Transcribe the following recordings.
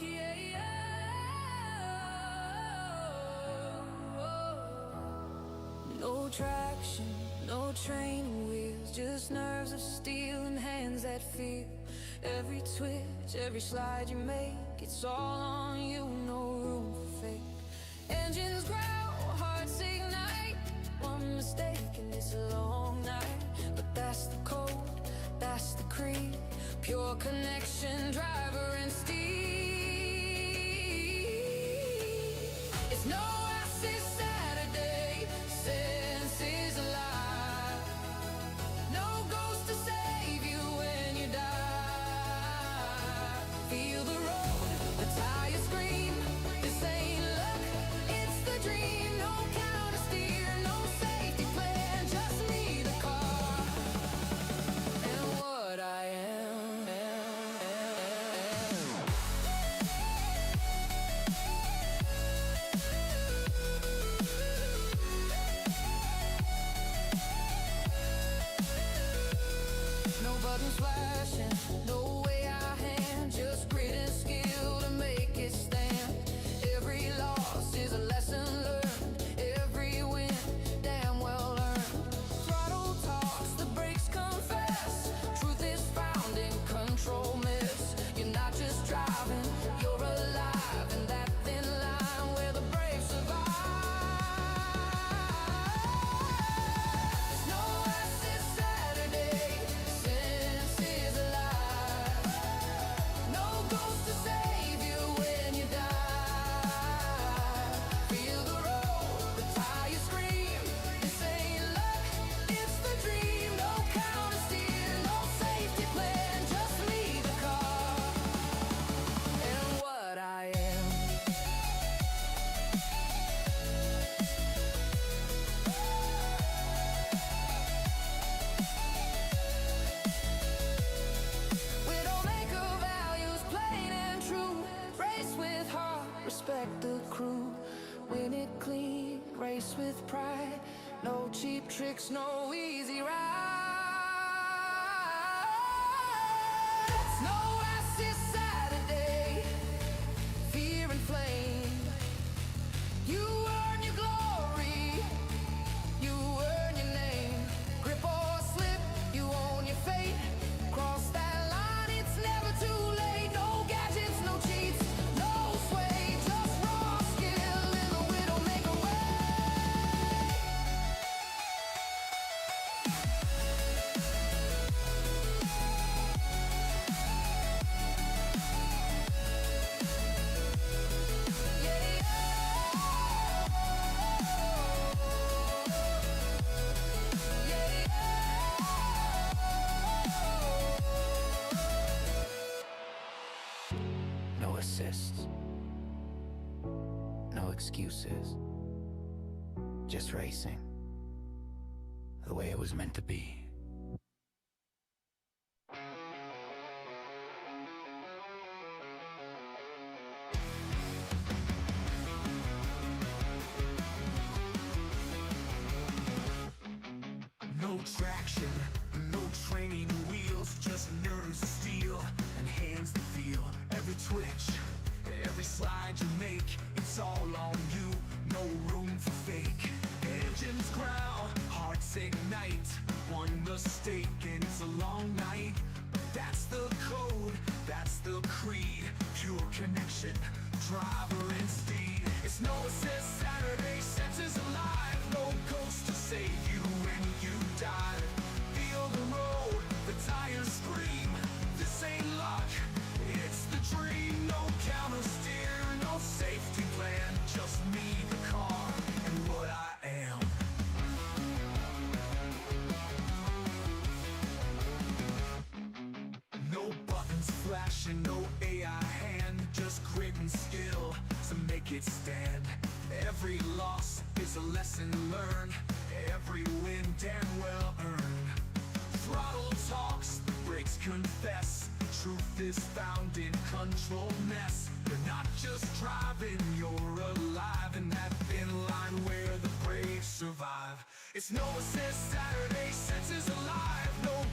Yeah, yeah. No traction, no training wheels, just nerves of steel and hands that feel every twitch, every slide you make. It's all on you, no room for fake. Engines growl, hearts ignite. One mistake and it's a long night. But that's the code, that's the creed. Pure connection, driver and steed. It's no acid Saturday, senses alive. No ghost to save you when you die. Feel the road, the tires scream. This ain't luck, it's the dream. No counter steer, no safety plan, just me, the car, and what I am. No buttons flashing, no way I hand, just grit and skill to make it stand. Every loss is a lesson learned, every win damn well earned. Throttle talks, the brakes confess, truth is found in control miss. You're not just driving, you're alive in that thin line where the brave survive. There's no acid Saturday, senses alive. No ghost to save you when you die. Feel the road, the tires scream. This ain't luck, it's the dream. No counter steer, no safety plan, just me, the car, and what I am. Widdowmaker values plain and true. Race with heart, respect the crew. Win it clean, race with pride. No cheap tricks, no easy ride. It's no acid Saturday, fear and flame. You earn your glory, you earn your name. Grip or slip, you own your fate. Cross that line, it's never too late. No gadgets, no cheats, no sway, just raw skill in the Widdowmaker way. Yeah, no assists, no excuses, just racing the way it was meant to be. No traction, no training wheels, just nerves of steel and hands that feel every twitch, every slide you make. It's all on you, no room for fake. Engines growl, hearts ignite. One mistake and it's a long night. But that's the code, that's the creed. Pure connection, driver and steed. It's no assist Saturday, senses alive. No ghost to save you when you die. Feel the road, the tires scream. This ain't luck, it's the dream. No counter steer, no safety plan, just me, the car, and what I am. No buttons flashing, no AI hand, just grit and skill to make it stand. Every loss is a lesson learned, every win damn well earned. Throttle talks, the brakes confess, truth is found in control mess. You're not just driving, you're alive in that thin line where the brave survive. It's no assist Saturday, senses alive. No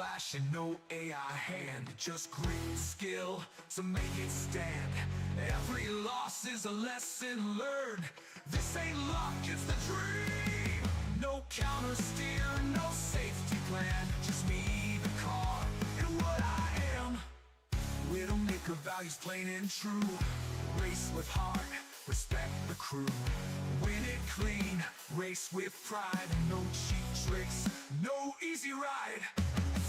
flashing, no AI hand, just grit and skill to make it stand. Every loss is a lesson learned. This ain't luck, it's the dream. No counter steer, no safety plan, just me, the car, and what I am. Widdowmaker values plain and true. Race with heart, respect the crew. Win it clean, race with pride. No cheap tricks, no easy ride.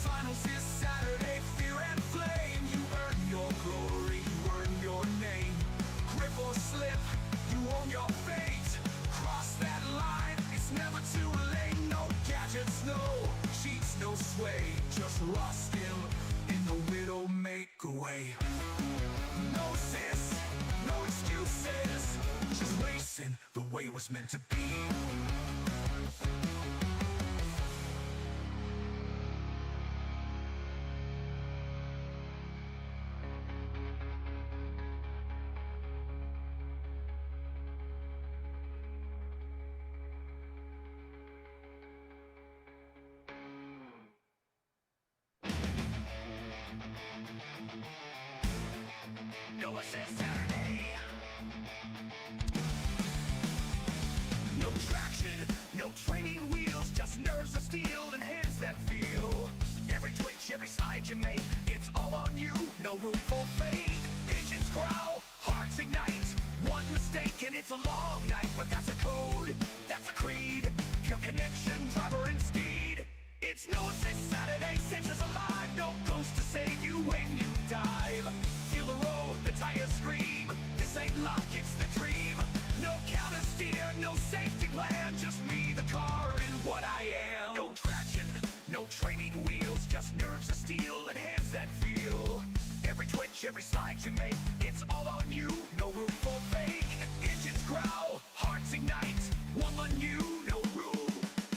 Finals this Saturday, fear and flame. You earn your glory, you earn your name. Grip or slip, you own your fate. Cross that line, it's never too late. No gadgets, no cheats, no sway. Just raw skill in the Widdowmaker way. No sis, no excuses, just racing the way it was meant to be. No assist Saturday. No traction, no training wheels, just nerves of steel and hands that feel. Every twitch, every slide you make, it's all on you, no room for fate. Engines growl, hearts ignite, one mistake and it's a long night. But that's a code, that's a creed, your connection, driver and speed. It's no assist Saturday, senses alive, no ghost to save you when you dive. Feel the road, the tires scream, this ain't luck, it's the dream. No counter steer, no safety plan, just me, the car, and what I am. No traction, no training wheels, just nerves of steel and hands that feel. Every twitch, every slide you make, it's all on you, no room for fake. Engines growl, hearts ignite, one on you, no rule.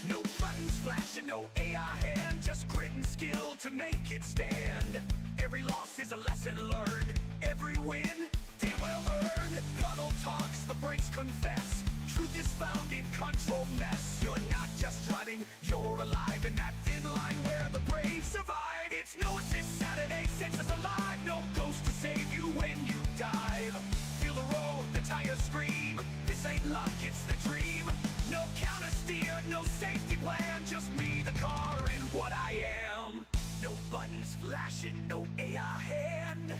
No buttons flashing, no AI hand, just grit and skill to make it stand. Every loss is a lesson learned, every win, day well earned. Throttle talks, the brakes confess, truth is found in control mess. You're not just driving, you're alive in that thin line where the brave survive. It's no assist Saturday, senses alive, no ghost to save you when you dive. Feel the road, the tires scream, this ain't luck, it's the dream. No counter steer, no safety plan, just me, the car, and what I am. No buttons flashing, no AI hand,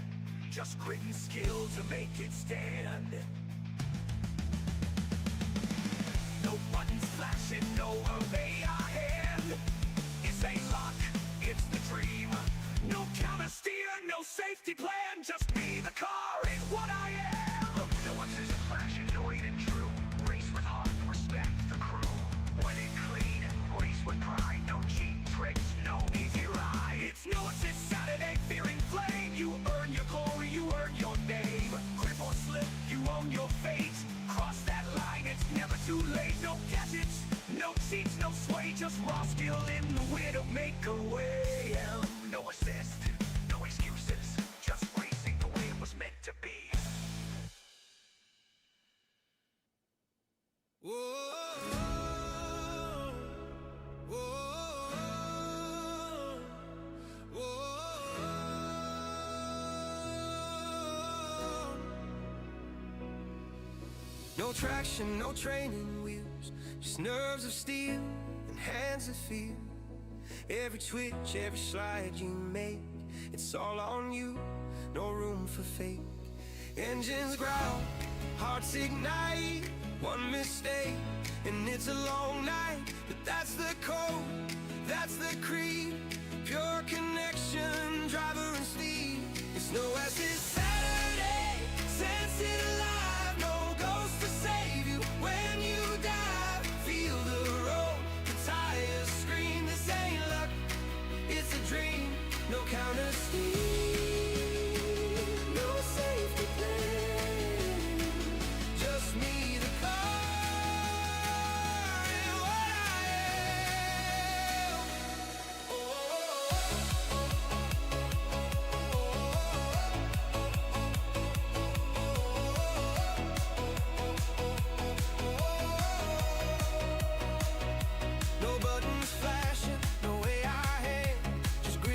just grit and skill to make it stand. No buttons flashing, no AI hand, this ain't luck, it's the dream. No counter steer, no safety plan, just me, the car, and what I am. No buttons flashing, no ain't it true. Race with heart, respect the crew. When it clean, race with pride, no cheap tricks, no easy ride. It's no assist Saturday, fearing flame. You earn your glory, you earn your name. Grip or slip, you own your fate. Cross that line, it's never too late. No gadgets, no cheats, no sway, just raw skill in the Widdowmaker way. No assist, no excuses, just racing the way it was meant to be. No traction, no training wheels, just nerves of steel and hands that feel. Every twitch, every slide you make, it's all on you, no room for fake. Engines growl, hearts ignite, one mistake and it's a long night. But that's the code, that's the creed, pure connection, driver and steed. It's no as it's Saturday, sense it alive, no ghost to save you when you dive. Feel the road, the tires scream, this ain't luck, it's a dream. No counter steer, no safety plan, just me, the car, and what I am. No buttons flashing, no AI hand, just grit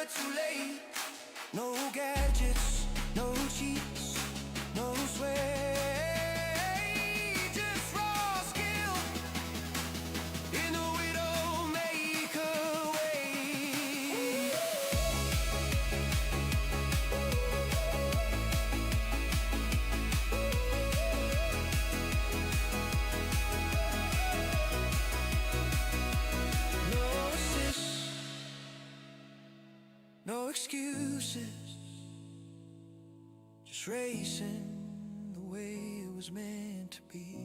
never too late. No gadgets, no cheats, no sway, just raw skill in the Widdowmaker way. No assists, no excuses, just racing the way it was meant to be.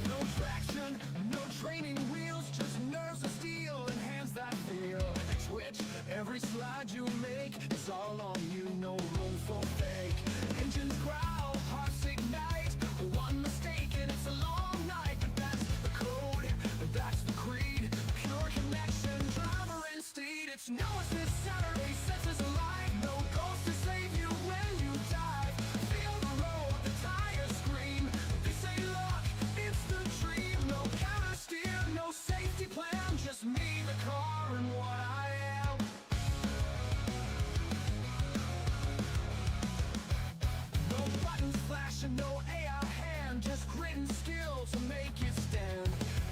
No traction, no training wheels, just nerves of steel and hands that feel. Twitch, every slide you make, it's all on you, no room for fake. Engines growl, hearts ignite, one mistake and it's a long night. But that's the code, that's the creed, pure connection, driver instinct. It's no assist Saturday, senses alive, no ghost to save you when you dive. Feel the road, the tires scream, this ain't luck, it's the dream. No counter steer, no safety plan, just me, the car, and what I am. No buttons flashing, no AI hand, just grit and skill to make it stand.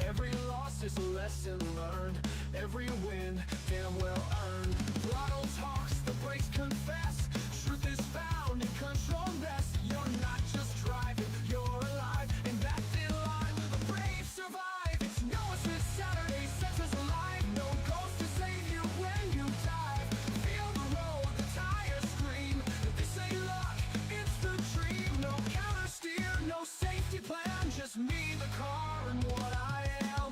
Every loss is a lesson learned, every win damn well earned. Throttle talks, the brakes confess, truth is found in control nest. You're not just driving, you're alive, and that thin line, the brave survive. It's no assist Saturday, senses alive, no ghost to save you when you dive. Feel the road, the tires scream, this ain't luck, it's the dream. No counter steer, no safety plan, just me, the car, and what I am.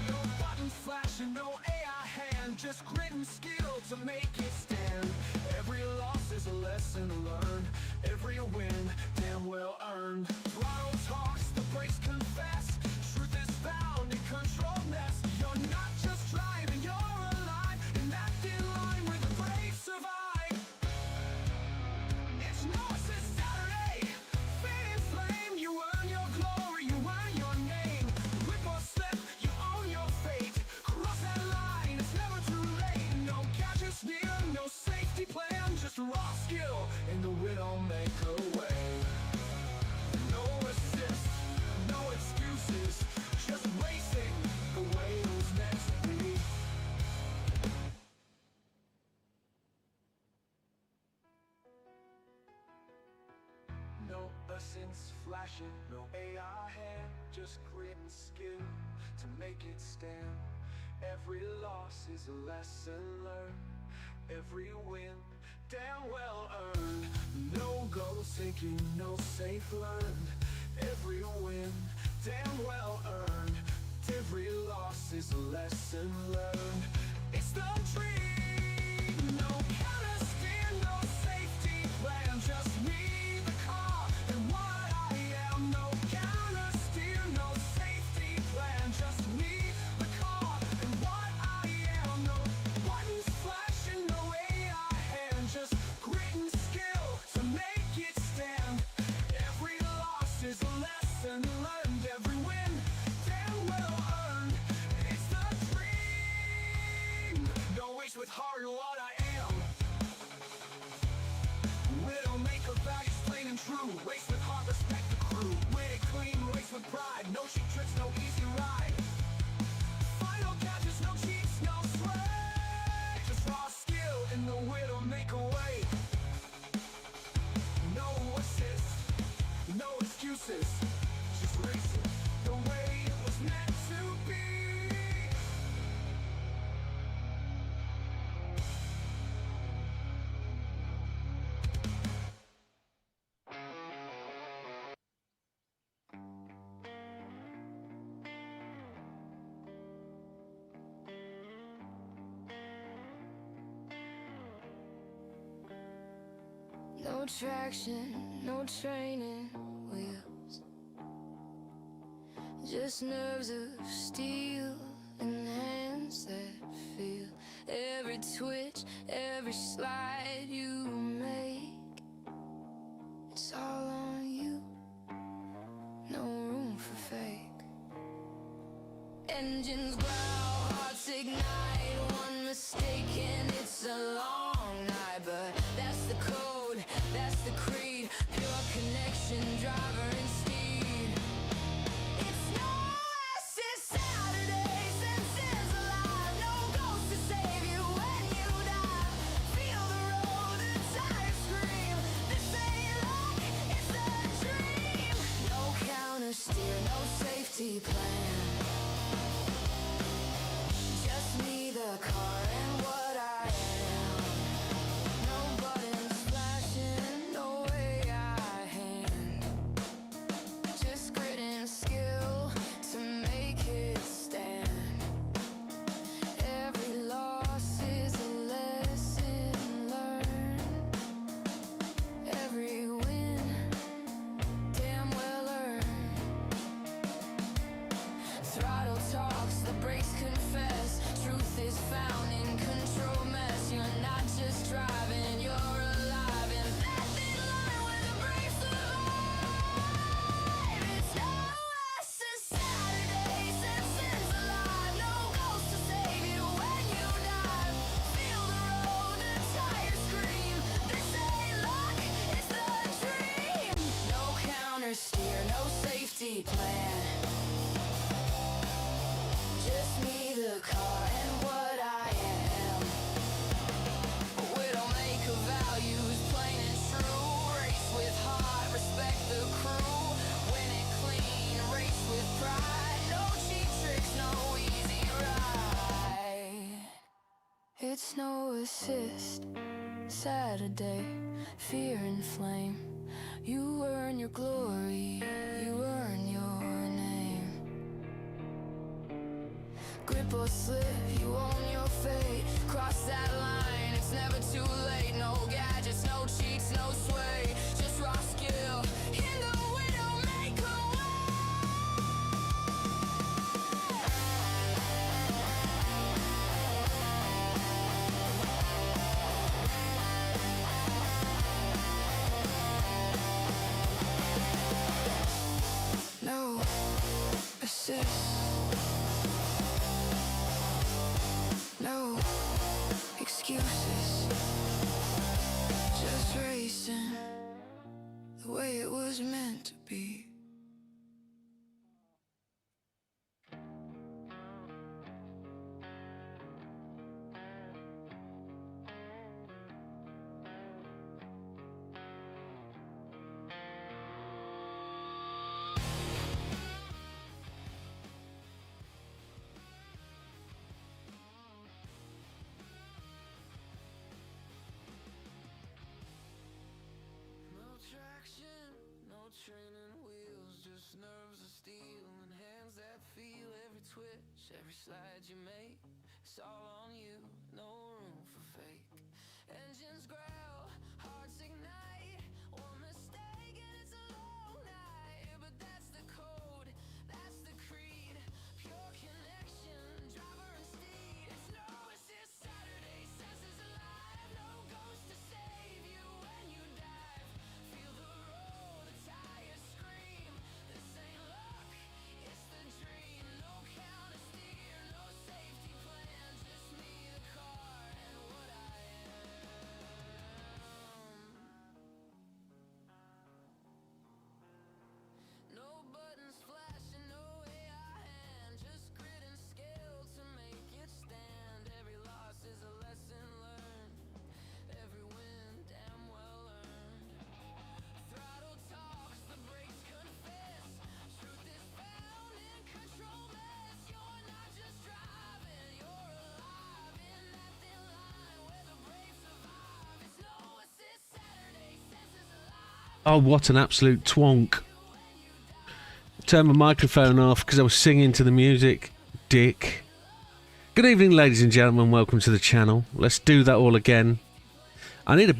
No buttons flashing, no AI hand, just grit and skill to make it stand. Every loss is a lesson learned, every win damn well earned. Throttle talks, the brakes confess, truth is found in control nest. You're not just driving, you're alive, in that thin line where the brave survive. It's no assist Saturday, fade and flame, you earn your glory, you earn your name. Whip or slip, you own your fate, cross that line, it's never too late. No gadgets near, no safety plan, just raw skill in the Widdowmaker way. No assist, no excuses, just racing the way it was meant to be. No essence flashing, no AI hand, just grit and skill to make it stand. Every loss is a lesson learned, every win damn well earned. No goal sinking, no safe learned, every win damn well earned. Every loss is a lesson learned, it's the dream. No counter steer, no safety plan, just me, the car, and what I am. No counter steer, no safety plan, just me, the car, and what I am. No buttons flashing, no AI hand, just grit and skill to make it stand. Every loss is a lesson learned, every win damn well earned. It's the dream. No waste with heart or what I am. Widdowmaker values plain and true. Race with heart, respect the crew. Win it clean, race with pride. No cheap tricks, no easy ride. Final catches, no cheats, no sway. Just raw skill in the Widdowmaker way. No assist, no excuses, just racing the way it was meant to be. No traction, no training wheels, just nerves of steel and hands that feel every twitch, every slide you make. It's all on you, no room for fake. Engines growl, hearts ignite, one mistake and it's a long night. But that's the code, that's the creed, pure connection, driver and steed. It's no less, it's Saturday, senses alive, no ghost to save you when you die. Feel the road, the tires scream, this ain't luck, it's a dream. No counter steer, no safety plan, just me, the car, and what I am. No buttons flashing, no way I hand, just grit and skill to make it stand. Every loss is a lesson learned, every win damn well earned. Throttle talks, the brakes confess, truth is found in control mess. You're not just driving, you're alive in that thin line where the brave survive. It's no less a Saturday, senses alive, no ghost to save you when you die. Feel the road, the tires scream, this ain't luck, it's the dream. No counter steer, no safety plan, just me, the car, and what I am. Widdowmaker values, plain and true. Race with heart, respect the crew. Win it clean, race with pride. No cheap tricks, no easy ride. It's no assist, Saturday, fear and flame. You earn your glory, you earn your name. Grip or slip, you own your fate. Cross that line, it's never too late. No gadgets, no cheats, no sway, just raw skill in the Widdowmaker way. No assist, no excuses, just racing the way it was meant to be. No traction, no training wheels, just nerves of steel and hands that feel every twitch, every slide you make. It's all on you, no room for fake. Engines growl, hearts ignite, one mistake and it's a long night. But that's the code, that's the creed, pure connection, driver and steed. It's no assist, Saturday, senses alive, no ghost to save you when you dive. Feel the road, the tires scream, this ain't luck, it's the dream. No counter steer, no safety plan, just me, the car, and what I am. No buttons flashing, no AI hand, just grit and skill to make it stand. Every loss is a lesson learned, every win damn well earned. Throttle talks, the brakes confess, truth is found in control mess. You're not just driving, you're alive in that thin line where the brave survive. It's no assist, Saturday, senses alive. Oh, what an absolute twonk. Turn my microphone off because I was singing to the music. Dick. Good evening, ladies and gentlemen. Welcome to the channel. Let's do that all again. I need a...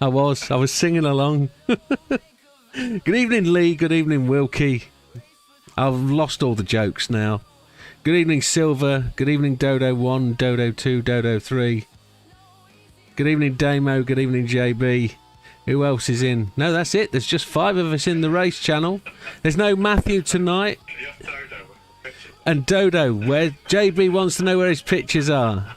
I was singing along. Good evening, Lee. Good evening, Wilkie. I've lost all the jokes now. Good evening, Silver. Good evening, Dodo 1, Dodo 2, Dodo 3. Good evening, Damo. Good evening, JB. Who else is in? No, that's it. There's just 5 of us in the race channel. There's no Matthew tonight. And Dodo, where JB wants to know where his pictures are.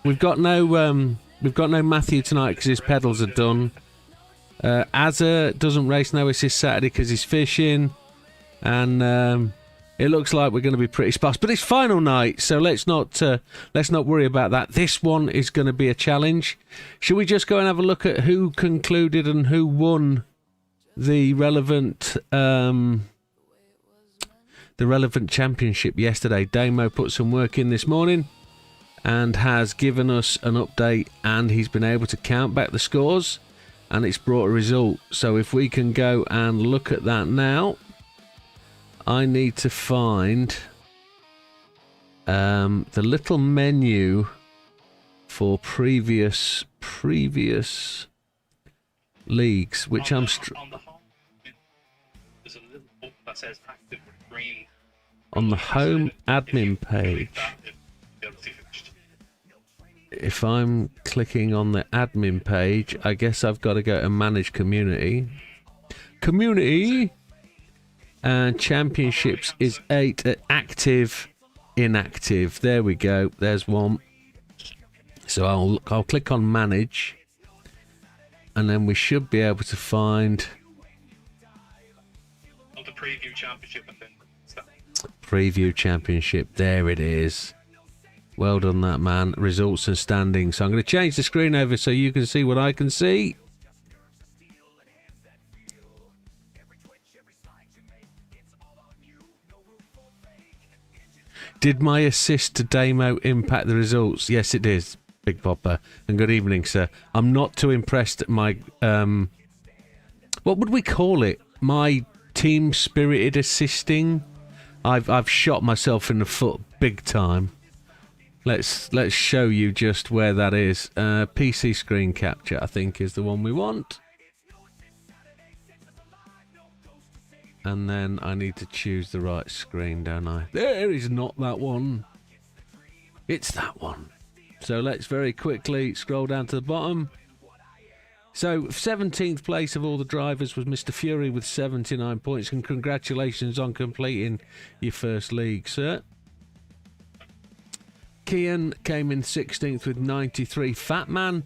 We've got no Matthew tonight because his pedals are done. Azza doesn't race now. It's his Saturday because he's fishing, and it looks like we're going to be pretty sparse. But it's final night, so let's not worry about that. This one is going to be a challenge. Should we just go and have a look at who concluded and who won the relevant championship yesterday? Damo put some work in this morning and has given us an update, and he's been able to count back the scores, and it's brought a result. So if we can go and look at that now, I need to find the little menu for previous leagues, which I'm on the home, there's a little book that says active with green. on the home admin page. If I'm clicking on the admin page, I guess I've got to go to manage community. And championships is 8. Active, inactive. There we go. There's one. So I'll click on manage, and then we should be able to find On the preview championship, I think. preview championship. There it is. Well done, that man. Results and standings. So I'm going to change the screen over so you can see what I can see. Did my assist to Damo impact the results? Yes, it is, Big Popper. And good evening, sir. I'm not too impressed at my... what would we call it? My team-spirited assisting? I've shot myself in the foot big time. Let's show you just where that is. PC screen capture, I think, is the one we want. And then I need to choose the right screen, don't I? There is not that one. It's that one. So let's very quickly scroll down to the bottom. So 17th place of all the drivers was Mr. Fury with 79 points. And congratulations on completing your first league, sir. Kian came in 16th with 93. Fat Man,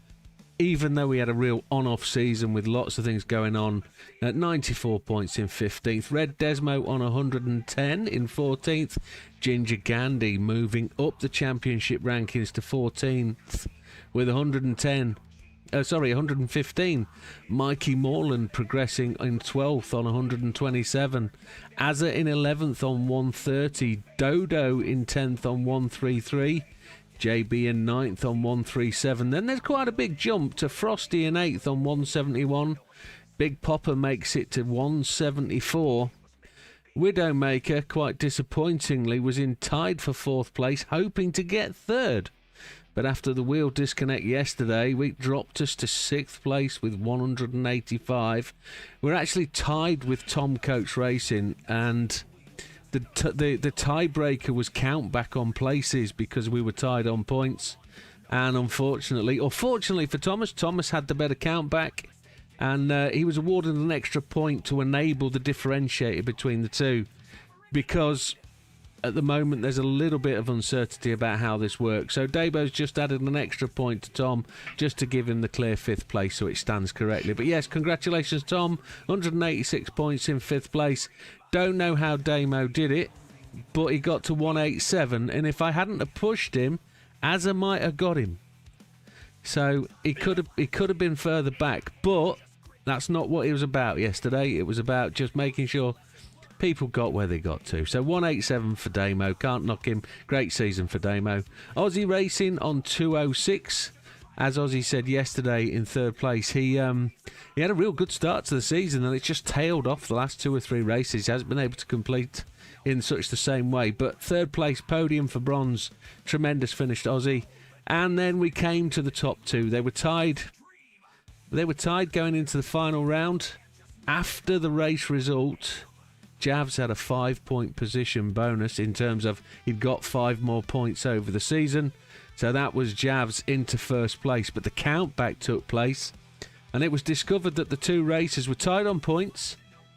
even though he had a real on-off season with lots of things going on, at 94 points in 15th. Red Desmo on 110 in 14th. Ginger Gandhi moving up the championship rankings to 14th with 115. Mikey Morland progressing in 12th on 127. Azza in 11th on 130. Dodo in 10th on 133. JB in 9th on 137. Then there's quite a big jump to Frosty in 8th on 171. Big Popper makes it to 174. Widdowmaker, quite disappointingly, was tied for 4th place, hoping to get 3rd. But after the wheel disconnect yesterday, we dropped us to 6th place with 185. We're actually tied with Tom Coates Racing, and the tiebreaker was count back on places because we were tied on points. And unfortunately, or fortunately for Thomas had the better count back, and he was awarded an extra point to enable the differentiator between the two, because at the moment there's a little bit of uncertainty about how this works. So Dabo's just added an extra point to Tom just to give him the clear 5th place so it stands correctly. But yes, congratulations Tom, 186 points in 5th place. Don't know how Damo did it, but he got to 187, and if I hadn't have pushed him, Azza might have got him. So he could have been further back, but that's not what it was about yesterday. It was about just making sure people got where they got to. So 187 for Damo, can't knock him. Great season for Damo. Aussie Racing on 206. As Ozzy said yesterday in 3rd place, he had a real good start to the season, and it's just tailed off the last 2 or 3 races. He hasn't been able to complete in such the same way. But 3rd place, podium for bronze. Tremendous finish, Ozzy. And then we came to the top 2. They were tied They were tied going into the final round. After the race result, Javs had a 5-point position bonus in terms of he'd got 5 more points over the season. So that was Javs into first place. But the countback took place, and it was discovered that the two racers were tied on points,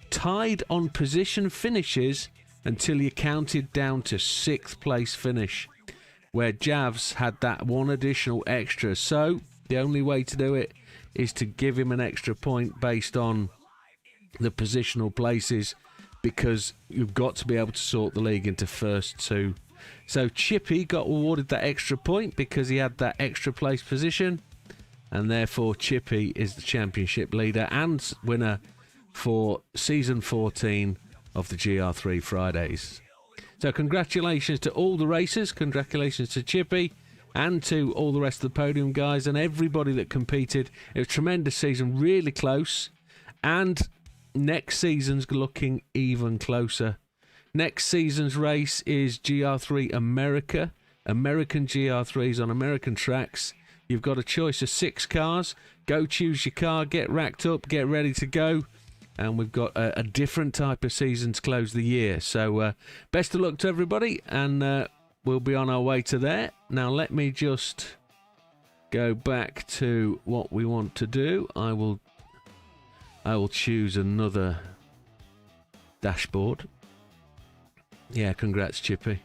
tied on position finishes, until you counted down to 6th place finish, where Javs had that one additional extra. So the only way to do it is to give him an extra point based on the positional places, because you've got to be able to sort the league into first two. So Chippy got awarded that extra point because he had that extra place position, and therefore Chippy is the championship leader and winner for season 14 of the GR3 Fridays. So congratulations to all the racers, congratulations to Chippy, and to all the rest of the podium guys and everybody that competed. It was a tremendous season, really close, and next season's looking even closer. Next season's race is GR3 America. American GR3s on American tracks. You've got a choice of 6 cars. Go choose your car, get racked up, get ready to go. And we've got a different type of season to close the year. So best of luck to everybody, and we'll be on our way to there. Now let me just go back to what we want to do. I will choose another dashboard. Yeah, congrats, Chippy.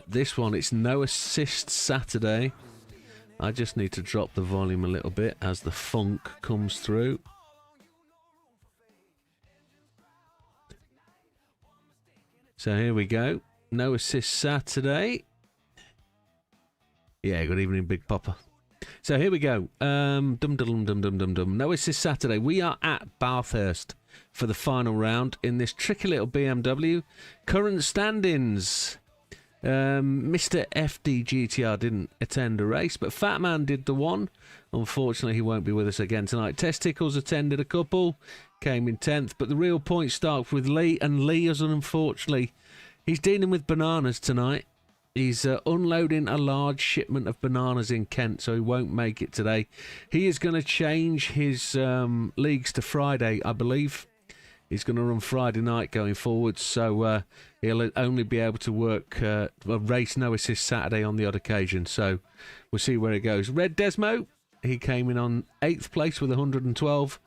This one, it's no assist Saturday. I just need to drop the volume a little bit as the funk comes through. So here we go. No assist Saturday. Yeah, good evening, Big Papa. So here we go. No assist Saturday. We are at Bathurst for the final round in this tricky little BMW. Current standings. Mr. FD GTR didn't attend a race, but Fat Man did the one. Unfortunately, he won't be with us again tonight. Testicles attended a couple, came in 10th, but the real point starts with Lee, and Lee is unfortunately, he's dealing with bananas tonight. He's unloading a large shipment of bananas in Kent, so he won't make it today. He is going to change his leagues to Friday, I believe. He's going to run Friday night going forward, so he'll only be able to work a race no assist Saturday on the odd occasion. So we'll see where it goes. Red Desmo, he came in on 8th place with 112.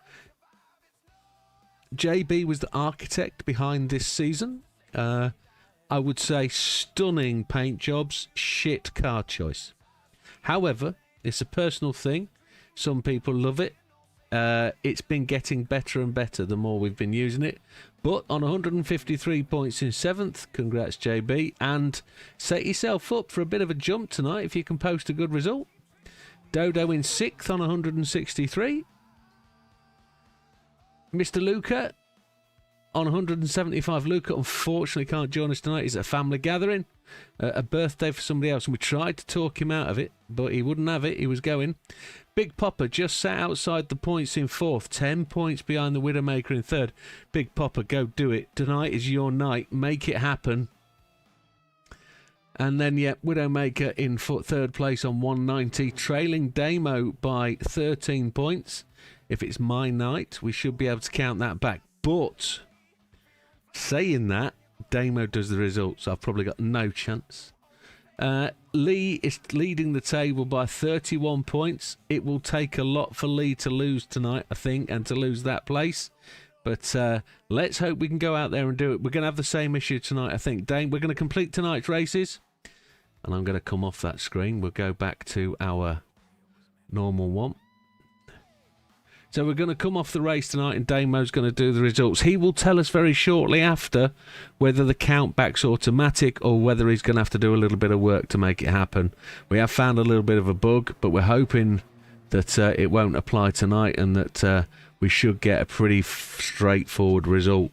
JB was the architect behind this season. I would say stunning paint jobs, shit car choice. However, it's a personal thing. Some people love it. It's been getting better and better the more we've been using it. But on 153 points in 7th, congrats JB, and set yourself up for a bit of a jump tonight if you can post a good result. Dodo in 6th on 163. Mr. Luca on 175. Luca unfortunately can't join us tonight. He's at a family gathering, a birthday for somebody else, and we tried to talk him out of it, but he wouldn't have it. He was going. Big Popper just sat outside the points in 4th, 10 points behind the Widdowmaker in 3rd. Big Popper, go do it. Tonight is your night. Make it happen. And then, yeah, Widdowmaker in 3rd place on 190, trailing Damo by 13 points. If it's my night, we should be able to count that back. But saying that, Damo does the results. I've probably got no chance. Lee is leading the table by 31 points. It will take a lot for Lee to lose tonight, I think, and to lose that place. But let's hope we can go out there and do it. We're going to have the same issue tonight, I think. Dane, we're going to complete tonight's races. And I'm going to come off that screen. We'll go back to our normal one. So we're going to come off the race tonight, and Damo's going to do the results. He will tell us very shortly after whether the countback's automatic or whether he's going to have to do a little bit of work to make it happen. We have found a little bit of a bug, but we're hoping that it won't apply tonight and that we should get a pretty straightforward result.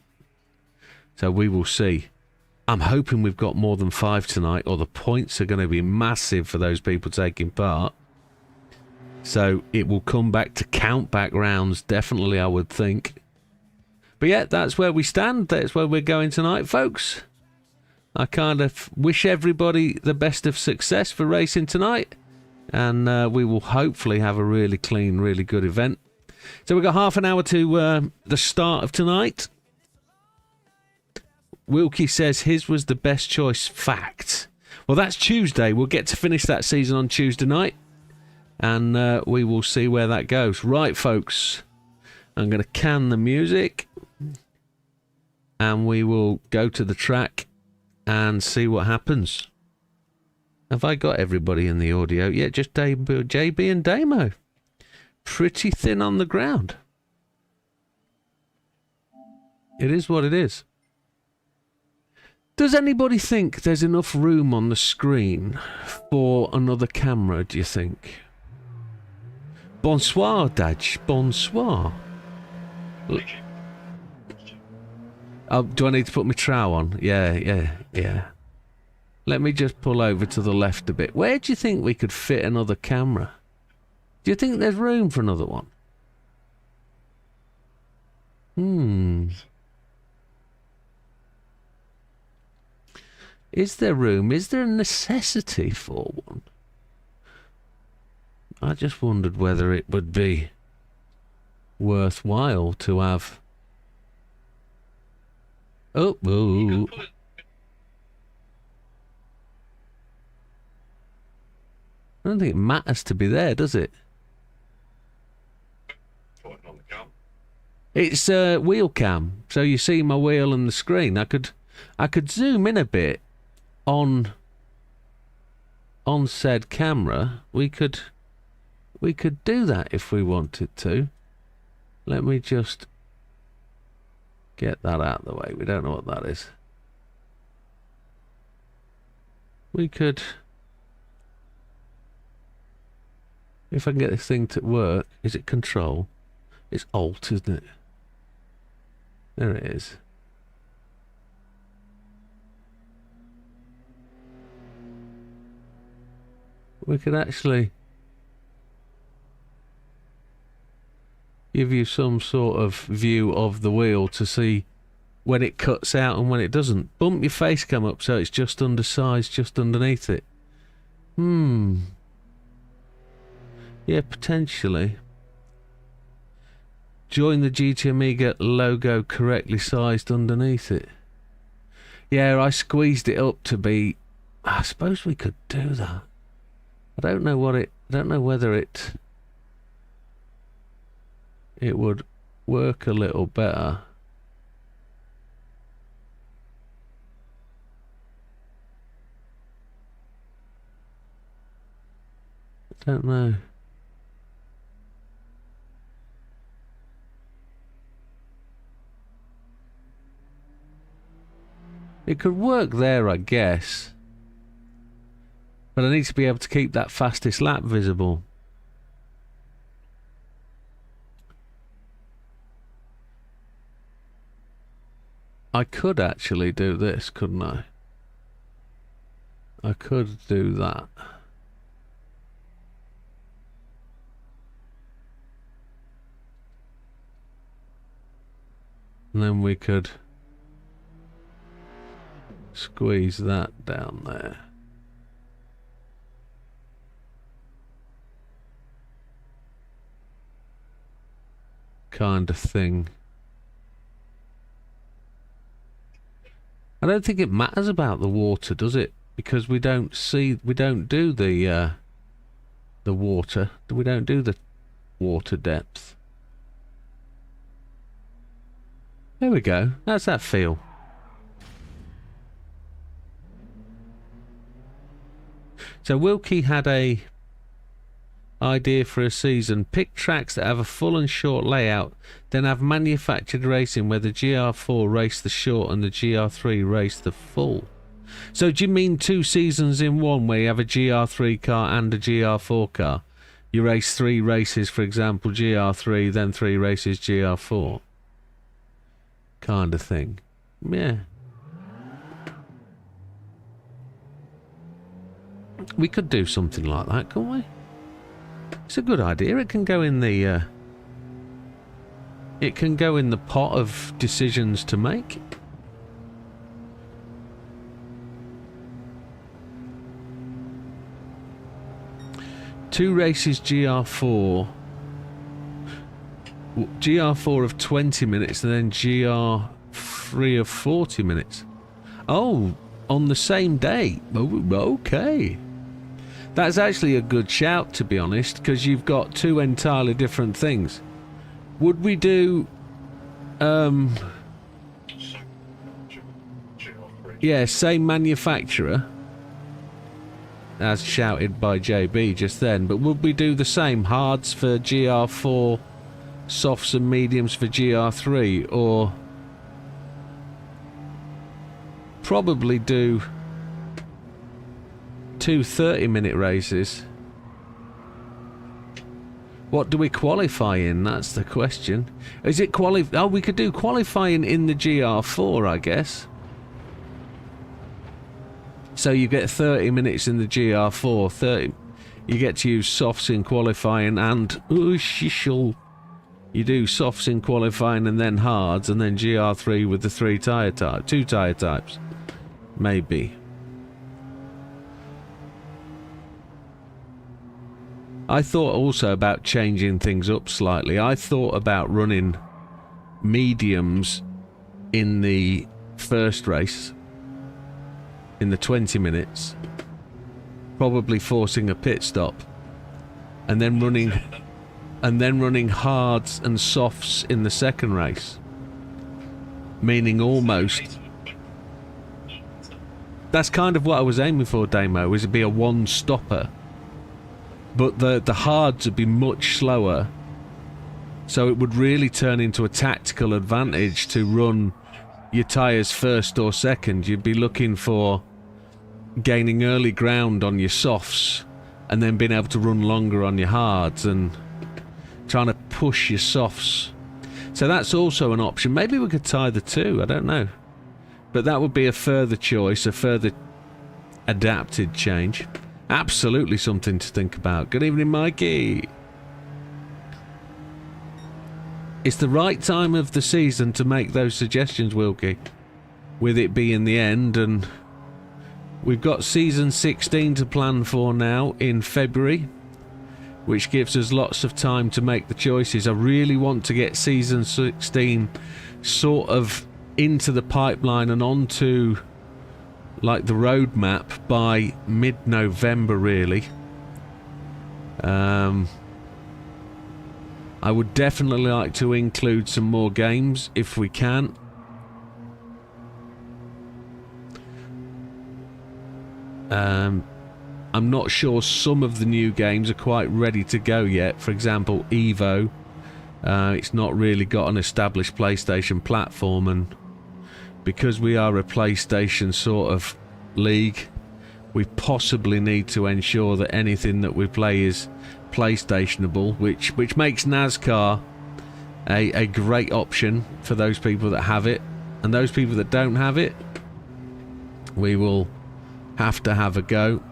So we will see. I'm hoping we've got more than 5 tonight, or the points are going to be massive for those people taking part. So it will come back to count back rounds, definitely, I would think. But yeah, that's where we stand. That's where we're going tonight, folks. I kind of wish everybody the best of success for racing tonight. and we will hopefully have a really clean, really good event. So we've got half an hour to the start of tonight. Wilkie says his was the best choice. Fact. Well, that's Tuesday. We'll get to finish that season on Tuesday night, and we will see where that goes. Right, folks. I'm going to can the music, and we will go to the track and see what happens. Have I got everybody in the audio? Yeah, just JB and Damo. Pretty thin on the ground. It is what it is. Does anybody think there's enough room on the screen for another camera, do you think? Bonsoir, Daj. Bonsoir. Oh, do I need to put my trow on? Yeah. Let me just pull over to the left a bit. Where do you think we could fit another camera? Do you think there's room for another one? Is there room? Is there a necessity for one? I just wondered whether it would be worthwhile to have... Oh. I don't think it matters to be there, does it? It's a wheel cam, so you see my wheel and the screen. I could zoom in a bit on said camera. We could do that if we wanted to. Let me just get that out of the way. We don't know what that is. We could, if I can get this thing to work. Is it Control? It's Alt, isn't it? There it is. We could actually give you some sort of view of the wheel to see when it cuts out and when it doesn't. Bump your face cam up so it's just undersized, just underneath it. Yeah, potentially. Join the GT Amiga logo correctly sized underneath it. Yeah, I squeezed it up to be... I suppose we could do that. I don't know whether it would work a little better. I don't know. It could work there, I guess. But I need to be able to keep that fastest lap visible. I could actually do this, couldn't I? I could do that. And then we could squeeze that down there. Kind of thing. I don't think it matters about the water, does it? Because we don't do the water. We don't do the water depth. There we go. How's that feel? So Wilkie had a idea for a season. Pick tracks that have a full and short layout, then have manufactured racing where the GR4 race the short and the GR3 race the full. So do you mean 2 seasons in one where you have a GR3 car and a GR4 car? You race 3 races, for example, GR3, then 3 races GR4. Kind of thing. Yeah. We could do something like that, couldn't we? It's a good idea. It can go in the pot of decisions to make. 2 races GR4. GR4 of 20 minutes and then GR3 of 40 minutes. Oh, on the same day. Oh, okay. That's actually a good shout, to be honest, because you've got 2 entirely different things. Would we do... yeah, same manufacturer, as shouted by JB just then, but would we do the same? Hards for GR4, softs and mediums for GR3, or probably do 2 30-minute races? What do we qualify in? That's the question. Is it oh, we could do qualifying in the GR4, I guess. So you get 30 minutes in the GR4, 30. You get to use softs in qualifying and you do softs in qualifying and then hards, and then GR3 with the 2 tyre types. Maybe. I thought also about changing things up slightly. I thought about running mediums in the first race, in the 20 minutes, probably forcing a pit stop, and then running hards and softs in the second race, meaning almost. That's kind of what I was aiming for, Damo, is it'd be a one-stopper. But the hards would be much slower, so it would really turn into a tactical advantage to run your tyres first or second. You'd be looking for gaining early ground on your softs and then being able to run longer on your hards and trying to push your softs. So that's also an option. Maybe we could tie the 2, I don't know. But that would be a further choice, a further adapted change. Absolutely something to think about. Good evening, Mikey. It's the right time of the season to make those suggestions, Wilkie, with it being the end, and we've got season 16 to plan for now in February, which gives us lots of time to make the choices. I really want to get season 16 sort of into the pipeline and onto like the roadmap by mid-November, really. I would definitely like to include some more games if we can. I'm not sure some of the new games are quite ready to go yet. For example, Evo. It's not really got an established PlayStation platform, and because we are a PlayStation sort of league, we possibly need to ensure that anything that we play is PlayStationable, which makes NASCAR a great option for those people that have it, and those people that don't have it, we will have to have a go.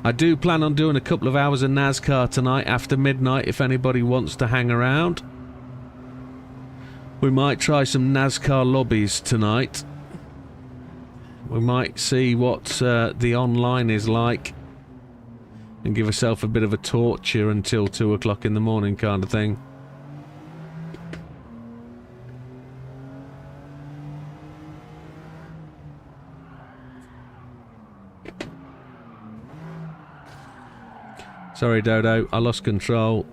I do plan on doing a couple of hours of NASCAR tonight after midnight if anybody wants to hang around. We might try some NASCAR lobbies tonight. We might see what the online is like and give ourselves a bit of a torture until 2 o'clock in the morning kind of thing. Sorry, Dodo, I lost control.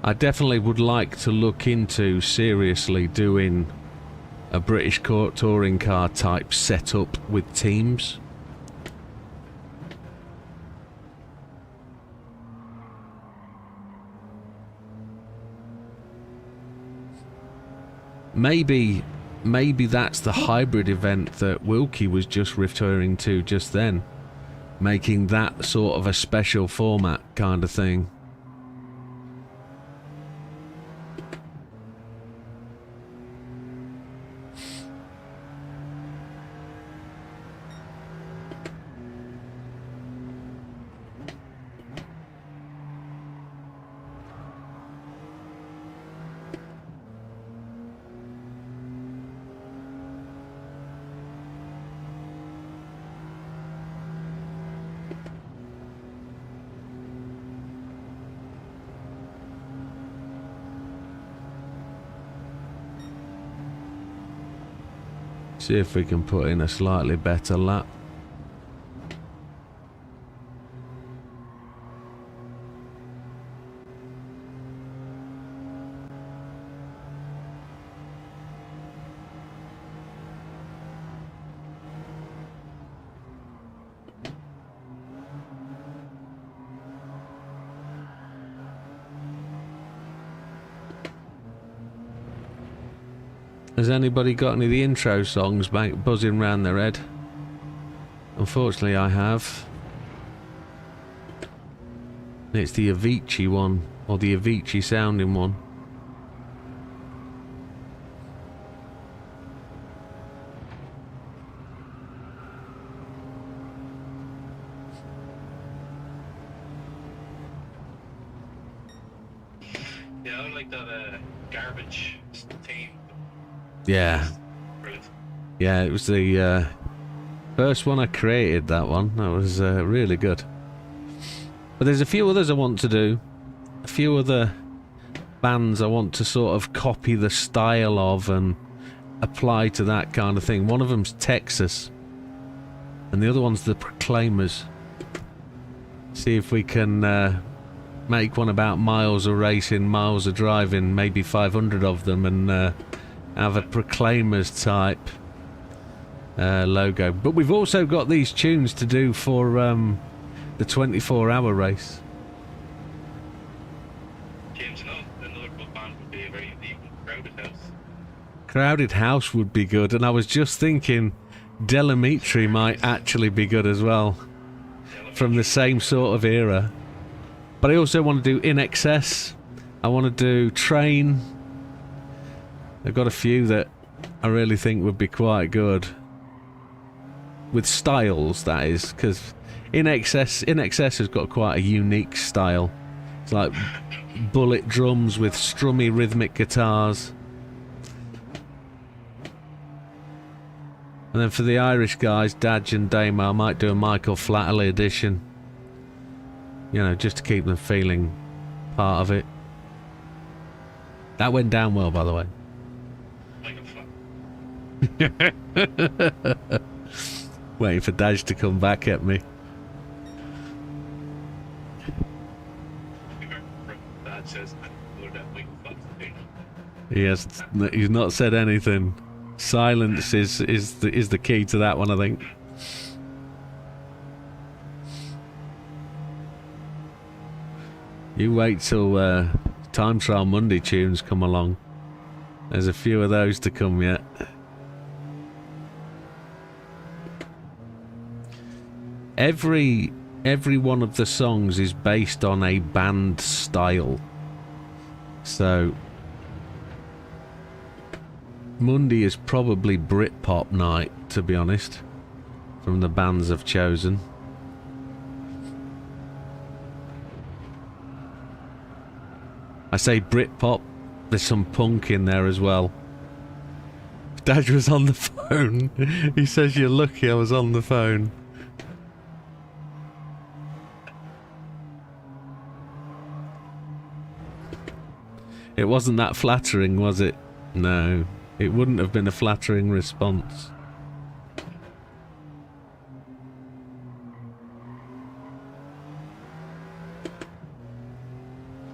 I definitely would like to look into seriously doing a British touring car type setup with teams. Maybe that's the hybrid event that Wilkie was just referring to just then. Making that sort of a special format kind of thing. See if we can put in a slightly better lap. Has anybody got any of the intro songs buzzing round their head? Unfortunately, I have. It's the Avicii one, or the Avicii sounding one. Yeah, I like that garbage theme. Yeah. Brilliant. Yeah, it was the first one I created, that one. That was really good. But there's a few others I want to do. A few other bands I want to sort of copy the style of and apply to that kind of thing. One of them's Texas. And the other one's the Proclaimers. See if we can make one about miles of racing, miles of driving, maybe 500 of them, and have a Proclaimers type logo. But we've also got these tunes to do for the 24-hour race. James, another good band would be a very deep Crowded House. Crowded House would be good, and I was just thinking Delamitri might actually be good as well, from the same sort of era. But I also want to do In Excess. I want to do Train. I've got a few that I really think would be quite good. With styles, that is, because In Excess has got quite a unique style. It's like bullet drums with strummy rhythmic guitars. And then for the Irish guys, Dadge and Damo, I might do a Michael Flatley edition. You know, just to keep them feeling part of it. That went down well, by the way. Waiting for Daj to come back at me. Dad says, He's not said anything. Silence is the key to that one, I think. You wait till Time Trial Monday tunes come along. There's a few of those to come yet. Every one of the songs is based on a band style. So Monday is probably Britpop night, to be honest, from the bands I've chosen. I say Britpop, there's some punk in there as well. Dad was on the phone. He says you're lucky I was on the phone. It wasn't that flattering, was it? No, it wouldn't have been a flattering response.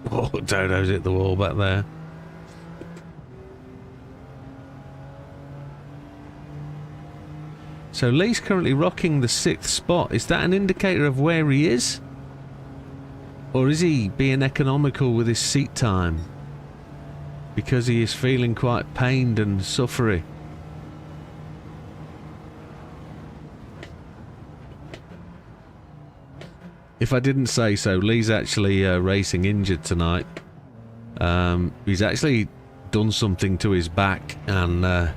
Oh, Dodo's hit the wall back there. So Lee's currently rocking the 6th spot. Is that an indicator of where he is? Or is he being economical with his seat time? Because he is feeling quite pained and suffering. If I didn't say so, Lee's actually racing injured tonight. He's actually done something to his back, and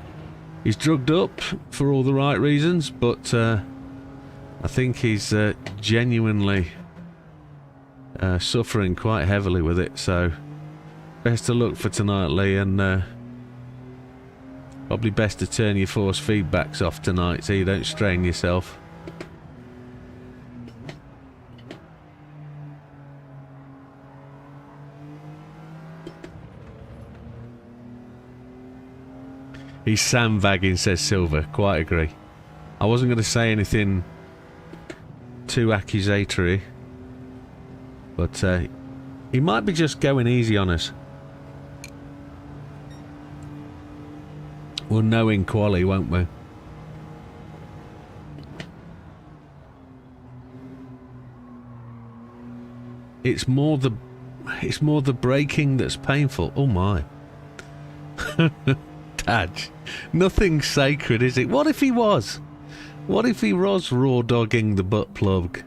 he's drugged up for all the right reasons, but I think he's genuinely suffering quite heavily with it, so best of luck for tonight, Lee, and probably best to turn your force feedbacks off tonight so you don't strain yourself. He's sandbagging, says Silver. Quite agree. I wasn't going to say anything too accusatory, but he might be just going easy on us. We'll know in quali, won't we? It's more the braking that's painful. Oh my. Taj. Nothing sacred, is it? What if he was? What if he was raw dogging the butt plug?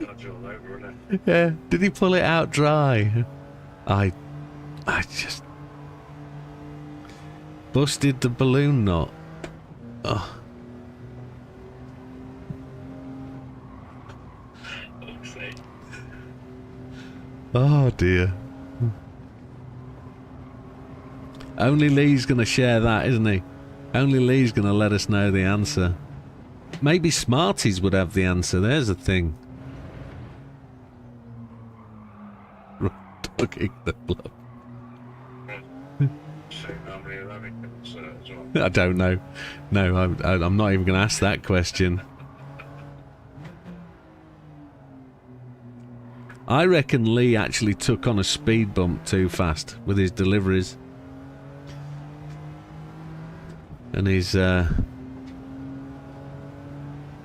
Dodge all over, isn't it? Yeah. Did he pull it out dry? I just busted the balloon knot. Oh. Fuck's sake. Oh dear. Only Lee's going to share that, isn't he? Only Lee's going to let us know the answer. Maybe Smarties would have the answer. There's the thing. Tugging the plug. So how many are having as well? I don't know. No, I'm not even going to ask that question. I reckon Lee actually took on a speed bump too fast with his deliveries. And he's, I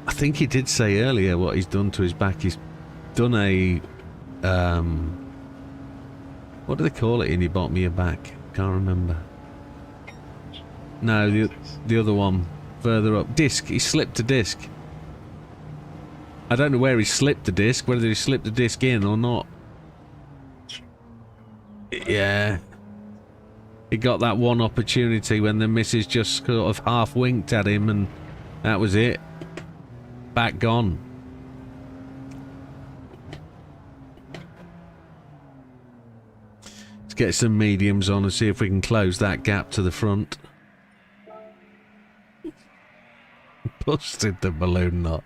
think he did say earlier what he's done to his back. He's done a, what do they call it in your bottom of your back? Can't remember. No, the other one, further up. Disc. He slipped a disc. I don't know where he slipped the disc, whether he slipped the disc in or not. Yeah. He got that one opportunity when the missus just sort of half winked at him and that was it. Back gone. Let's get some mediums on and see if we can close that gap to the front. Busted the balloon knot.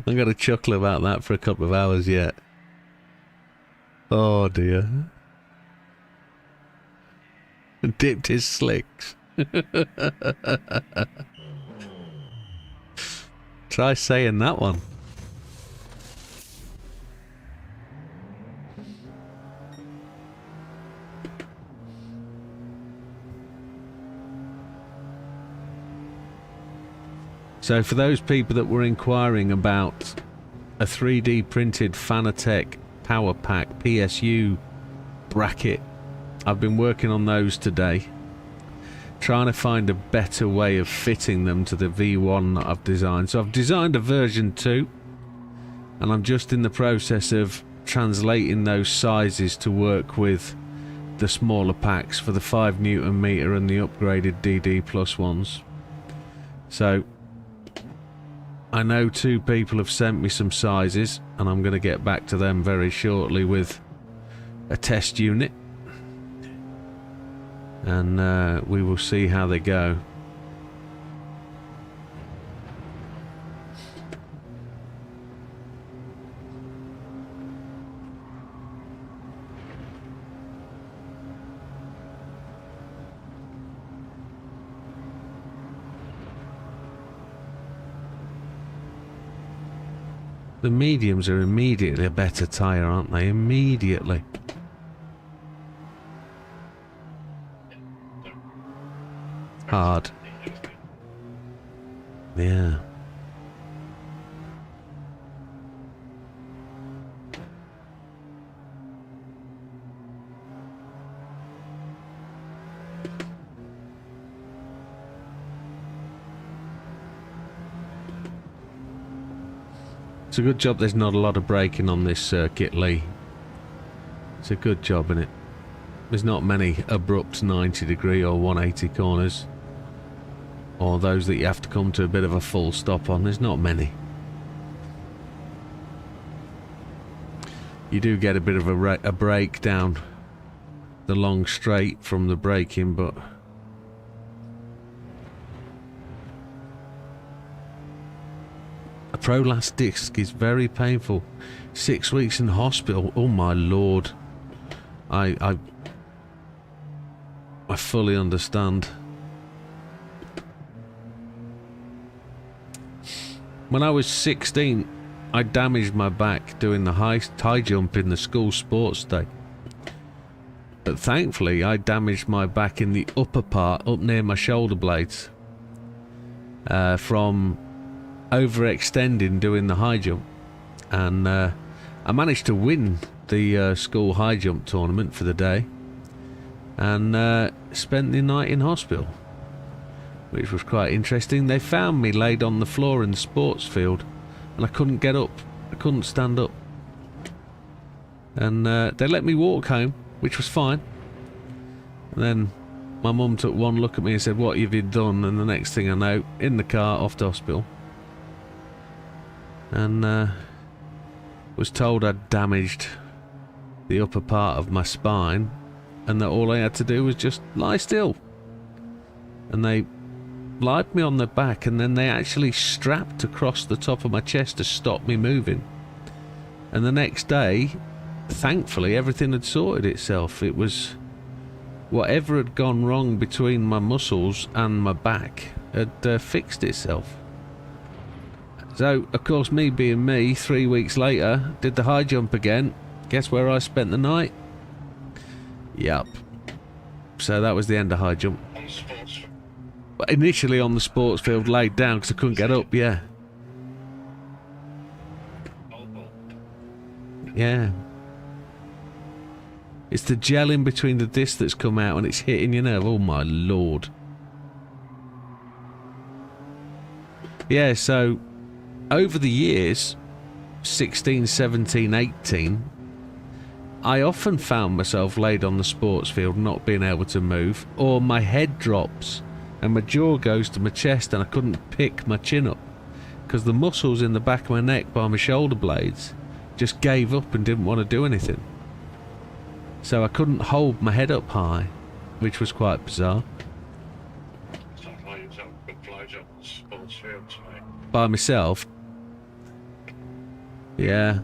I'm going to chuckle about that for a couple of hours yet. Oh dear. Dipped his slicks. Try saying that one. So for those people that were inquiring about a 3D printed Fanatec Power Pack PSU bracket, I've been working on those today, trying to find a better way of fitting them to the V1 that I've designed. So I've designed a version 2 and I'm just in the process of translating those sizes to work with the smaller packs for the 5 Newton meter and the upgraded DD plus ones. So I know 2 people have sent me some sizes and I'm going to get back to them very shortly with a test unit. And we will see how they go. The mediums are immediately a better tyre, aren't they? Immediately. Hard. Yeah. It's a good job there's not a lot of braking on this circuit, Lee. It's a good job, innit? There's not many abrupt 90-degree or 180 corners. Or those that you have to come to a bit of a full stop on. There's not many. You do get a bit of a break down the long straight from the braking, but a prolapse disc is very painful. 6 weeks in hospital. Oh my lord. I fully understand. When I was 16, I damaged my back doing the high jump in the school sports day. But thankfully, I damaged my back in the upper part, up near my shoulder blades, from overextending doing the high jump. And I managed to win the school high jump tournament for the day, and spent the night in hospital, which was quite interesting. They found me laid on the floor in the sports field, and I couldn't get up. I couldn't stand up. And they let me walk home, which was fine. And then my mum took one look at me and said, "What have you done?" And the next thing I know, in the car off to hospital. And was told I'd damaged the upper part of my spine, and that all I had to do was just lie still. And they lied me on the back, and then they actually strapped across the top of my chest to stop me moving. And the next day, thankfully, everything had sorted itself. It was whatever had gone wrong between my muscles and my back had fixed itself. So, of course, me being me, 3 weeks later, did the high jump again. Guess where I spent the night? Yup. So that was the end of high jump. On the sports field. Initially on the sports field, laid down because I couldn't get up, yeah. Yeah. It's the gel in between the disc that's come out and it's hitting your nerve. Oh my lord. Yeah, so over the years, 16, 17, 18, I often found myself laid on the sports field not being able to move, or my head drops and my jaw goes to my chest and I couldn't pick my chin up because the muscles in the back of my neck by my shoulder blades just gave up and didn't want to do anything. So I couldn't hold my head up high, which was quite bizarre. Sounds like yourself a good blowjob on the sports field to me. By myself. Yeah.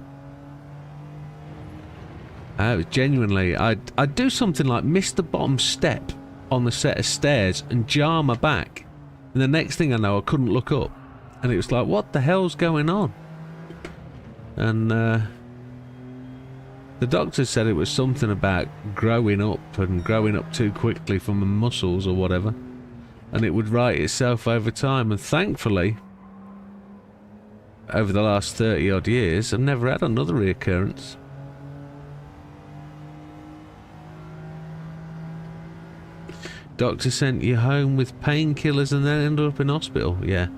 Genuinely, I'd do something like miss the bottom step on the set of stairs and jar my back. And the next thing I know, I couldn't look up. And it was like, what the hell's going on? And the doctor said it was something about growing up and growing up too quickly from the muscles or whatever. And it would right itself over time. And thankfully, over the last 30 odd years, I've never had another reoccurrence. Doctor sent you home with painkillers and then ended up in hospital. Yeah.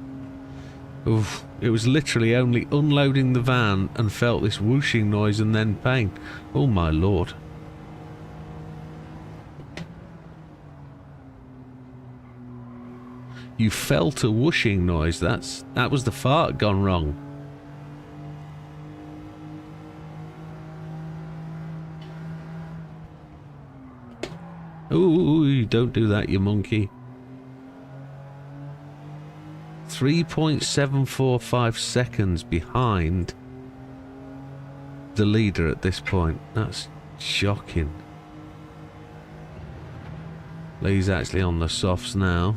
Oof. It was literally only unloading the van and felt this whooshing noise and then pain. Oh my lord. You felt a whooshing noise. That was the fart gone wrong. Ooh, don't do that, you monkey. 3.745 seconds behind the leader at this point. That's shocking. Lee's actually on the softs now.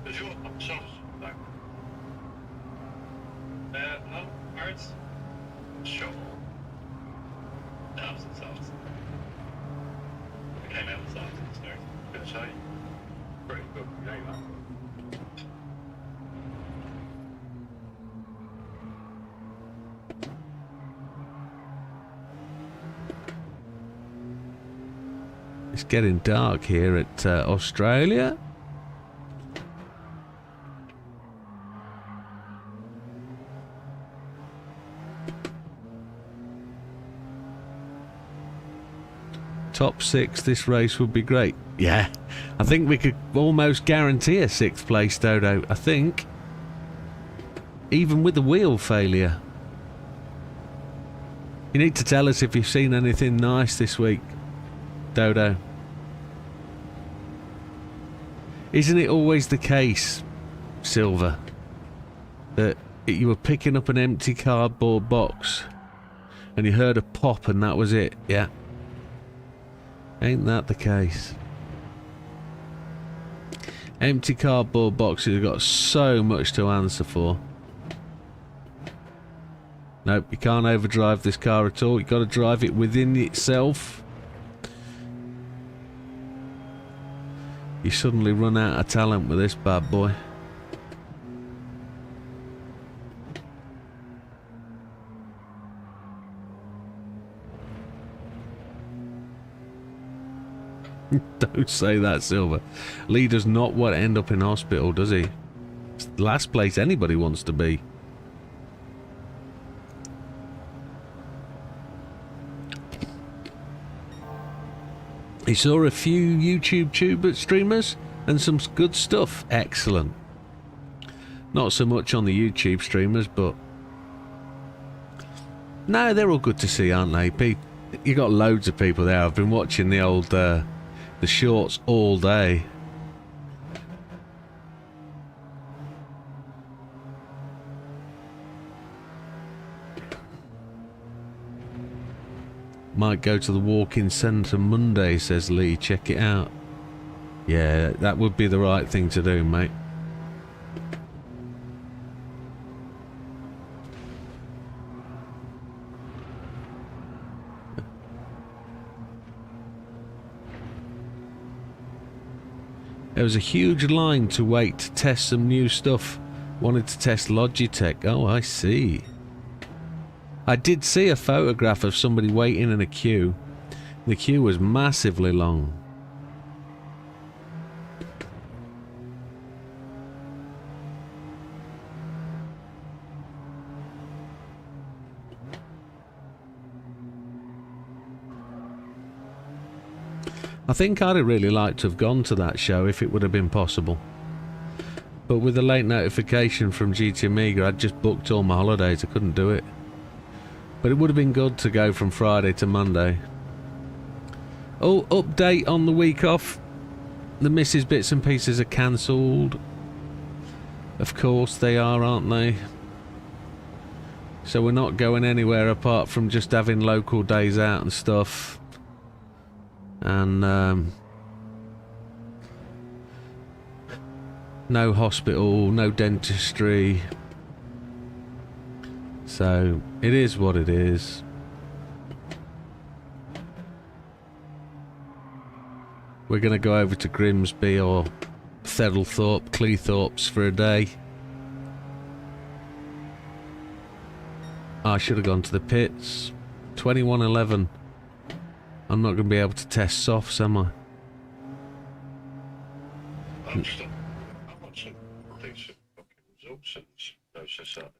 Did you want some sauce? No. No, cards? Sure. No, it's the sauce. I came out with sauce in the stairs. Good show you. Pretty good game, huh? It's getting dark here at Australia. Top 6 this race would be great. Yeah, I think we could almost guarantee a 6th place, Dodo. I think. Even with the wheel failure. You need to tell us if you've seen anything nice this week, Dodo. Isn't it always the case, Silver, that you were picking up an empty cardboard box and you heard a pop and that was it? Yeah. Ain't that the case? Empty cardboard boxes have got so much to answer for. Nope, you can't overdrive this car at all. You've got to drive it within itself. You suddenly run out of talent with this bad boy. Don't say that, Silver. Lee does not want to end up in hospital, does he? It's the last place anybody wants to be. He saw a few YouTube streamers and some good stuff. Excellent. Not so much on the YouTube streamers, but no, they're all good to see, aren't they? You got loads of people there. I've been watching the old the shorts all day. Might go to the walk-in centre Monday, says Lee. Check it out. Yeah, that would be the right thing to do, mate. There was a huge line to wait to test some new stuff. Wanted to test Logitech. Oh, I see. I did see a photograph of somebody waiting in a queue. The queue was massively long. I think I'd have really liked to have gone to that show if it would have been possible. But with the late notification from GT Amiga, I'd just booked all my holidays. I couldn't do it. But it would have been good to go from Friday to Monday. Oh, update on the week off. The Mrs. Bits and Pieces are cancelled. Of course they are, aren't they? So we're not going anywhere apart from just having local days out and stuff. And no hospital, no dentistry. So it is what it is. We're going to go over to Grimsby or Thedlethorpe, Cleethorpes for a day. I should have gone to the pits. 21:11. I'm not going to be able to test softs, am I? I'm watching decent fucking results and notice that.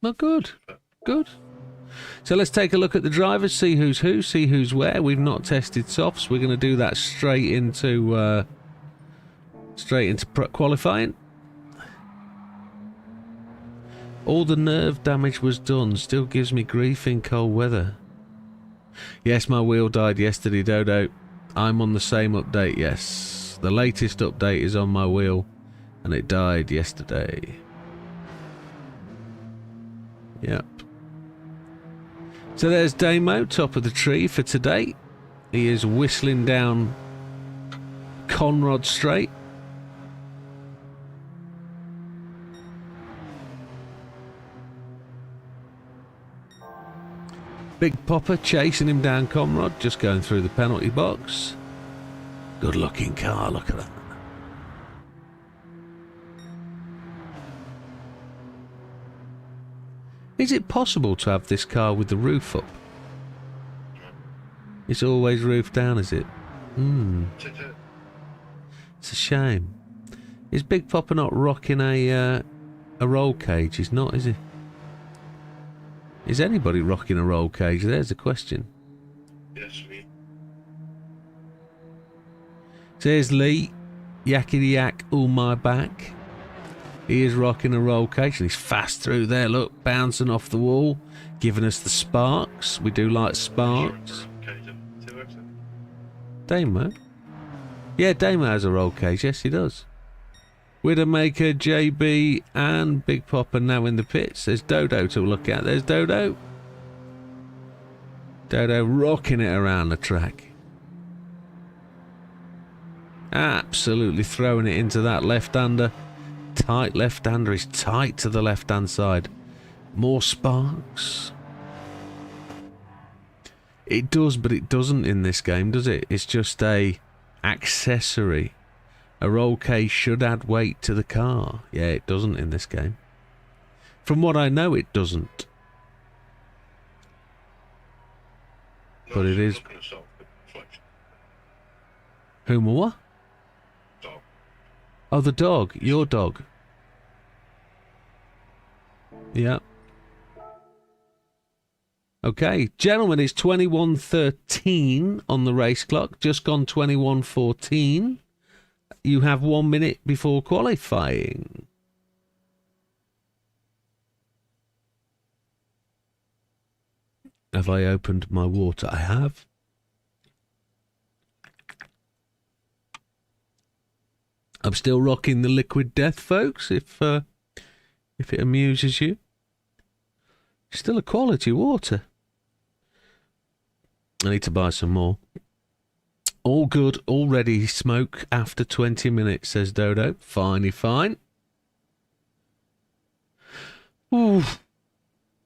Well, good. Good. So let's take a look at the drivers, see who's who, see who's where. We've not tested softs. We're going to do that straight into qualifying. All the nerve damage was done. Still gives me grief in cold weather. Yes, my wheel died yesterday, Dodo. I'm on the same update, yes. The latest update is on my wheel, and it died yesterday. Yep. So there's Damo, top of the tree for today. He is whistling down Conrod Straight. Big Popper chasing him down Conrod, just going through the penalty box. Good looking car, look at that. Is it possible to have this car with the roof up? It's always roof down, is it? It's a shame. Is Big Popper not rocking a roll cage? He's not, is he? Is anybody rocking a roll cage? There's a question. Yes, me. So here's Lee, yakety yak, all my back. He is rocking a roll cage and he's fast through there, look, bouncing off the wall, giving us the sparks. We do like sparks. Damo? Yeah, Damo has a roll cage, yes he does. Widdowmaker, JB and Big Popper now in the pits. There's Dodo to look at. There's Dodo. Dodo rocking it around the track. Absolutely throwing it into that left-hander. Tight left-hander is tight to the left-hand side. More sparks. It does, but it doesn't in this game, does it? It's just a accessory. A roll cage should add weight to the car. Yeah, it doesn't in this game. From what I know, it doesn't. But it is. Whom or what? Dog. Oh, the dog. Your dog. Yeah. Okay, gentlemen, it's 21:13 on the race clock. Just gone 21:14. You have 1 minute before qualifying. Have I opened my water? I have. I'm still rocking the Liquid Death, folks, if it amuses you. Still a quality water. I need to buy some more. All good, already smoke after 20 minutes, says Dodo. Finey fine. Ooh.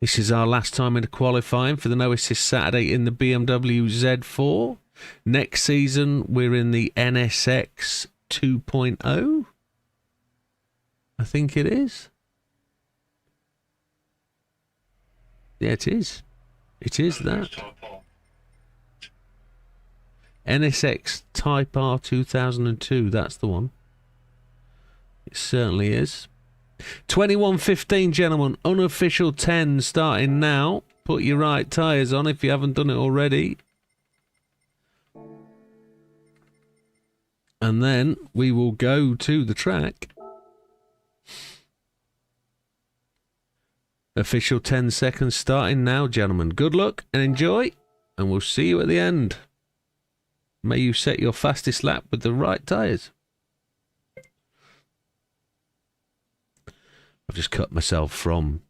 This is our last time in the qualifying for the No Assist Saturday in the BMW Z4. Next season, we're in the NSX 2.0. I think it is. Yeah, it is. It is that. NSX Type R 2002, that's the one. It certainly is. 21:15, gentlemen. Unofficial 10 starting now. Put your right tyres on if you haven't done it already. And then we will go to the track. Official 10 seconds starting now, gentlemen. Good luck and enjoy, and we'll see you at the end. May you set your fastest lap with the right tyres. I've just cut myself from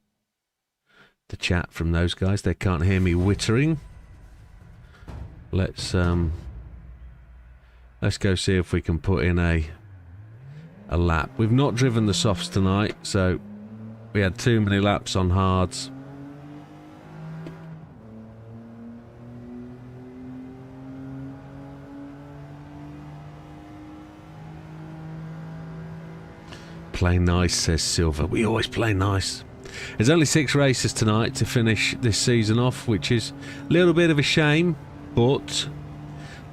the chat from those guys. They can't hear me whittering. Let's go see if we can put in a lap. We've not driven the softs tonight, so we had too many laps on hards. Play nice, says Silver. We always play nice. There's only 6 races tonight to finish this season off, which is a little bit of a shame, but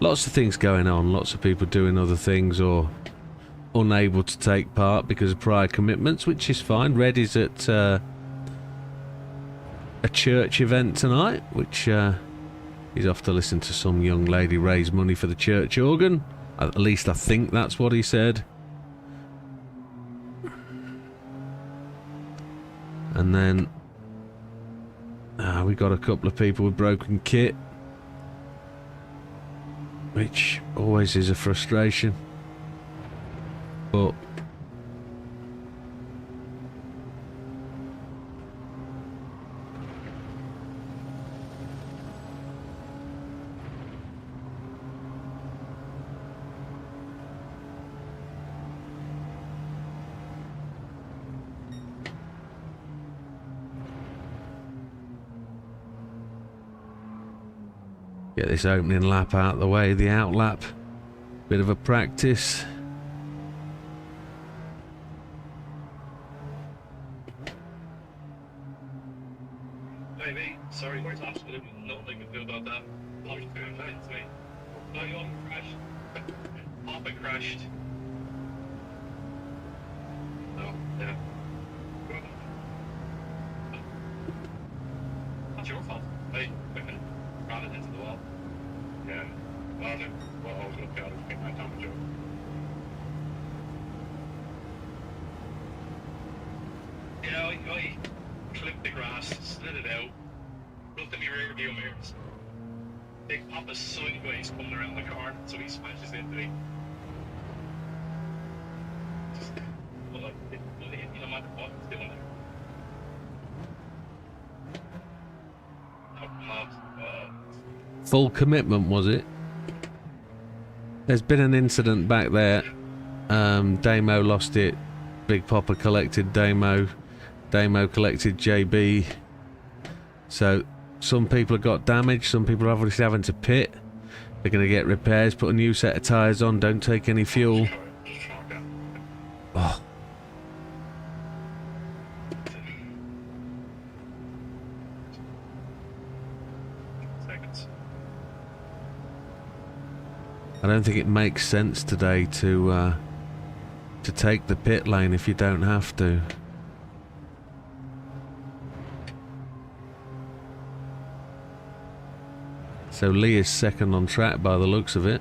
lots of things going on. Lots of people doing other things or unable to take part because of prior commitments, which is fine. Red is at a church event tonight, which he's off to listen to some young lady raise money for the church organ. At least I think that's what he said. And then we got a couple of people with broken kit, which always is a frustration. But get this opening lap out of the way, the out lap. Bit of a practice. Hey mate, sorry, there's absolutely nothing I can do about that. I was doing fine, mate. No, you haven't crashed. Papa crashed. No, yeah. That's your fault. Hey, quickly. Ran it into the wall. Yeah. Well, I was looking at it, I think my damage over. Yeah, I clipped the grass, slid it out, looked at my rear view mirrors. Big Papa sideways coming around the car, so he smashes into me. Just, well, like, it hit me no matter what it's doing there. Oh, Pops, full commitment, was it? There's been an incident back there. Damo lost it. Big Popper collected Damo. Damo collected JB. So some people have got damaged. Some people are obviously having to pit. They're going to get repairs. Put a new set of tyres on. Don't take any fuel. Just try and go. Oh. Seconds. I don't think it makes sense today to take the pit lane if you don't have to. So Lee is second on track by the looks of it.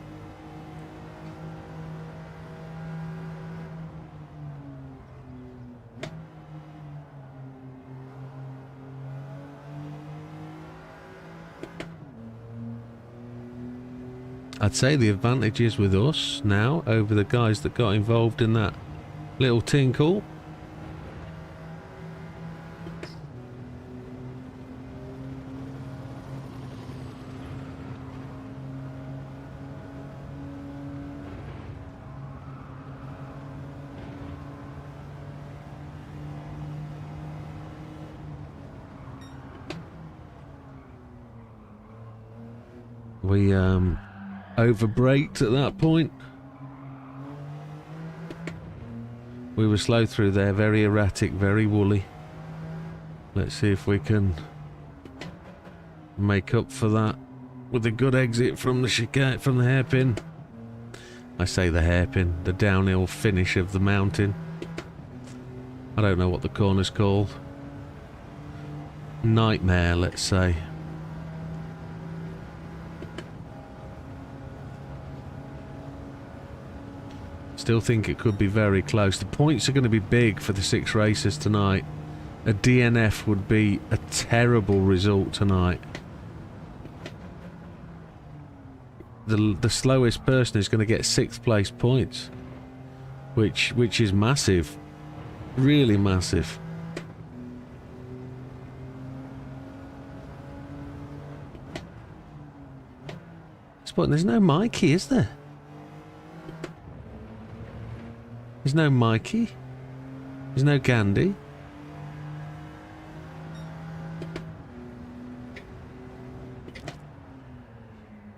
I'd say the advantage is with us now over the guys that got involved in that little tinkle. We overbraked at that point. We were slow through there, very erratic, very woolly. Let's see if we can make up for that with a good exit from the chicane, from the hairpin. I say the hairpin, the downhill finish of the mountain. I don't know what the corner's called. Nightmare, let's say. Still think it could be very close. The points are going to be big for the 6 racers tonight. A DNF would be a terrible result tonight. The slowest person is going to get 6th place points, which is massive, really massive. But there's no Mikey, is there? There's no Mikey. There's no Gandhi.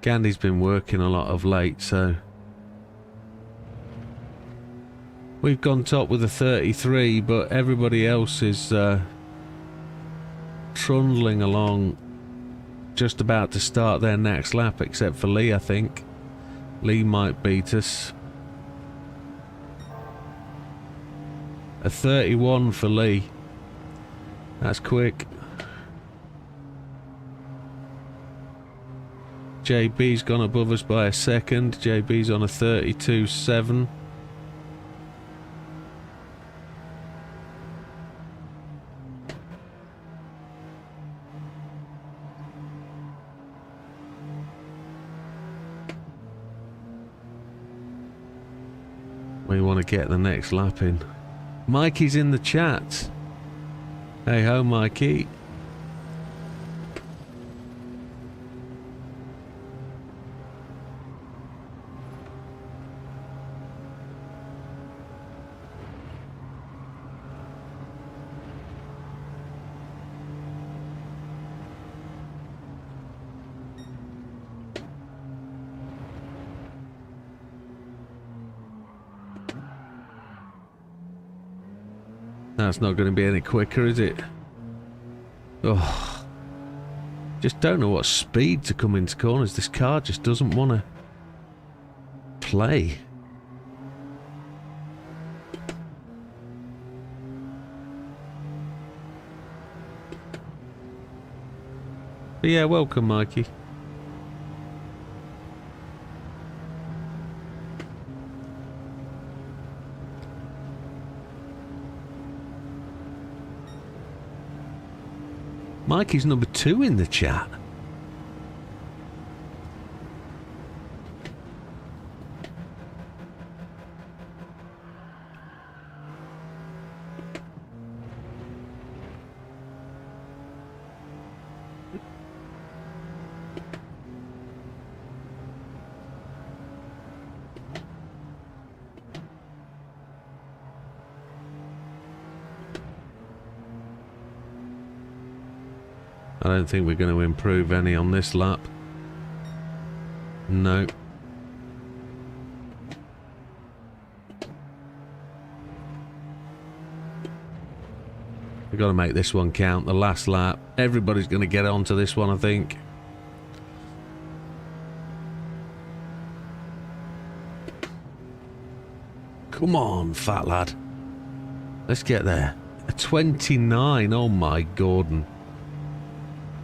Gandhi's been working a lot of late, so we've gone top with a 33, but everybody else is trundling along, just about to start their next lap, except for Lee, I think. Lee might beat us. A 31 for Lee. That's quick. JB's gone above us by a second. JB's on a 32.7. We want to get the next lap in. Mikey's in the chat. Hey ho, Mikey. That's not going to be any quicker, is it? Oh, just don't know what speed to come into corners. This car just doesn't want to play. But yeah, welcome, Mikey. Mikey's number 2 in the chat. I don't think we're going to improve any on this lap. No. We've got to make this one count, the last lap. Everybody's going to get onto this one, I think. Come on, fat lad. Let's get there. A 29, oh my Gordon.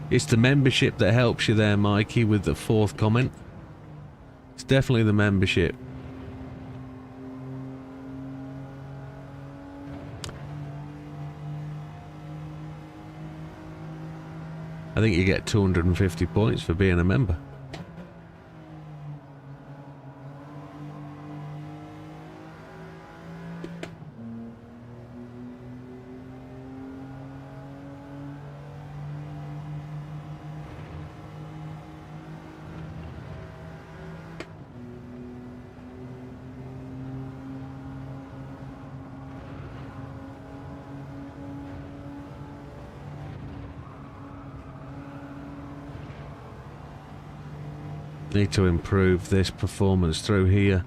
It's the membership that helps you there, Mikey, with the 4th comment. It's definitely the membership. I think you get 250 points for being a member. Need to improve this performance through here.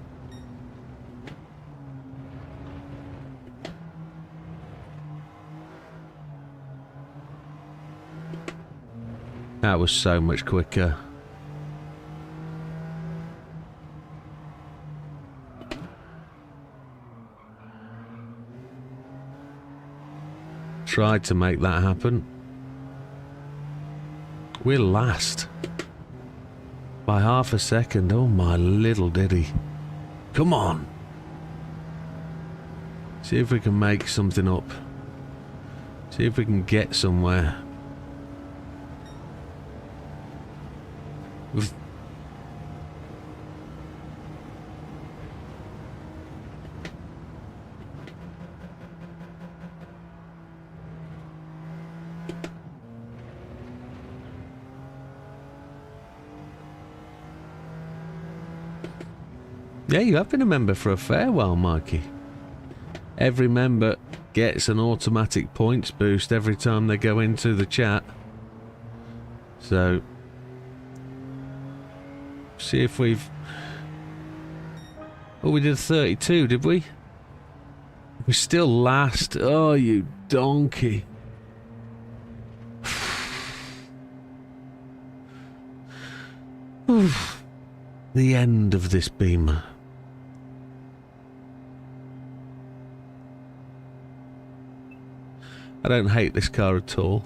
That was so much quicker. Tried to make that happen. We're last. By half a second. Oh my little diddy. Come on. See if we can make something up. See if we can get somewhere. Yeah, you have been a member for a fair while, Mikey. Every member gets an automatic points boost every time they go into the chat. So, see if we've... Oh, we did 32, did we? We're still last. Oh, you donkey. The end of this beamer. I don't hate this car at all.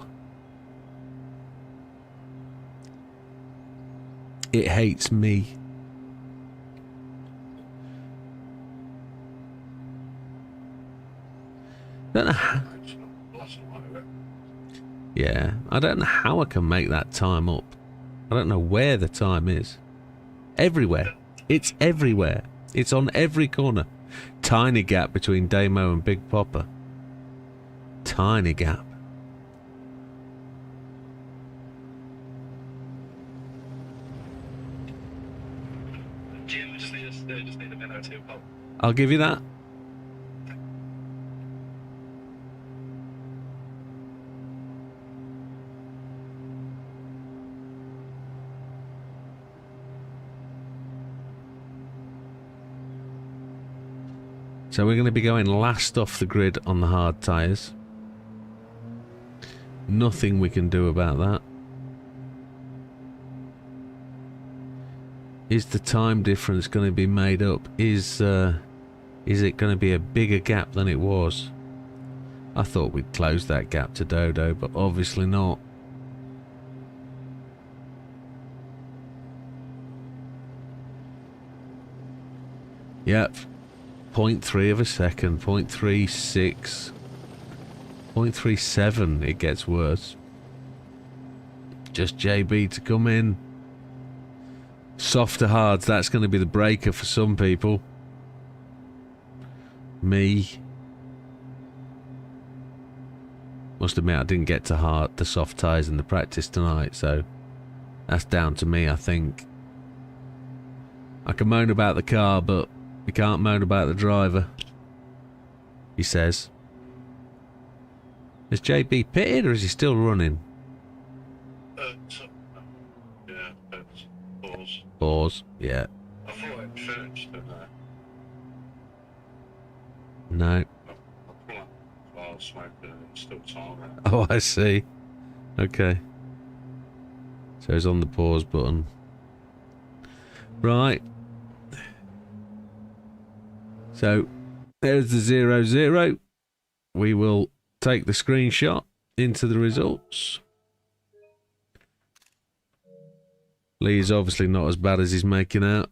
It hates me. I don't know how... Yeah, I don't know how I can make that time up. I don't know where the time is. Everywhere. It's everywhere. It's on every corner. Tiny gap between Damo and Big Popper. Tiny gap. Jim, just need a minute or two, pal. I'll give you that. So we're going to be going last off the grid on the hard tyres. Nothing we can do about that. Is the time difference going to be made up? Is it going to be a bigger gap than it was? I thought we'd close that gap to Dodo, but obviously not. Yep. 0.3 of a second, 0.36, 0.37, it gets worse. Just JB to come in. Soft to hards, that's going to be the breaker for some people. Me. Must admit I didn't get to hard the soft tyres in the practice tonight, so that's down to me, I think. I can moan about the car, but we can't moan about the driver, he says. Is JB pitted or is he still running? So, yeah, that's pause. Pause. Yeah. I thought it finished, didn't I? No. I pull up while smoking and it's still time. Oh, I see. Okay. So it's on the pause button. Right. So there's the 0-0. We will take the screenshot into the results. Lee's obviously not as bad as he's making out.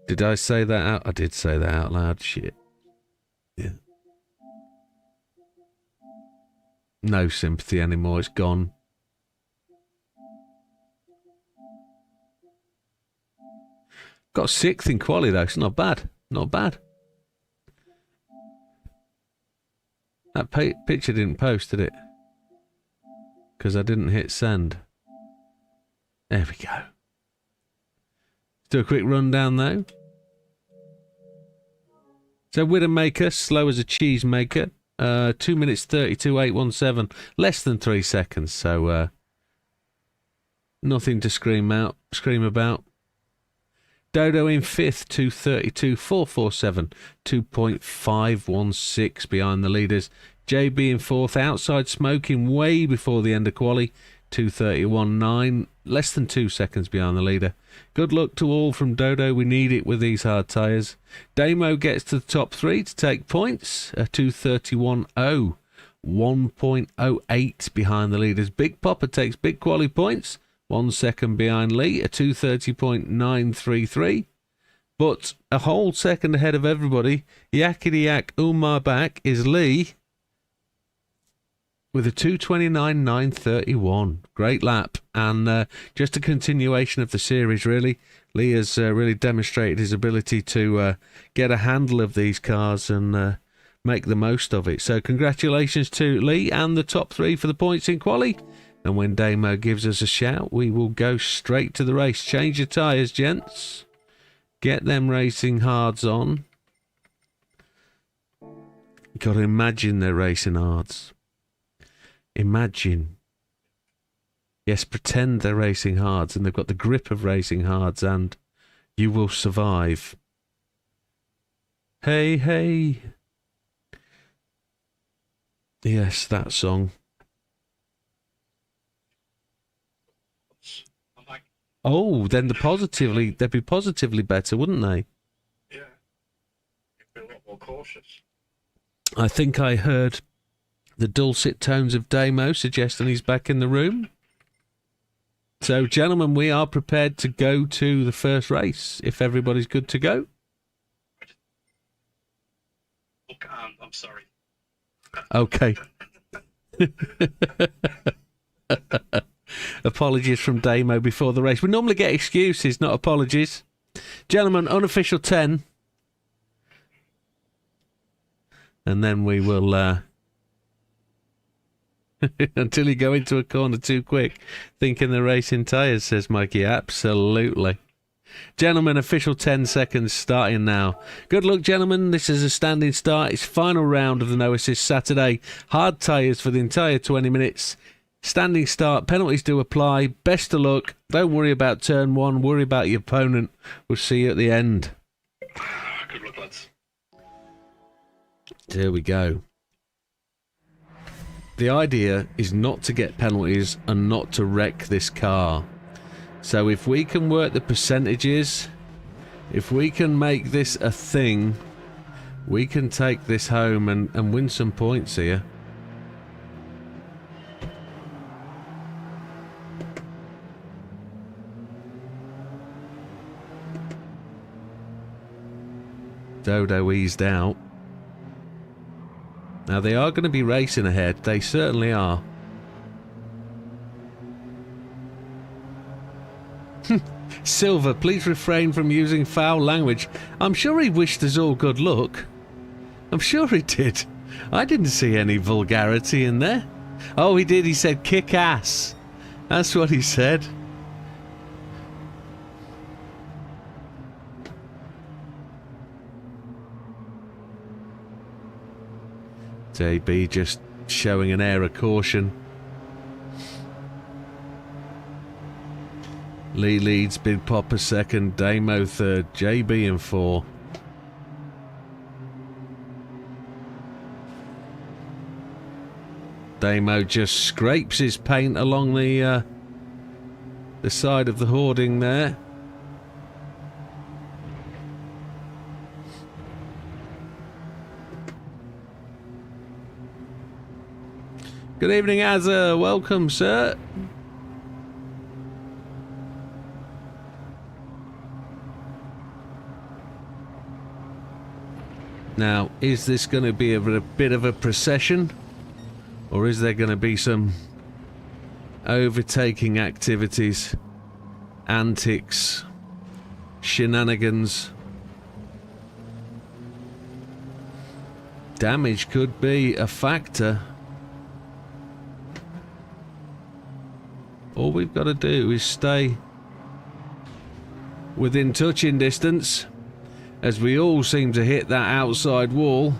Did I say that out? I did say that out loud. Shit. Yeah. No sympathy anymore. It's gone. Got 6th in quali though. It's not bad. Not bad. That picture didn't post, did it? Because I didn't hit send. There we go. Let's do a quick rundown though. So Widdowmaker, slow as a cheese maker. 2 minutes 32.817. Less than 3 seconds. So nothing to scream about. Dodo in 5th, 2:32.447, 2.516 behind the leaders. JB in 4th, outside smoking way before the end of quali, 2:31.9, less than 2 seconds behind the leader. Good luck to all from Dodo, we need it with these hard tyres. Damo gets to the top 3 to take points, 2:31.0, 1.08 behind the leaders. Big Popper takes big quali points, 1 second behind Lee, a 2:30.933. But a whole second ahead of everybody, Yakety Yak Umar back is Lee with a 2:29.931. Great lap. And just a continuation of the series, really. Lee has really demonstrated his ability to get a handle of these cars and make the most of it. So congratulations to Lee and the top 3 for the points in quali. And when Damo gives us a shout, we will go straight to the race. Change your tyres, gents. Get them racing hards on. Got to imagine they're racing hards. Imagine. Yes, pretend they're racing hards and they've got the grip of racing hards and you will survive. Hey, hey. Yes, that song. Oh, then they'd be positively better, wouldn't they? Yeah. You'd be a lot more cautious. I think I heard the dulcet tones of Damo suggesting he's back in the room. So, gentlemen, we are prepared to go to the first race, if everybody's good to go. Look, I'm sorry. Okay. Apologies from Damo before the race. We normally get excuses, not apologies. Gentlemen, unofficial 10. And then we will... until you go into a corner too quick, thinking they're racing tyres, says Mikey. Absolutely. Gentlemen, official 10 seconds starting now. Good luck, gentlemen. This is a standing start. It's final round of the No Assist Saturday. Hard tyres for the entire 20 minutes. Standing start. Penalties do apply. Best of luck. Don't worry about turn 1. Worry about your opponent. We'll see you at the end. Good luck, lads. There we go. The idea is not to get penalties and not to wreck this car. So if we can work the percentages, if we can make this a thing, we can take this home and win some points here. Dodo eased out. Now they are going to be racing ahead. They certainly are. Silver, please refrain from using foul language. I'm sure he wished us all good luck. I'm sure he did. I didn't see any vulgarity in there. Oh, he did. He said kick ass. That's what he said. JB just showing an air of caution. Lee leads, Big Papa second, Damo third, JB in 4. Damo just scrapes his paint along the side of the hoarding there. Good evening, Azza. Welcome, sir. Now, is this going to be a bit of a procession? Or is there going to be some overtaking activities, antics, shenanigans? Damage could be a factor. All we've got to do is stay within touching distance, as we all seem to hit that outside wall.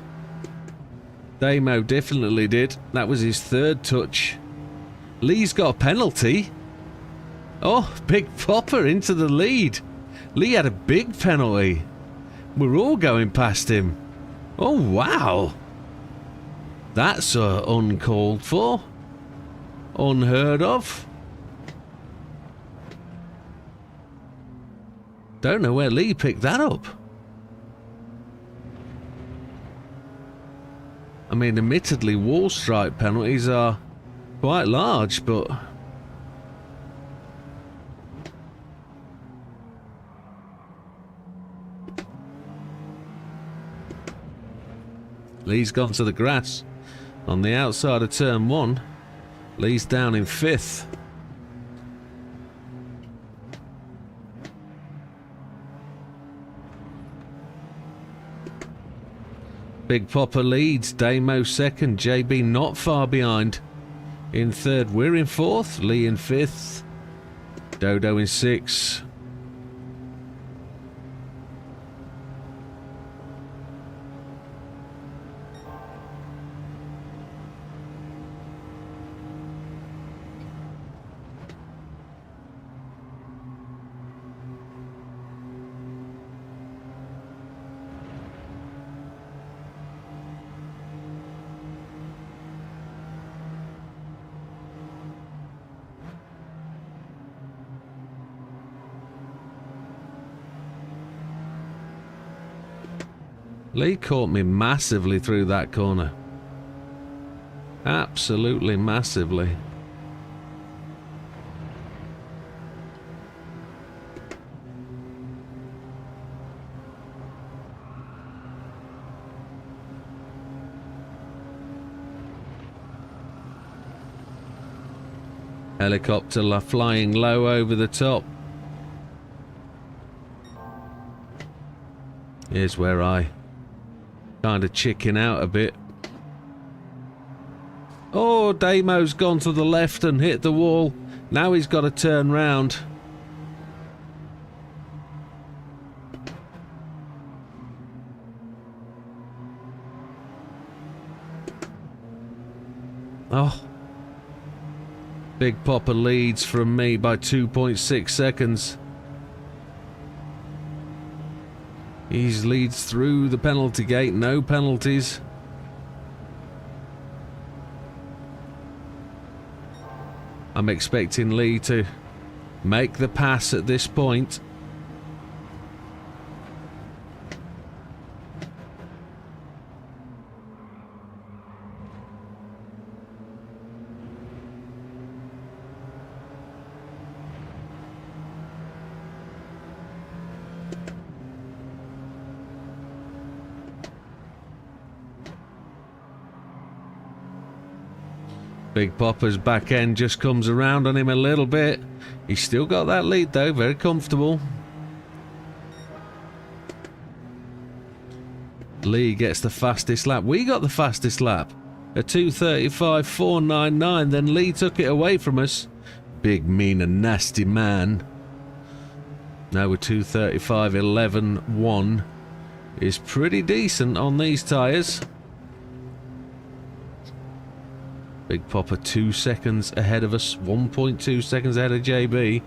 Damo definitely did. That was his 3rd touch. Lee's got a penalty. Oh, Big Popper into the lead. Lee had a big penalty. We're all going past him. Oh, wow. That's uncalled for. Unheard of. Don't know where Lee picked that up. I mean, admittedly, wall strike penalties are quite large, but Lee's gone to the grass on the outside of turn 1. Lee's down in 5th. Big Popper leads, Damo second, JB not far behind. In 3rd, we're in 4th, Lee in 5th, Dodo in 6th. Lee caught me massively through that corner. Absolutely massively. Helicopter flying low over the top. Here's where I kind of chicken out a bit. Oh, Damo's gone to the left and hit the wall. Now he's got to turn round. Oh. Big Popper leads from me by 2.6 seconds. He leads through the penalty gate, no penalties. I'm expecting Lee to make the pass at this point. Big Popper's back end just comes around on him a little bit. He's still got that lead though, very comfortable. Lee gets the fastest lap. We got the fastest lap. A 2:35.499. Then Lee took it away from us. Big, mean and nasty man. Now we're 2:35.11.1. Is pretty decent on these tyres. Big Popper 2 seconds ahead of us, 1.2 seconds ahead of JB.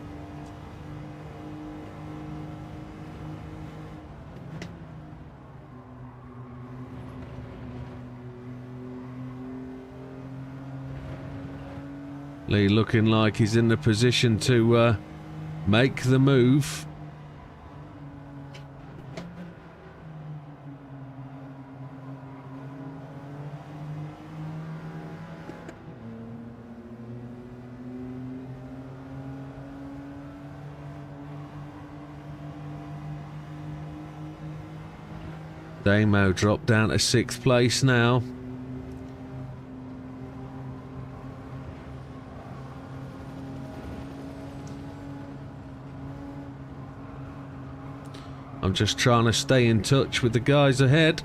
Lee looking like he's in the position to make the move. Damo dropped down to 6th place now. I'm just trying to stay in touch with the guys ahead.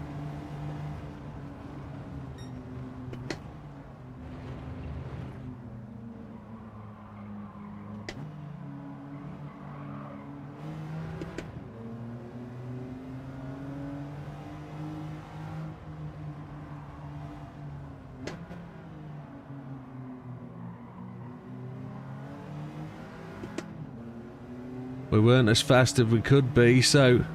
We weren't as fast as we could be, so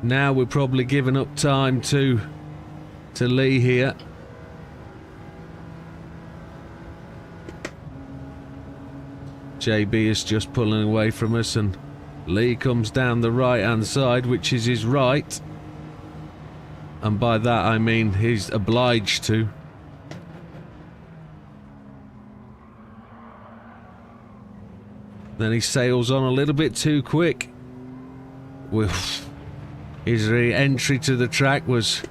now we're probably giving up time to Lee here. JB is just pulling away from us, and Lee comes down the right hand side, which is his right, and by that I mean he's obliged to. Then he sails on a little bit too quick. His re-entry to the track was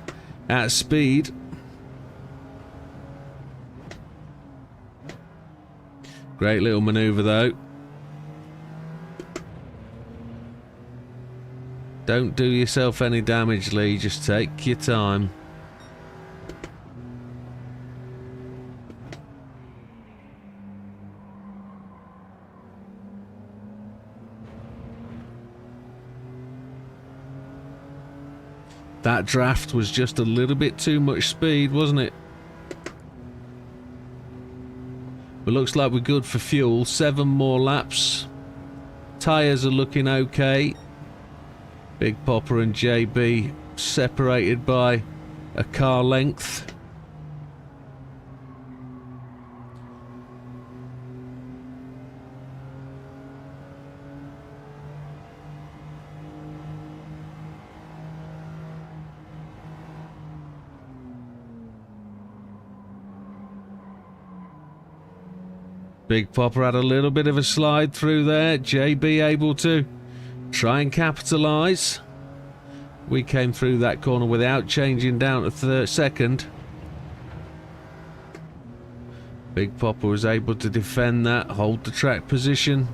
at speed. Great little manoeuvre though. Don't do yourself any damage, Lee, just take your time. That draft was just a little bit too much speed, wasn't it? But looks like we're good for fuel. 7 more laps. Tyres are looking okay. Big Popper and JB separated by a car length. Big Popper had a little bit of a slide through there. JB able to try and capitalise. We came through that corner without changing down to second. Big Popper was able to defend that, hold the track position.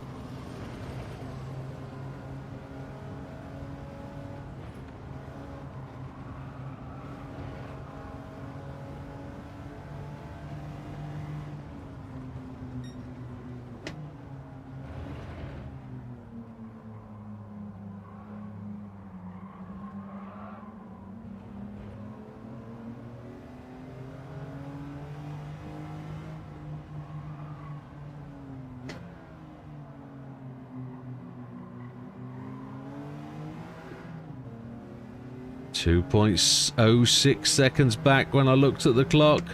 .06 seconds back when I looked at the clock.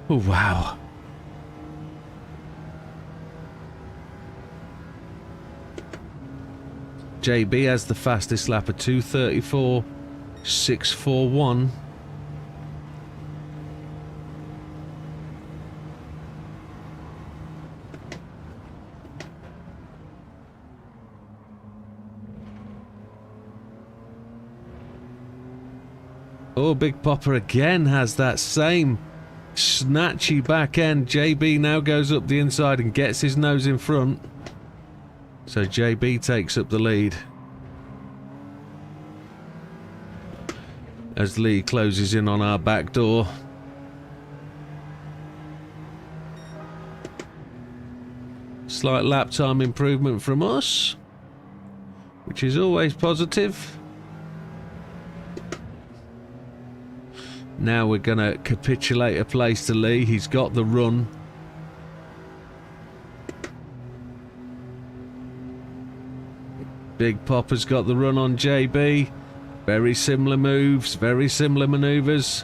Oh, wow. JB has the fastest lap of 2:34.641. Oh, Big Popper again has that same snatchy back end. JB now goes up the inside and gets his nose in front. So JB takes up the lead. As Lee closes in on our back door. Slight lap time improvement from us, which is always positive. Now we're going to capitulate a place to Lee. He's got the run. Big Popper's got the run on JB. Very similar moves, very similar manoeuvres.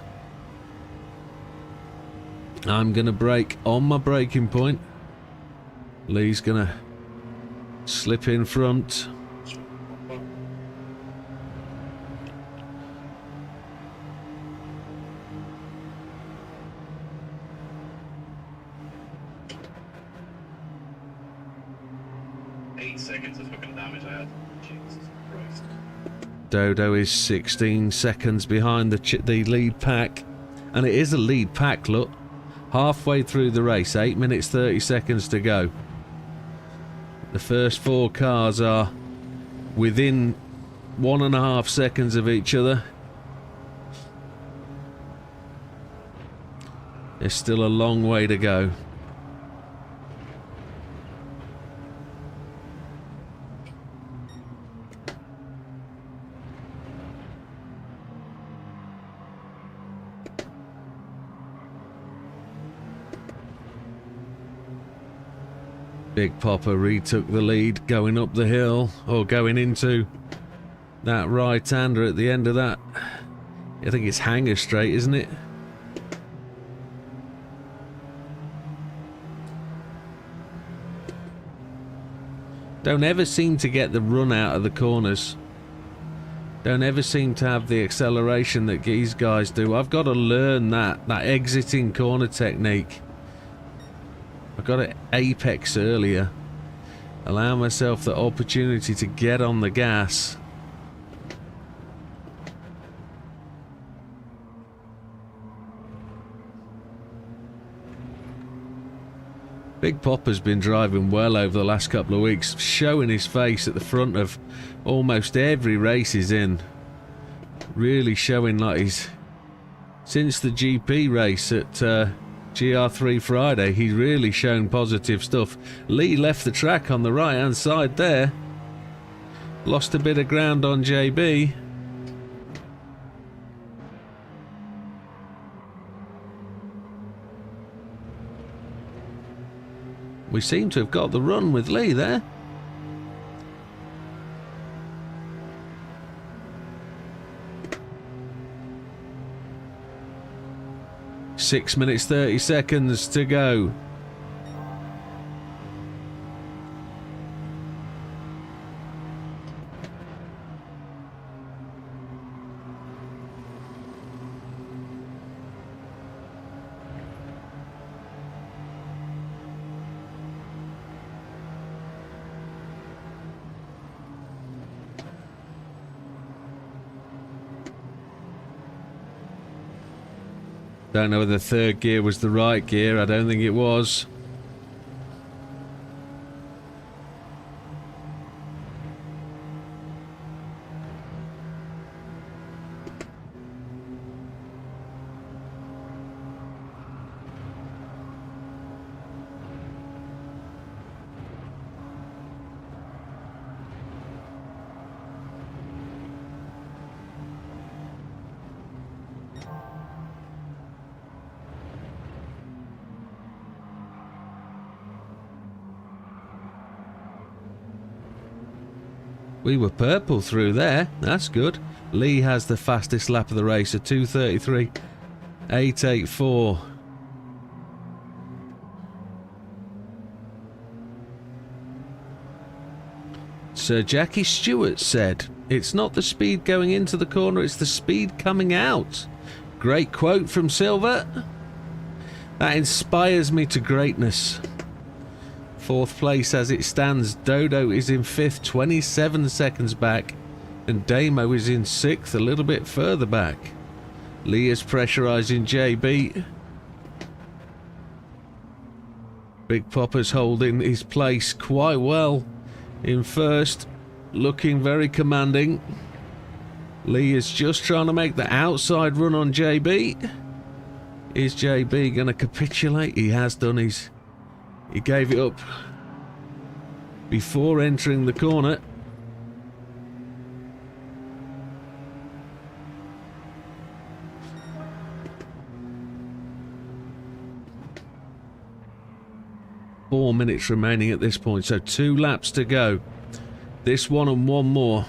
I'm going to brake on my braking point. Lee's going to slip in front. Seconds of fucking damage I had. Jesus Christ. Dodo is 16 seconds behind the lead pack. And it is a lead pack, look. Halfway through the race, 8 minutes 30 seconds to go. The first 4 cars are within 1.5 seconds of each other. There's still a long way to go. Big Popper retook the lead going up the hill, or going into that right-hander at the end of that. I think it's Hanger Straight, isn't it? Don't ever seem to get the run out of the corners. Don't ever seem to have the acceleration that these guys do. I've got to learn that exiting corner technique. I've got to apex earlier. Allow myself the opportunity to get on the gas. Big Popper's been driving well over the last couple of weeks, showing his face at the front of almost every race he's in. Really showing like he's... Since the GP race at GR3 Friday, he's really shown positive stuff. Lee left the track on the right hand side there. Lost a bit of ground on JB. We seem to have got the run with Lee there. Six minutes 30 seconds to go. Don't know whether third gear was the right gear. I don't think it was. We were purple through there. That's good. Lee has the fastest lap of the race at 2:33.884. Sir Jackie Stewart said, "It's not the speed going into the corner, it's the speed coming out." Great quote from Silver. That inspires me to greatness. Fourth place as it stands. Dodo is in fifth, 27 seconds back, and Damo is in sixth, a little bit further back. Lee is pressurising JB. Big Popper's holding his place quite well in first, looking very commanding. Lee is just trying to make the outside run on JB. Is JB going to capitulate? He has done. He gave it up before entering the corner. Four minutes remaining at this point, so 2 laps to go. This one and one more.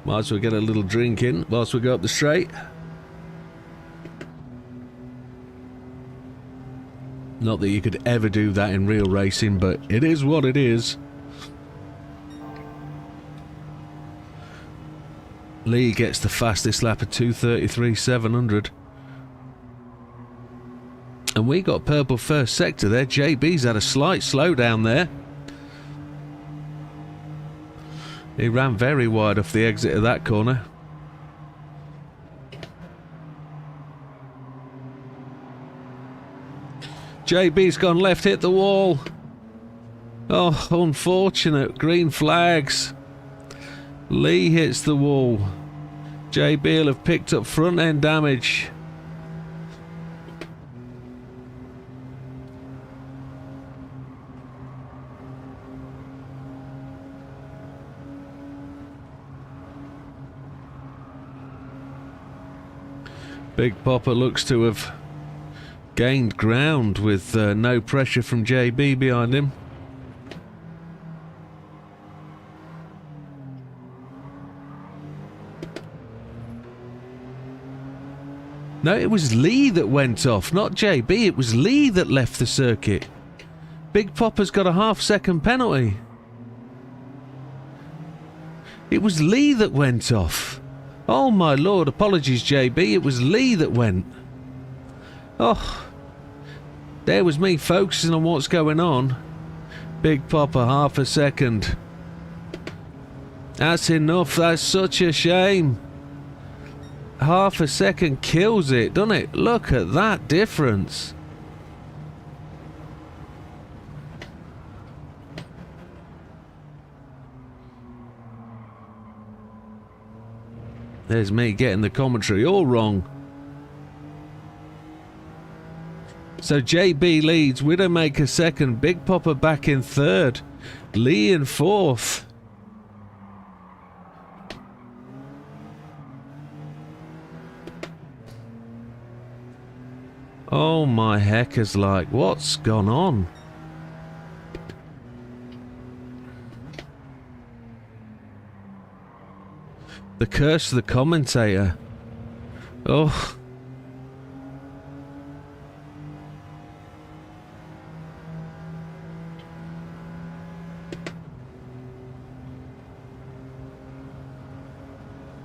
Might as well get a little drink in whilst we go up the straight. Not that you could ever do that in real racing, but it is what it is. Lee gets the fastest lap of 2:33.700. And we got purple first sector there. JB's had a slight slowdown there. He ran very wide off the exit of that corner. JB's gone left, hit the wall. Oh, unfortunate. Green flags. Lee hits the wall. JB will have picked up front end damage. Big Popper looks to have gained ground with no pressure from JB behind him. No, it was Lee that went off, not JB. It was Lee that left the circuit. Big Popper's got a half-second penalty. It was Lee that went off. Oh my lord, apologies JB, it was Lee that went. Oh, there was me focusing on what's going on. Big Popper, half a second. That's enough, that's such a shame. Half a second kills it, doesn't it? Look at that difference. There's me getting the commentary all wrong. So JB leads, Widdowmaker second, Big Popper back in third, Lee in fourth. Oh my heckers, like, what's gone on? The curse of the commentator. Oh.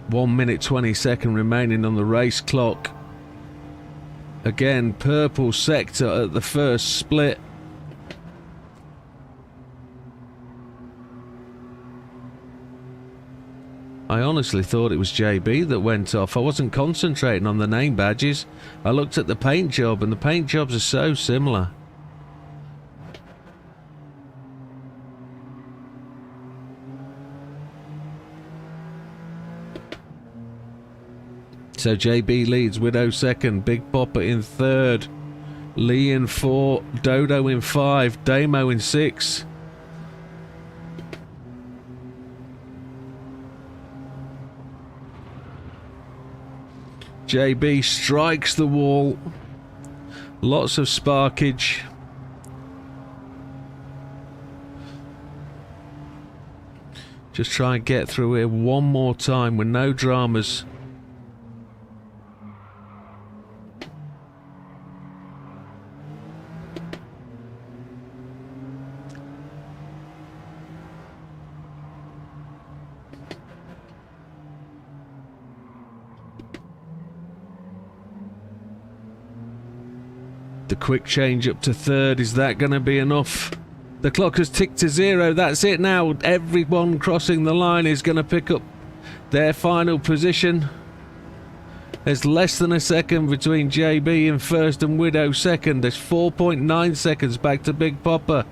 One minute 20 remaining on the race clock. Again, purple sector at the first split. I honestly thought it was JB that went off. I wasn't concentrating on the name badges. I looked at the paint job, and the paint jobs are so similar. So JB leads, Widow second, Big Popper in third, Lee in four, Dodo in five, Damo in six. JB strikes the wall. Lots of sparkage. Just try and get through here one more time with no dramas. The quick change up to third, is that going to be enough? The clock has ticked to zero, that's it now. Everyone crossing the line is going to pick up their final position. There's less than a second between JB in first and Widow second. There's 4.9 seconds back to Big Popper.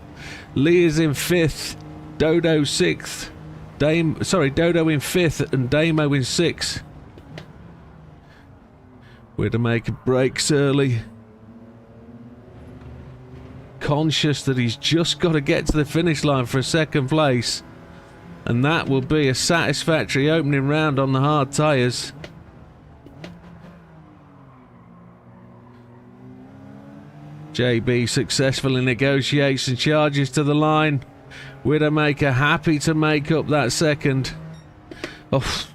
Lee is in fifth, Dodo sixth. Dodo in fifth and Damo in sixth. Widdowmaker breaks early. Conscious that he's just got to get to the finish line for a second place, and that will be a satisfactory opening round on the hard tyres. JB successfully negotiates and charges to the line. Widdowmaker happy to make up that second. Oh,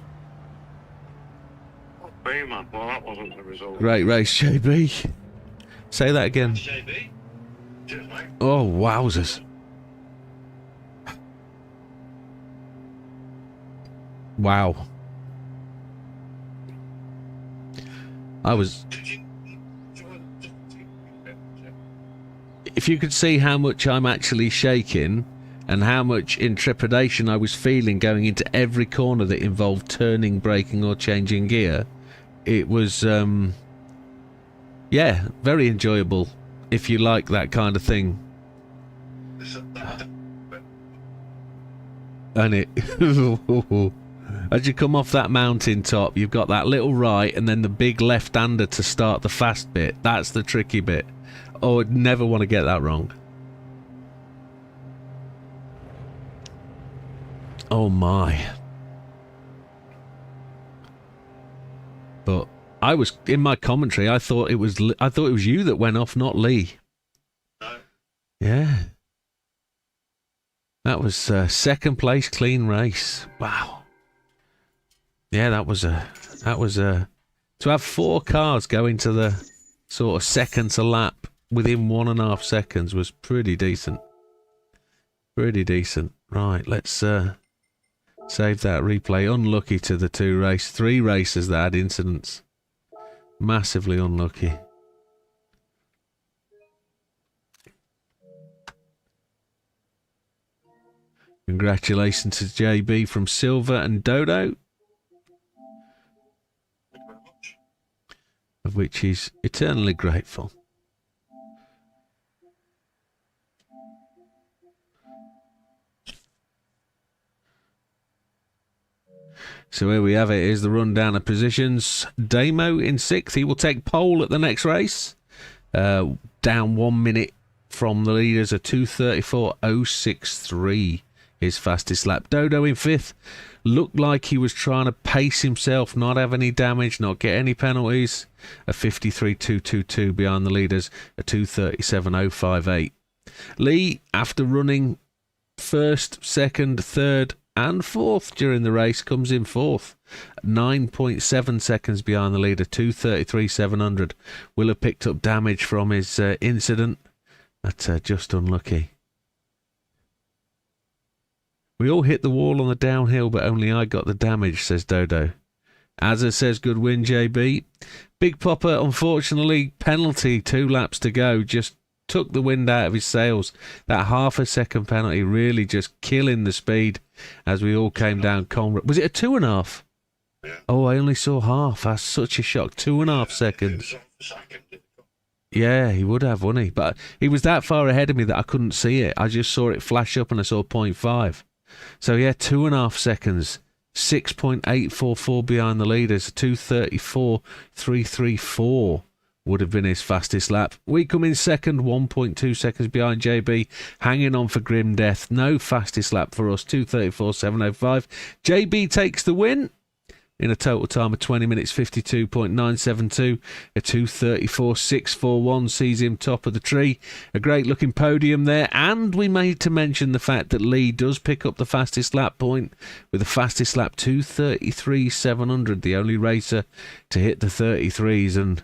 Well, that wasn't the result. great race, JB. Say that again. JB? Cheers, mate. Oh, wowzers. Wow. I was... Did you? If you could see how much I'm actually shaking and how much intrepidation I was feeling going into every corner that involved turning, braking or changing gear, it was, yeah, very enjoyable if you like that kind of thing. And it... As you come off that mountain top, you've got that little right and then the big left-hander to start the fast bit. That's the tricky bit. Oh, I'd never want to get that wrong. Oh my. But I was in my commentary, I thought it was you that went off, not Lee. No. Yeah. That was second place clean race. Wow. Yeah, that was a to have 4 cars go into the sort of second to lap within 1.5 seconds was pretty decent. Pretty decent. Right, let's save that replay. Unlucky to the 3 races that had incidents. Massively unlucky. Congratulations to JB from Silver and Dodo, Thank you very much. of which he's eternally grateful. So here we have it. Here's the rundown of positions. Damo in 6th. He will take pole at the next race. Down 1 minute from the leaders. A 2:34.063. His fastest lap. Dodo in 5th. Looked like he was trying to pace himself, not have any damage, not get any penalties. A 53.222 behind the leaders. A 2:37.058. Lee, after running 1st, 2nd, 3rd and 4th during the race, comes in 4th. 9.7 seconds behind the leader. 2:33.700. Will have picked up damage from his incident. That's just unlucky. We all hit the wall on the downhill, but only I got the damage, says Dodo. Azza says, good win, JB. Big Popper, unfortunately, penalty, 2 laps to go. Just took the wind out of his sails. That ½ second penalty really just killing the speed as we all came down Conrad. Was it a 2.5? Yeah. Oh, I only saw half. That's such a shock. 2.5 seconds. It was off the second. Yeah, he would have, wouldn't he? But he was that far ahead of me that I couldn't see it. I just saw it flash up and I saw 0.5. So yeah, 2.5 seconds. 6.844 behind the leaders. 2:34.334 would have been his fastest lap. We come in second, 1.2 seconds behind JB, hanging on for grim death. No fastest lap for us. 2:34.705. JB takes the win in a total time of 20 minutes 52.972. A 2:34.641 sees him top of the tree. A great looking podium there, and we made to mention the fact that Lee does pick up the fastest lap point with the fastest lap 2:33.700, the only racer to hit the 33s and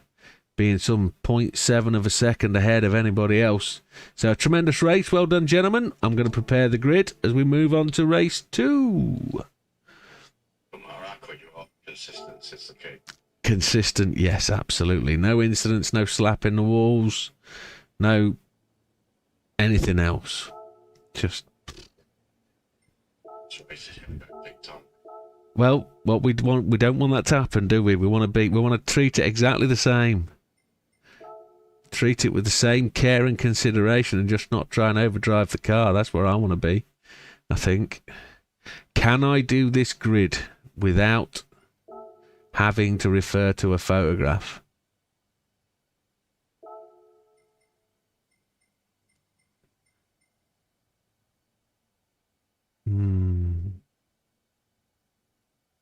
being some 0.7 of a second ahead of anybody else. So a tremendous race. Well done, gentlemen. I'm going to prepare the grid as we move on to race 2. Consistency is the key. Consistent, yes, absolutely. No incidents, no slap in the walls, no anything else. Just Big time. well, what we don't want that to happen, do we? We want to treat it exactly the same. Treat it with the same care and consideration, and just not try and overdrive the car. That's where I want to be, I think. Can I do this grid without having to refer to a photograph?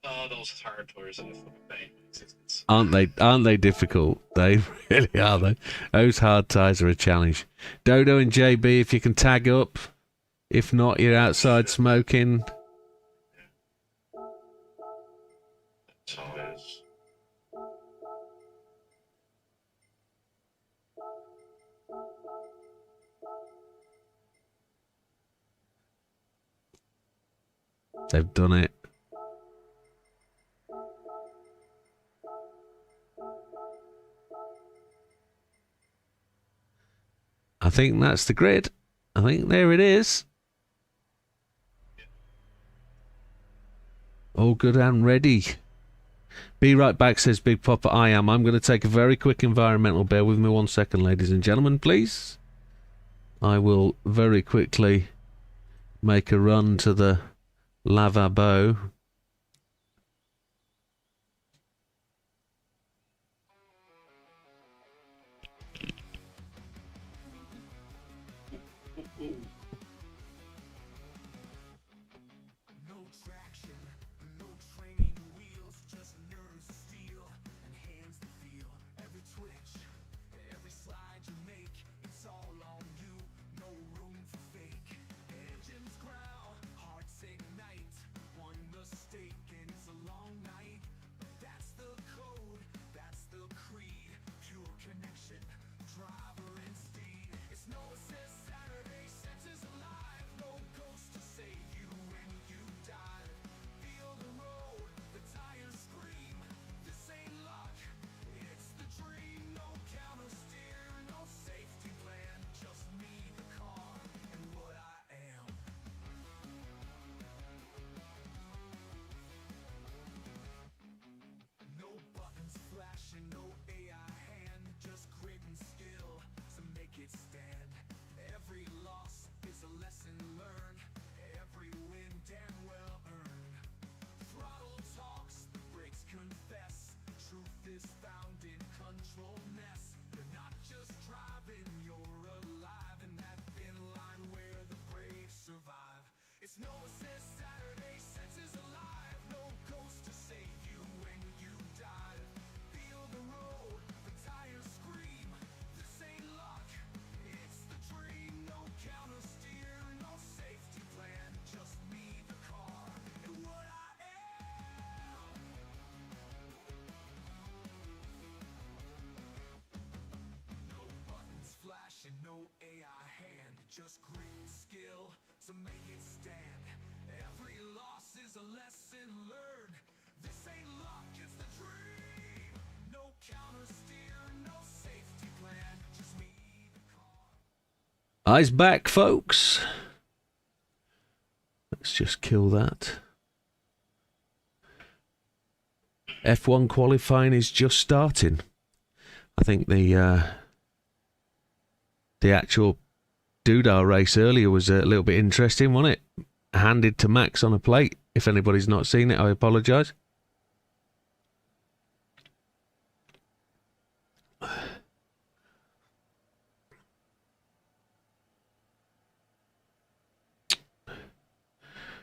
Oh, those hard tours are the fucking pain in existence. Aren't they difficult? They really are, though. Those hard ties are a challenge. Dodo and JB, if you can tag up. If not, you're outside smoking. That's all it is. They've done it. I think that's the grid. I think there it is. All good and ready. Be right back, says Big Papa. I am. I'm going to take a very quick environmental. Bear with me 1 second, ladies and gentlemen, please. I will very quickly make a run to the lavabo. No traction, no training wheels, just nerves of steel and hands that feel every twitch, every slide you make. It's all on you, no room for fake. Engines growl, hearts ignite. One mistake and it's a long night. But that's the code, that's the creed. Pure connection, driver and steed. It's no assist Saturday, senses alive. No ghost to save you when you dive. Feel the road, the tires scream. This ain't luck, it's the dream. No counter steer, no safety plan. Just me, the car, and what I am. No buttons flashing, no AI hand, just grit and skill to make it stand. Every loss is a lesson learned, every win damn well earned. Throttle talks, the brakes confess, truth is found in controlness. You're not just driving, you're alive in that thin line where the brave survive. It's no assist Saturday, senses alive. No ghost to save you when you dive. Feel the road, the tires scream. This ain't luck, it's the dream. No counter steer, no safety plan. Just me, the car, and what I am. No buttons flashing, no AI hand, just grit and skill to make it stand. Every loss is a lesson learned. This ain't luck, it's the dream. No counter steer, no safety plan, just me, the car. Eyes back, folks. Let's just kill that. F1 qualifying is just starting. I think the actual Doodah race earlier was a little bit interesting, wasn't it? Handed to Max on a plate. If anybody's not seen it, I apologise.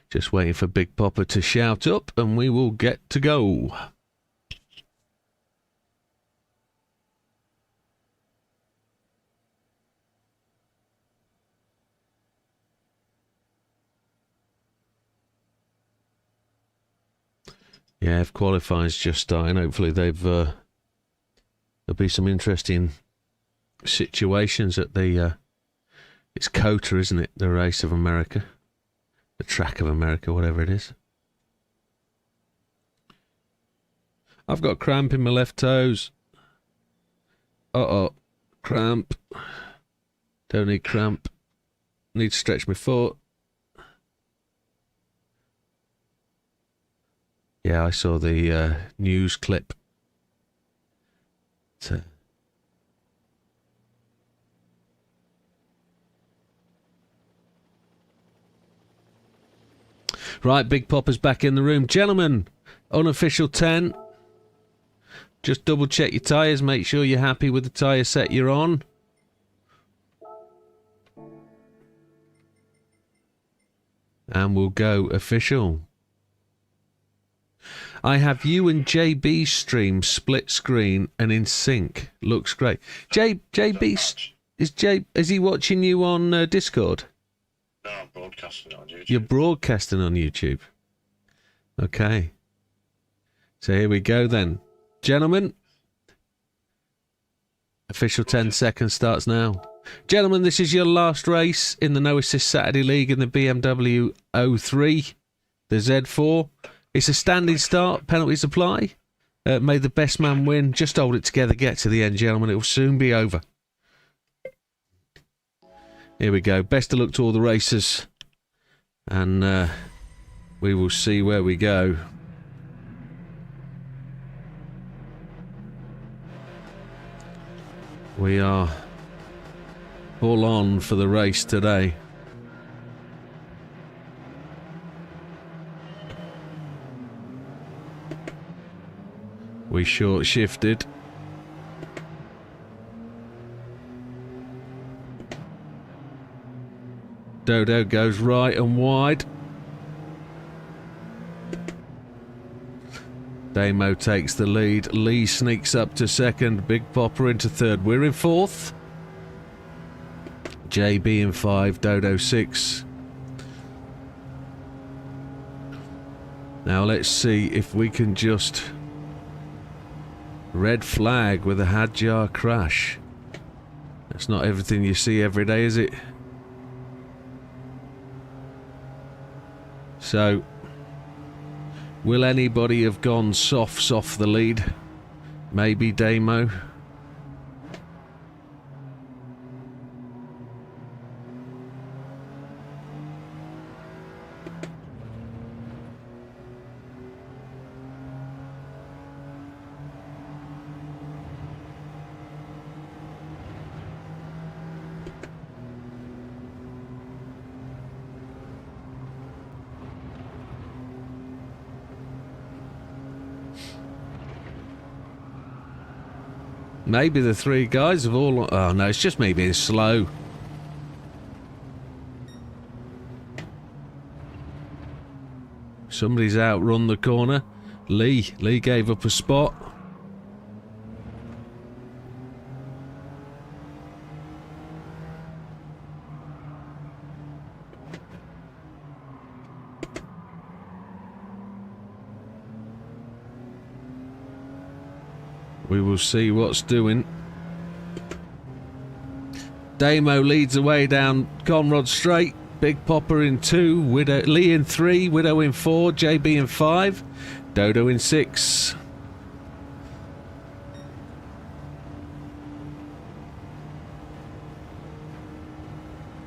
Just waiting for Big Papa to shout up and we will get to go. Yeah, if qualifying's just starting, hopefully there'll be some interesting situations at the it's COTA, isn't it? The Race of America. The Track of America, whatever it is. I've got cramp in my left toes. Uh-oh. Cramp. Don't need cramp. Need to stretch my foot. Yeah, I saw the news clip. Right, Big Papa's back in the room. Gentlemen, unofficial 10. Just double check your tyres. Make sure you're happy with the tyre set you're on. And we'll go official. I have you and JB's stream split screen and in sync. Looks great. JB is he watching you on Discord? No, I'm broadcasting it on YouTube. You're broadcasting on YouTube. Okay. So here we go then. Gentlemen, official 10 seconds starts now. Gentlemen, this is your last race in the No Assist Saturday League in the BMW 03. the Z4. It's a standing start, penalties apply. May the best man win. Just hold it together, get to the end, gentlemen. It will soon be over. Here we go. Best of luck to all the racers. And we will see where we go. We are full on for the race today. We short shifted. Dodo goes right and wide. Damo takes the lead. Lee sneaks up to second. Big Popper into third. We're in fourth. JB in 5. Dodo 6. Now let's see if we can just... Red flag with a Hadjar crash. That's not everything you see every day, is it? So, will anybody have gone softs off the lead? Maybe Damo. Maybe the three guys have all... Oh no, it's just me being slow. Somebody's outrun the corner. Lee gave up a spot. We will see what's doing. Damo leads the way down Conrod Straight. Big Popper in 2. Lee in 3. Widow in 4. JB in 5. Dodo in 6.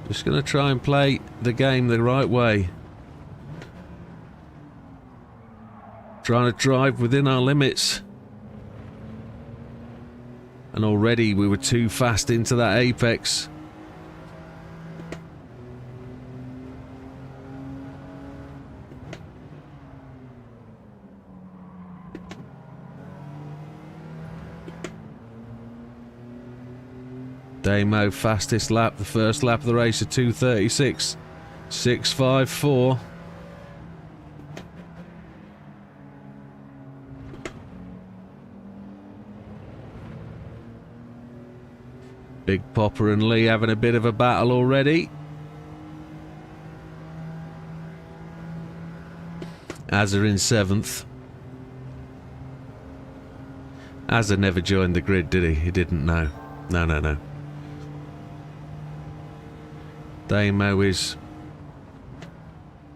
Just going to try and play the game the right way. Trying to drive within our limits. And already we were too fast into that apex. Damo fastest lap, the first lap of the race at 2:36. 6:54. Big Popper and Lee having a bit of a battle already. Azza in 7th. Azza never joined the grid, did he? He didn't know. No. Damo is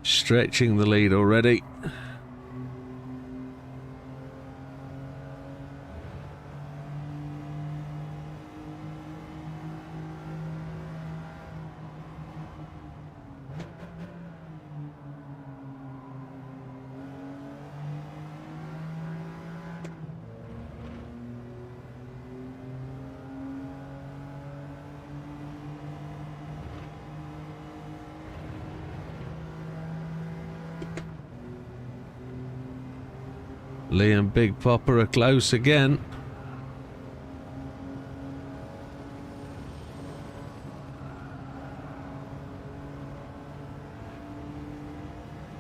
stretching the lead already. Lee and Big Popper are close again.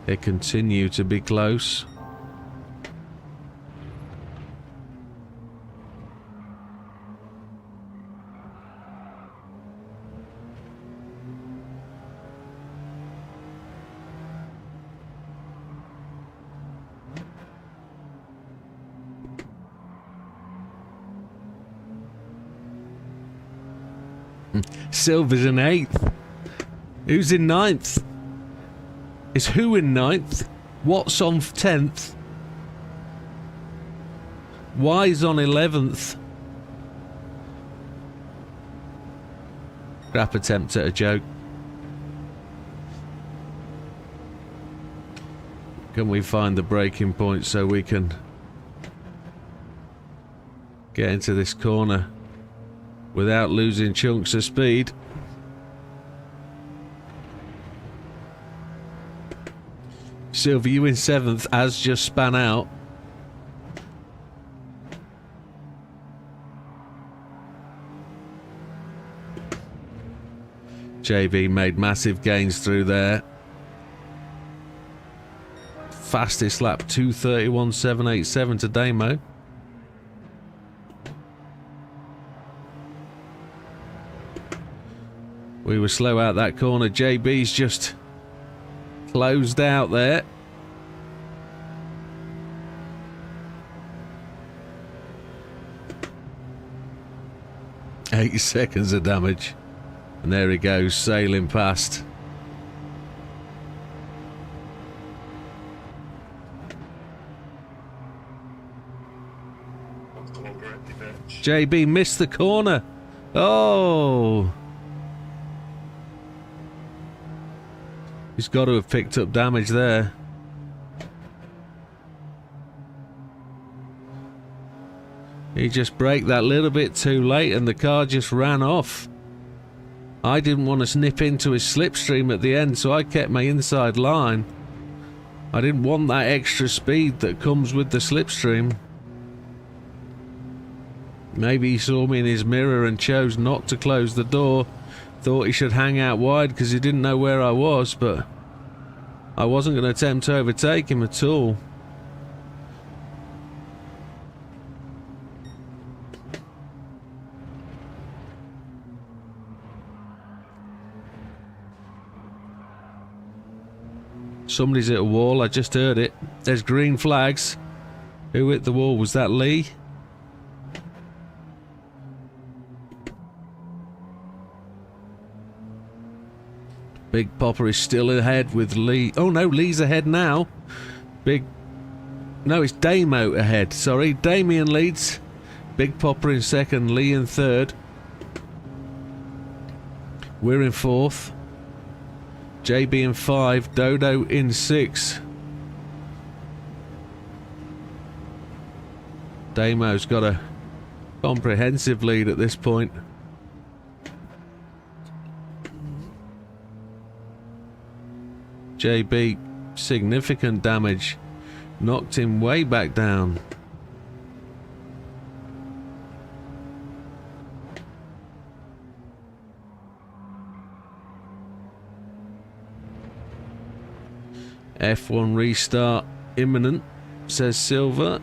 They continue to be close. Silver's in 8th. Who's in 9th? Is who in 9th? What's on 10th? Y's on 11th. Crap attempt at a joke. Can we find the braking point so we can get into this corner without losing chunks of speed? Silver, you in 7th, as just span out. JB made massive gains through there. Fastest lap 2:31.787 to Damo. We were slow out that corner. JB's just closed out there. Eight seconds of damage. And there he goes, sailing past. JB missed the corner. Oh! He's got to have picked up damage there. He just braked that little bit too late and the car just ran off. I didn't want to snip into his slipstream at the end, so I kept my inside line. I didn't want that extra speed that comes with the slipstream. Maybe he saw me in his mirror and chose not to close the door. Thought he should hang out wide because he didn't know where I was, but I wasn't going to attempt to overtake him at all. Somebody's hit a wall, I just heard it. There's green flags. Who hit the wall? Was that Lee? Big Popper is still ahead with Lee. Oh no, Lee's ahead now. No, it's Damo ahead. Sorry, Damien leads. Big Popper in second, Lee in third. We're in fourth. JB in 5, Dodo in 6. Damo's got a comprehensive lead at this point. JB, significant damage. Knocked him way back down. F1 restart imminent, says Silver.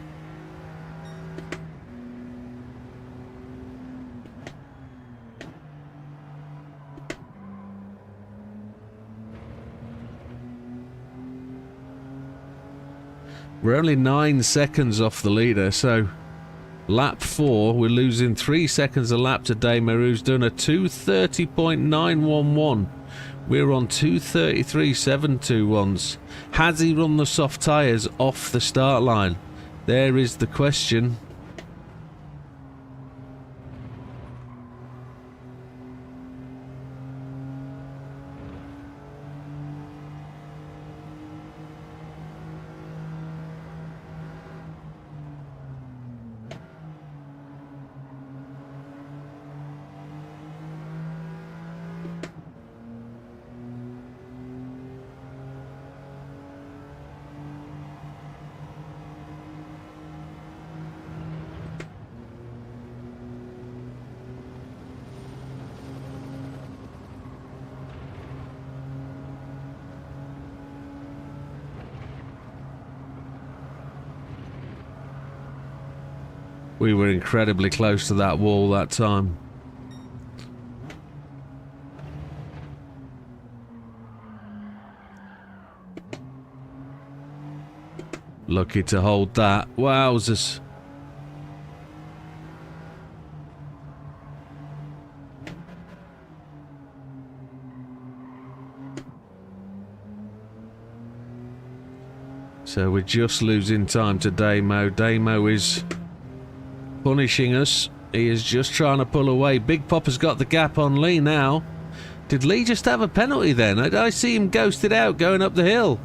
We're only 9 seconds off the leader, so lap 4, we're losing 3 seconds a lap to Damo, who's done a 2:30.911. We're on 2:33.721s. Has he run the soft tyres off the start line? There is the question. We were incredibly close to that wall that time. Lucky to hold that. Wowzers. So we're just losing time to Damo. Damo is punishing us. He is just trying to pull away. Big Popper's got the gap on Lee now. Did Lee just have a penalty then? I see him ghosted out going up the hill.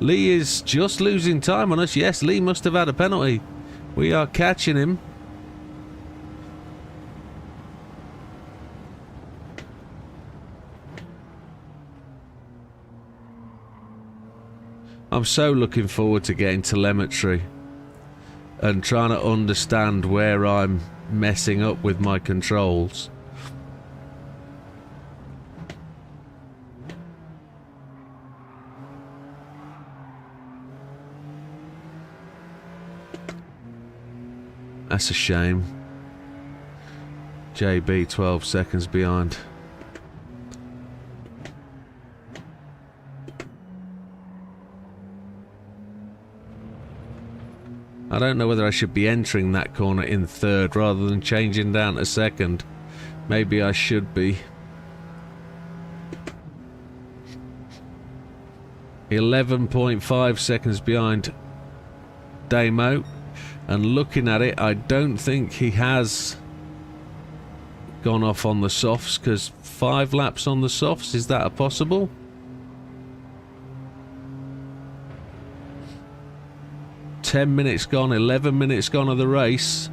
Lee is just losing time on us. Yes, Lee must have had a penalty. We are catching him. I'm so looking forward to getting telemetry and trying to understand where I'm messing up with my controls. That's a shame. JB 12 seconds behind. I don't know whether I should be entering that corner in third rather than changing down to second. Maybe I should be. 11.5 seconds behind Damo. And looking at it, I don't think he has gone off on the softs, because 5 laps on the softs, is that a possible? Ten minutes gone, 11 minutes gone of the race.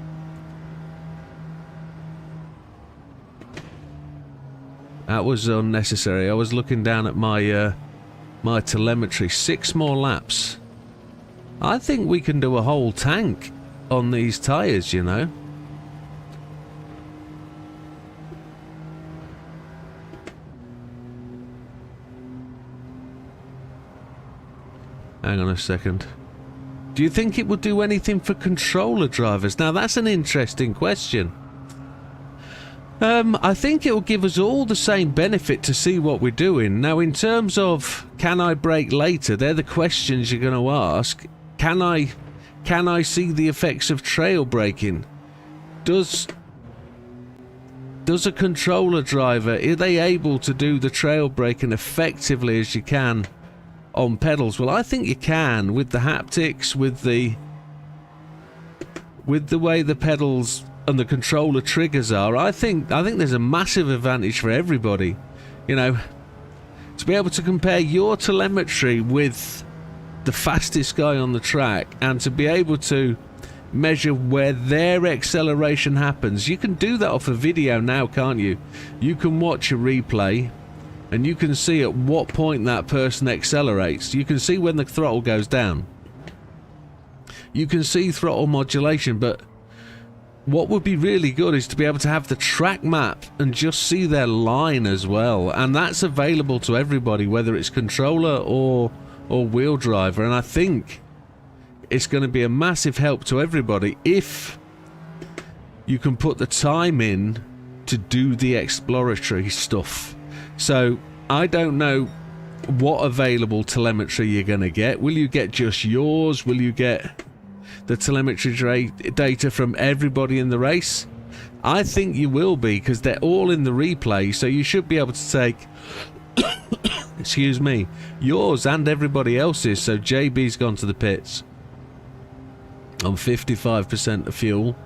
That was unnecessary. I was looking down at my my telemetry. 6 more laps. I think we can do a whole tank on these tyres, you know. Hang on a second. Do you think it would do anything for controller drivers? Now that's an interesting question. I think it will give us all the same benefit to see what we're doing. Now in terms of can I brake later, they're the questions you're going to ask. Can I see the effects of trail braking? Does a controller driver, are they able to do the trail braking effectively as you can on pedals? Well, I think you can with the haptics, with the way the pedals and the controller triggers are. I think there's a massive advantage for everybody. You know, to be able to compare your telemetry with the fastest guy on the track and to be able to measure where their acceleration happens. You can do that off a video now, can't you? You can watch a replay and you can see at what point that person accelerates. You can see when the throttle goes down. You can see throttle modulation, but what would be really good is to be able to have the track map and just see their line as well. And that's available to everybody, whether it's controller or wheel driver. And I think it's going to be a massive help to everybody if you can put the time in to do the exploratory stuff. So I don't know what available telemetry you're going to get. Will you get just yours? Will you get the telemetry data from everybody in the race? I think you will be, because they're all in the replay, so you should be able to take excuse me, yours and everybody else's. So JB's gone to the pits on 55% of fuel.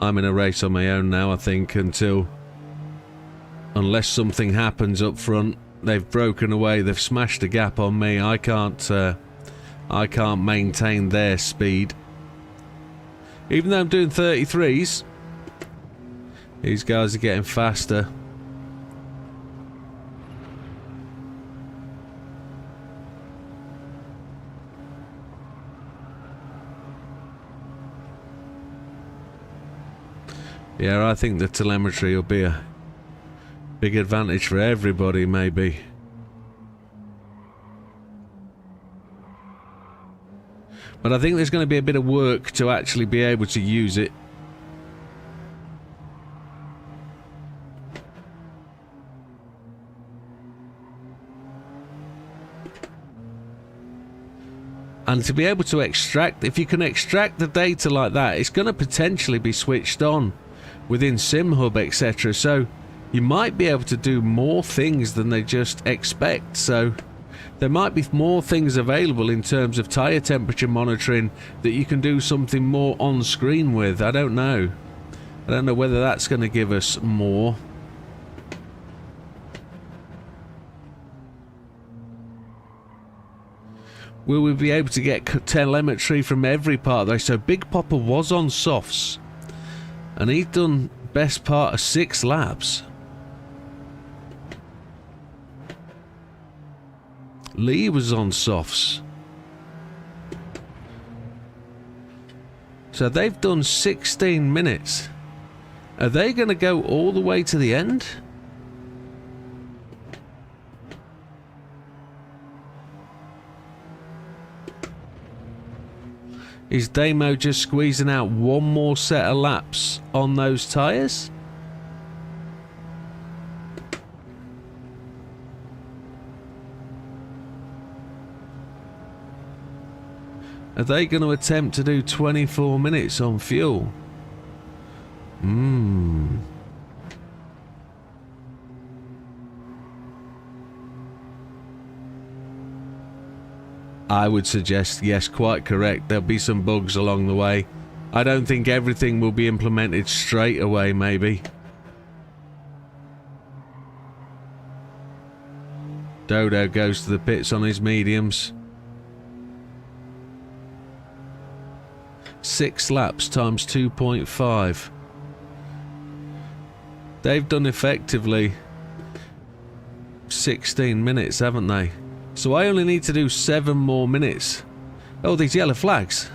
I'm in a race on my own now, I think, unless something happens up front. They've broken away, they've smashed a gap on me. I can't maintain their speed. Even though I'm doing 33s, these guys are getting faster. Yeah, I think the telemetry will be a big advantage for everybody, maybe. But I think there's going to be a bit of work to actually be able to use it. And to be able to extract, if you can extract the data like that, it's going to potentially be switched on within SimHub, etc. So you might be able to do more things than they just expect. So there might be more things available in terms of tyre temperature monitoring that you can do something more on screen with. I don't know. I don't know whether that's going to give us more. Will we be able to get telemetry from every part though? So Big Popper was on softs and he'd done best part of 6 laps. Lee was on softs. So they've done 16 minutes. Are they going to go all the way to the end? Is Damo just squeezing out one more set of laps on those tyres? Are they going to attempt to do 24 minutes on fuel? I would suggest yes, quite correct. There'll be some bugs along the way. I don't think everything will be implemented straight away, maybe. Dodo goes to the pits on his mediums. 6 laps times 2.5. They've done effectively 16 minutes, haven't they? So I only need to do 7 more minutes. Oh, these yellow flags.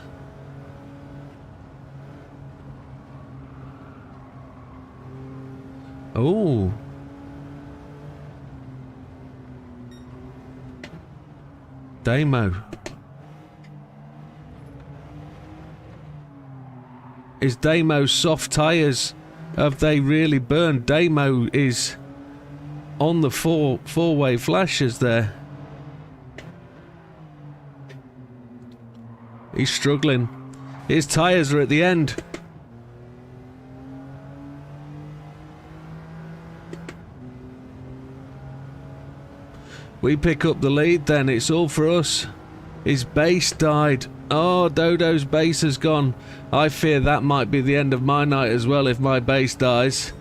Oh. Damo. Is Damo's soft tyres? Have they really burned? Damo is on the four-way flashes there. He's struggling. His tyres are at the end. We pick up the lead then. It's all for us. His base died. Oh, Dodo's base has gone. I fear that might be the end of my night as well if my base dies.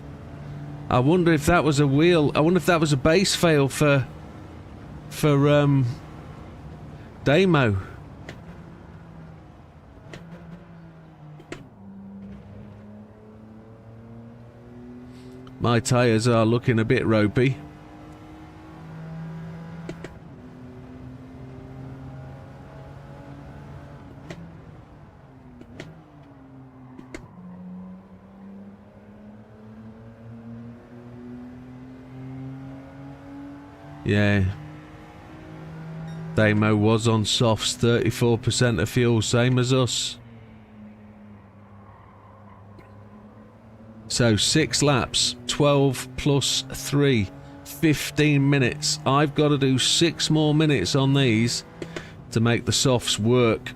I wonder if that was a wheel. I wonder if that was a base fail for Damo. My tyres are looking a bit ropey. Yeah. Damo was on softs, 34% of fuel, same as us. So 6 laps, 12 plus 3, 15 minutes. I've got to do 6 more minutes on these to make the softs work.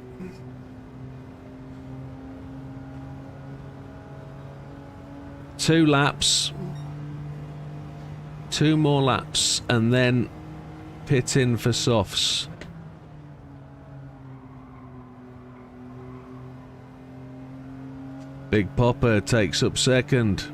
Two laps. 2 more laps and then pit in for softs. Big Popper takes up second.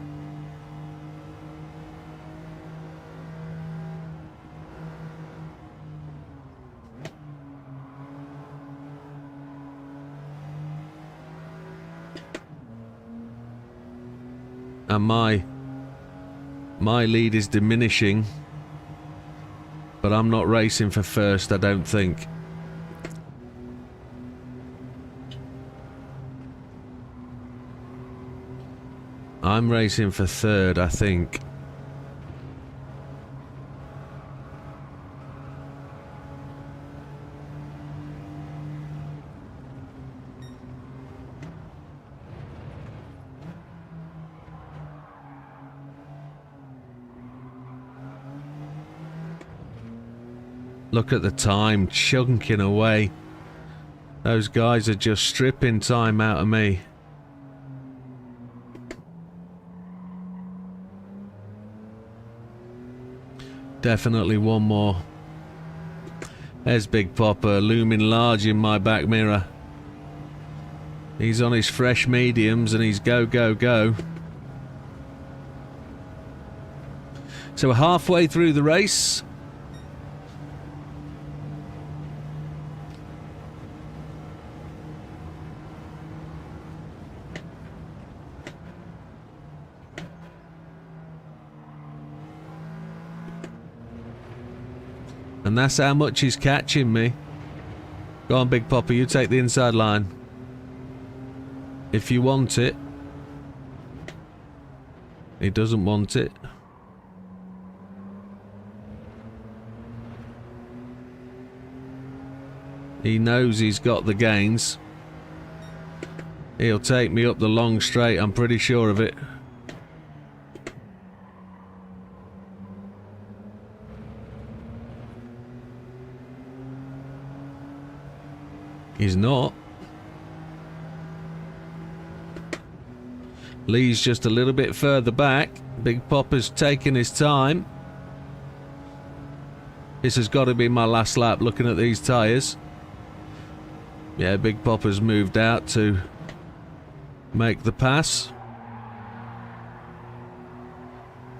And my lead is diminishing, but I'm not racing for first, I don't think. I'm racing for third, I think. Look at the time, chunking away. Those guys are just stripping time out of me. Definitely one more. There's Big Popper looming large in my back mirror. He's on his fresh mediums and he's go, go, go. So we're halfway through the race. And that's how much he's catching me. Go on, Big Popper, you take the inside line. If you want it. He doesn't want it. He knows he's got the gains. He'll take me up the long straight, I'm pretty sure of it. He's not. Lee's just a little bit further back. Big Popper's taking his time. This has got to be my last lap looking at these tyres. Yeah, Big Popper's moved out to make the pass.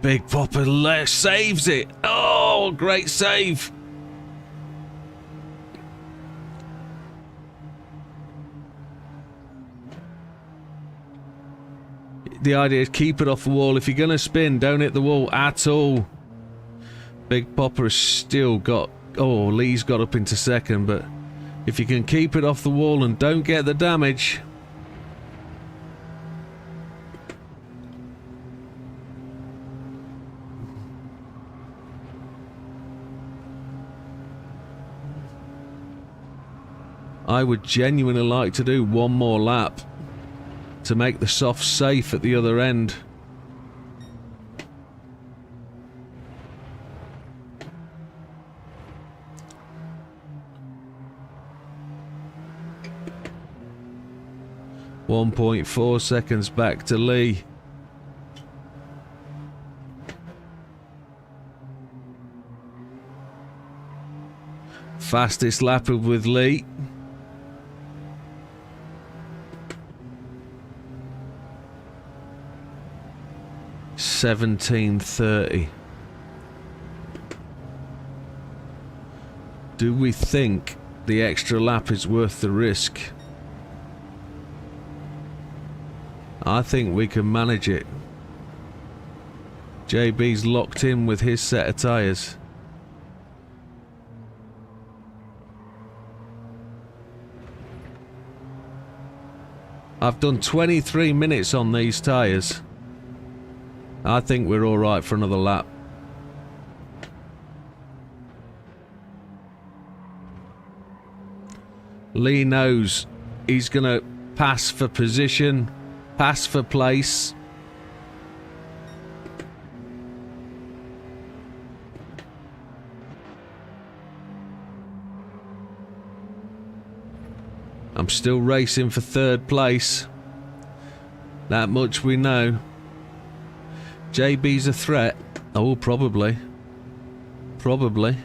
Big Popper saves it. Oh, great save. The idea is keep it off the wall. If you're going to spin, don't hit the wall at all. Big Popper has still got... Oh, Lee's got up into second, but if you can keep it off the wall and don't get the damage... I would genuinely like to do one more lap to make the soft safe at the other end. .4 seconds back to Lee. Fastest lap with Lee. .17:30. Do we think the extra lap is worth the risk? I think we can manage it. JB's locked in with his set of tyres. I've done 23 minutes on these tyres. I think we're alright for another lap. Lee knows he's going to pass for position, pass for place. I'm still racing for third place. That much we know. JB's a threat. Oh, probably. Probably.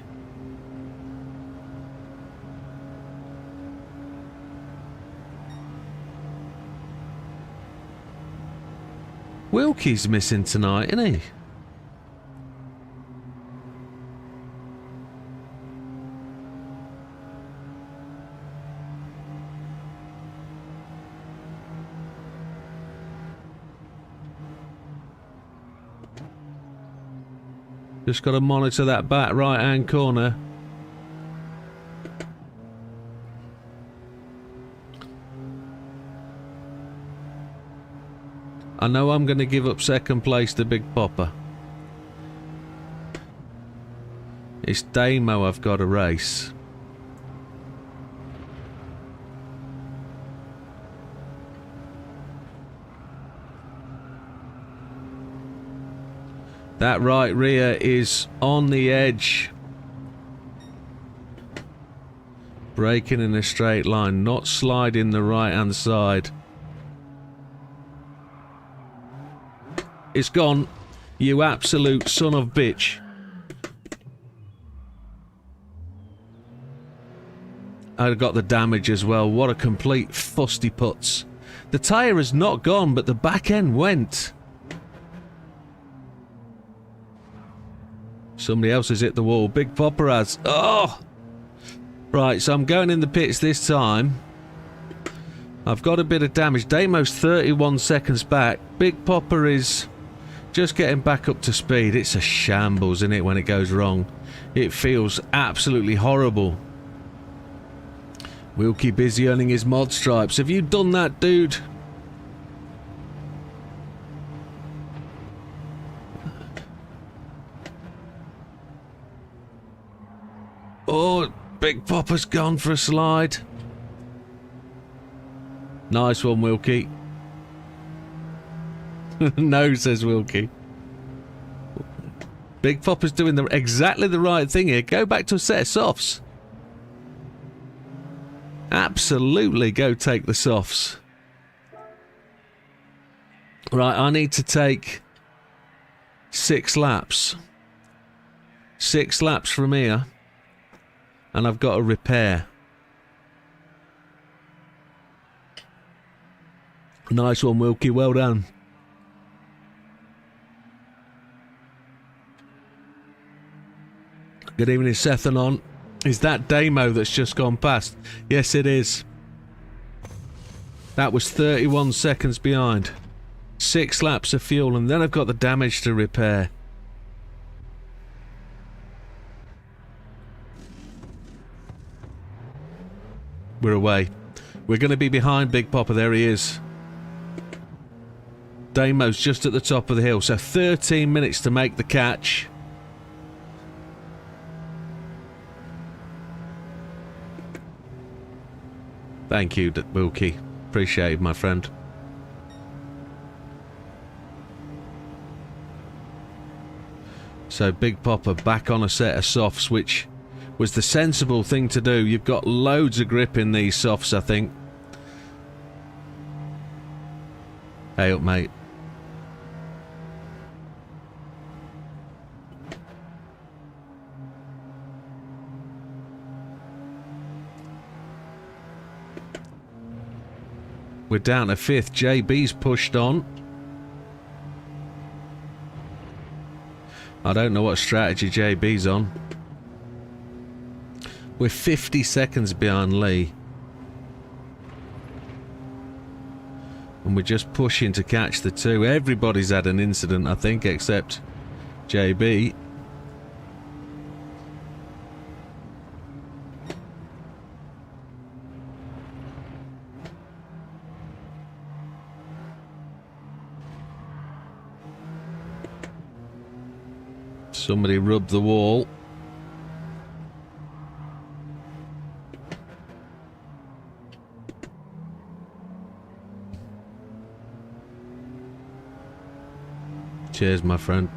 Wilkie's missing tonight, isn't he? Just got to monitor that back right-hand corner. I know I'm going to give up second place to Big Popper. It's Damo I've got to race. That right rear is on the edge. Braking in a straight line, not sliding the right hand side. It's gone. You absolute son of bitch. I got the damage as well. What a complete fusty putz. The tyre has not gone, but the back end went. Somebody else has hit the wall. Big Popper has. Oh! Right, so I'm going in the pits this time. I've got a bit of damage. Damo's 31 seconds back. Big Popper is just getting back up to speed. It's a shambles, isn't it, when it goes wrong? It feels absolutely horrible. Wilkie busy earning his mod stripes. Have you done that, dude? Oh, Big Popper's gone for a slide. Nice one, Wilkie. No, says Wilkie. Big Popper's doing exactly the right thing here. Go back to a set of softs. Absolutely go take the softs. Right, I need to take 6 laps. 6 laps from here. And I've got to repair. Nice one, Wilkie. Well done. Good evening, Sethanon. Is that Damo that's just gone past? Yes, it is. That was 31 seconds behind. 6 laps of fuel, and then I've got the damage to repair. We're away. We're going to be behind Big Popper. There he is. Damo's just at the top of the hill, so 13 minutes to make the catch. Thank you, Wilkie. Appreciate it, my friend. So Big Popper back on a set of softs, which was the sensible thing to do. You've got loads of grip in these softs, I think. Hey up, mate. We're down to 5th. JB's pushed on. I don't know what strategy JB's on. We're 50 seconds behind Lee. And we're just pushing to catch the 2. Everybody's had an incident, I think, except JB. Somebody rubbed the wall. Cheers, my friend.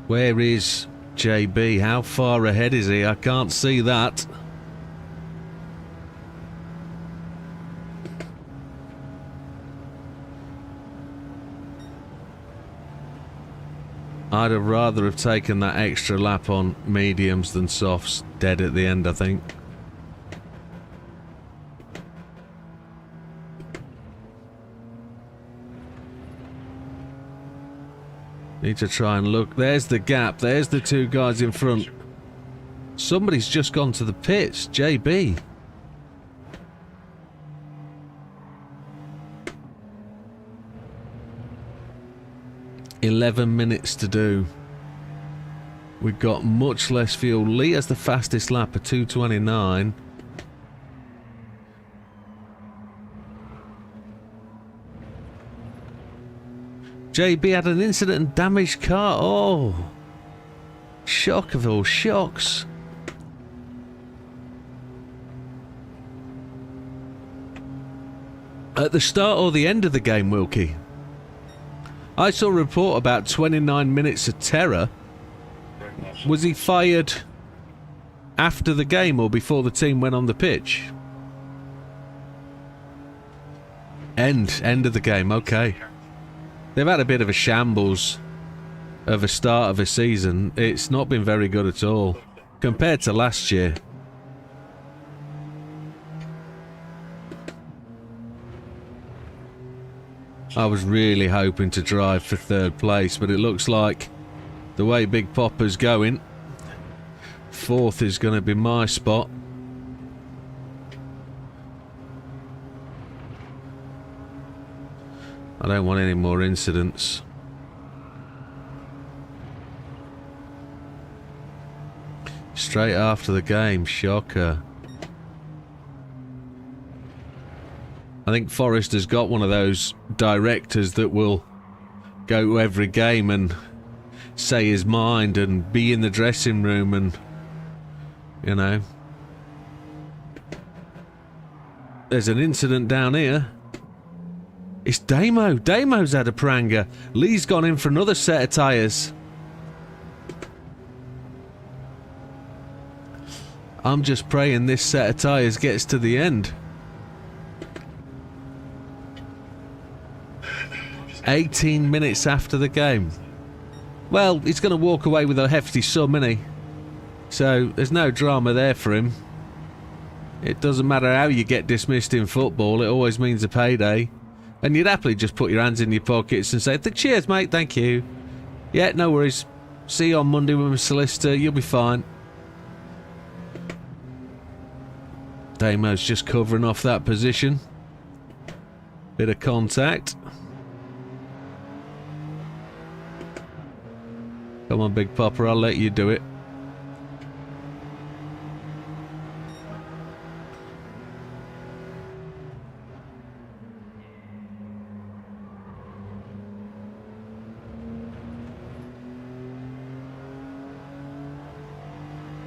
Where is JB? How far ahead is he? I can't see that. I'd have rather have taken that extra lap on mediums than softs. Dead at the end, I think. Need to try and look. There's the gap. There's the 2 guys in front. Somebody's just gone to the pits. JB. "11 minutes to do. We've got much less fuel. Lee has the fastest lap of 2:29. JB had an incident and damaged car. Oh, shock of all shocks. At the start or the end of the game, Wilkie? I saw a report about 29 minutes of terror. Was he fired after the game or before the team went on the pitch? End of the game, okay. They've had a bit of a shambles of a start of a season. It's not been very good at all compared to last year. I was really hoping to drive for 3rd place, but it looks like the way Big Popper's going, 4th is going to be my spot. I don't want any more incidents. Straight after the game, shocker. I think Forrest has got one of those directors that will go to every game and say his mind and be in the dressing room and, you know. There's an incident down here. It's Damo. Damo's had a pranger. Lee's gone in for another set of tyres. I'm just praying this set of tyres gets to the end. 18 minutes after the game. Well, he's going to walk away with a hefty sum, isn't he? So, there's no drama there for him. It doesn't matter how you get dismissed in football, it always means a payday. And you'd happily just put your hands in your pockets and say, cheers mate, thank you. Yeah, no worries. See you on Monday with my solicitor, you'll be fine. Damo's just covering off that position. Bit of contact. Come on, Big Popper, I'll let you do it.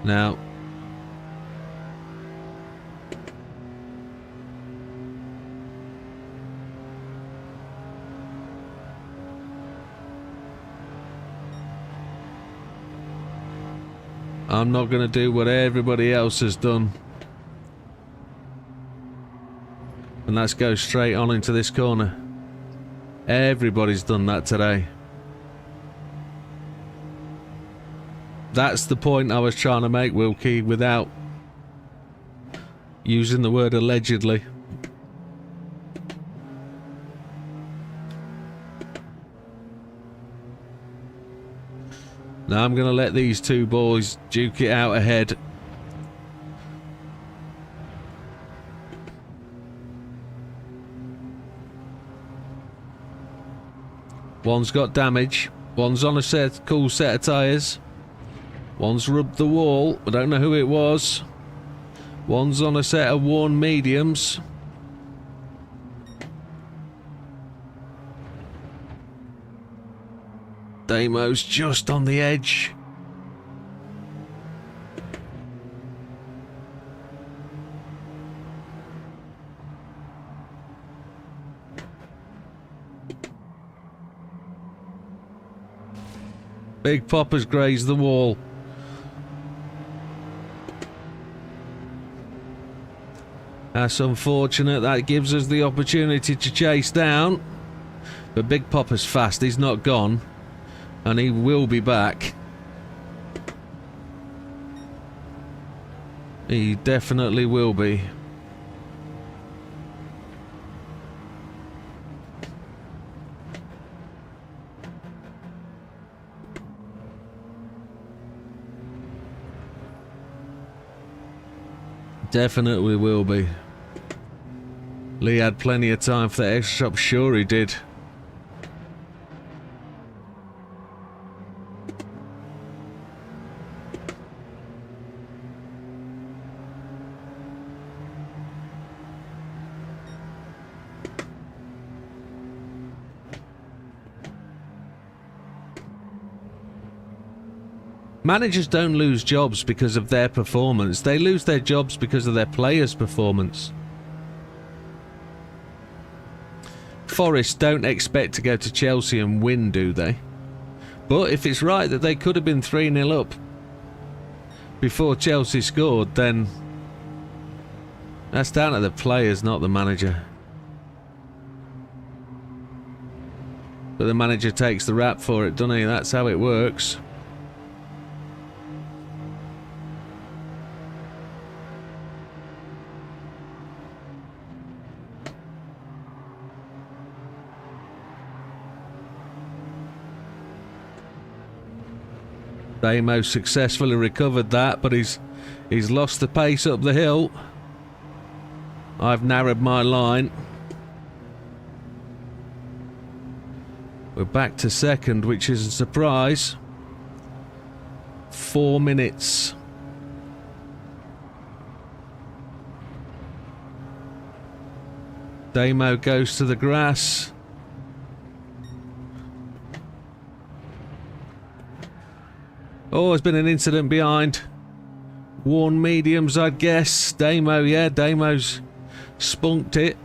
Now, I'm not going to do what everybody else has done. And let's go straight on into this corner. Everybody's done that today. That's the point I was trying to make, Wilkie, without using the word allegedly. Now I'm going to let these two boys duke it out ahead. One's got damage. One's on a cool set of tyres. One's rubbed the wall. I don't know who it was. One's on a set of worn mediums. Damo's just on the edge. Big Popper's grazed the wall. That's unfortunate. That gives us the opportunity to chase down. But Big Popper's fast. He's not gone. And he will be back. He definitely will be. Definitely will be. Lee had plenty of time for that extra shot. Sure he did. Managers don't lose jobs because of their performance. They lose their jobs because of their players' performance. Forest don't expect to go to Chelsea and win, do they? But if it's right that they could have been 3-0 up, before Chelsea scored, then that's down to the players, not the manager. But the manager takes the rap for it, doesn't he? That's how it works. Damo successfully recovered that, but he's lost the pace up the hill. I've narrowed my line. We're back to second, which is a surprise. 4 minutes. Damo goes to the grass. Oh, there's been an incident behind. Worn mediums, I'd guess. Damo, yeah, Damo's spunked it.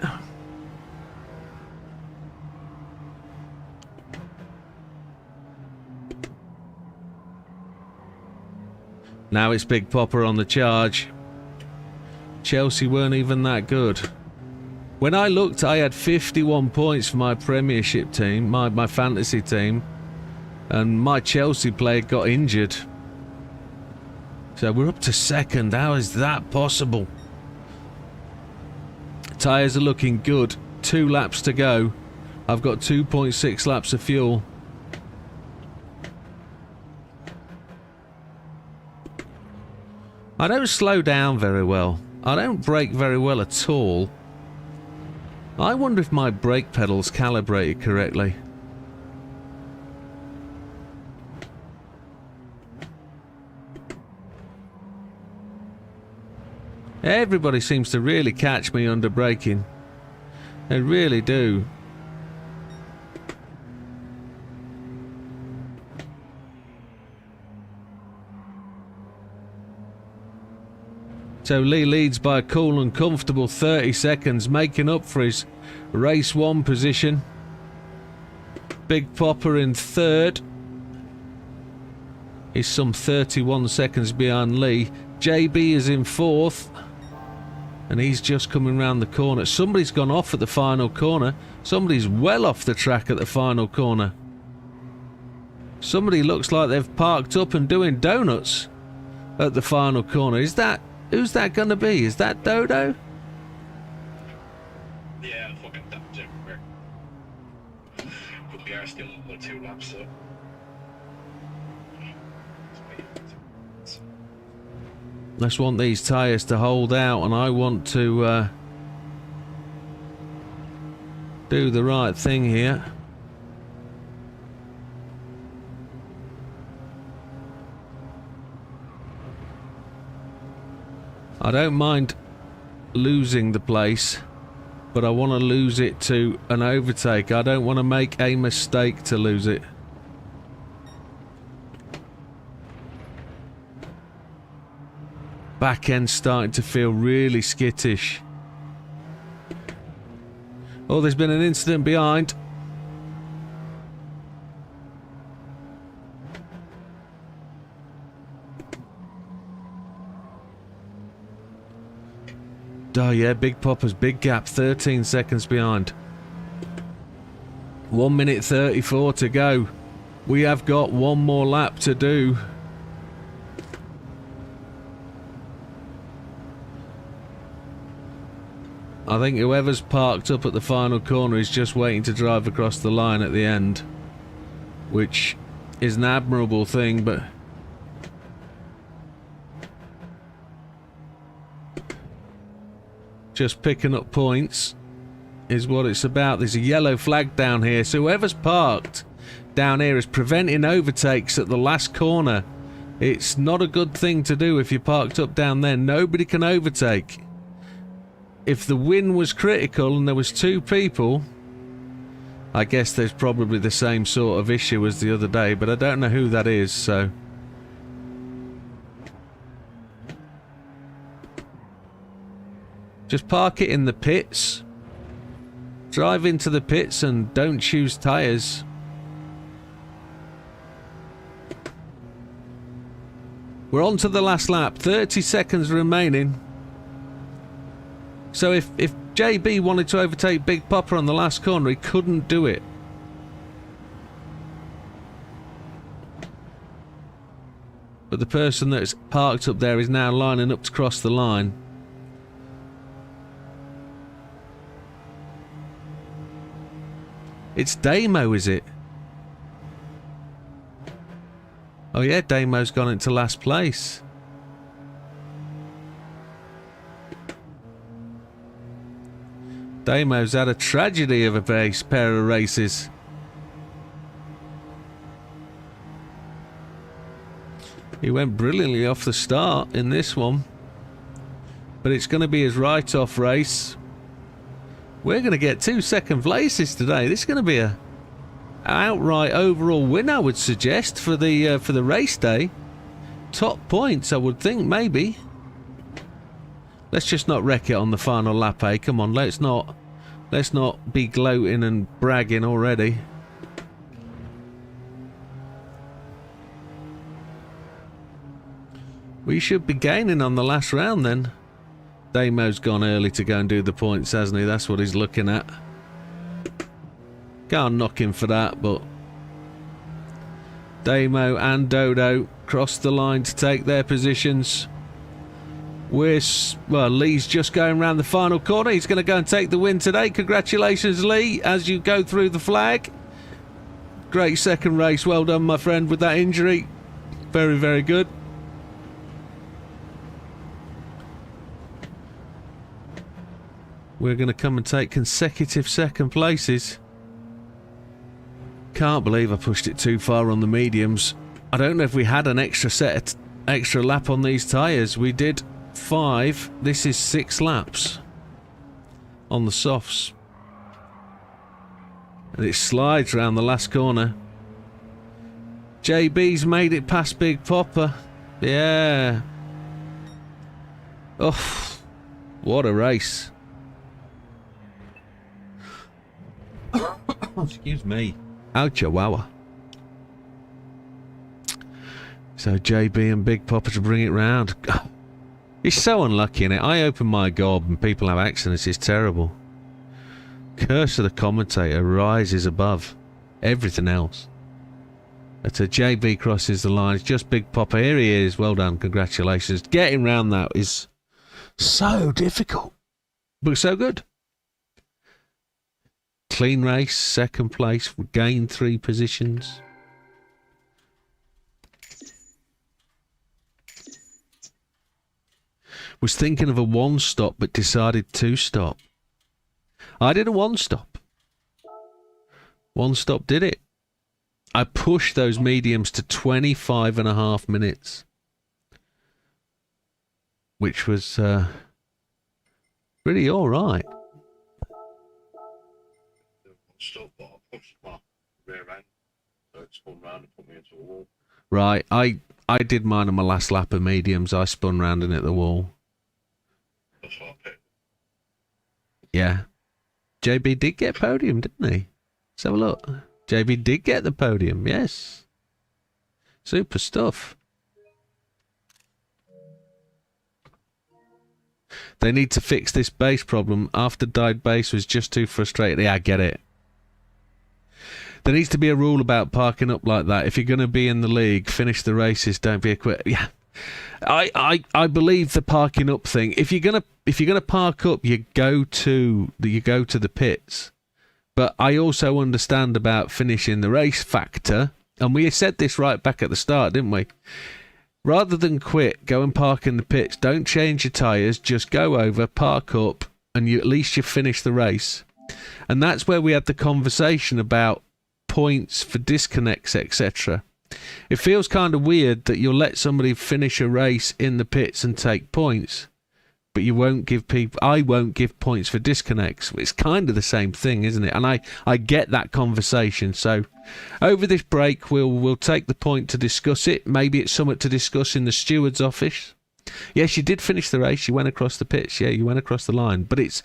Now it's Big Popper on the charge. Chelsea weren't even that good. When I looked, I had 51 points for my Premiership team, my fantasy team. And my Chelsea player got injured. So we're up to second. How is that possible? Tyres are looking good. 2 laps to go. I've got 2.6 laps of fuel. I don't slow down very well. I don't brake very well at all. I wonder if my brake pedal's calibrated correctly. Everybody seems to really catch me under braking. They really do. So Lee leads by a cool and comfortable 30 seconds, making up for his race 1 position. Big Popper in third. He's some 31 seconds behind Lee. JB is in fourth. And he's just coming round the corner. Somebody's gone off at the final corner. Somebody's well off the track at the final corner. Somebody looks like they've parked up and doing donuts at the final corner. Is that... Who's that gonna be? Is that Dodo? Yeah, fucking that Jim. Could be our still 2 laps up. I just want these tyres to hold out, and I want to do the right thing here. I don't mind losing the place, but I want to lose it to an overtake. I don't want to make a mistake to lose it. Back end starting to feel really skittish. Oh, there's been an incident behind. Oh yeah, Big Popper's big gap, 13 seconds behind. 1 minute 34 to go. We have got 1 more lap to do. I think whoever's parked up at the final corner is just waiting to drive across the line at the end, which is an admirable thing, but just picking up points is what it's about. There's a yellow flag down here, so whoever's parked down here is preventing overtakes at the last corner. It's not a good thing to do if you're parked up down there. Nobody can overtake. If the wind was critical and there was 2 people, I guess there's probably the same sort of issue as the other day, but I don't know who that is, so... Just park it in the pits. Drive into the pits and don't choose tyres. We're on to the last lap. 30 seconds remaining. So if JB wanted to overtake Big Papa on the last corner, he couldn't do it. But the person that's parked up there is now lining up to cross the line. It's Damo, is it? Oh yeah, Damo's gone into last place. Damo's had a tragedy of a pair of races. He went brilliantly off the start in this one. But it's going to be his write-off race. We're going to get 2 second places today. This is going to be a outright overall win, I would suggest, for the race day. Top points, I would think, maybe. Let's just not wreck it on the final lap, eh? Come on, let's not be gloating and bragging already. We should be gaining on the last round then. Damo's gone early to go and do the points, hasn't he? That's what he's looking at. Can't knock him for that, but Damo and Dodo cross the line to take their positions. Well, Lee's just going around the final corner. He's going to go and take the win today. Congratulations, Lee, as you go through the flag. Great second race. Well done, my friend, with that injury. Very, very good. We're going to come and take consecutive second places. Can't believe I pushed it too far on the mediums. I don't know if we had an extra lap on these tyres. We did 5. This is 6 laps on the softs. And it slides around the last corner. JB's made it past Big Papa. Yeah. Oh, what a race. Excuse me. Oh, Chihuahua. So JB and Big Papa to bring it round. He's so unlucky in it. I open my gob and people have accidents. It's terrible. Curse of the commentator rises above everything else. But JB crosses the line. It's just Big Papa. Here he is. Well done. Congratulations. Getting round that is so difficult, but so good. Clean race, second place, gained 3 positions. Was thinking of a 1-stop, but decided 2-stop. I did a 1-stop. 1-stop did it. I pushed those mediums to 25.5 minutes. Which was really alright. Stop, but I pushed my rear end, so it spun round and put me into a wall. Right, I did mine on my last lap of mediums. I spun round and hit the wall. That's what I picked. Yeah. JB did get podium, didn't he? Let's have a look. JB did get the podium, yes. Super stuff. They need to fix this base problem. After died base was just too frustrating. Yeah, I get it. There needs to be a rule about parking up like that. If you're going to be in the league, finish the races. Don't be a quit. Yeah, I believe the parking up thing. If you're gonna park up, you go to the pits. But I also understand about finishing the race factor, and we said this right back at the start, didn't we? Rather than quit, go and park in the pits. Don't change your tyres. Just go over, park up, and at least you finish the race. And that's where we had the conversation about points for disconnects, etc. It feels kind of weird that you'll let somebody finish a race in the pits and take points, but you won't give I won't give points for disconnects. It's kind of the same thing, isn't it? And I get that conversation. So over this break, we'll take the point to discuss it. Maybe it's something to discuss in the steward's office. Yes, you did finish the race. You went across the pits. Yeah, you went across the line. But it's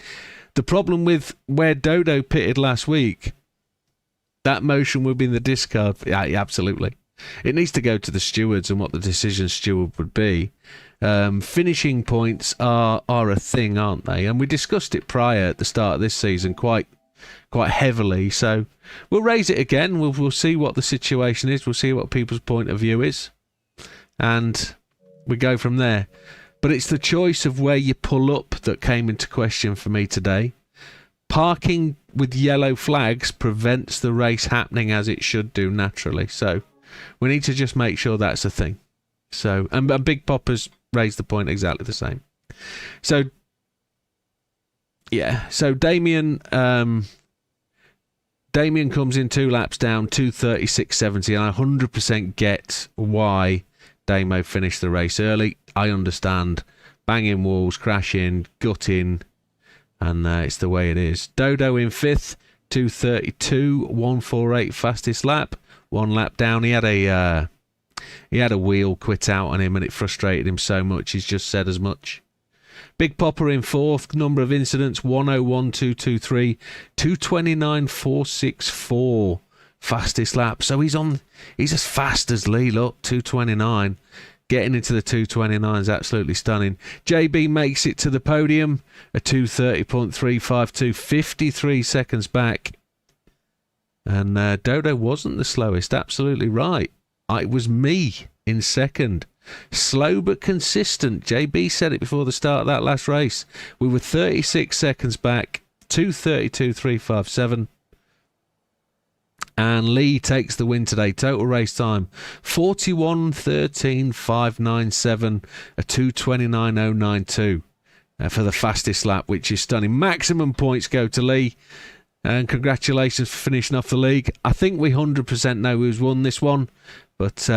the problem with where Dodo pitted last week. That motion would be in the discard. Yeah, absolutely. It needs to go to the stewards and what the decision steward would be. Finishing points are a thing, aren't they? And we discussed it prior at the start of this season quite heavily. So we'll raise it again. We'll see what the situation is. We'll see what people's point of view is, and we go from there. But it's the choice of where you pull up that came into question for me today. Parking with yellow flags prevents the race happening as it should do naturally. So we need to just make sure that's a thing. So, and Big Popper's raised the point exactly the same. So, yeah. So Damien comes in 2 laps down, 2:36.70, and I 100% get why Damo finished the race early. I understand. Banging walls, crashing, gutting, and it's the way it is. Dodo in 5th, 2:32.148 fastest lap. 1 lap down. He had a wheel quit out on him, and it frustrated him so much. He's just said as much. Big Popper in 4th. Number of incidents 101.223, 229.464 fastest lap. So he's as fast as Lee. Look, 229. Getting into the 229 is absolutely stunning. JB makes it to the podium, a 2:30.352, 53 seconds back. And Dodo wasn't the slowest. Absolutely right. It was me in 2nd. Slow but consistent. JB said it before the start of that last race. We were 36 seconds back, 2:32.357. And Lee takes the win today. Total race time 41.13.597, a 2:29.092 for the fastest lap, which is stunning. Maximum points go to Lee. And congratulations for finishing off the league. I think we 100% know who's won this one, but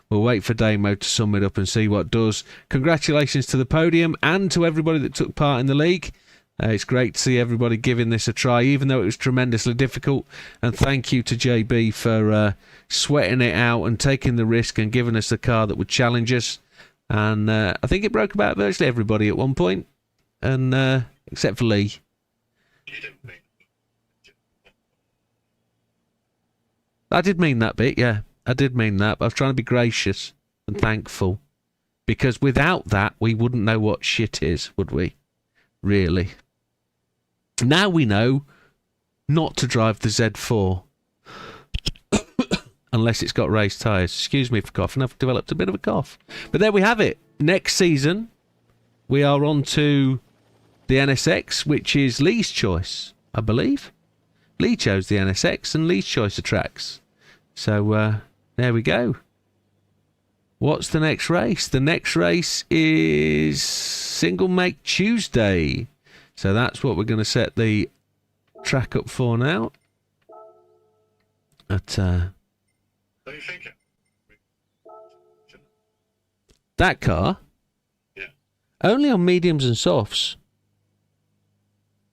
we'll wait for Damo to sum it up and see what does. Congratulations to the podium and to everybody that took part in the league. It's great to see everybody giving this a try, even though it was tremendously difficult. And thank you to JB for sweating it out and taking the risk and giving us the car that would challenge us. And I think it broke about virtually everybody at one point, and except for Lee. You didn't mean. I did mean that bit, yeah. I did mean that. But I was trying to be gracious and thankful. Because without that, we wouldn't know what shit is, would we? Really. Now we know not to drive the Z4. Unless it's got race tyres. Excuse me for coughing. I've developed a bit of a cough. But there we have it. Next season, we are on to the NSX, which is Lee's choice, I believe. Lee chose the NSX and Lee's choice of tracks. So there we go. What's the next race? The next race is Single Make Tuesday. So that's what we're going to set the track up for now. At Don't you think it? that car? Yeah. Only on mediums and softs.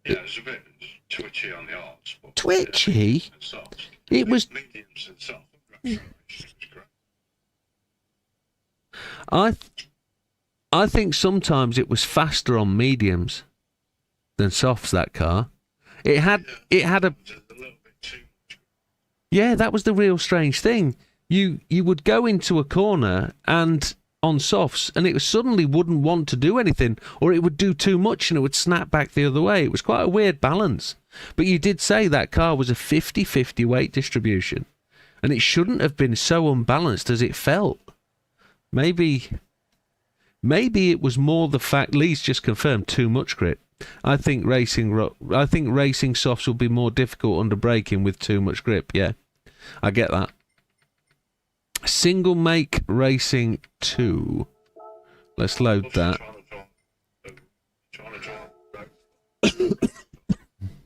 Yeah, it's a bit twitchy on the arts. But Twitchy? Yeah, and softs. It was... Mediums and soft. It was great. I think sometimes it was faster on mediums than softs, that car. It had a... A little bit too much. Yeah, that was the real strange thing. You would go into a corner and on softs, and it suddenly wouldn't want to do anything, or it would do too much and it would snap back the other way. It was quite a weird balance. But you did say that car was a 50-50 weight distribution, and it shouldn't have been so unbalanced as it felt. Maybe it was more the fact Lee's just confirmed too much grip. I think racing softs will be more difficult under braking with too much grip. Yeah, I get that. Single Make Racing 2. Let's load that.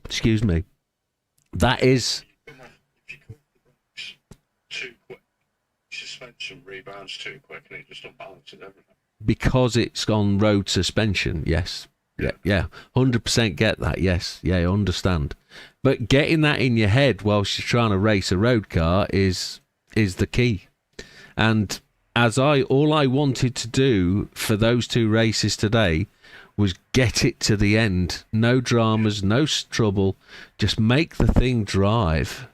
Excuse me. That is... If you come off the brakes too quick, suspension rebounds too quick and it just unbalances everything. Because it's on road suspension, yes. Yeah. 100% get that, yes. Yeah, I understand. But getting that in your head whilst you're trying to race a road car is the key. And all I wanted to do for those two races today was get it to the end. No dramas, no trouble. Just make the thing drive.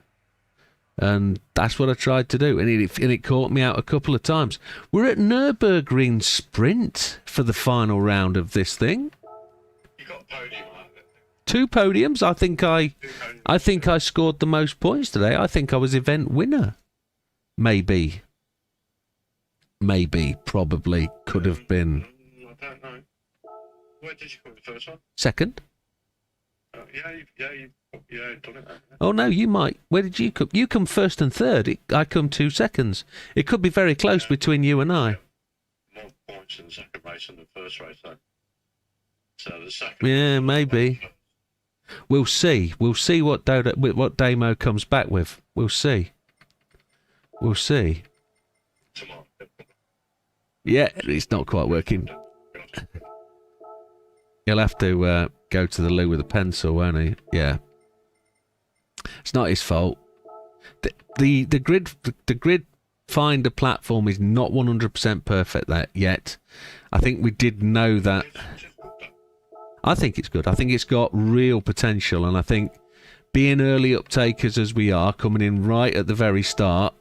And that's what I tried to do, and it caught me out a couple of times. We're at Nürburgring Sprint for the final round of this thing. You got a podium out of it. 2 podiums. I think I scored the most points today. I think I was event winner. Maybe, probably, could have been. I don't know. Where did you come the first one? Second. Yeah, done it. Oh no, you might. Where did you come? You come first and third. I come 2 seconds. It could be very close between you and I. More points in the second race than the first race, though. So the second. Yeah, maybe. We'll see. We'll see what Damo comes back with. We'll see. Tomorrow. Yeah, it's not quite working. He'll have to go to the loo with a pencil, won't he? Yeah. It's not his fault. The grid finder platform is not 100% perfect yet. I think we did know that. I think it's good. I think it's got real potential, and I think being early uptakers as we are, coming in right at the very start,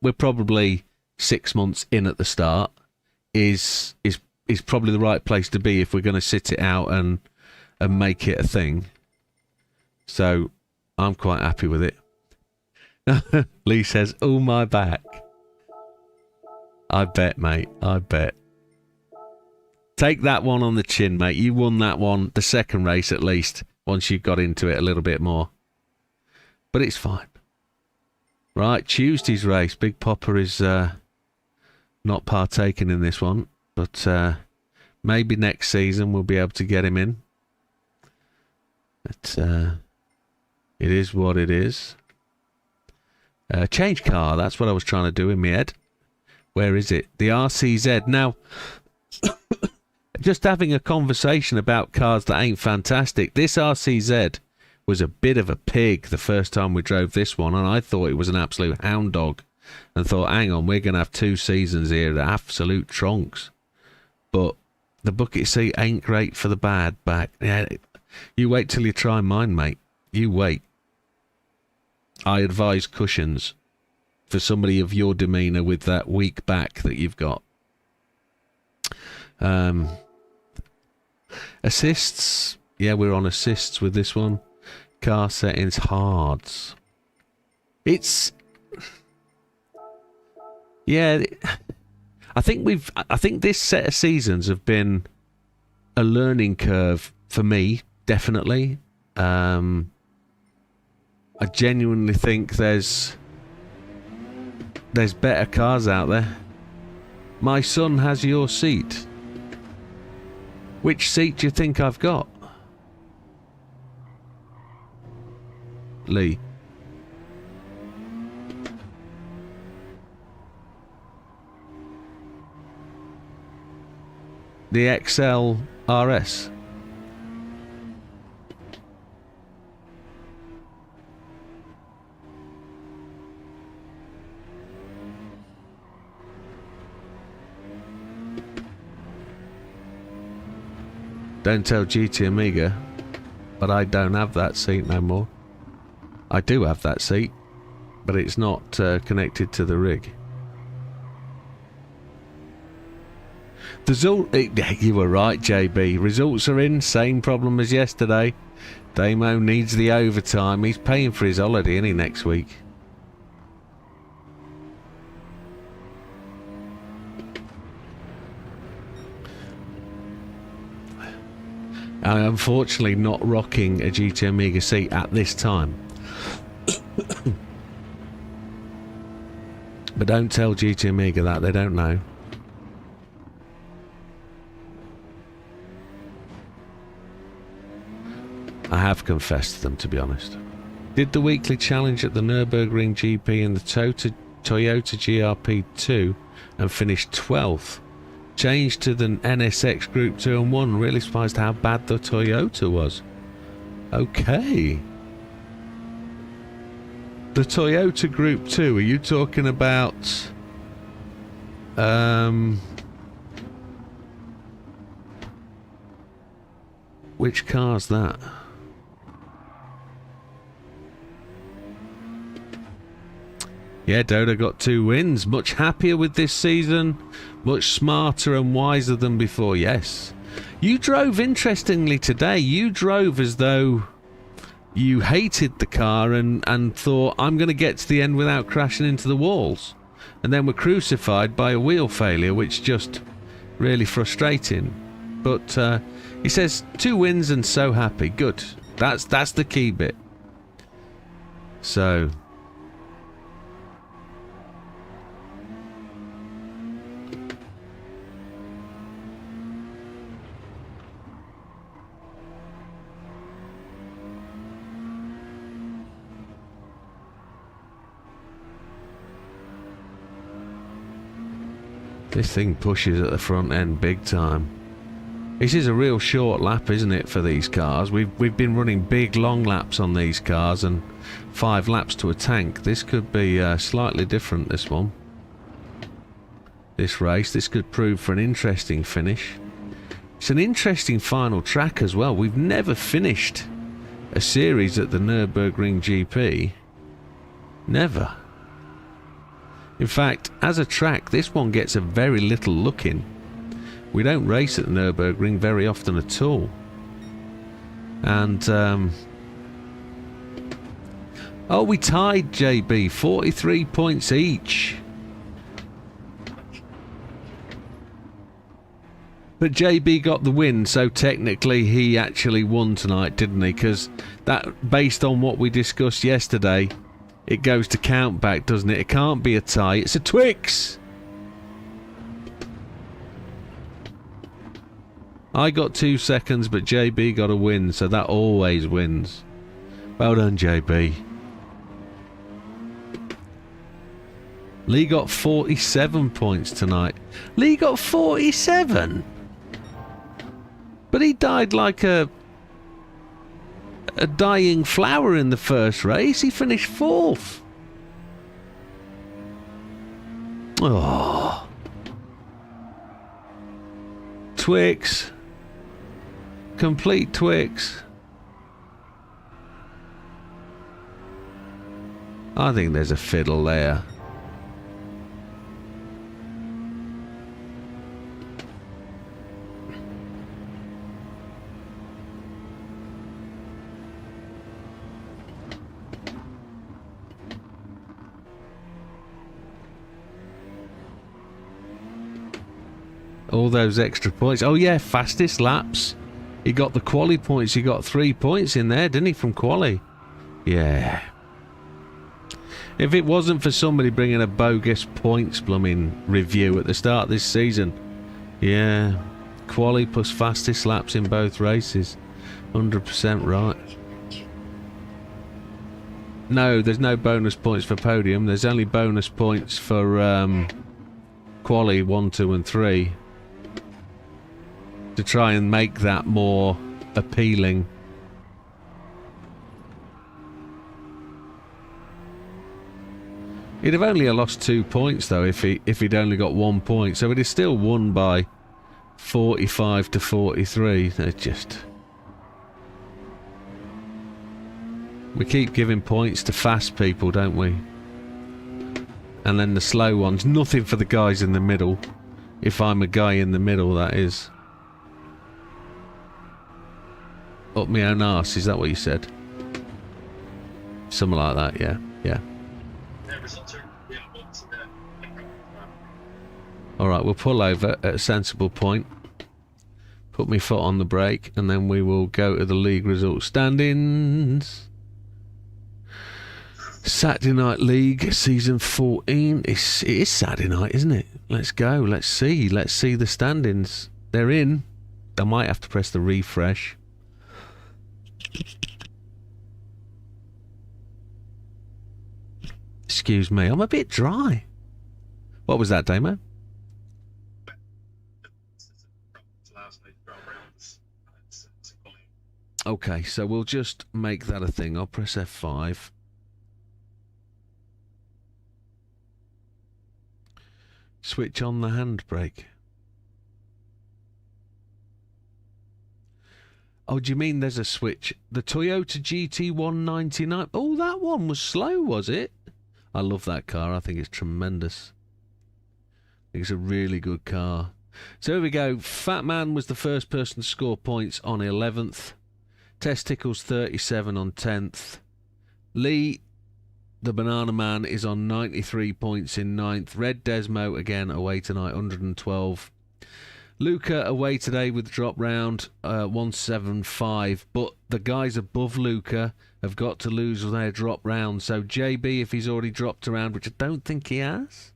we're probably 6 months in at the start, is probably the right place to be if we're going to sit it out and make it a thing. So I'm quite happy with it. Lee says, "Oh, my back." I bet, mate. I bet. Take that one on the chin, mate. You won that one, the second race at least, once you got into it a little bit more. But it's fine. Right, Tuesday's race. Big Popper is not partaking in this one, but maybe next season we'll be able to get him in. But it is what it is. Change car, that's what I was trying to do in my head. Where is it? The RCZ. Now, just having a conversation about cars that ain't fantastic. This RCZ was a bit of a pig the first time we drove this one, and I thought it was an absolute hound dog. And thought, hang on, we're going to have 2 seasons here, the absolute tronks. But the bucket seat ain't great for the bad back. Yeah, you wait till you try mine, mate. You wait. I advise cushions for somebody of your demeanour with that weak back that you've got. Assists. Yeah, we're on assists with this one. Car settings, hards. It's... Yeah, I think this set of seasons have been a learning curve for me, definitely. I genuinely think there's better cars out there. My son has your seat. Which seat do you think I've got? Lee. The XL RS. Don't tell GT Amiga, but I don't have that seat no more. I do have that seat, but it's not connected to the rig. You were right, JB. Results are in. Same problem as yesterday. Damo needs the overtime. He's paying for his holiday, isn't he, next week? I'm unfortunately not rocking a GT Amiga seat at this time. But don't tell GT Amiga that, they don't know. I have confessed to them, to be honest. Did the weekly challenge at the Nürburgring GP in the Toyota GRP2 and finished 12th. Changed to the NSX Group 2 and won. Really surprised how bad the Toyota was. Okay. The Toyota Group 2, are you talking about... which car's that? Yeah, Dodo got 2 wins. Much happier with this season. Much smarter and wiser than before, yes. You drove, interestingly, today. You drove as though you hated the car and thought, I'm going to get to the end without crashing into the walls. And then were crucified by a wheel failure, which just really frustrating. But he says 2 wins and so happy. Good. That's the key bit. So... This thing pushes at the front end big time. This is a real short lap, isn't it, for these cars? We've been running big long laps on these cars and 5 laps to a tank. This could be slightly different, this one. This race, this could prove for an interesting finish. It's an interesting final track as well. We've never finished a series at the Nürburgring GP. Never. In fact, as a track, this one gets a very little look in. We don't race at the Nürburgring very often at all. And, oh, we tied, JB. 43 points each. But JB got the win, so technically he actually won tonight, didn't he? Because that, based on what we discussed yesterday... It goes to count back, doesn't it? It can't be a tie. It's a Twix! I got 2 seconds, but JB got a win, so that always wins. Well done, JB. Lee got 47 points tonight. Lee got 47? But he died like a dying flower in the first race. He finished 4th. Oh. Twix. Complete Twix. I think there's a fiddle there. All those extra points. Oh yeah, fastest laps. He got the quali points. He got 3 points in there, didn't he, from quali? Yeah. If it wasn't for somebody bringing a bogus points blooming review at the start of this season. Yeah. Quali plus fastest laps in both races. 100% right. No, there's no bonus points for podium. There's only bonus points for quali 1, 2 and 3. To try and make that more appealing. He'd have only lost 2 points though if he'd only got 1 point, so he'd have still won by 45 to 43. They're just... We keep giving points to fast people, don't we? And then the slow ones. Nothing for the guys in the middle. If I'm a guy in the middle, that is. Up my own arse, is that what you said? Something like that, yeah. Yeah. Alright, we'll pull over at a sensible point. Put my foot on the brake, and then we will go to the league results standings. Saturday Night League, Season 14. It is Saturday night, isn't it? Let's go, let's see the standings. They're in. I might have to press the refresh. Excuse me, I'm a bit dry. What was that, Damo? Okay, so we'll just make that a thing. I'll press F5. Switch on the handbrake. Oh, do you mean there's a switch? The Toyota GT199. Oh, that one was slow, was it? I love that car. I think it's tremendous. I think it's a really good car. So here we go. Fat Man was the first person to score points on 11th. Testicles 37 on 10th. Lee, the Banana Man, is on 93 points in 9th. Red Desmo, again, away tonight, 112. Luca away today with the drop round, 175. But the guys above Luca have got to lose their drop round. So JB, if he's already dropped around, which I don't think he has.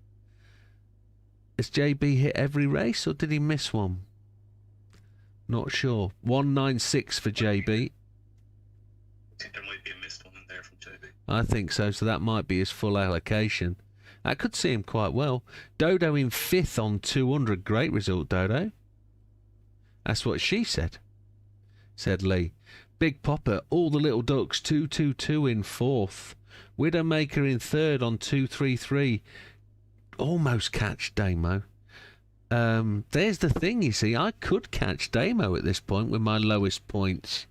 Has JB hit every race or did he miss one? Not sure. 196 for JB. I think there might be a missed one in there from JB. I think so. So that might be his full allocation. That could see him quite well. Dodo in 5th on 200. Great result, Dodo. That's what she said. Said Lee. Big Popper, all the little ducks, 222 in 4th. Widdowmaker in 3rd on 233. Almost catch Damo. There's the thing, you see. I could catch Damo at this point with my lowest points.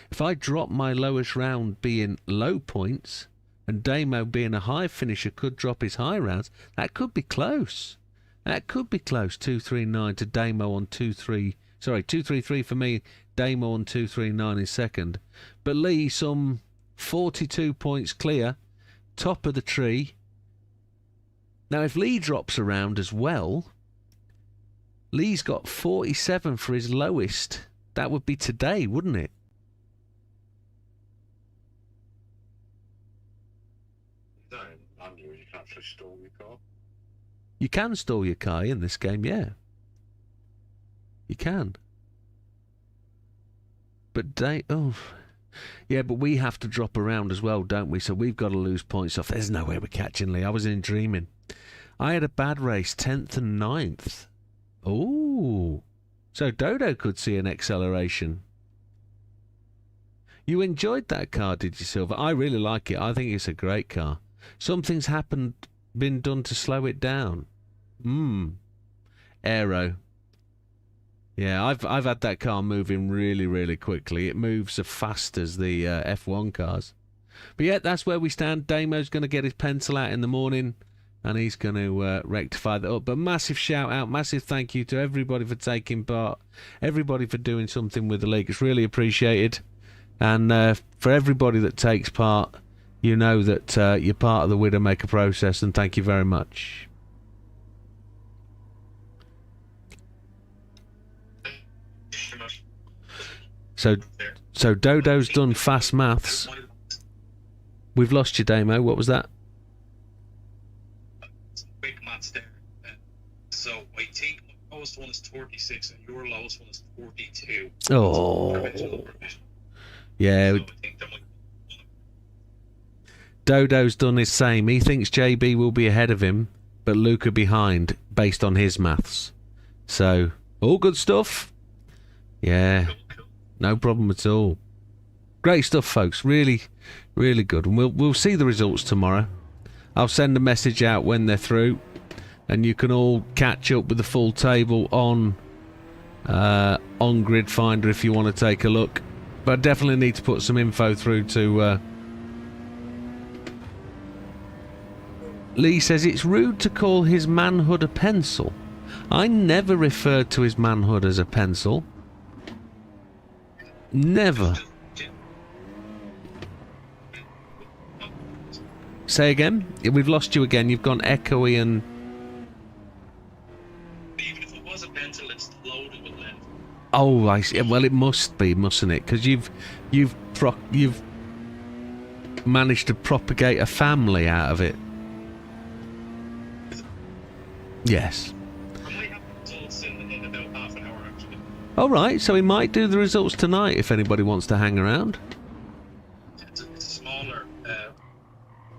If I drop my lowest round being low points, and Damo being a high finisher could drop his high rounds, that could be close. That could be close. 239 to Damo on 233 for me. Damo on 239 in second. But Lee, some 42 points clear. Top of the tree. Now, if Lee drops around as well, Lee's got 47 for his lowest. That would be today, wouldn't it? No, Andrew, you can't actually store your car. You can store your car in this game, yeah. You can. But yeah, but we have to drop around as well, don't we? So we've got to lose points off. There's no way we're catching Lee. I was in dreaming. I had a bad race, 10th and 9th. Oh, so Dodo could see an acceleration. You enjoyed that car, did you, Silver? I really like it. I think it's a great car. Something's been done to slow it down. Aero. Yeah, I've had that car moving really, really quickly. It moves as fast as the F1 cars. But yeah, that's where we stand. Damo's going to get his pencil out in the morning, and he's going to rectify that up. But massive shout out, massive thank you to everybody for taking part, everybody for doing something with the league. It's really appreciated. And for everybody that takes part, you know that you're part of the Widdowmaker process, and thank you very much. So Dodo's done fast maths. We've lost you, Damo. What was that? Quick maths there. So I think my lowest one is 36 and your lowest one is 42. Oh. Yeah. So I think there might be... Dodo's done his same. He thinks JB will be ahead of him, but Luca behind, based on his maths. So, all good stuff. Yeah. No problem at all. Great stuff, folks. Really, really good. And we'll see the results tomorrow. I'll send a message out when they're through, and you can all catch up with the full table on Grid Finder if you want to take a look. But I definitely need to put some info through to. Lee says it's rude to call his manhood a pencil. I never referred to his manhood as a pencil. Never. Say again? We've lost you again. You've gone echoey and... Even if it was a pencil, it's loaded with lead. Oh, I see. Well, it must be, mustn't it? Because you've managed to propagate a family out of it. Yes. I might have the results in about half an hour, actually. All right, so we might do the results tonight if anybody wants to hang around. It's a smaller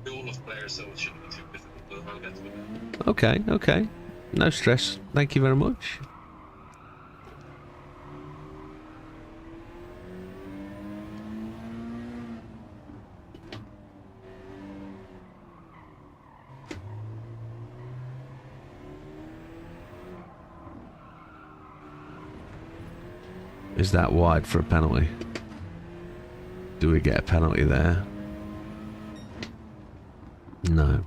pool of players, so it shouldn't be too difficult, but I'll get to it. Okay, okay. No stress. Thank you very much. Is that wide for a penalty? Do we get a penalty there? No.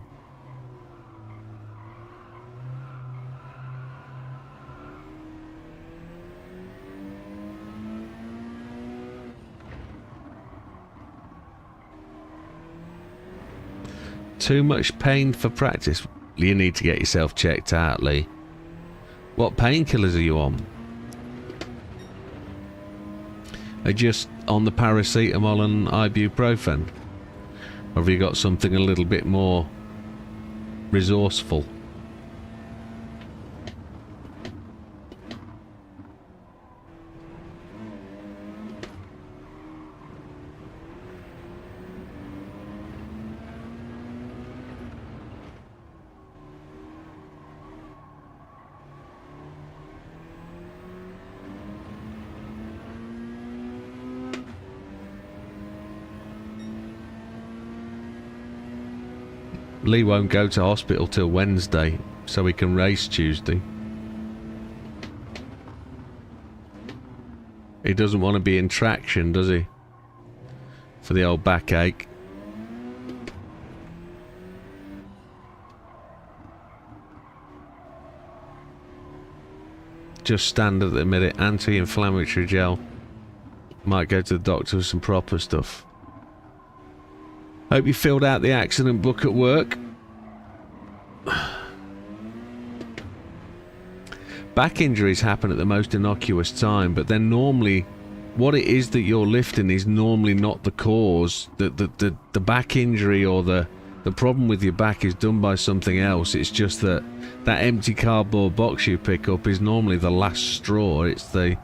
Too much pain for practice. You need to get yourself checked out, Lee. What painkillers are you on? Are you just on the paracetamol and ibuprofen? Or have you got something a little bit more resourceful? Lee won't go to hospital till Wednesday, so he can race Tuesday. He doesn't want to be in traction, does he? For the old backache. Just standard at the minute, anti-inflammatory gel. Might go to the doctor with some proper stuff. Hope you filled out the accident book at work. Back injuries happen at the most innocuous time, but then normally what it is that you're lifting is normally not the cause. The back injury or the problem with your back is done by something else. It's just that empty cardboard box you pick up is normally the last straw. It's the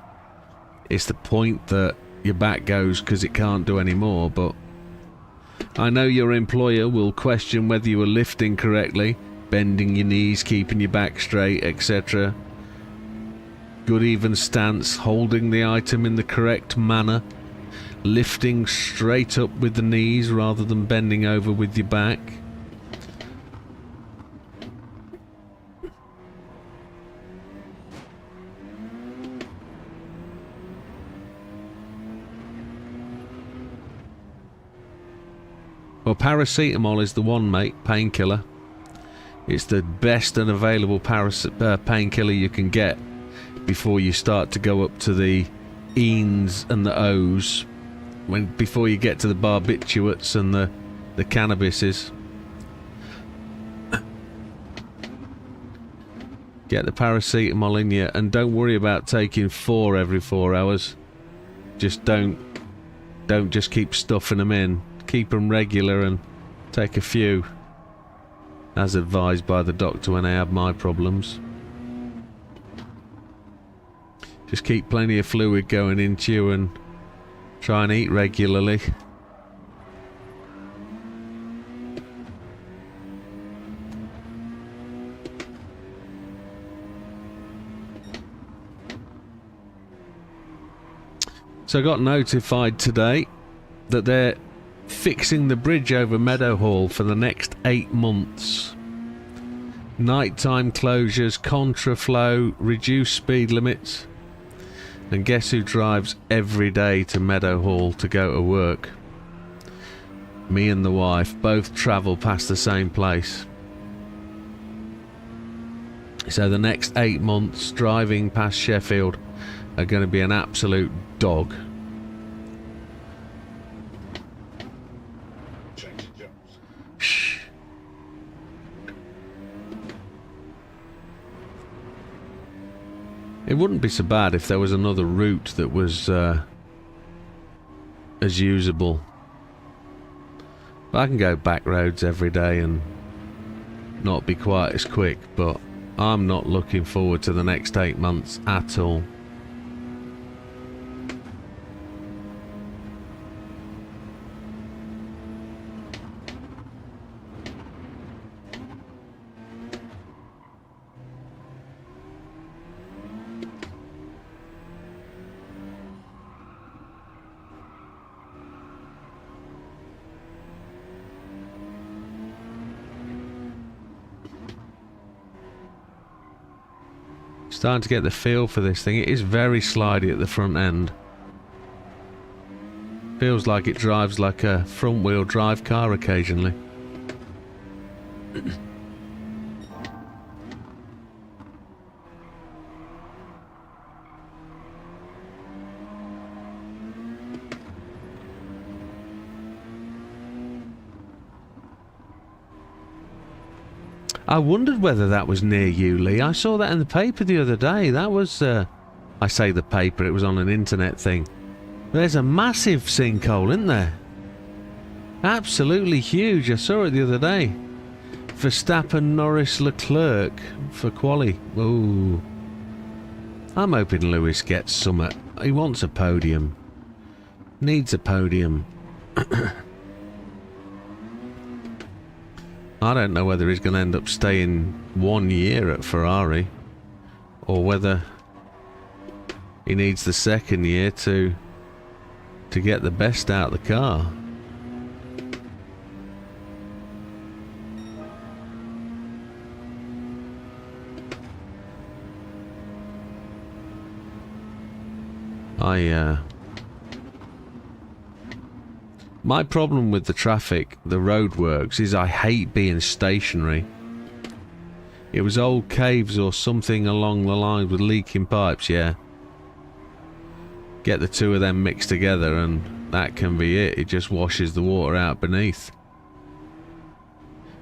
point that your back goes because it can't do any more. But I know your employer will question whether you were lifting correctly, bending your knees, keeping your back straight, etc. Good even stance, holding the item in the correct manner, lifting straight up with the knees rather than bending over with your back. Well, paracetamol is the one, mate, painkiller. It's the best and available painkiller you can get before you start to go up to the E's and the O's, before you get to the barbiturates and the cannabises. Get the paracetamol in you, and don't worry about taking 4 every 4 hours. Just don't just keep stuffing them in. Keep them regular and take a few, as advised by the doctor when I had my problems. Just keep plenty of fluid going into you and try and eat regularly. So I got notified today that they're fixing the bridge over Meadowhall for the next 8 months. Nighttime closures, contraflow, reduced speed limits. And guess who drives every day to Meadowhall to go to work? Me and the wife both travel past the same place. So the next 8 months driving past Sheffield are going to be an absolute dog. Shh. It wouldn't be so bad if there was another route that was as usable. I can go back roads every day and not be quite as quick, but I'm not looking forward to the next 8 months at all. Starting to get the feel for this thing. It is very slidey at the front end. Feels like it drives like a front wheel drive car occasionally. I wondered whether that was near you, Lee. I saw that in the paper the other day. That was, I say the paper, it was on an internet thing. There's a massive sinkhole, isn't there? Absolutely huge. I saw it the other day. Verstappen, Norris, Leclerc for quali. Ooh. I'm hoping Lewis gets some. He wants a podium. Needs a podium. I don't know whether he's going to end up staying 1 year at Ferrari or whether he needs the second year to get the best out of the car. My problem with the traffic, the roadworks, is I hate being stationary. It was old caves or something along the lines with leaking pipes, yeah. Get the two of them mixed together and that can be it. It just washes the water out beneath.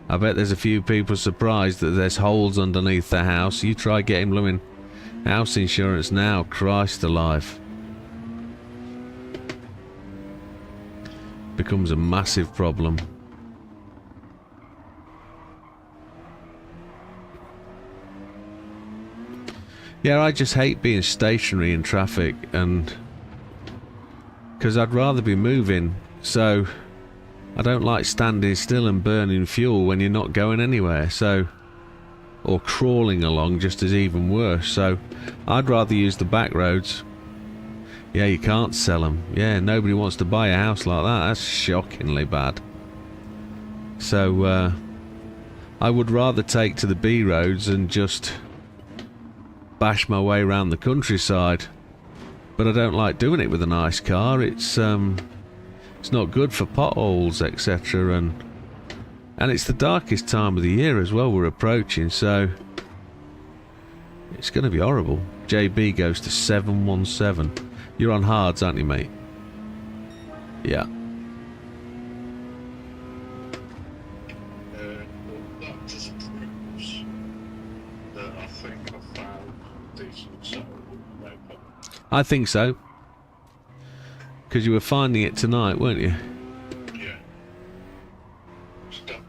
I bet there's a few people surprised that there's holes underneath the house. You try getting blooming house insurance now, Christ alive. Becomes a massive problem. Yeah, I just hate being stationary in traffic, and because I'd rather be moving, so I don't like standing still and burning fuel when you're not going anywhere, so, or crawling along, just as even worse, so I'd rather use the back roads. Yeah, you can't sell them. Yeah, nobody wants to buy a house like that. That's shockingly bad. So, I would rather take to the B roads and just bash my way around the countryside. But I don't like doing it with a nice car. It's not good for potholes, etc. And it's the darkest time of the year as well we're approaching, so it's going to be horrible. JB goes to 717. You're on hards, aren't you, mate? Yeah. That just proves that I think I found decent soul. No problem. I think so. Because you were finding it tonight, weren't you? Yeah. It's definitely.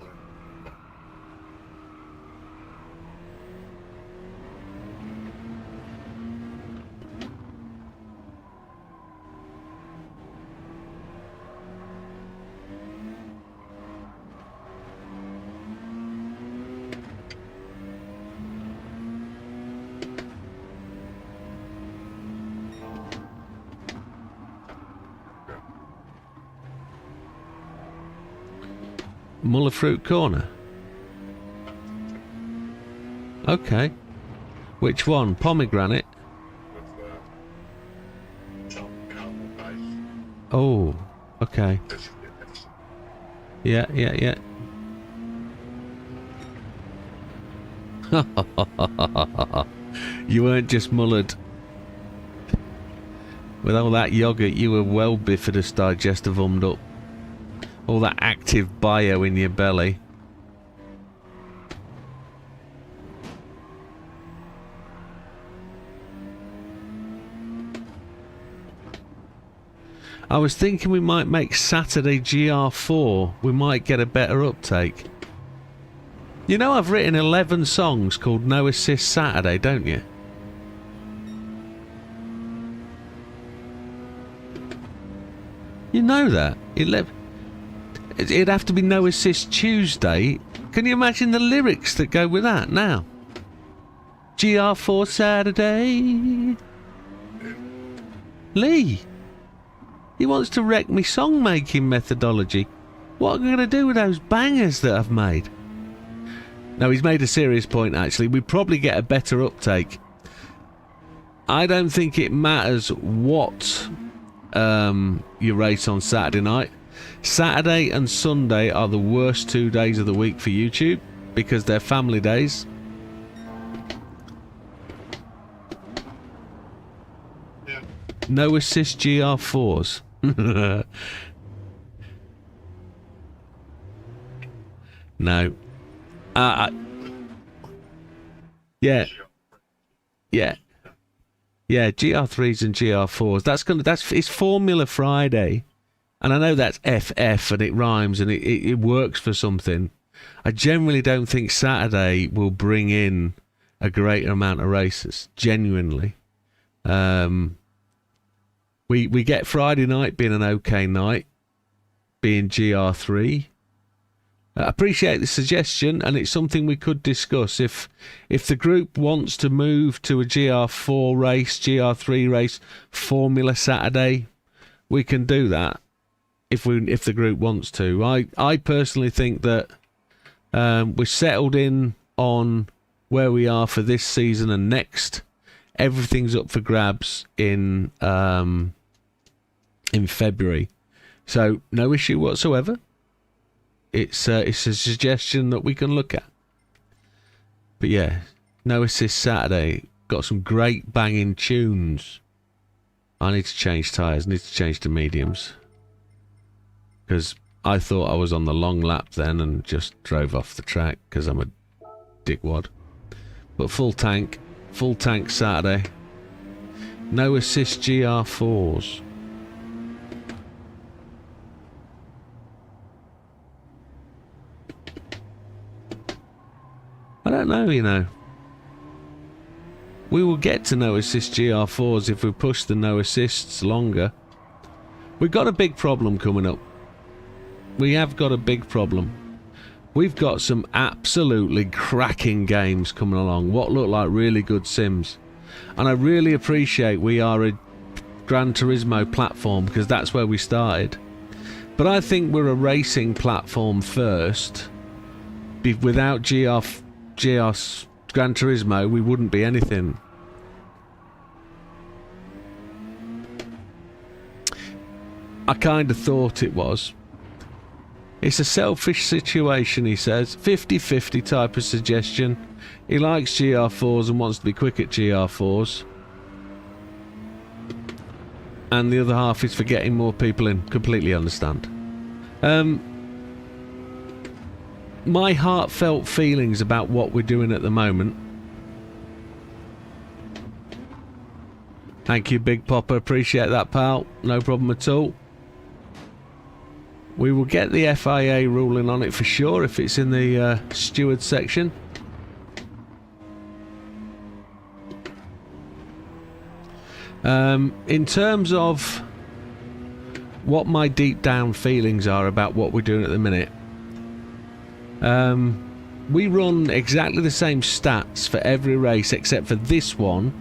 Muller Fruit Corner. Okay. Which one? Pomegranate? With top caramel base. Oh, okay. This is Yeah. You weren't just mullered. With all that yogurt, you were well bifidus digestivummed up. All that active bio in your belly. I was thinking we might make Saturday GR4. We might get a better uptake. You know I've written 11 songs called No Assist Saturday, don't you? You know that? It'd have to be No Assist Tuesday. Can you imagine the lyrics that go with that now? GR4 Saturday. Lee. He wants to wreck me song-making methodology. What am I going to do with those bangers that I've made? No, he's made a serious point, actually. We probably get a better uptake. I don't think it matters what you race on Saturday night. Saturday and Sunday are the worst 2 days of the week for YouTube because they're family days. yeah. No assist GR4s. No. Yeah, yeah, yeah. GR3s and GR4s. It's Formula Friday, and I know that's FF and it rhymes and it works for something. I generally don't think Saturday will bring in a greater amount of races. Genuinely, we get Friday night being an okay night, being GR3. I appreciate the suggestion, and it's something we could discuss. If the group wants to move to a GR4 race, GR3 race, Formula Saturday, we can do that. If the group wants to, I personally think that we're settled in on where we are for this season and next. Everything's up for grabs in February, so no issue whatsoever. It's a suggestion that we can look at. But yeah, No Assist Saturday. Got some great banging tunes. I need to change tyres. Need to change to mediums. Because I thought I was on the long lap then and just drove off the track because I'm a dickwad. But full tank Saturday. No Assist GR4s. I don't know, you know. We will get to No Assist GR4s if we push the No Assists longer. We've got a big problem coming up. We have got a big problem. We've got some absolutely cracking games coming along. What look like really good sims. And I really appreciate we are a Gran Turismo platform because that's where we started. But I think we're a racing platform first. Without Gran Turismo, we wouldn't be anything. I kind of thought it was. It's a selfish situation, he says. 50-50 type of suggestion. He likes GR4s and wants to be quick at GR4s. And the other half is for getting more people in. Completely understand. My heartfelt feelings about what we're doing at the moment. Thank you, Big Popper. Appreciate that, pal. No problem at all. We will get the FIA ruling on it for sure if it's in the steward section. In terms of what my deep down feelings are about what we're doing at the minute, we run exactly the same stats for every race except for this one,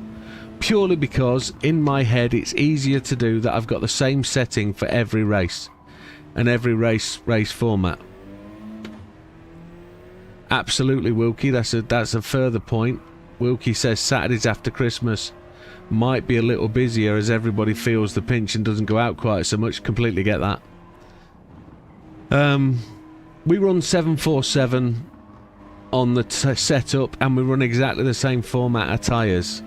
purely because in my head it's easier to do that. I've got the same setting for every race and every race format. Absolutely, Wilkie. That's a further point. Wilkie says Saturdays after Christmas might be a little busier as everybody feels the pinch and doesn't go out quite so much. Completely get that. We run 747 on the setup and we run exactly the same format of tyres.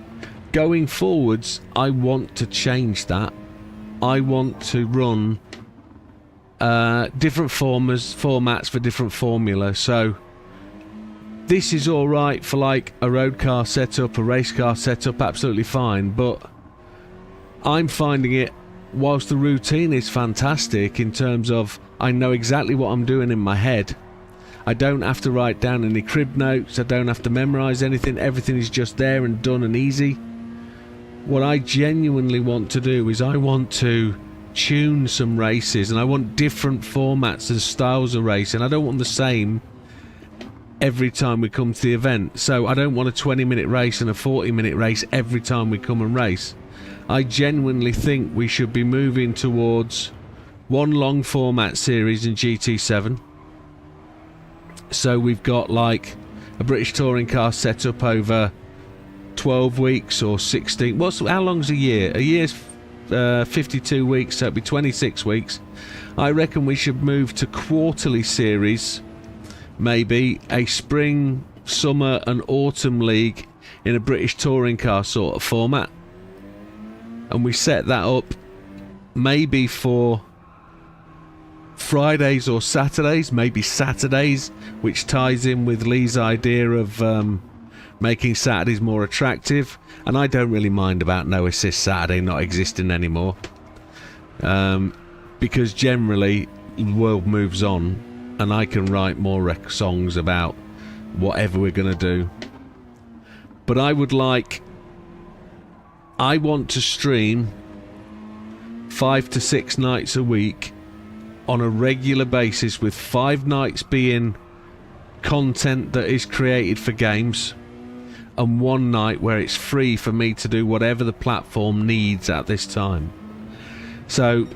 Going forwards, I want to change that. I want to run different formats for different formula. So this is all right for like a road car setup, a race car setup, absolutely fine. But I'm finding it, whilst the routine is fantastic in terms of I know exactly what I'm doing in my head. I don't have to write down any crib notes. I don't have to memorise anything. Everything is just there and done and easy. What I genuinely want to do is I want to tune some races and I want different formats and styles of racing. I don't want the same every time we come to the event. So I don't want a 20-minute race and a 40-minute race every time we come and race. I genuinely think we should be moving towards one long format series in GT7. So we've got like a British touring car set up over 12 weeks or 16. How long's a year? A year's 52 weeks, so it'd be 26 weeks. I reckon we should move to quarterly series, maybe a spring, summer and autumn league in a British touring car sort of format. And we set that up maybe for Fridays or Saturdays, maybe Saturdays, which ties in with Lee's idea of making Saturdays more attractive. And I don't really mind about No Assist Saturday not existing anymore, because generally the world moves on and I can write more songs about whatever we're going to do. But I want to stream 5 to 6 nights a week on a regular basis, with 5 nights being content that is created for games and 1 night where it's free for me to do whatever the platform needs at this time. So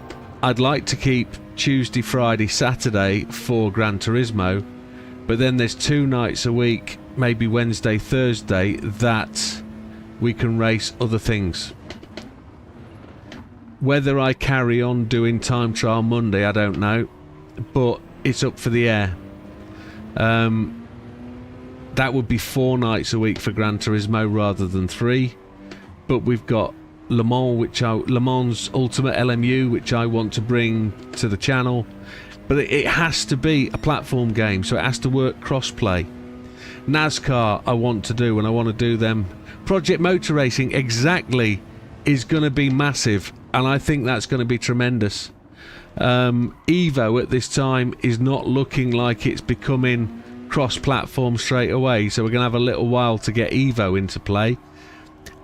I'd like to keep Tuesday, Friday, Saturday for Gran Turismo, but then there's 2 nights a week, maybe Wednesday, Thursday, that we can race other things. Whether I carry on doing Time Trial Monday, I don't know, but it's up for the air. That would be 4 nights a week for Gran Turismo rather than 3. But we've got Le Mans Ultimate LMU, which I want to bring to the channel. But it has to be a platform game, so it has to work cross-play. NASCAR I want to do, and I want to do them. Project Motor Racing exactly is going to be massive, and I think that's going to be tremendous. Evo at this time is not looking like it's becoming cross-platform straight away, so we're going to have a little while to get Evo into play.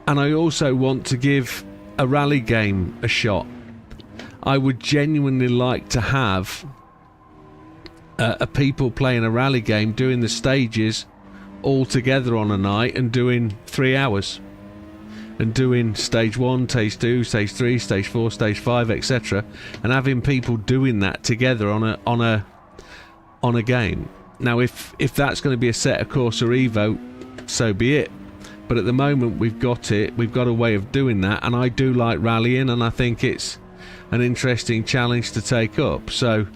And I also want to give a rally game a shot. I would genuinely like to have a people playing a rally game, doing the stages all together on a night and doing 3 hours. And doing stage 1, stage 2, stage 3, stage 4, stage 5, etc. And having people doing that together on a game. Now, if that's going to be a set of Corsa Evo, so be it. But at the moment, we've got a way of doing that, and I do like rallying, and I think it's an interesting challenge to take up. So,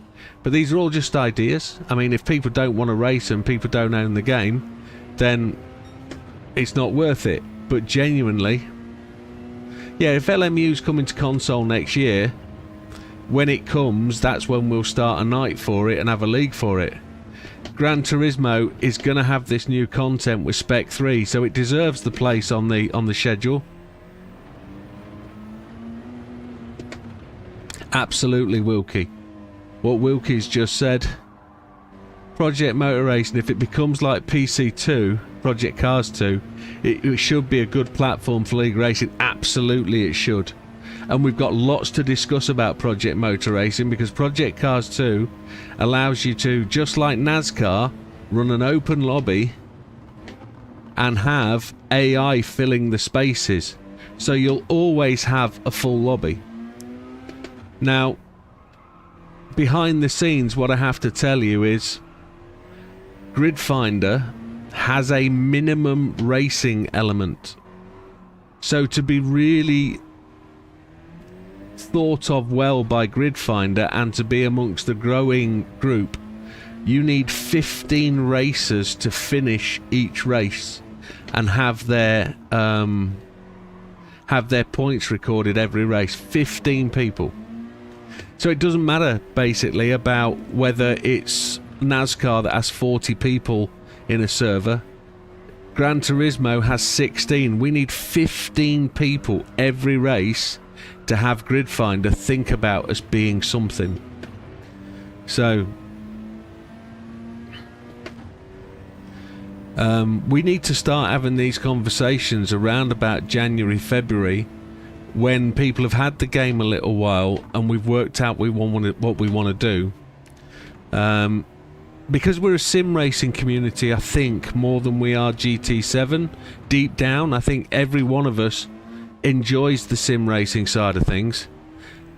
but these are all just ideas. I mean, if people don't want to race and people don't own the game, then it's not worth it. But genuinely, yeah, if LMU's coming to console next year, when it comes, that's when we'll start a night for it and have a league for it. Gran Turismo is going to have this new content with Spec 3, so it deserves the place on the schedule. Absolutely, Wilkie. What Wilkie's just said. Project Motor Racing, if it becomes like PC2, Project Cars 2, it should be a good platform for league racing. Absolutely it should. And we've got lots to discuss about Project Motor Racing, because Project Cars 2 allows you to, just like NASCAR, run an open lobby and have AI filling the spaces. So you'll always have a full lobby. Now, behind the scenes, what I have to tell you is Grid Finder has a minimum racing element. So to be really thought of well by Grid Finder and to be amongst the growing group, you need 15 racers to finish each race and have their points recorded every race. 15 people. So it doesn't matter basically about whether it's NASCAR that has 40 people in a server. Gran Turismo has 16. We need 15 people every race to have Grid Finder think about us being something. So we need to start having these conversations around about January, February, when people have had the game a little while and we've worked out what we want to do. Because we're a sim racing community, I think, more than we are GT7, deep down, I think every one of us enjoys the sim racing side of things.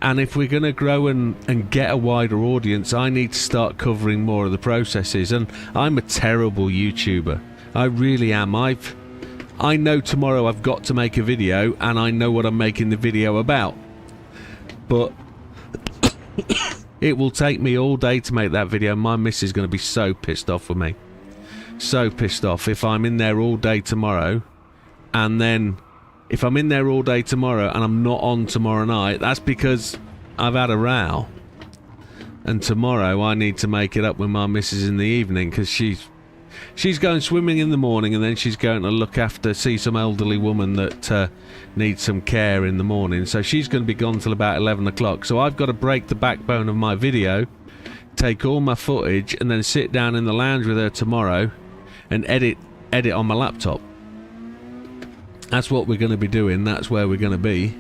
And if we're going to grow and get a wider audience, I need to start covering more of the processes. And I'm a terrible YouTuber. I really am. I know tomorrow I've got to make a video, and I know what I'm making the video about. But it will take me all day to make that video. My missus is going to be so pissed off with me. So pissed off if I'm in there all day tomorrow, and then if I'm in there all day tomorrow and I'm not on tomorrow night, that's because I've had a row. And tomorrow I need to make it up with my missus in the evening, because she's She's going swimming in the morning, and then she's going to see some elderly woman that needs some care in the morning. So she's going to be gone till about 11 o'clock. So I've got to break the backbone of my video, take all my footage, and then sit down in the lounge with her tomorrow and edit on my laptop. That's what we're going to be doing. That's where we're going to be.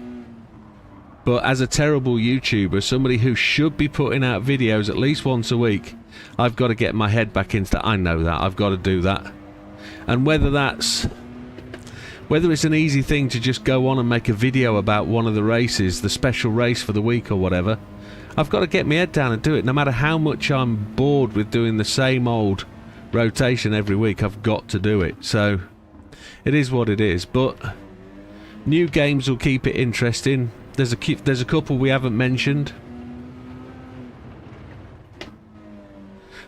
But as a terrible YouTuber, somebody who should be putting out videos at least once a week, I've got to get my head back into that. I know that. I've got to do that. And whether it's an easy thing to just go on and make a video about one of the races, the special race for the week or whatever, I've got to get my head down and do it. No matter how much I'm bored with doing the same old rotation every week, I've got to do it. So it is what it is. But new games will keep it interesting. There's a couple we haven't mentioned.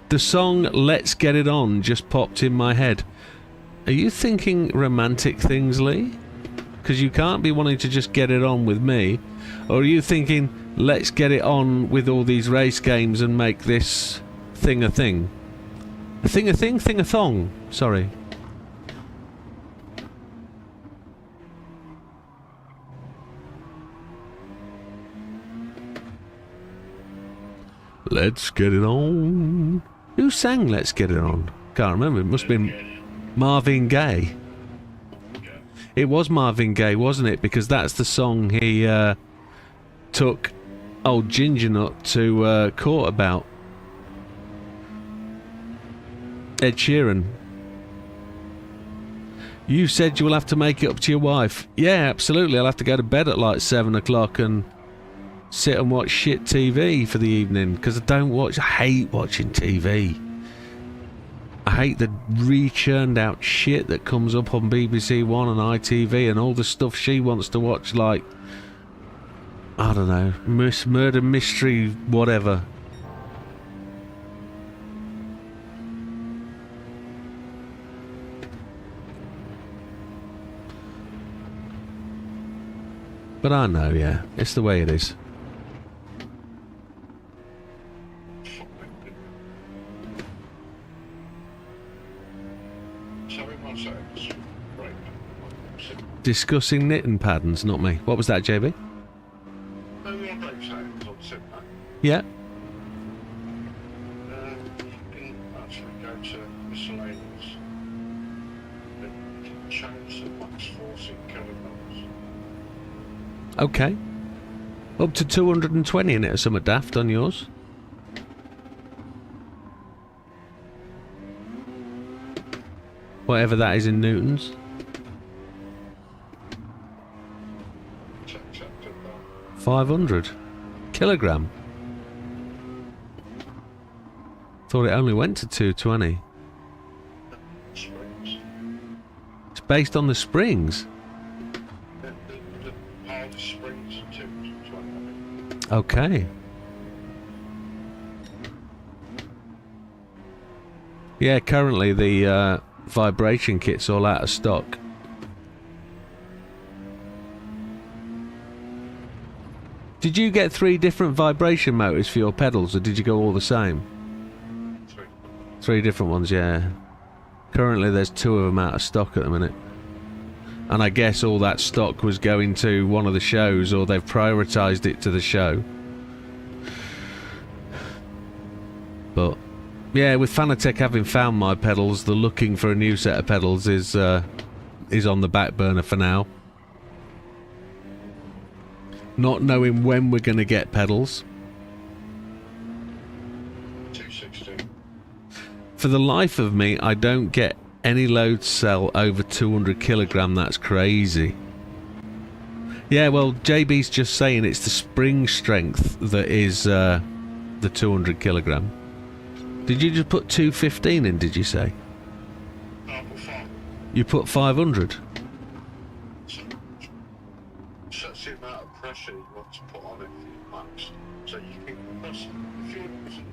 The song Let's Get It On just popped in my head. Are you thinking romantic things, Lee? Because you can't be wanting to just get it on with me. Or are you thinking, let's get it on with all these race games and make this thing a thing? A thing a thing? Thing a thong. Sorry. Let's get it on. Who sang Let's Get It On? Can't remember. It must have been Marvin Gaye. It was Marvin Gaye, wasn't it? Because that's the song he took old Ginger Nut to court about. Ed Sheeran. You said you will have to make it up to your wife. Yeah, absolutely. I'll have to go to bed at like 7 o'clock and sit and watch shit TV for the evening, because I hate watching TV. I hate the re-churned out shit that comes up on BBC One and ITV and all the stuff she wants to watch, like, I don't know, murder mystery, whatever. But I know, yeah, it's the way it is. Discussing knitting patterns, not me. What was that, JB? Yeah. You can actually go to miscellaneous and change the max force in kilograms. Okay. Up to 220 in it or something daft on yours. Whatever that is in newtons. 500 kilogram. Thought it only went to 220. Springs. It's based on the springs. The hardest springs are 220. Okay. Yeah, currently the vibration kit's all out of stock. Did you get 3 different vibration motors for your pedals, or did you go all the same? 3 different ones, yeah. Currently there's 2 of them out of stock at the minute. And I guess all that stock was going to one of the shows, or they've prioritised it to the show. But yeah, with Fanatec having found my pedals, the looking for a new set of pedals is on the back burner for now. Not knowing when we're going to get pedals. 216. For the life of me, I don't get any load cell over 200 kilogram. That's crazy. Yeah, well, JB's just saying it's the spring strength that is the 200 kilogram. Did you just put 215 in, did you say? You put 500? So that's the amount of pressure you want to put on it for your max. So you can compress, if you're using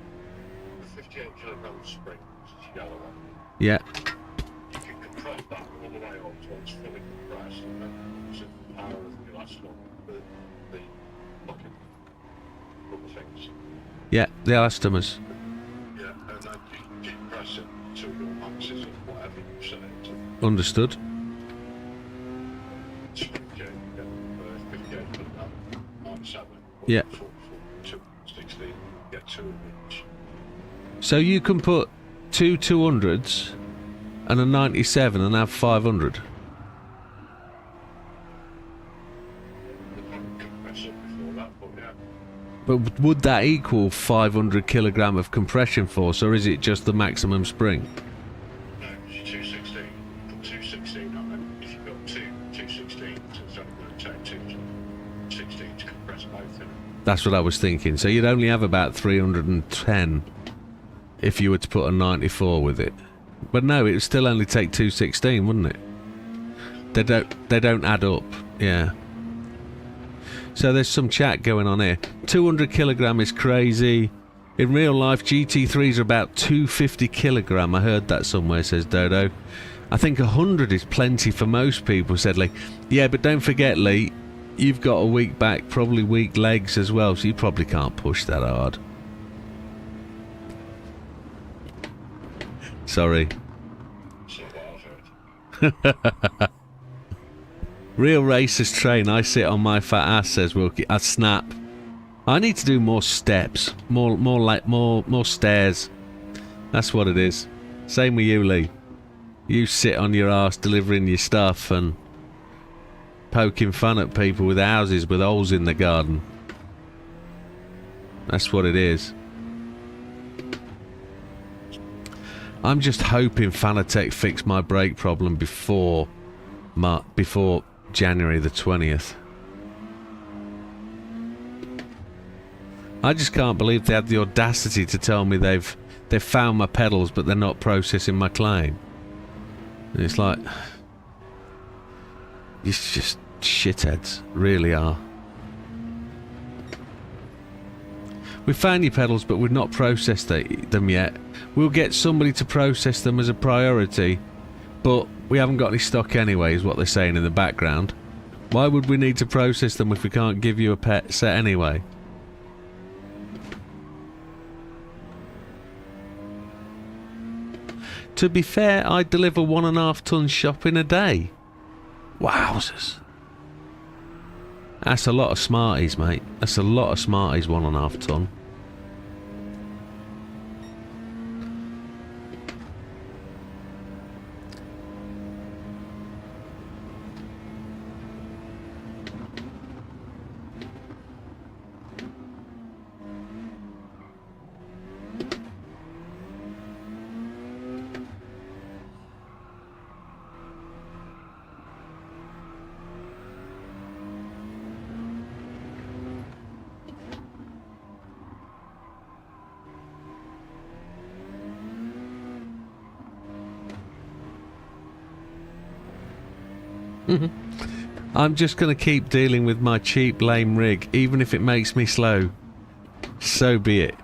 a 58 kilogram spring, which is the yellow one, Yeah. you can compress that all the way up so it's fully compressed, and then use the power of the elastomeric, the fucking rubber things. Yeah, the elastomers. Yeah, and then you compress it to your maxes. whatever you say. Understood. So, yeah, if you get put up 97, Yeah. 16, get 2 of each. So you can put two 200s and a 97 and have 500. Compress it before that, but yeah. But would that equal 500 kilogram of compression force, or is it just the maximum spring? No, it's 216. Put 216 on them. If you've got 216, so it's only going to take 216 to compress both of them. That's what I was thinking. So you'd only have about 310 if you were to put a 94 with it. But no, it would still only take 216, wouldn't it? They don't add up. Yeah. So there's some chat going on here. 200 kilogram is crazy. In real life, GT3s are about 250 kilogram. I heard that somewhere, says Dodo. I think 100 is plenty for most people, said Lee. Yeah, but don't forget, Lee, you've got a weak back, probably weak legs as well, so you probably can't push that hard. Sorry. So what I've heard. Real racers train. I sit on my fat ass, says Wilkie. I snap. I need to do more steps, more stairs. That's what it is. Same with you, Lee. You sit on your ass delivering your stuff and poking fun at people with houses with holes in the garden. That's what it is. I'm just hoping Fanatec fix my brake problem before January the 20th. I just can't believe they had the audacity to tell me they've found my pedals, but they're not processing my claim. And it's like, it's just shitheads, really are. We found your pedals, but we've not processed them yet. We'll get somebody to process them as a priority, but we haven't got any stock anyway, is what they're saying in the background. Why would we need to process them if we can't give you a pet set anyway? To be fair, I deliver 1.5 ton shopping a day. Wowzers. That's a lot of Smarties, mate. That's a lot of Smarties, 1.5 ton. I'm just going to keep dealing with my cheap, lame rig, even if it makes me slow. So be it.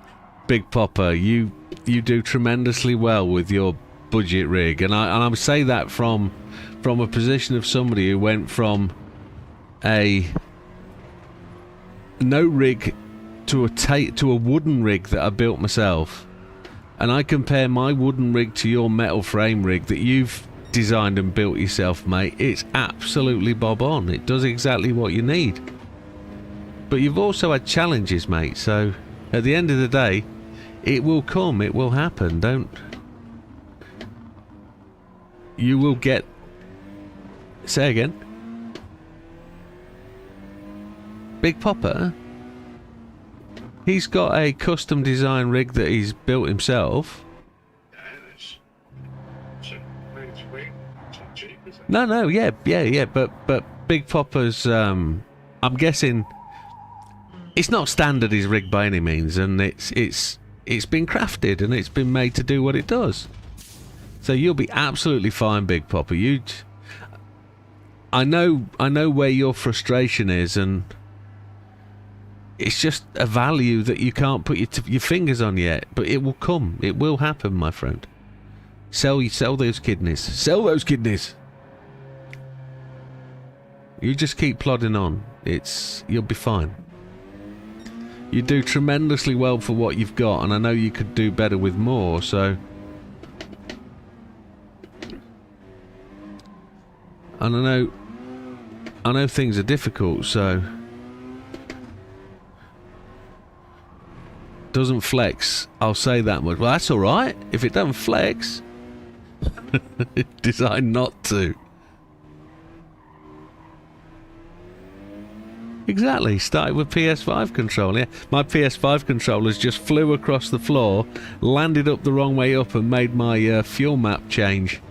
Big Popper, you do tremendously well with your budget rig, and I say that from a position of somebody who went from a no rig to a wooden rig that I built myself, and I compare my wooden rig to your metal frame rig that you've designed and built yourself, mate. It's absolutely bob on. It does exactly what you need. But you've also had challenges, mate, so at the end of the day, it will come, it will happen. Don't... You will get... Say again. Big Popper? He's got a custom design rig that he's built himself. No, yeah, but Big Popper's, I'm guessing, it's not standard his rig by any means, and it's been crafted and it's been made to do what it does. So you'll be absolutely fine, Big Popper. I know where your frustration is, and it's just a value that you can't put your fingers on yet, but it will come. It will happen, my friend. Sell those kidneys. Sell those kidneys. You just keep plodding on. You'll be fine. You do tremendously well for what you've got, and I know you could do better with more, so... And I know things are difficult, so doesn't flex. I'll say that much. Well, that's all right. If it don't flex, designed not to. Exactly. Started with PS5 controller. Yeah, my PS5 controllers just flew across the floor, landed up the wrong way up, and made my fuel map change.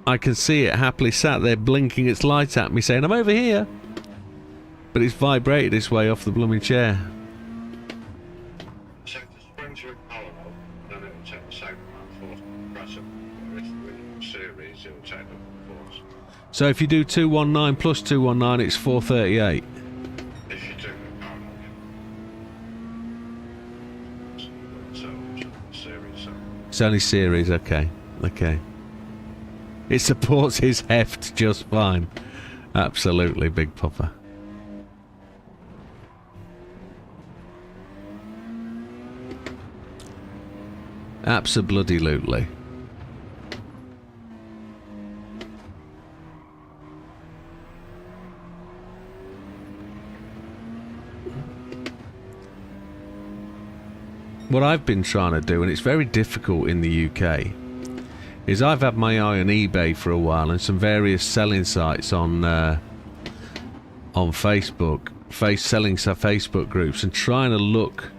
I can see it happily sat there blinking its lights at me saying, I'm over here. But it's vibrated its way off the blooming chair. So if the springs are in parallel, then it will take the same amount of force to press them. Or if they're in series, it will take double force. So if you do 219 plus 219, it's 438. If you do it parallel, yeah. So series, so. It's only series, okay. Okay. It supports his heft just fine. Absolutely, Big Papa. Abso-bloody-lutely. What I've been trying to do, and it's very difficult in the UK, is I've had my eye on eBay for a while and some various selling sites on Facebook, selling Facebook groups, and trying to look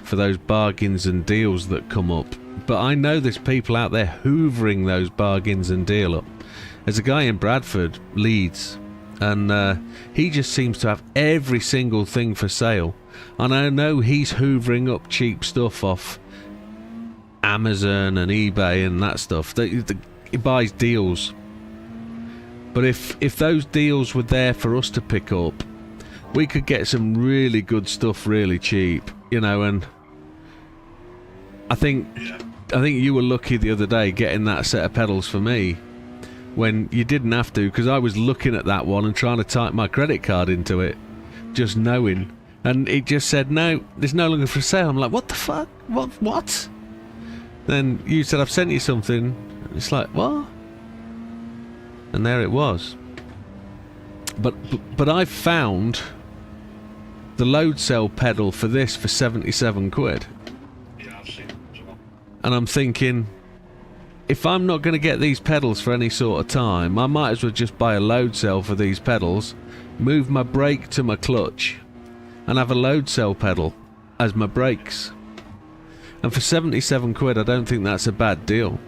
for those bargains and deals that come up. But I know there's people out there hoovering those bargains and deal up. There's a guy in Bradford, Leeds, and he just seems to have every single thing for sale. And I know he's hoovering up cheap stuff off Amazon and eBay and that stuff. He buys deals. But if those deals were there for us to pick up, we could get some really good stuff really cheap, you know. And I think you were lucky the other day getting that set of pedals for me when you didn't have to, because I was looking at that one and trying to type my credit card into it, just knowing, and it just said no, there's no longer for sale. I'm like, what the fuck? What? Then you said, I've sent you something. It's like, what? And there it was. But I found the load cell pedal for this for 77 quid. Yeah, I've seen it as well. And I'm thinking, if I'm not going to get these pedals for any sort of time, I might as well just buy a load cell for these pedals, move my brake to my clutch, and have a load cell pedal as my brakes. And for 77 quid, I don't think that's a bad deal.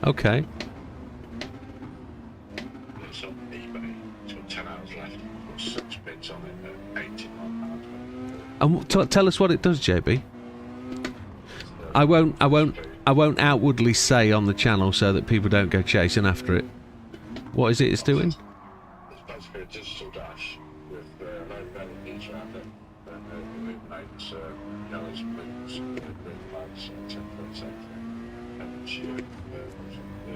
Okay. It's on eBay. It's got 10 hours left. It's got 6 bits on it at £89. And tell us what it does, JB. I won't outwardly say on the channel so that people don't go chasing after it. What is it it's doing? It's basically a digital dash with low LEDs around it, and it illuminates yellows, blues, green lights, etc. And it's your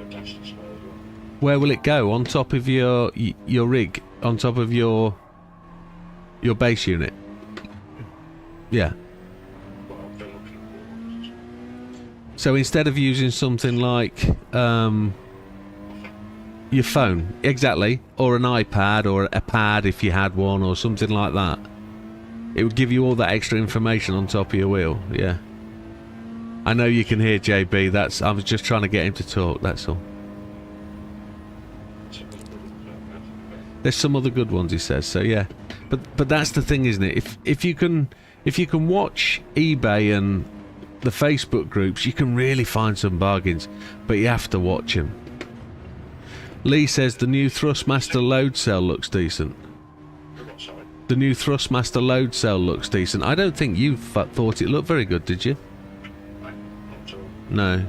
dash display as well. Where will it go? On top of your rig? On top of your base unit? Yeah. Well, they're looking at walls. So instead of using something like your phone, exactly, or an iPad or a pad if you had one or something like that, it would give you all that extra information on top of your wheel. Yeah. I know you can hear JB. I was just trying to get him to talk. That's all. There's some other good ones, he says. So yeah, but that's the thing, isn't it? If you can watch eBay and the Facebook groups, you can really find some bargains, but you have to watch them. Lee says the new Thrustmaster load cell looks decent. The new Thrustmaster load cell looks decent. I don't think you thought it looked very good, did you? No.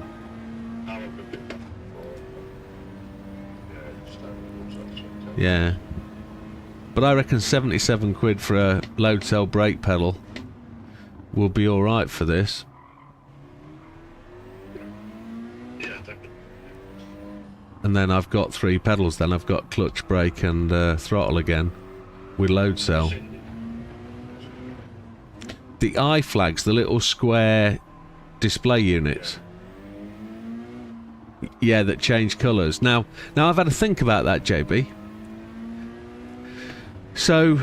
Yeah. But I reckon 77 quid for a load cell brake pedal will be alright for this. Yeah, definitely. And then I've got 3 pedals then. I've got clutch, brake and throttle again. with load cell. The eye flags, the little square display units. Yeah, that change colours. Now I've had to think about that, JB. So,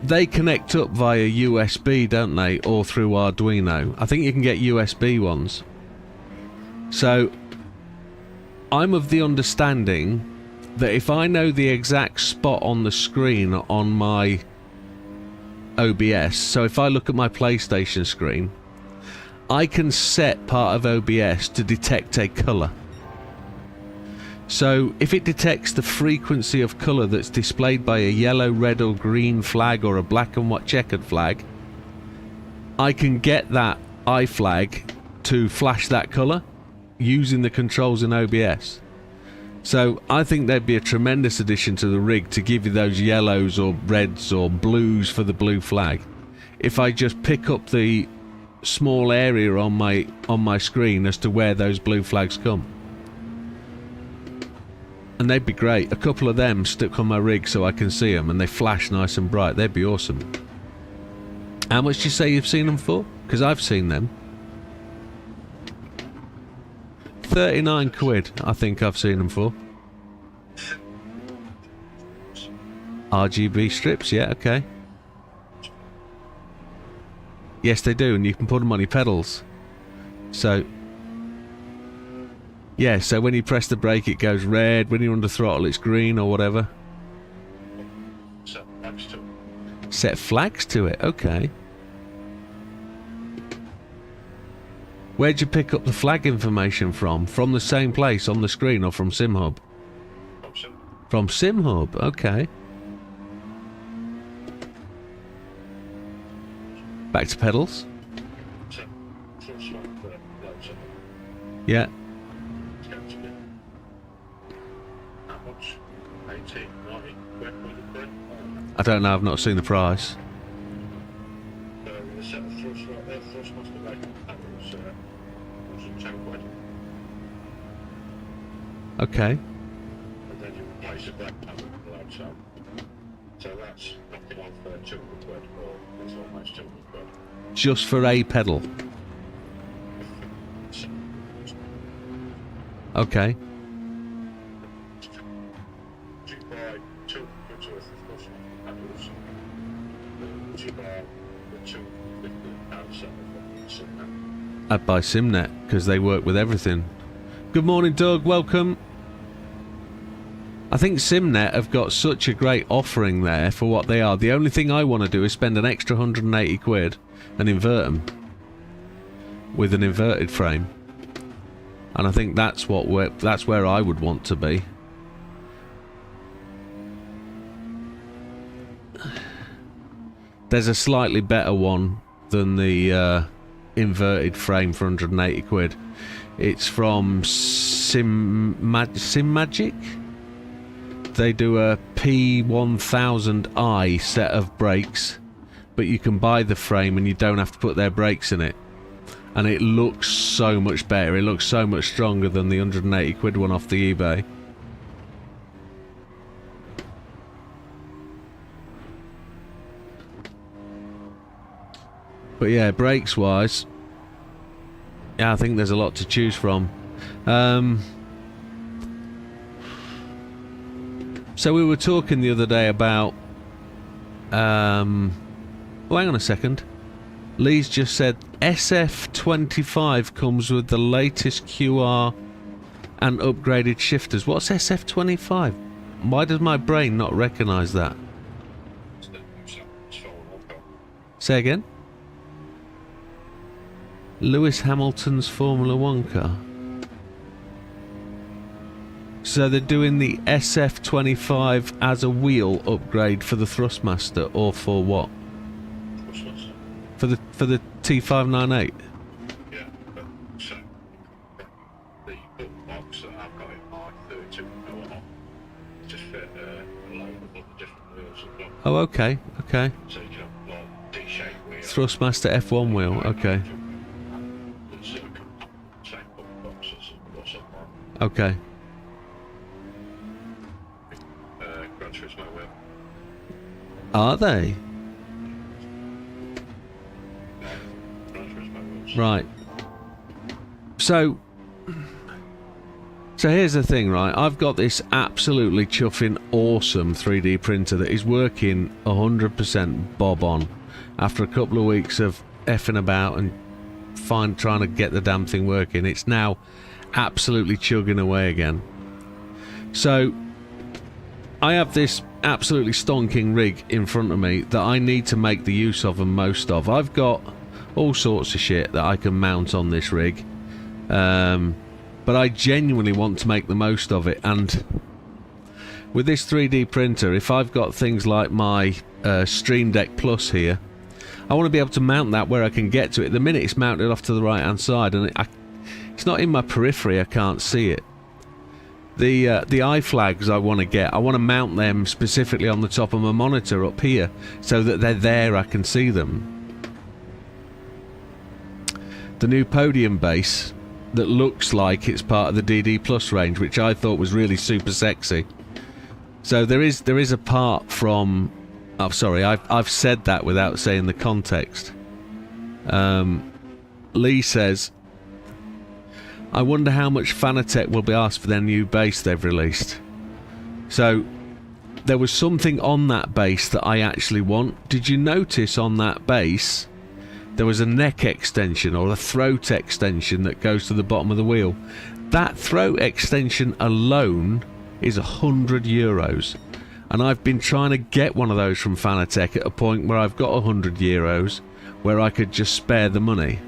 they connect up via USB, don't they? Or through Arduino. I think you can get USB ones. So, I'm of the understanding that if I know the exact spot on the screen on my OBS, so if I look at my PlayStation screen, I can set part of OBS to detect a colour. So if it detects the frequency of colour that's displayed by a yellow, red or green flag or a black and white checkered flag, I can get that eye flag to flash that colour using the controls in OBS. So I think there'd be a tremendous addition to the rig to give you those yellows or reds or blues for the blue flag. If I just pick up the small area on my screen as to where those blue flags come. And they'd be great. A couple of them stuck on my rig so I can see them and they flash nice and bright. They'd be awesome. How much do you say you've seen them for? Because I've seen them. 39 quid, I think I've seen them for. RGB strips, yeah, okay. Yes, they do, and you can put them on your pedals. So, yeah, so when you press the brake it goes red, when you're under throttle it's green or whatever. Set flags to it, okay. Where'd you pick up the flag information from? From the same place on the screen or from SimHub? From SimHub, okay. Back to pedals. Yeah. I don't know, I've not seen the price. Okay. And then you replace a black panel with load cell. So that's knocking off 200 quid, or it's almost 200 quid. Just for a pedal? Okay. You buy 200 quid worth of thrust panels, and you buy the £250 set of SimNet. I'd buy SimNet, because they work with everything. Good morning, Doug, welcome. I think SimNet have got such a great offering there for what they are. The only thing I want to do is spend an extra 180 quid and invert them with an inverted frame. And I think that's where I would want to be. There's a slightly better one than the inverted frame for 180 quid. It's from SimMagic. They do a P1000i set of brakes, but you can buy the frame and you don't have to put their brakes in it. And it looks so much better. It looks so much stronger than the 180 quid one off the eBay. But yeah, brakes wise, yeah, I think there's a lot to choose from. So we were talking the other day about oh, hang on a second. Lee's just said SF25 comes with the latest QR and upgraded shifters. What's SF25? Why does my brain not recognise that? Say again? Lewis Hamilton's Formula 1 car. So they're doing the SF25 as a wheel upgrade for the Thrustmaster, or for what? For the T598. Yeah, but so the box that I've got in my 32 mm just fit a load of other different wheels as well. Oh, okay, okay. So you can have like D-shaped wheels. Thrustmaster F1 wheel, okay. Same boxes and what's up on. Okay. Gran Turismo wheel. Are they? Right. So here's the thing, right? I've got this absolutely chuffing awesome 3D printer that is working 100% bob on after a couple of weeks of effing about and trying to get the damn thing working. It's now absolutely chugging away again. So I have this absolutely stonking rig in front of me that I need to make the use of and most of. I've got all sorts of shit that I can mount on this rig, but I genuinely want to make the most of it. And with this 3D printer, if I've got things like my Stream Deck Plus here, I want to be able to mount that where I can get to it. The minute it's mounted off to the right hand side, and it's not in my periphery, I can't see it. The eye flags I want to mount them specifically on the top of my monitor up here so that they're there, I can see them. The new podium base that looks like it's part of the DD Plus range, which I thought was really super sexy. So there is a part from... Oh, sorry, I've said that without saying the context. Lee says, I wonder how much Fanatec will be asked for their new base they've released. So there was something on that base that I actually want. Did you notice on that base there was a neck extension or a throat extension that goes to the bottom of the wheel? That throat extension alone is €100. And I've been trying to get one of those from Fanatec at a point where I've got €100 where I could just spare the money.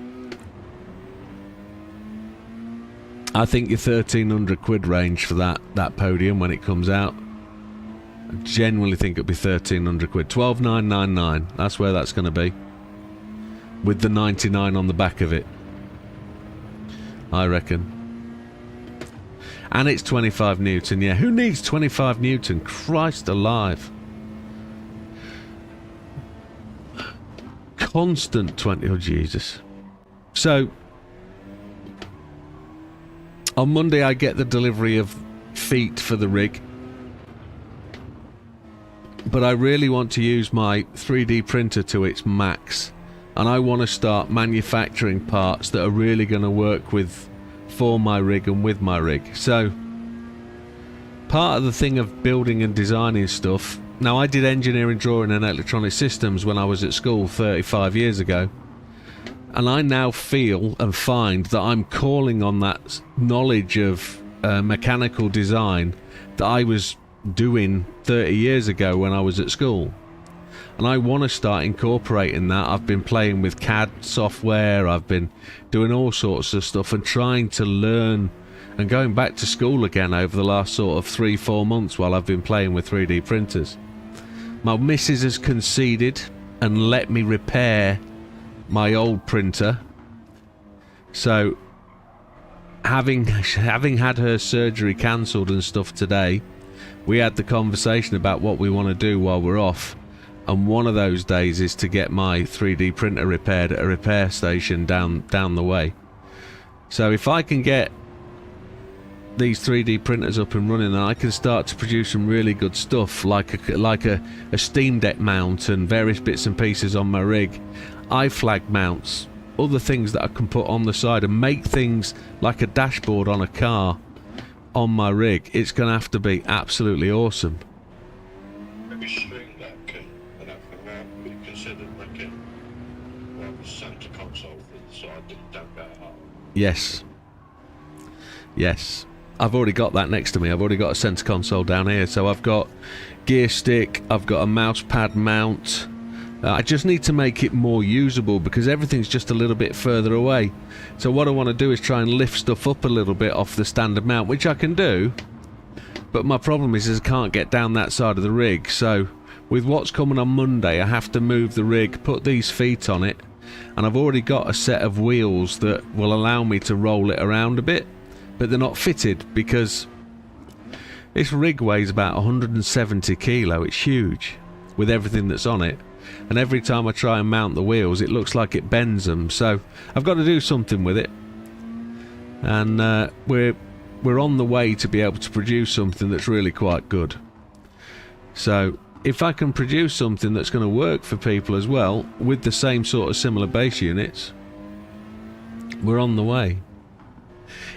I think your 1,300 quid range for that podium when it comes out. I genuinely think it'll be 1,300 quid. 12,999. That's where that's going to be. With the 99 on the back of it, I reckon. And it's 25 Newton, yeah. Who needs 25 Newton? Christ alive. Constant 20... Oh, Jesus. So, on Monday I get the delivery of feet for the rig. But I really want to use my 3D printer to its max. And I want to start manufacturing parts that are really going to work for my rig and with my rig. So part of the thing of building and designing stuff, now I did engineering, drawing and electronic systems when I was at school 35 years ago, and I now feel and find that I'm calling on that knowledge of mechanical design that I was doing 30 years ago when I was at school. And I want to start incorporating that. I've been playing with CAD software, I've been doing all sorts of stuff and trying to learn and going back to school again over the last sort of 3-4 months while I've been playing with 3D printers. My missus has conceded and let me repair my old printer. So having had her surgery cancelled and stuff today, we had the conversation about what we want to do while we're off. And one of those days is to get my 3D printer repaired at a repair station down the way. So if I can get these 3D printers up and running, then I can start to produce some really good stuff, like a Steam Deck mount and various bits and pieces on my rig, iFlag mounts, other things that I can put on the side and make things like a dashboard on a car on my rig. It's going to have to be absolutely awesome. Maybe Stream Deck and everything we considered making a centre console for the side that don't get out. Yes. Yes. I've already got that next to me. I've already got a centre console down here. So I've got gear stick, I've got a mouse pad mount. I just need to make it more usable because everything's just a little bit further away. So what I want to do is try and lift stuff up a little bit off the standard mount, which I can do. But my problem is I can't get down that side of the rig. So with what's coming on Monday, I have to move the rig, put these feet on it, and I've already got a set of wheels that will allow me to roll it around a bit, but they're not fitted because this rig weighs about 170 kilo. It's huge with everything that's on it. And every time I try and mount the wheels, it looks like it bends them. So I've got to do something with it. And we're on the way to be able to produce something that's really quite good. So if I can produce something that's going to work for people as well, with the same sort of similar base units, we're on the way.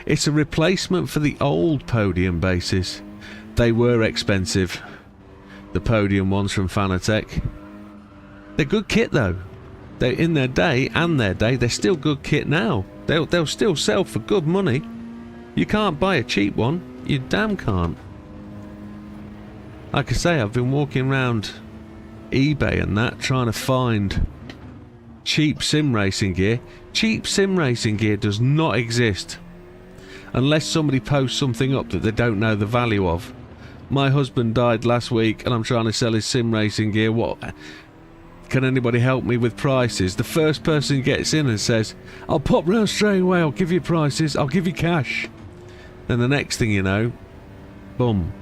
It's a replacement for the old Podium bases. They were expensive, the Podium ones from Fanatec. They're good kit though. They're in their day, they're still good kit now. They'll still sell for good money. You can't buy a cheap one. You damn can't. Like I say, I've been walking around eBay and that, trying to find cheap sim racing gear. Cheap sim racing gear does not exist unless somebody posts something up that they don't know the value of. My husband died last week and I'm trying to sell his sim racing gear. What? Can anybody help me with prices? The first person gets in and says, I'll pop round straight away, I'll give you prices, I'll give you cash. Then the next thing you know, boom,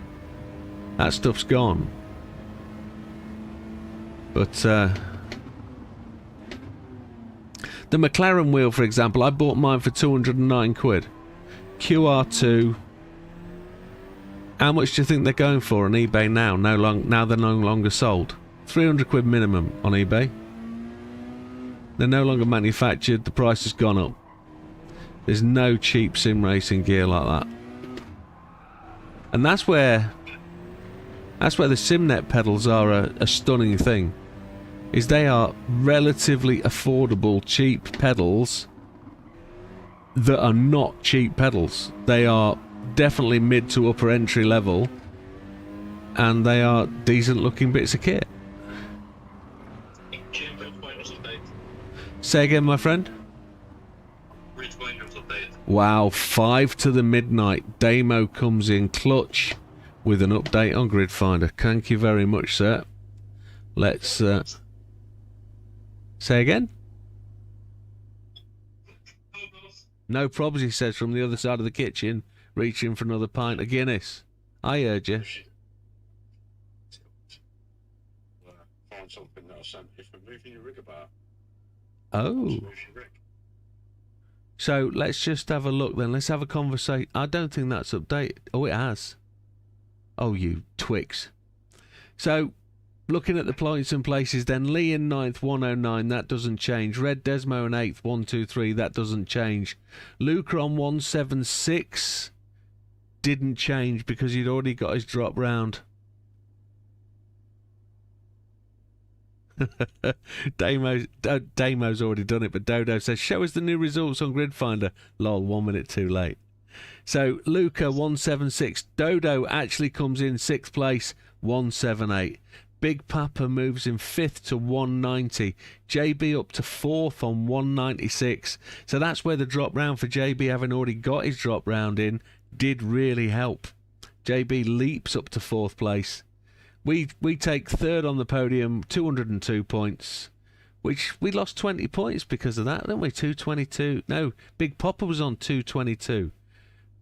that stuff's gone. But the McLaren wheel, for example, I bought mine for 209 quid. QR2. How much do you think they're going for on eBay now? Now they're no longer sold. 300 quid minimum on eBay. They're no longer manufactured. The price has gone up. There's no cheap sim racing gear like that. And that's where the SimNet pedals are a stunning thing. Is they are relatively affordable, cheap pedals that are not cheap pedals. They are definitely mid to upper entry level, and they are decent looking bits of kit. Say again, my friend? Wow, 5 to the midnight. Damo comes in clutch with an update on Grid Finder. Thank you very much, sir. Let's say again? No probs, he says from the other side of the kitchen, reaching for another pint of Guinness. I heard you. Find something that'll send you for moving your rig about. Oh. So let's just have a look then. Let's have a conversation. I don't think that's updated. Oh, it has. Oh, you twix. So, looking at the points and places then, Lee in 9th, 109, that doesn't change. Red Desmo in 8th, 123, that doesn't change. Luca on 176 didn't change because he'd already got his drop round. Damo's already done it, but Dodo says, show us the new results on Grid Finder. Lol, 1 minute too late. So, Luca, 176. Dodo actually comes in 6th place, 178. Big Papa moves in 5th to 190. JB up to 4th on 196. So that's where the drop round for JB, having already got his drop round in, did really help. JB leaps up to 4th place. We take 3rd on the podium, 202 points, which we lost 20 points because of that, didn't we? 222. No, Big Papa was on 222.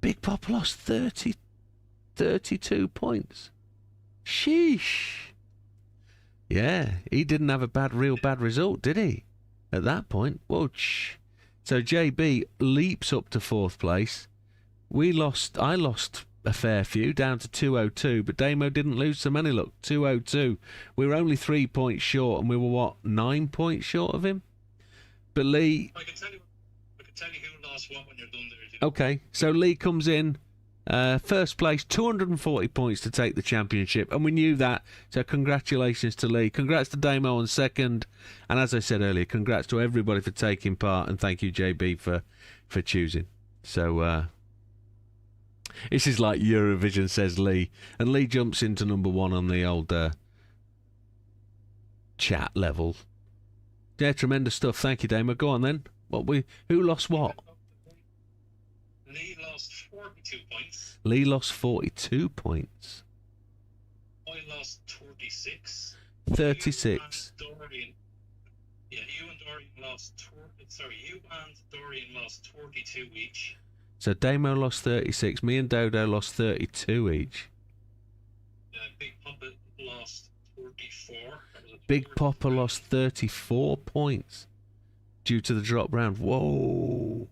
Big Papa lost 32 points. Sheesh. Yeah, he didn't have a real bad result, did he? At that point. Whoosh. So JB leaps up to 4th place. I lost a fair few, down to 202, but Damo didn't lose so many. Look, 202. We were only 3 points short, and we were, what, 9 points short of him? But Lee... I can tell you who lost what when you're done there. Okay, so Lee comes in, first place, 240 points to take the championship, and we knew that, so congratulations to Lee. Congrats to Damo on 2nd, and as I said earlier, congrats to everybody for taking part, and thank you, JB, for choosing. So, this is like Eurovision, says Lee. And Lee jumps into number 1 on the old chat level. Yeah, tremendous stuff. Thank you, Damo. Go on then. Who lost what? Lee lost 42 points. Lee lost 42 points. I lost 36. 36. You and Dorian lost 42 each. So Damo lost 36. Me and Dodo lost 32 each. Big Papa lost 34. Big Papa lost 34 points due to the drop round. Whoa.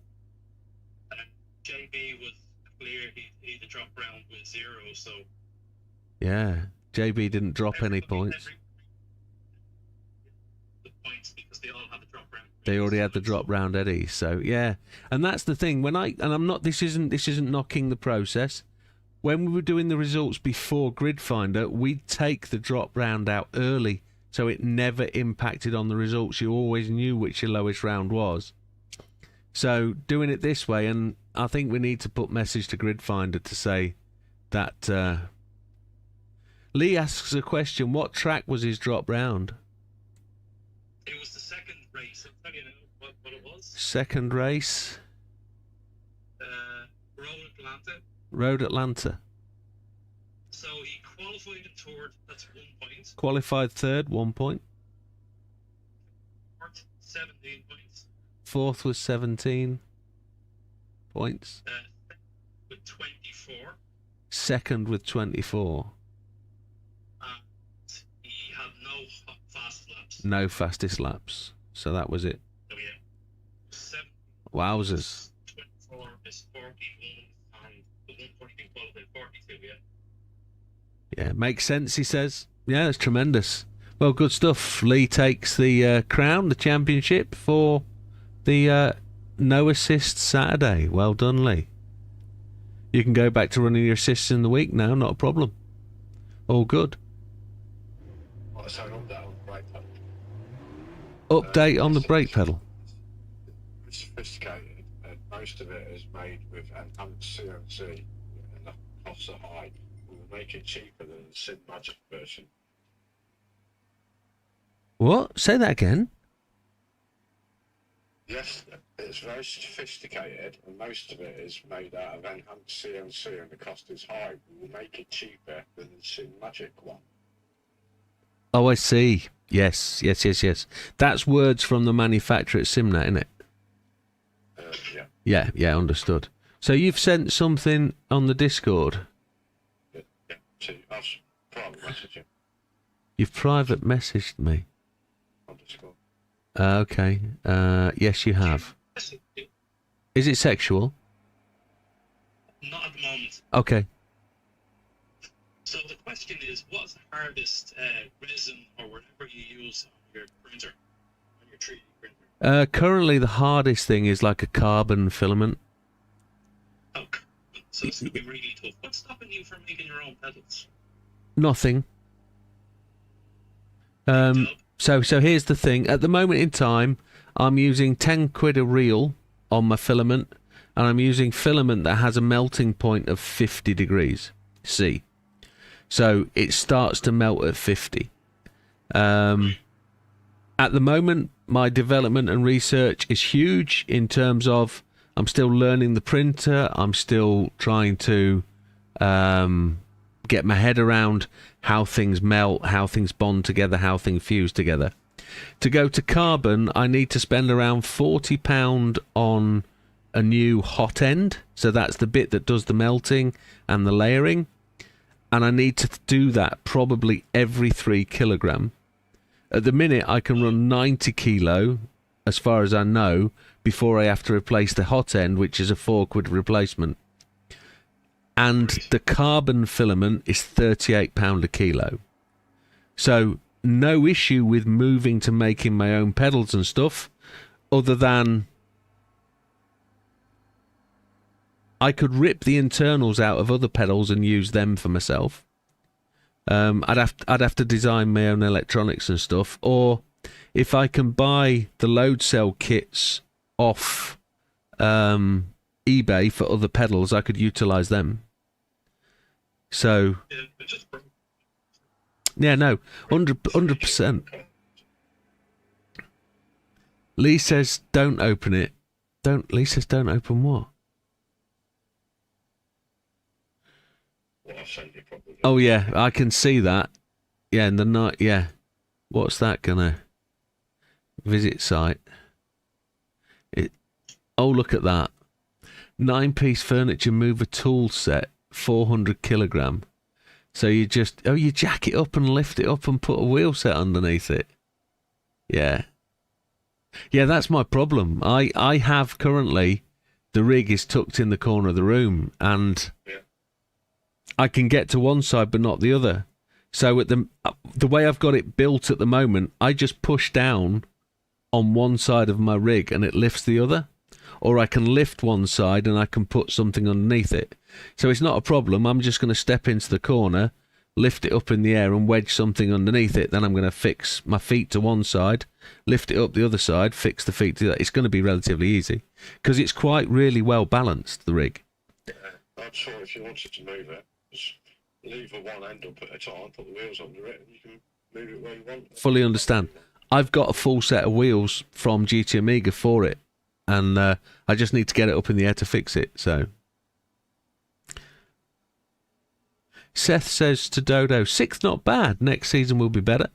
JB was clear. He the drop round with 0. So yeah, JB didn't drop any Everybody- points. The points because they all had the drop round. They already had the drop round Eddie, so yeah. And that's the thing. When I'm not. This isn't knocking the process. When we were doing the results before Grid Finder, we'd take the drop round out early, so it never impacted on the results. You always knew which your lowest round was. So doing it this way, and I think we need to put message to Grid Finder to say that. Lee asks a question: what track was his drop round? It was the second race. I'll tell you now what it was. Second race, Road Atlanta. Road Atlanta. So he qualified in third. That's 1 point. Qualified third, 1 point. Fourth, 17 points. Fourth was 17 points. With 24. Second with 24. And he had no fast laps. No fastest laps. So that was it. So yeah. 7. Wowzers. 24 is 41. And the 1 point he qualified 42, yeah. Yeah, makes sense, he says. Yeah, that's tremendous. Well, good stuff. Lee takes the crown, the championship, for the no assist Saturday. Well done, Lee. You can go back to running your assists in the week now, not a problem. All good. So an update on the brake pedal. Update on the brake pedal. It's sophisticated, and most of it is made with enhanced CNC, and the costs are high. We will make it cheaper than the Sid Magic version. What? Say that again. Yes, it's very sophisticated, and most of it is made out of enhanced CNC, and the cost is high. We will make it cheaper than the Sid Magic one. Oh, I see. Yes. That's words from the manufacturer at Simnet, isn't it? Yeah, understood. So you've sent something on the Discord. Yeah. See, I'll private message you You've private messaged me. on Discord. Okay. Yes, you have. Is it sexual? Not at the moment. Okay. So the question is, what's the hardest resin or whatever you use on your printer, on your 3D printer? Currently, the hardest thing is like a carbon filament. Oh, so this is going to be really tough. What's stopping you from making your own pedals? Nothing. So here's the thing. At the moment in time, I'm using 10 quid a reel on my filament, and I'm using filament that has a melting point of 50 degrees C. So it starts to melt at 50. At the moment, my development and research is huge in terms of I'm still learning the printer. I'm still trying to get my head around how things melt, how things bond together, how things fuse together. To go to carbon, I need to spend around £40 on a new hot end. So that's the bit that does the melting and the layering. And I need to do that probably every 3 kilogram. At the minute, I can run 90 kilo, as far as I know, before I have to replace the hot end, which is a 4 quid replacement. And the carbon filament is £38 a kilo. So no issue with moving to making my own pedals and stuff, other than I could rip the internals out of other pedals and use them for myself. I'd have to design my own electronics and stuff, or if I can buy the load cell kits off eBay for other pedals, I could utilize them. So Yeah, but just yeah, no, 100%. Lee says don't open it. Lee says don't open what? What I've sent you probably. Oh yeah, I can see that. Yeah, in the night. Yeah, what's that gonna? Visit site. Oh, look at that. 9-piece furniture mover tool set, 400 kilogram. So you jack it up and lift it up and put a wheel set underneath it. Yeah. Yeah, that's my problem. I have currently, the rig is tucked in the corner of the room, and Yeah. I can get to one side but not the other. So at the way I've got it built at the moment, I just push down on one side of my rig and it lifts the other, or I can lift one side and I can put something underneath it. So it's not a problem. I'm just going to step into the corner, lift it up in the air and wedge something underneath it. Then I'm going to fix my feet to one side, lift it up the other side, fix the feet to the other. It's going to be relatively easy because it's quite really well balanced, the rig. I'd sure if you wanted to move it, just leave the one end up at a time, put the wheels under it, and you can move it where you want. Fully understand. I've got a full set of wheels from GT Amiga for it, and I just need to get it up in the air to fix it. So Seth says to Dodo, 6th not bad, next season will be better.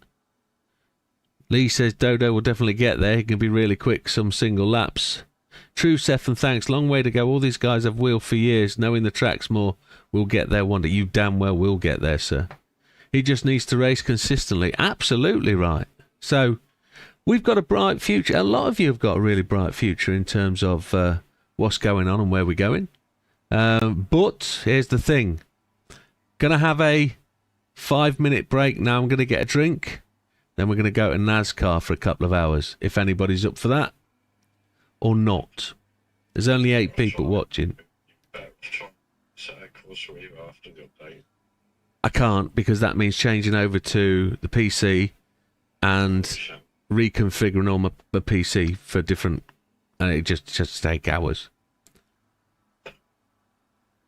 Lee says Dodo will definitely get there, he can be really quick, some single laps. True, Seth, and thanks, long way to go. All these guys have wheeled for years, knowing the tracks more. We'll get there one day. You damn well will get there, sir. He just needs to race consistently. Absolutely right. So we've got a bright future. A lot of you have got a really bright future in terms of what's going on and where we're going. But here's the thing. Going to have a 5-minute break now. I'm going to get a drink. Then we're going to go to NASCAR for a couple of hours, if anybody's up for that or not. There's only 8 people watching. Set a course for you after the update. I can't, because that means changing over to the PC and reconfiguring all my PC for different, and it just take hours.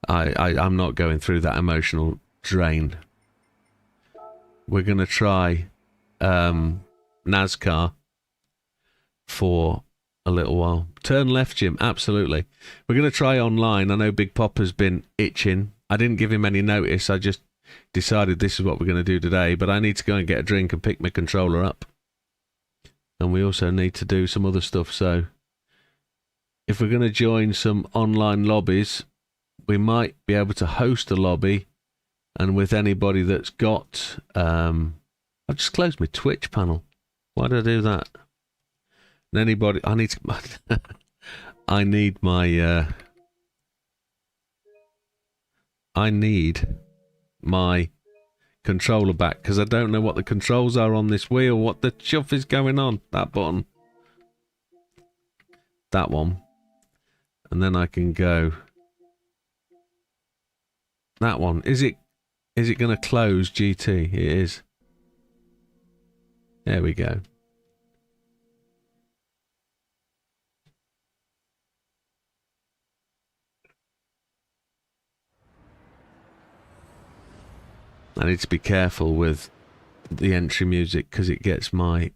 I'm not going through that emotional drain. We're going to try NASCAR for a little while. Turn left, Jim. Absolutely. We're going to try online. I know Big Popper's been itching. I didn't give him any notice. I just decided this is what we're going to do today. But I need to go and get a drink and pick my controller up. And we also need to do some other stuff. So if we're going to join some online lobbies, we might be able to host a lobby. And with anybody that's got... I've just closed my Twitch panel. Why did I do that? And anybody... I need to... I need my... I need my controller back, because I don't know what the controls are on this wheel. What the chuff is going on? That button. That one. And then I can go... That one. Is it going to close GT? It is. There we go. I need to be careful with the entry music because it gets my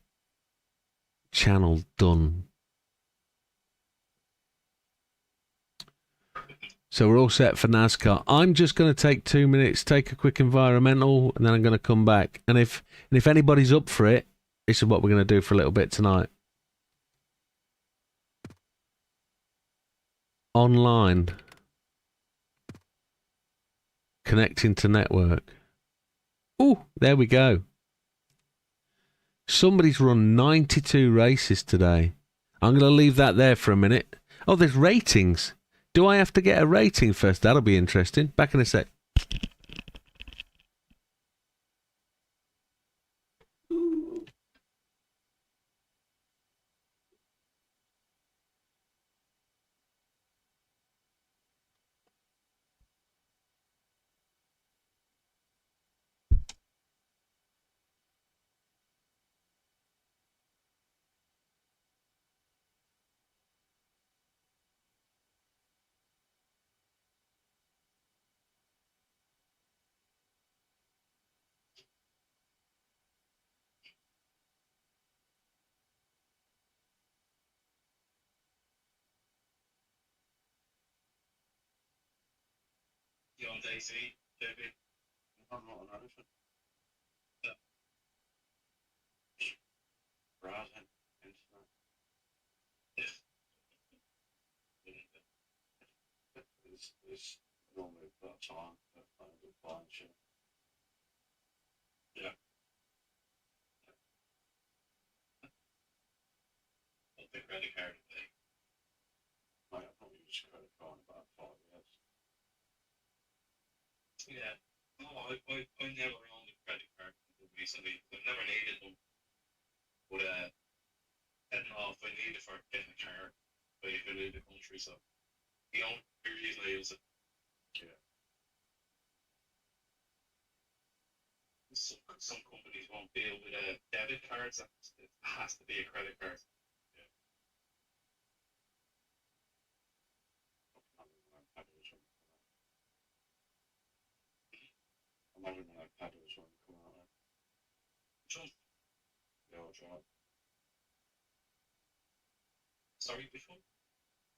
channel done. So we're all set for NASCAR. I'm just going to take 2 minutes, take a quick environmental, and then I'm going to come back. And if anybody's up for it, this is what we're going to do for a little bit tonight. Online. Connecting to network. Ooh, there we go. Somebody's run 92 races today. I'm going to leave that there for a minute. Oh, there's ratings. Do I have to get a rating first? That'll be interesting. Back in a sec. You on DC, David? I'm not an elephant. Browsing, internet. It's normally about time for buying shit. Yeah. I'll take credit card today. Mate, I've not used a credit card in about 5 years. Yeah. No, I never owned a credit card. recently. I've never needed them, but heading off, I need it for getting a car. But if I leave the country, so the only reason I use it. Yeah. Some companies won't deal with debit cards. It has to be a credit card. I'm having an iPad as well come out there. John, Yeah, I'll try. sorry, which one?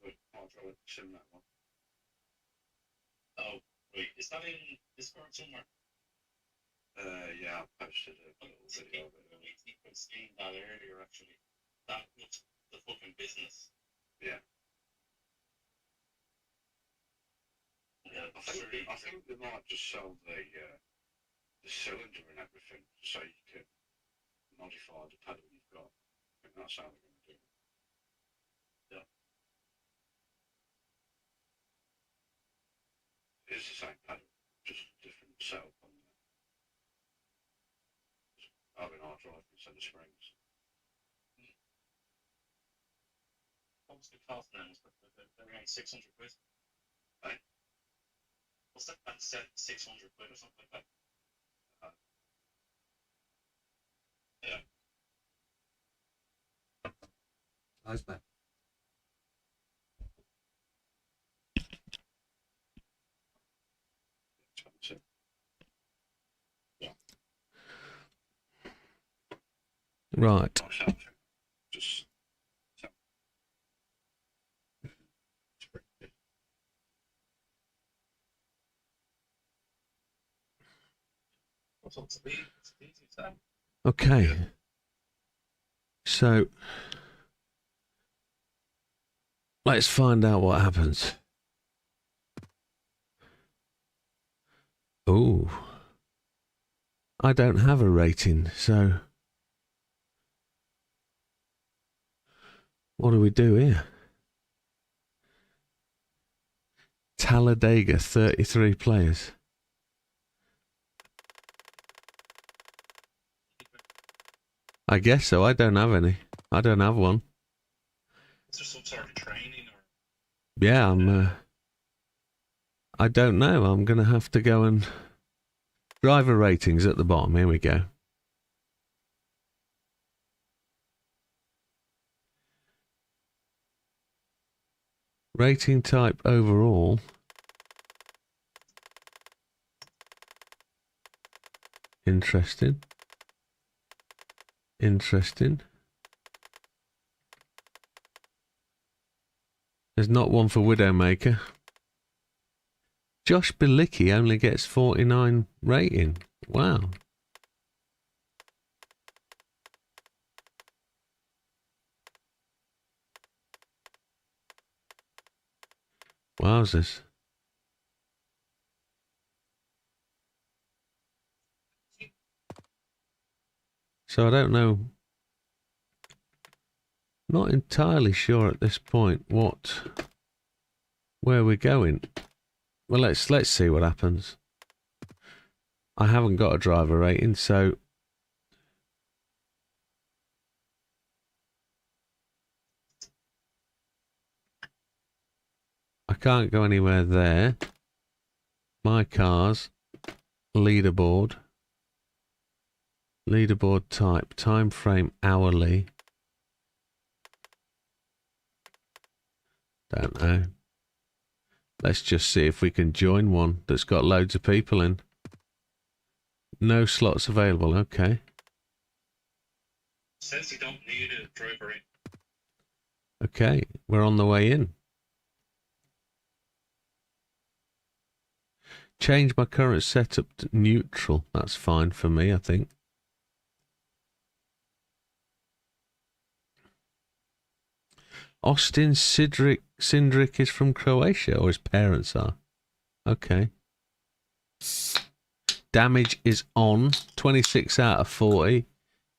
But I'll try to sim that one. Oh, right. Is that in Discord somewhere? Yeah, I posted a I little video of it. think I was seeing that earlier, actually. That looks the fucking business. Yeah. Yeah, I think they might just sell the cylinder and everything so you can modify the pedal you've got. I think that's how they're going to do it. Yeah. It's the same pedal, just different setup on there. Having hard drive instead of springs. What was the cost now? They're around 600 quid. Hey? What's that? That's 600 quid or something like that. Yeah. Nice man. Expensive. Right. Myself, just What's up to be? It's easy to tell. Okay. So let's find out what happens. Oh, I don't have a rating, so what do we do here? Talladega, 33 players. I guess so. I don't have any. I don't have one. Is there some sort of training or? Yeah, I don't know. I'm going to have to go and... Driver ratings at the bottom. Here we go. Rating type overall. Interesting. Interesting. There's not one for Widdowmaker. Josh Bilicki only gets 49 rating. Wow. Wowzers. So I don't know. Not entirely sure at this point where we're going. Well, let's see what happens. I haven't got a driver rating, so I can't go anywhere there. My cars, leaderboard, leaderboard type, time frame hourly. Don't know. Let's just see if we can join one that's got loads of people in. No slots available. Okay. Says you don't need a driver in. Okay, we're on the way in. Change my current setup to neutral. That's fine for me, I think. Austin Sindrick is from Croatia, or his parents are. Okay. Damage is on. 26 out of 40.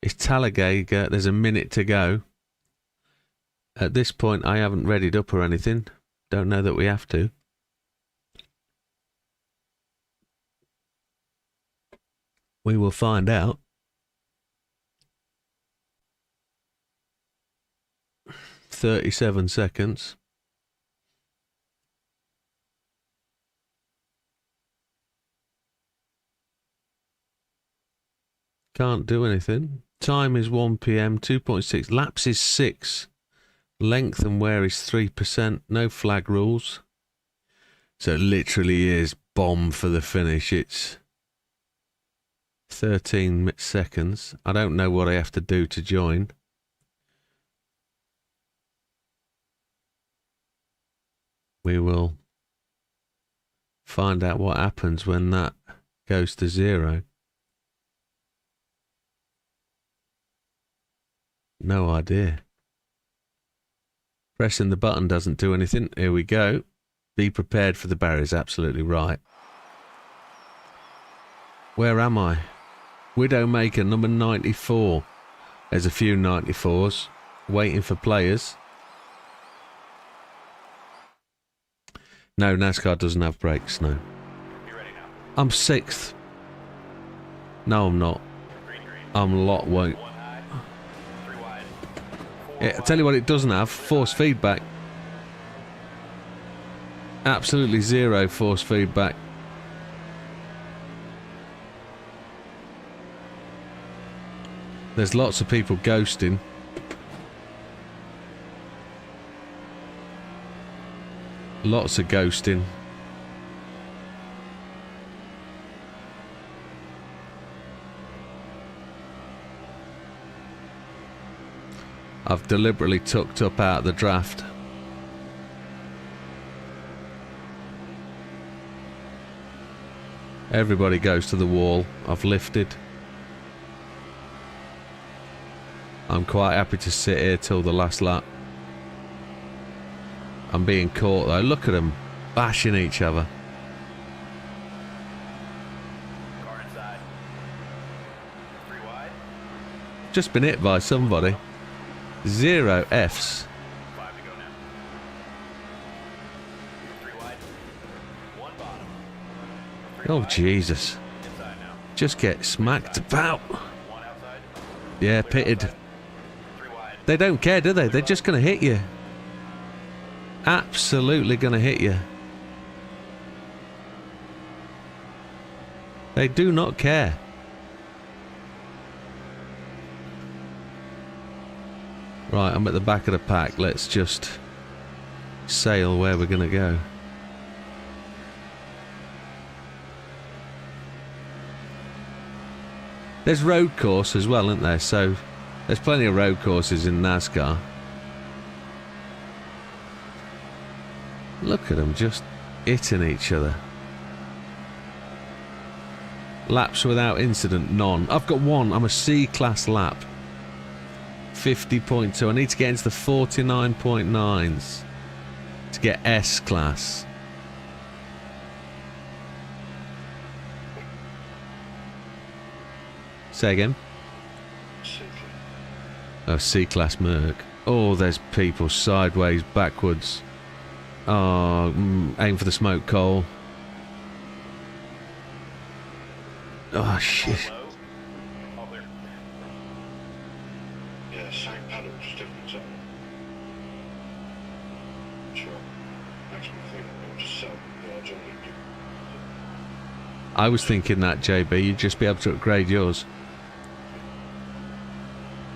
It's Talladega. There's a minute to go. At this point, I haven't readied up or anything. Don't know that we have to. We will find out. 37 seconds. Can't do anything. Time is 1 p.m. 2.6. Laps is 6. Length and wear is 3%. No flag rules. So it literally is bomb for the finish. It's 13 seconds. I don't know what I have to do to join. We will find out what happens when that goes to 0. No idea. Pressing the button doesn't do anything. Here we go. Be prepared for the barriers. Absolutely right. Where am I? Widdowmaker number 94. There's a few 94s waiting for players. No, NASCAR doesn't have brakes, no. I'm 6th. No, I'm not. I'm lot won't. Yeah, I tell you what it doesn't have, force feedback. Absolutely 0 force feedback. There's lots of people ghosting. Lots of ghosting. I've deliberately tucked up out of the draft. Everybody goes to the wall. I've lifted. I'm quite happy to sit here till the last lap. I'm being caught though. Look at them bashing each other. Car inside. 3 wide. Just been hit by somebody. 0 Fs. 5 to go now. 3 wide. 1 bottom. 3 Oh wide. Jesus. Inside now. Just get smacked about. 1 outside. Yeah, pitted. 3 wide. They don't care, do they? They're just going to hit you. Absolutely going to hit you. They do not care. Right, I'm at the back of the pack. Let's just sail where we're going to go. There's road course as well, isn't there? So there's plenty of road courses in NASCAR. Look at them just hitting each other. Laps without incident, none. I've got 1. I'm a C-class lap. 50.2. I need to get into the 49.9s to get S-class. Say again. Oh, C-class Merc. Oh, there's people sideways, backwards. Oh, aim for the smoke, Cole. Oh, shit. Low. All clear. Yeah, same pedals, different zone. Sure. Makes me think we'll just sell yards on it. I was thinking that, JB, you'd just be able to upgrade yours.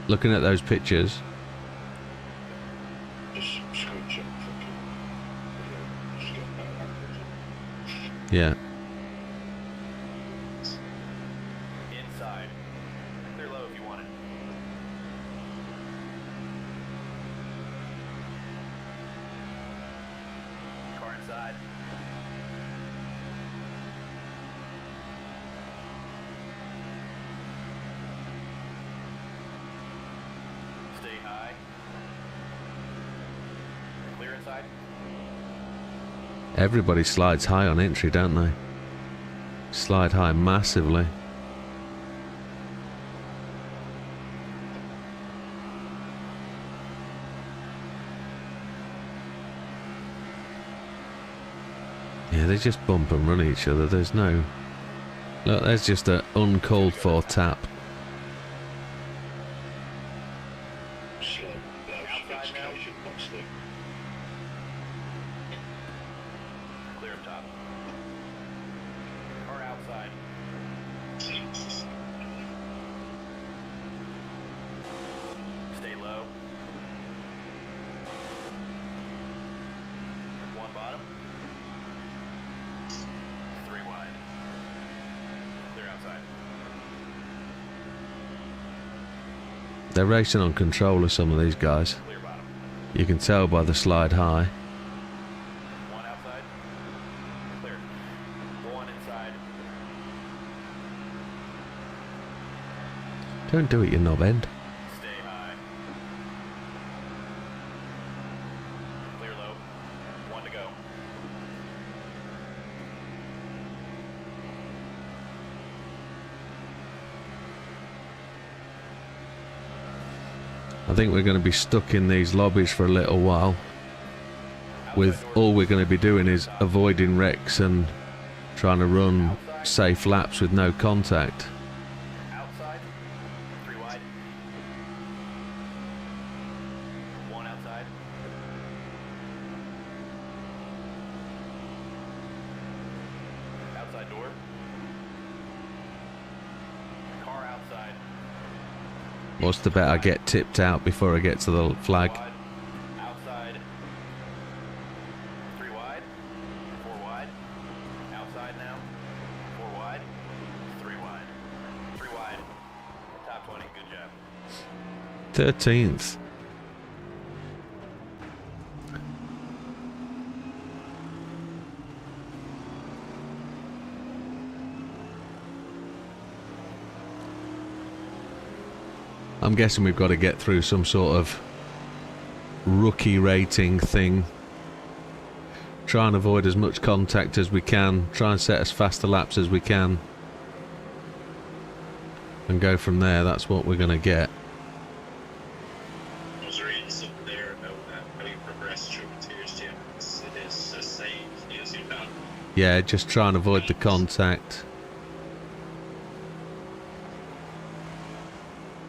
Looking at those pictures. Just scooch it, fucking. Just get better backwards. Yeah. Inside. Clear low if you want it. Car inside. Stay high. Clear inside. Everybody slides high on entry, don't they? Slide high massively. Yeah, they just bump and run each other. There's no... Look, there's just an uncalled for tap. Slow, low sophistication, not They're racing on controller, some of these guys. Clear bottom. You can tell by the slide high. One outside. Clear. Go on inside. Don't do it, you knob end. Stay high. Clear low. One to go. I think we're going to be stuck in these lobbies for a little while. With all we're going to be doing is avoiding wrecks and trying to run safe laps with no contact. Outside. 3 wide. One outside. Outside door. Car outside. What's the bet I get tipped out before I get to the flag? Wide. Outside. 3 wide. 4 wide. Outside now. 4 wide. 3 wide. 3 wide. Top 20. Good job. 13th. I'm guessing we've got to get through some sort of rookie rating thing. Try and avoid as much contact as we can. Try and set as fast a laps as we can. And go from there. That's what we're going to get. I was reading something there about how you progress through tiers, Jim. It is as safe as you can. Yeah, just try and avoid the contact.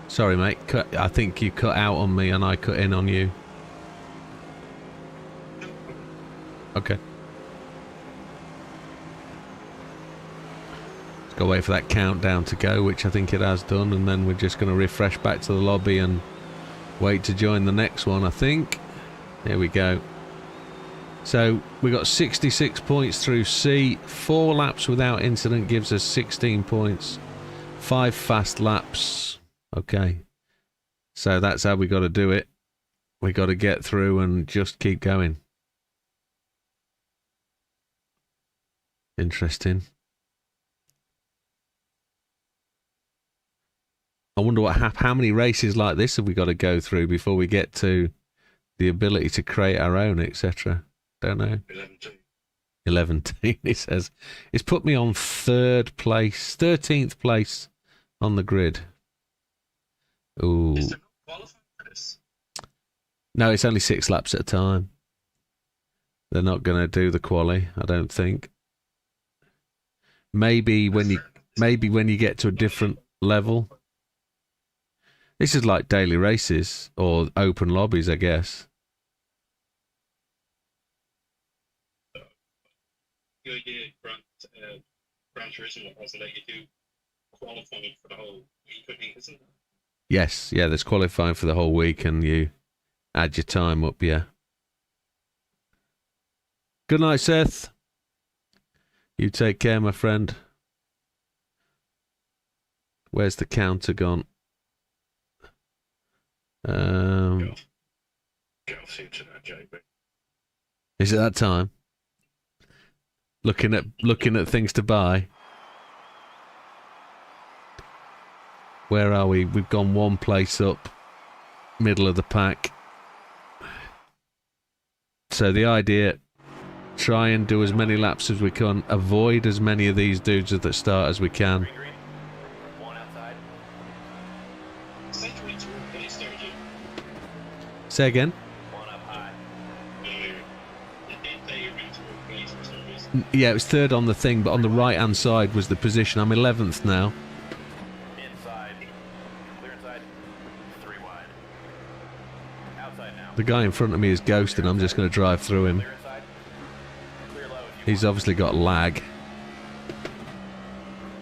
Sorry, mate. I think you cut out on me and I cut in on you. Okay. Let's go wait for that countdown to go, which I think it has done, and then we're just going to refresh back to the lobby and wait to join the next one, I think. There we go. So we got 66 points through C. 4 laps without incident gives us 16 points. 5 fast laps. Okay. So that's how we got to do it. We got to get through and just keep going. Interesting. I wonder what how many races like this have we got to go through before we get to the ability to create our own, etc. Don't know. 11 team, he says. It's put me on 3rd place, 13th place on the grid. Ooh. Is there no qualifying for this? No, it's only 6 laps at a time. They're not going to do the quali, I don't think. Maybe when you get to a different level. This is like daily races or open lobbies, I guess. The idea Gran Turismo was to let you do qualifying for the whole week, I think, isn't it? Yes, yeah, there's qualifying for the whole week and you add your time up, yeah. Good night, Seth. You take care, my friend. Where's the counter gone? Go see to that, JB. Is it that time? Looking at things to buy. Where are we? We've gone 1 place up, middle of the pack. So the idea, try and do as many laps as we can, avoid as many of these dudes at the start as we can. Green, green. One outside. Say 22 place there, Jim. Say again? One up high. It didn't say you're into a place for some reason. Yeah, it was 3rd on the thing, but on the right-hand side was the position. I'm 11th now. Inside. Clear inside. 3 wide. Outside now. The guy in front of me is ghosting. I'm just going to drive through him. Clear inside. Clear low if you He's obviously got lag.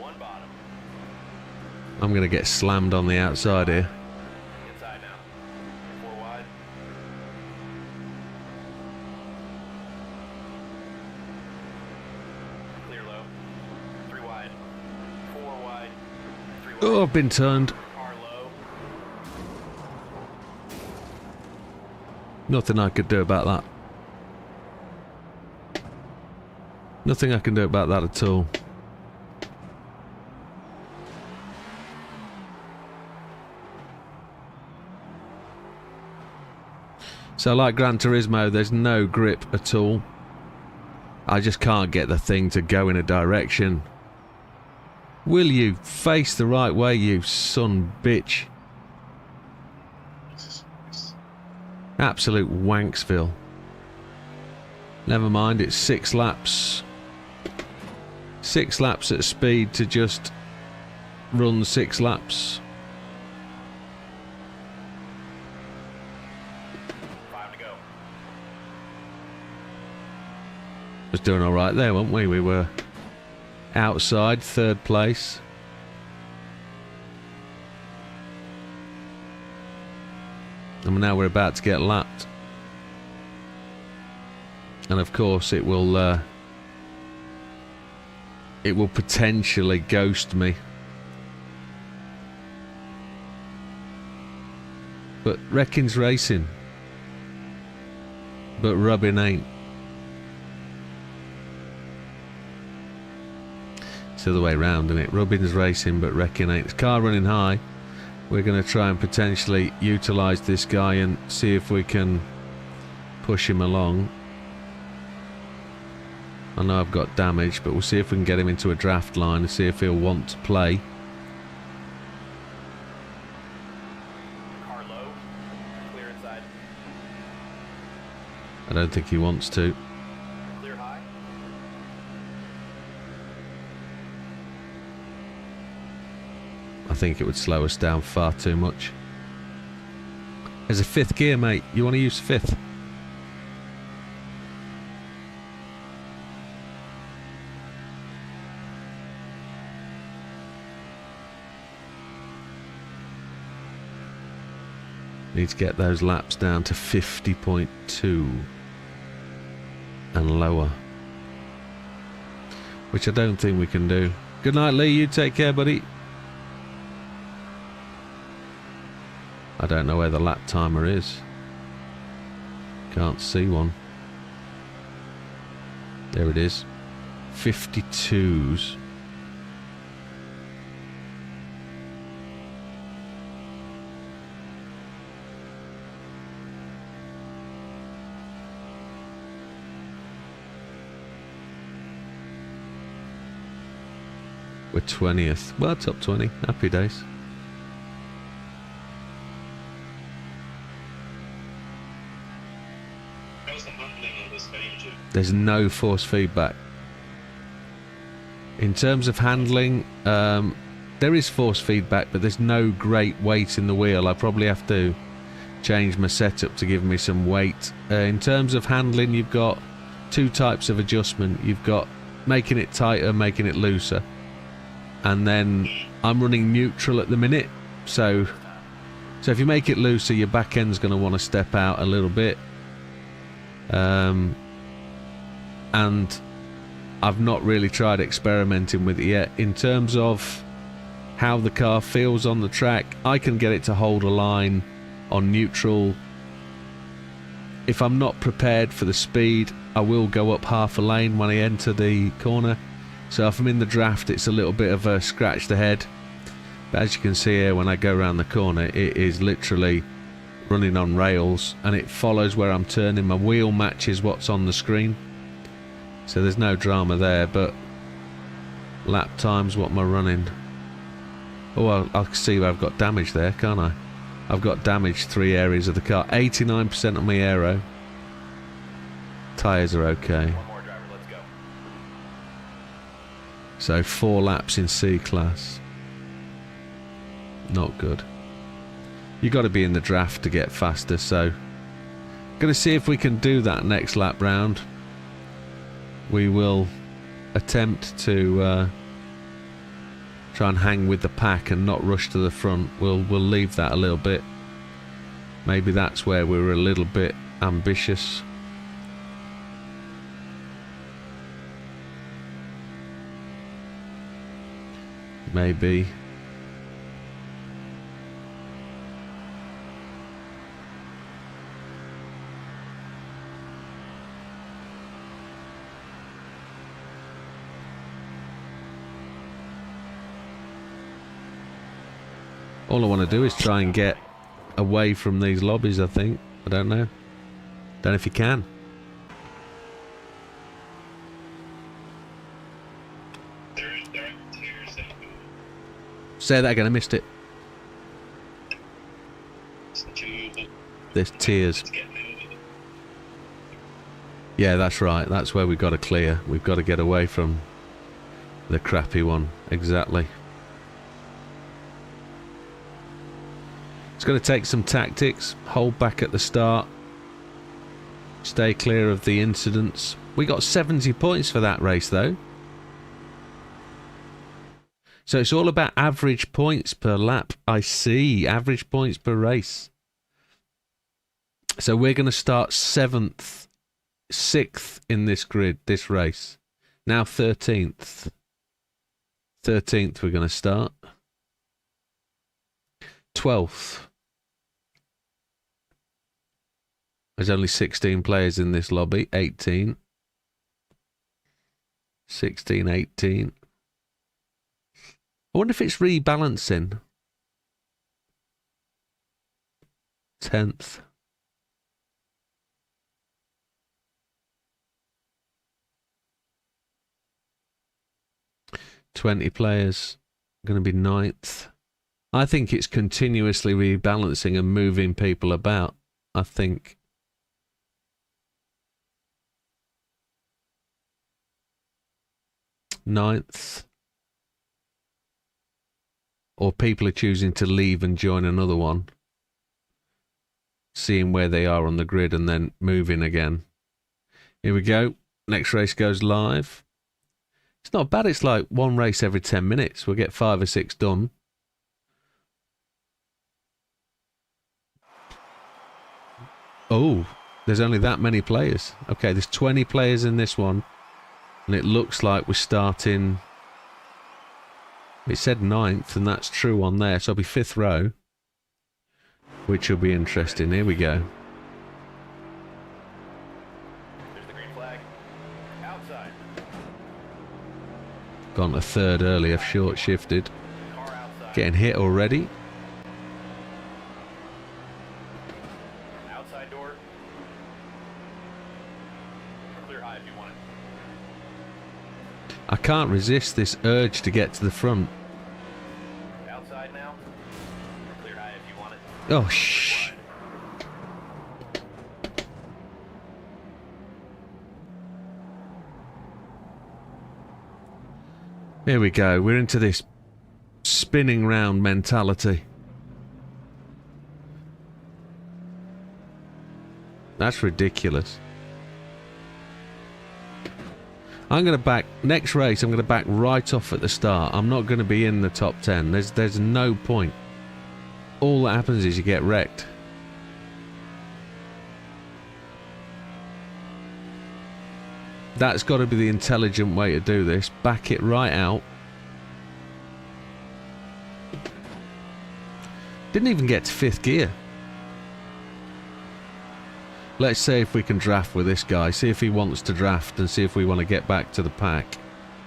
want. 1 bottom. I'm going to get slammed on the outside here. Inside now. 4 wide. Clear low. 3 wide. 4 wide. 3 wide. Oh, I've been turned. Car low. Nothing I could do about that. Nothing I can do about that at all. So like Gran Turismo, there's no grip at all. I just can't get the thing to go in a direction. Will you face the right way, you son bitch? Absolute Wanksville. Never mind, it's 6 laps. 6 laps at speed to just run 6 laps. Was doing all right there, weren't we? We were outside 3rd place. And now we're about to get lapped. And of course it will potentially ghost me. But Wrecking's racing. But rubbing ain't. It's the other way round, isn't it? Rubbing's racing, but Wrecking ain't. It's car running high. We're going to try and potentially utilise this guy and see if we can push him along. I know I've got damage, but we'll see if we can get him into a draft line and see if he'll want to play. Car low, clear inside. I don't think he wants to. Clear high. I think it would slow us down far too much. There's a 5th gear, mate. You want to use 5th? Need to get those laps down to 50.2 and lower, which I don't think we can do. Good night, Lee. You take care, buddy. I don't know where the lap timer is. Can't see one. There it is. 52s. We're 20th. Well, top 20. Happy days. How's the handling on this engine? There's no force feedback. In terms of handling, there is force feedback, but there's no great weight in the wheel. I probably have to change my setup to give me some weight. In terms of handling, you've got 2 types of adjustment. You've got making it tighter, making it looser. And then I'm running neutral at the minute. So if you make it looser, your back end's going to want to step out a little bit. And I've not really tried experimenting with it yet. In terms of how the car feels on the track, I can get it to hold a line on neutral. If I'm not prepared for the speed, I will go up half a lane when I enter the corner. So if I'm in the draft, it's a little bit of a scratch the head. But as you can see here, when I go around the corner, it is literally running on rails, and it follows where I'm turning. My wheel matches what's on the screen. So there's no drama there, but lap times, what am I running? Oh, I can see where I've got damage there, can't I? I've got damaged 3 areas of the car. 89% on my aero. Tyres are okay. One more driver, let's go. So 4 laps in C class. Not good. You got to be in the draft to get faster, so going to see if we can do that next lap round. We will attempt to try and hang with the pack and not rush to the front. We'll leave that a little bit. Maybe that's where we were a little bit ambitious. Maybe. All I want to do is try and get away from these lobbies, I think. I don't know. Don't know if you can. There are tiers that Say that again, I missed it. There's tiers. Yeah, that's right. That's where we've got to clear. We've got to get away from the crappy one. Exactly. It's going to take some tactics. Hold back at the start. Stay clear of the incidents. We got 70 points for that race, though. So it's all about average points per lap. I see. Average points per race. So we're going to start 7th, 6th in this grid, this race. Now 13th. 13th we're going to start. 12th. There's only 16 players in this lobby. 18. 16, 18. I wonder if it's rebalancing. 10th. 20 players. Going to be 9th. I think it's continuously rebalancing and moving people about. I think. Ninth. Or people are choosing to leave and join another one. Seeing where they are on the grid and then moving again. Here we go. Next race goes live. It's not bad. It's like one race every 10 minutes. We'll get 5 or 6 done. Oh, there's only that many players. Okay, there's 20 players in this one. And it looks like we're starting... It said 9th, and that's true on there. So it'll be 5th row. Which will be interesting. Here we go. There's the green flag. Outside. Gone to 3rd early. I've short shifted. Car outside. Getting hit already. Outside door. Clear high if you want it. I can't resist this urge to get to the front. Outside now. Clear high if you want it. Oh, shh. Here we go. We're into this spinning round mentality. That's ridiculous. I'm going to back... Next race, I'm going to back right off at the start. I'm not going to be in the top 10. There's no point. All that happens is you get wrecked. That's got to be the intelligent way to do this. Back it right out. Didn't even get to 5th gear. Let's see if we can draft with this guy. See if he wants to draft and see if we want to get back to the pack.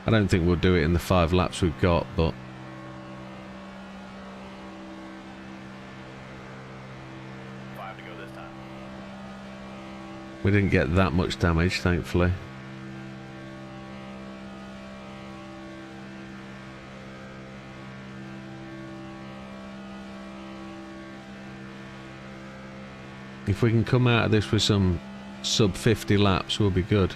I don't think we'll do it in the 5 laps we've got, but... 5 to go this time. We didn't get that much damage, thankfully. If we can come out of this with some sub 50 laps, we'll be good.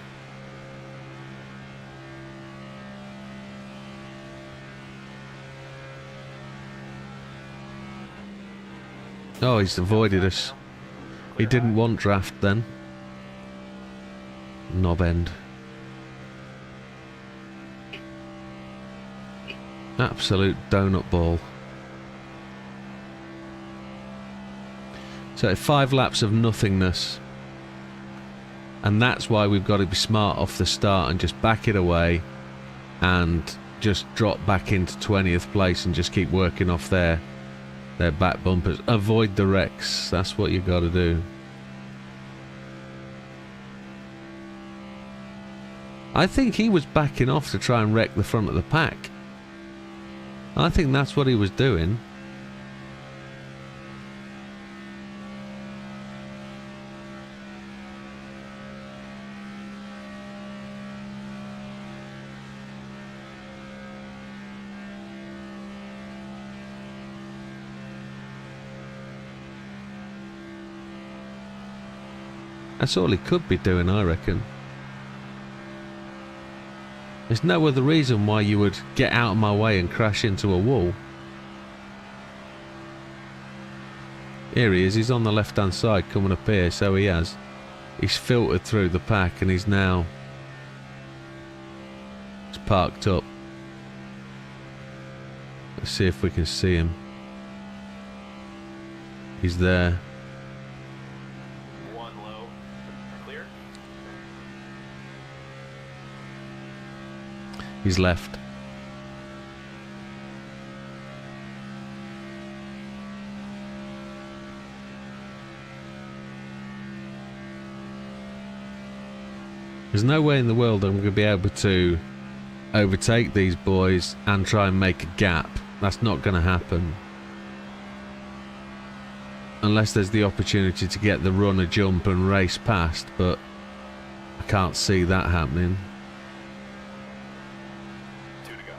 Oh, he's avoided us. He didn't want draft then. Knob end. Absolute donut ball. So 5 laps of nothingness. And that's why we've got to be smart off the start and just back it away and just drop back into 20th place and just keep working off their back bumpers. Avoid the wrecks. That's what you've got to do. I think he was backing off to try and wreck the front of the pack. I think that's what he was doing. That's all he could be doing, I reckon. There's no other reason why you would get out of my way and crash into a wall. Here he is, he's on the left hand side coming up here, so he has. He's filtered through the pack and he's now parked up. Let's see if we can see him. He's there. One low. Clear. He's left. There's no way in the world I'm going to be able to overtake these boys and try and make a gap. That's not going to happen. Unless there's the opportunity to get the run, a jump and race past, but I can't see that happening. 2 to go.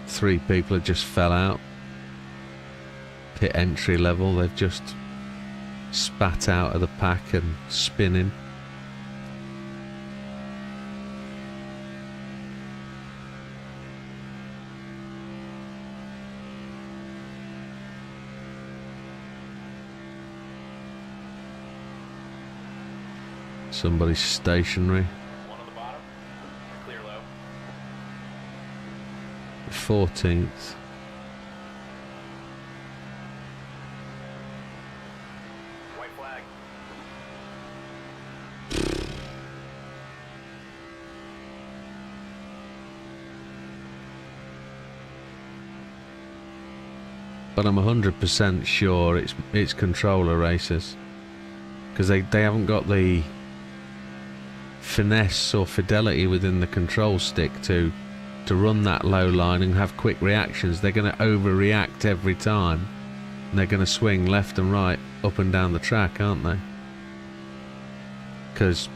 Three people have just fell out. Pit entry level, they've just spat out of the pack and spinning. Somebody's stationary. One on the bottom. Clear low. 14th. White flag. But I'm 100% sure it's controller races, because they haven't got the finesse or fidelity within the control stick to run that low line and have quick reactions. They're going to overreact every time, and they're going to swing left and right, up and down the track, aren't they? Because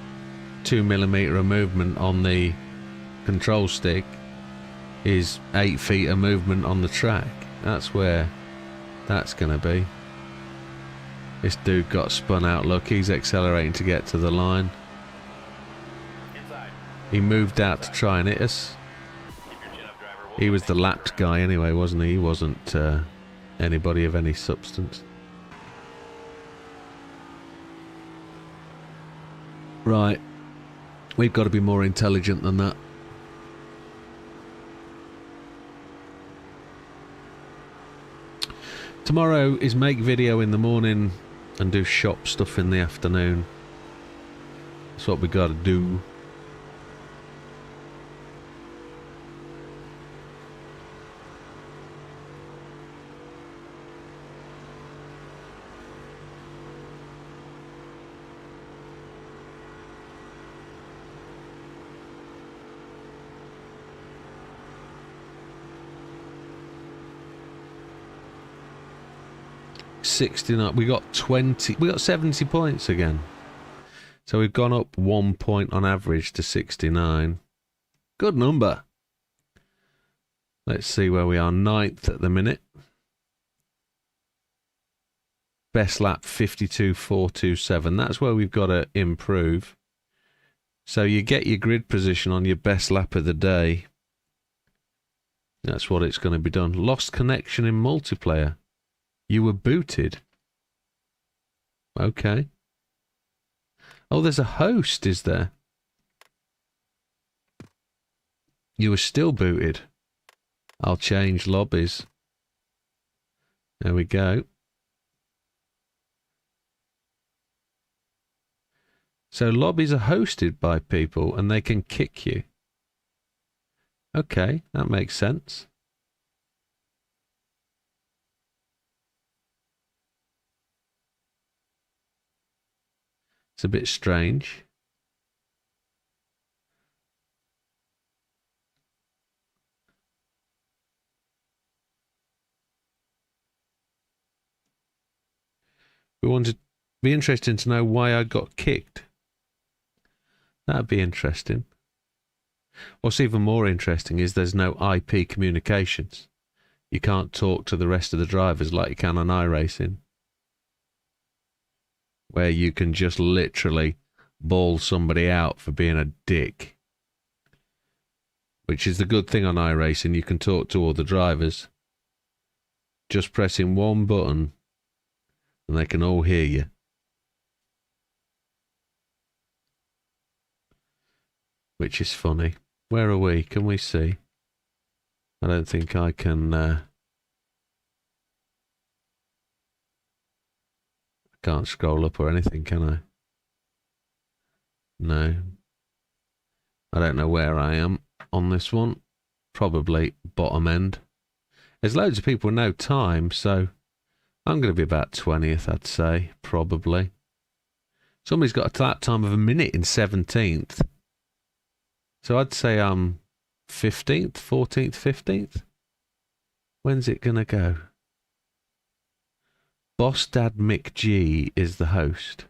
2mm of movement on the control stick is 8 feet of movement on the track. That's where that's going to be. This dude got spun out. Look, he's accelerating to get to the line. Inside. He moved out to try and hit us. Keep your chin up, driver. We'll He go was the next. lapped guy anyway, wasn't he? He wasn't anybody of any substance. Right. We've got to be more intelligent than that. Tomorrow is make video in the morning and do shop stuff in the afternoon. That's what we got to do. We got 70 points again. So we've gone up 1 point on average to 69. Good number. Let's see where we are. 9th at the minute. Best lap 52.427. That's where we've got to improve. So you get your grid position on your best lap of the day. That's what it's going to be done. Lost connection in multiplayer. You were booted. Okay. Oh, there's a host, is there? You were still booted. I'll change lobbies. There we go. So lobbies are hosted by people and they can kick you. Okay, that makes sense. It's a bit strange. We wanted Be interesting to know why I got kicked. That'd be interesting. What's even more interesting is there's no IP communications. You can't talk to the rest of the drivers like you can on iRacing, where you can just literally bawl somebody out for being a dick. Which is the good thing on iRacing, you can talk to all the drivers. Just pressing one button and they can all hear you. Which is funny. Where are we? Can we see? I don't think I can... I can't scroll up or anything, can I? No. I don't know where I am on this one. Probably bottom end. There's loads of people with no time, so I'm going to be about 20th, I'd say, probably. Somebody's got a lap time of a minute in 17th. So I'd say I'm 15th, 14th, 15th. When's it going to go? Boss Dad Mick G is the host.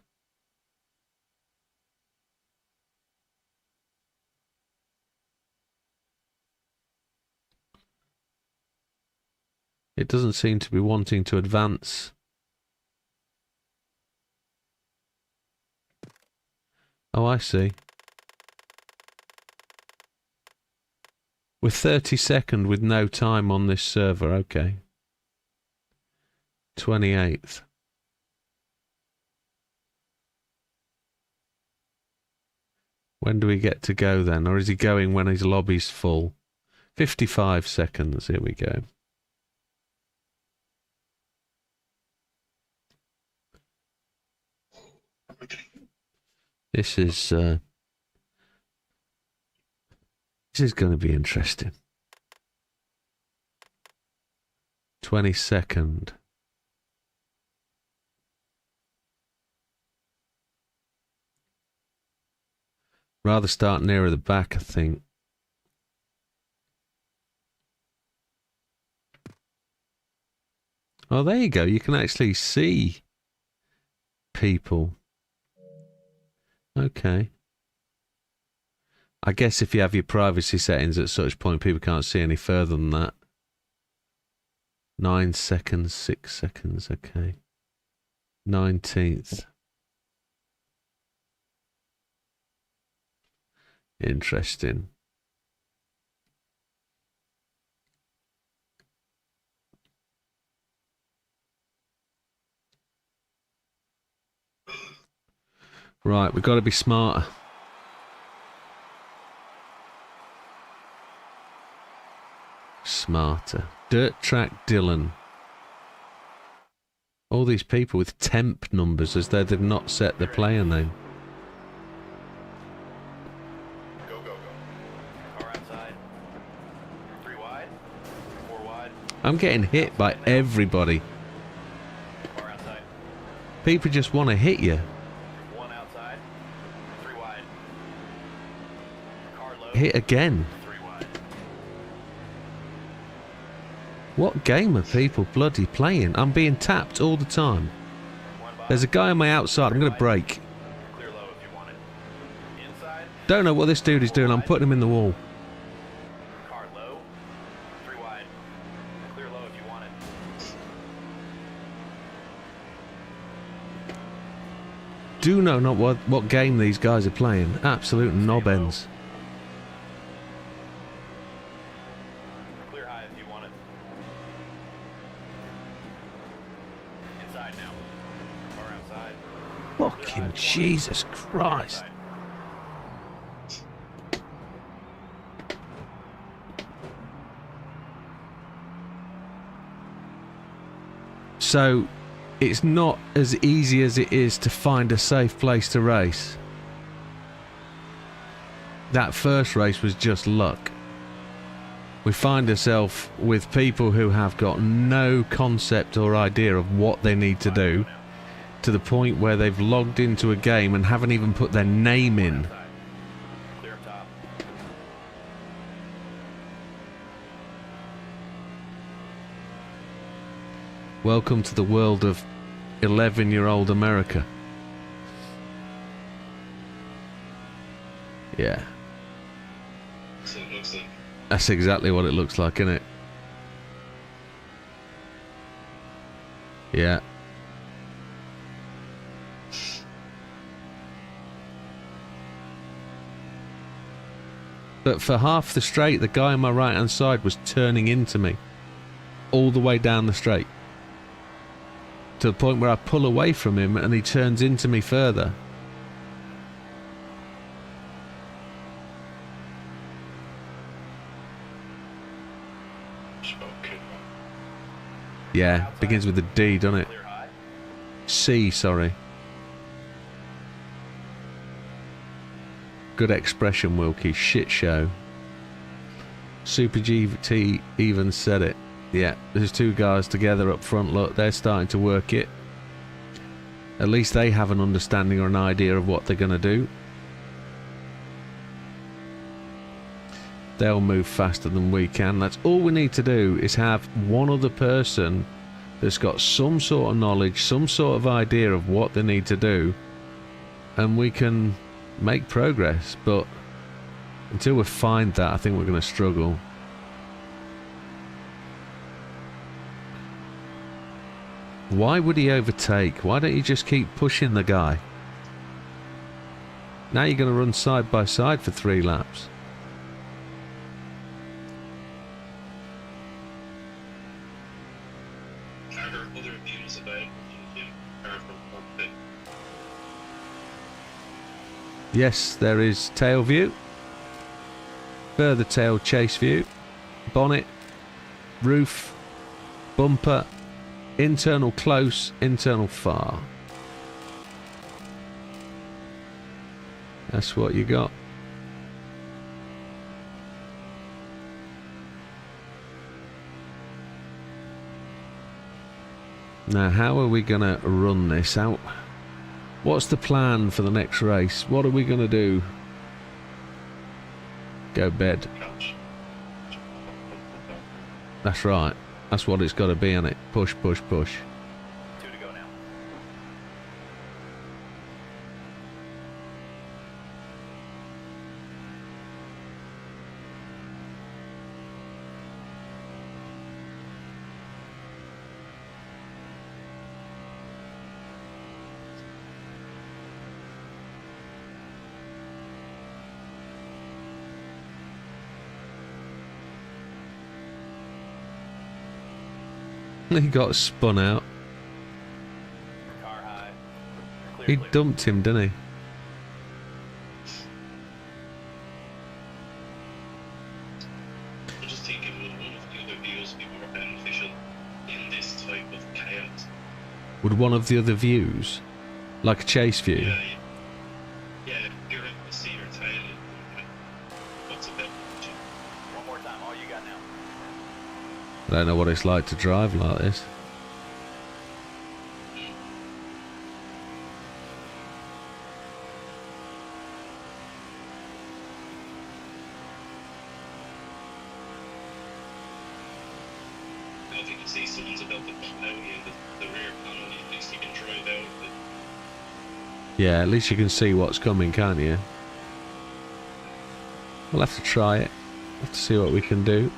It doesn't seem to be wanting to advance. Oh, I see. We're 32nd with no time on this server, okay. 28th. When do we get to go then? Or is he going when his lobby's full? 55 seconds, here we go. This is going to be interesting. 22nd. Rather start nearer the back, I think. Oh, there you go. You can actually see people. Okay. I guess if you have your privacy settings at such point, people can't see any further than that. 9 seconds, 6 seconds, okay. 19th. Interesting. Right, we've got to be smarter. Smarter. Dirt Track Dylan. All these people with temp numbers as though they've not set the player name. Go, go, go. Car outside. 3 wide. 4 wide. I'm getting hit by everybody. Car outside. People just want to hit you. 1 outside. 3 wide. Car low. Hit again. 3 wide. What game are people bloody playing? I'm being tapped all the time. 1 by. There's a guy on my outside. I'm going to brake. Clear low if you want it. Inside. Don't know what this dude is doing. I'm putting him in the wall. Car low. 3 wide. Clear low if you want it. Do know not what game these guys are playing. Absolute knobends. Clear high if you want it. Inside now. Car outside. Fucking Jesus Christ. Outside. So, it's not as easy as it is to find a safe place to race. That first race was just luck. We find ourselves with people who have got no concept or idea of what they need to do, to the point where they've logged into a game and haven't even put their name in. Outside. Clear up top. Welcome to the world of 11-year-old America. Yeah. So it looks like. That's exactly what it looks like, isn't it? Yeah. But for half the straight, the guy on my right hand side was turning into me. All the way down the straight. To the point where I pull away from him and he turns into me further. Yeah, begins with a D, doesn't it? Clear high. C, sorry. Good expression, Wilkie. Shit show. Super GT even said it. Yeah, there's two guys together up front. Look, they're starting to work it. At least they have an understanding or an idea of what they're going to do. They'll move faster than we can. That's all we need to do, is have one other person that's got some sort of knowledge, some sort of idea of what they need to do, and we can make progress. But until we find that, I think we're going to struggle. Why would he overtake? Why don't you just keep pushing the guy? Now you're going to run side by side for 3 laps. Are there other views about you apart from one thing? Yes, there is tail view, further tail chase view, bonnet, roof, bumper, internal close, internal far. That's what you got. Now, how are we gonna run this out? What's the plan for the next race? What are we gonna do? Go bed. Couch. That's right. That's what it's got to be, innit? Push, push, push. 2 to go now. He got spun out. Car high. Clear, He clear. dumped him, didn't he? I'm just thinking, would one of the other views be more beneficial in this type of chaos? Would one of the other views, like a chase view? Yeah, you're able to see your tail. What's a bit? One more time. All you got now. I don't know what it's like to drive like this. I don't think you see someone's about to pop out in the rear panel. At least you can drive out. Yeah, at least you can see what's coming, can't you? We'll have to try it. Have to see what we can do.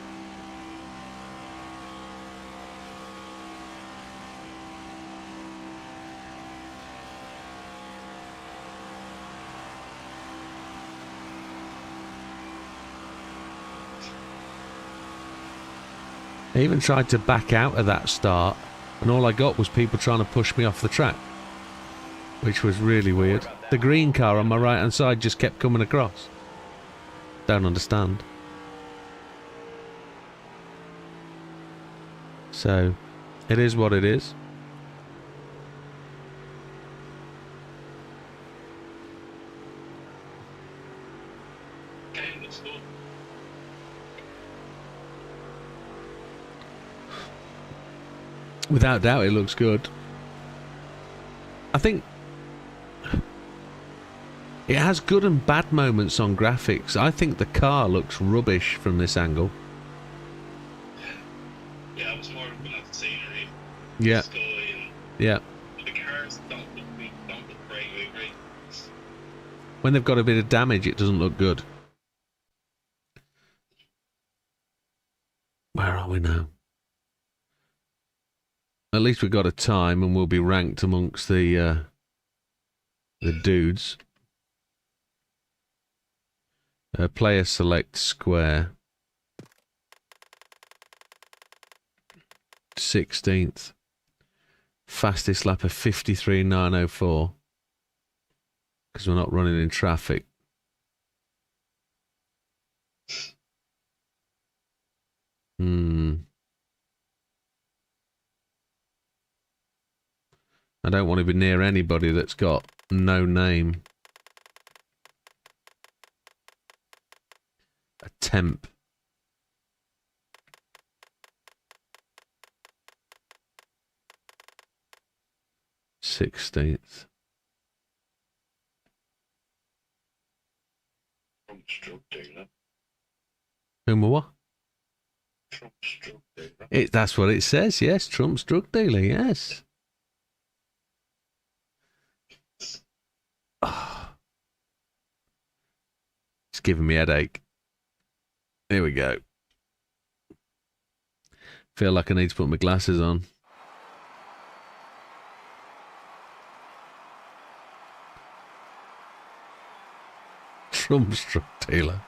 I even tried to back out of that start, and all I got was people trying to push me off the track, which was really weird. The green car on my right hand side just kept coming across. Don't understand. So, it is what it is. Okay, let's go. Without doubt, it looks good. I think it has good and bad moments on graphics. I think the car looks rubbish from this angle. Yeah, I was more looking at the scenery. Yeah, Sky and yeah. the cars don't look great. We agree. When they've got a bit of damage, it doesn't look good. Where are we now? At least we got a time, and we'll be ranked amongst the dudes. Player select square. 16th. Fastest lap of 53.904. Because we're not running in traffic. I don't want to be near anybody that's got no name. A temp. Sixteenth. Trump's drug dealer. Whom or what? Trump's drug dealer. That's what it says, yes. Trump's drug dealer, yes. Oh. It's giving me a headache. Here we go. Feel like I need to put my glasses on. Trump's drug dealer.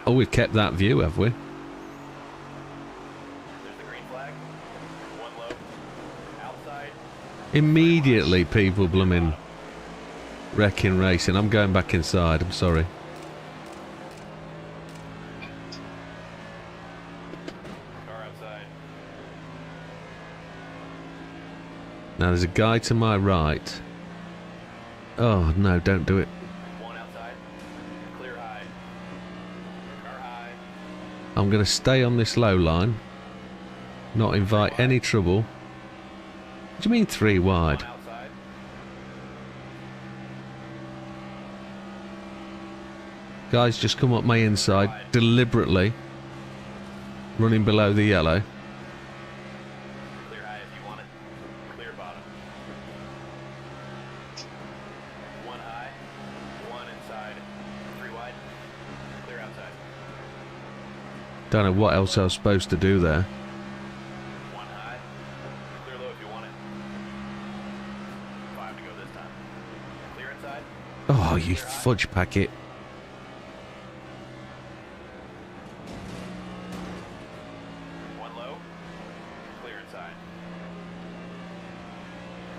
Oh, we've kept that view, have we? There's the green flag. One low. Outside. Immediately people blooming wrecking racing. I'm going back inside, I'm sorry. Car outside. Now there's a guy to my right. Oh no, don't do it. One outside. Clear high. Car high. I'm going to stay on this low line. Not invite any trouble. What do you mean 3 wide? One outside. Guys just come up my inside deliberately. Running below the yellow. Clear high if you want it. Clear bottom. One high. One inside. 3 wide. Clear outside. Don't know what else I was supposed to do there. One high. Clear low if you want it. 5 to go this time. Clear inside. Oh, you fudge packet. One low. Clear inside.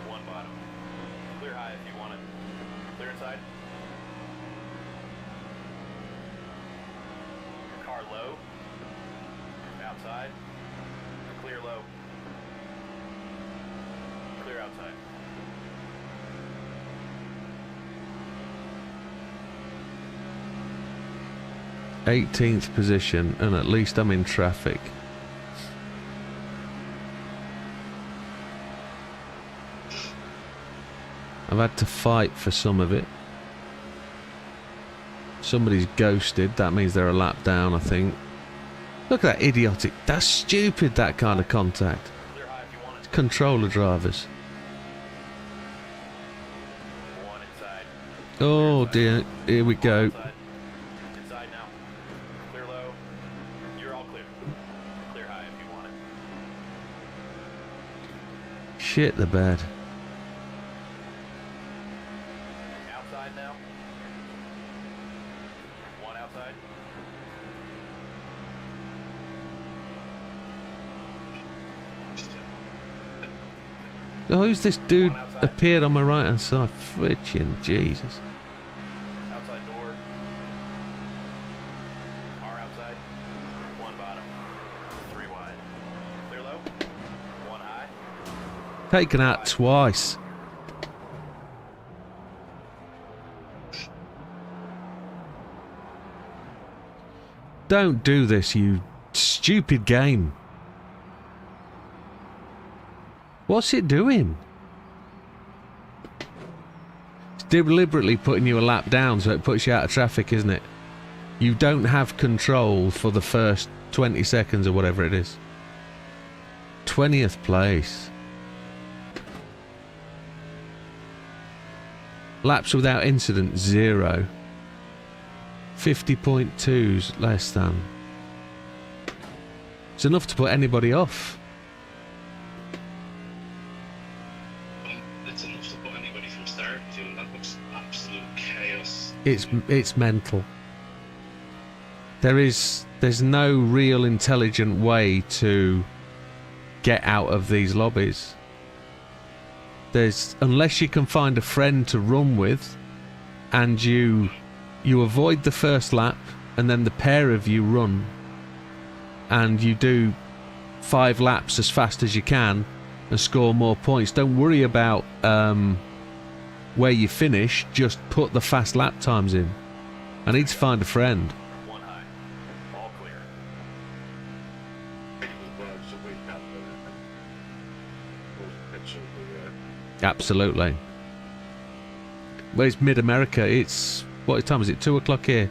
One bottom. Clear high if you want it. Clear inside. Car low. Outside. Clear low. Clear outside. '18th position, and at least I'm in traffic. I've had to fight for some of it. Somebody's ghosted. That means they're a lap down, I think. Look at that idiotic. That's stupid, that kind of contact. Clear high if you want it. Controller drivers. One inside. Oh dear. Here we go. Inside. Inside now. Clear low. You're all clear. Clear high if you want it. Shit the bed. Outside now. One outside. Oh, who's this dude appeared on my right hand side? Frickin' Jesus. Outside door. Car outside. One bottom. 3 wide. Clear low. One high. Taken out twice. Don't do this, you stupid game. What's it doing? It's deliberately putting you a lap down so it puts you out of traffic, isn't it? You don't have control for the first 20 seconds or whatever it is. 20th place. Laps without incident, 0. 50.2's less than. It's enough to put anybody off. It's enough to put anybody from start to, and that looks absolute chaos. It's mental. There's no real intelligent way to get out of these lobbies. Unless you can find a friend to run with, and you avoid the first lap, and then the pair of you run, and you do 5 laps as fast as you can and score more points. Don't worry about where you finish, just put the fast lap times in. I need to find a friend. One high. All clear. Absolutely. Well, it's mid-America. It's... what time is it? 2 o'clock here.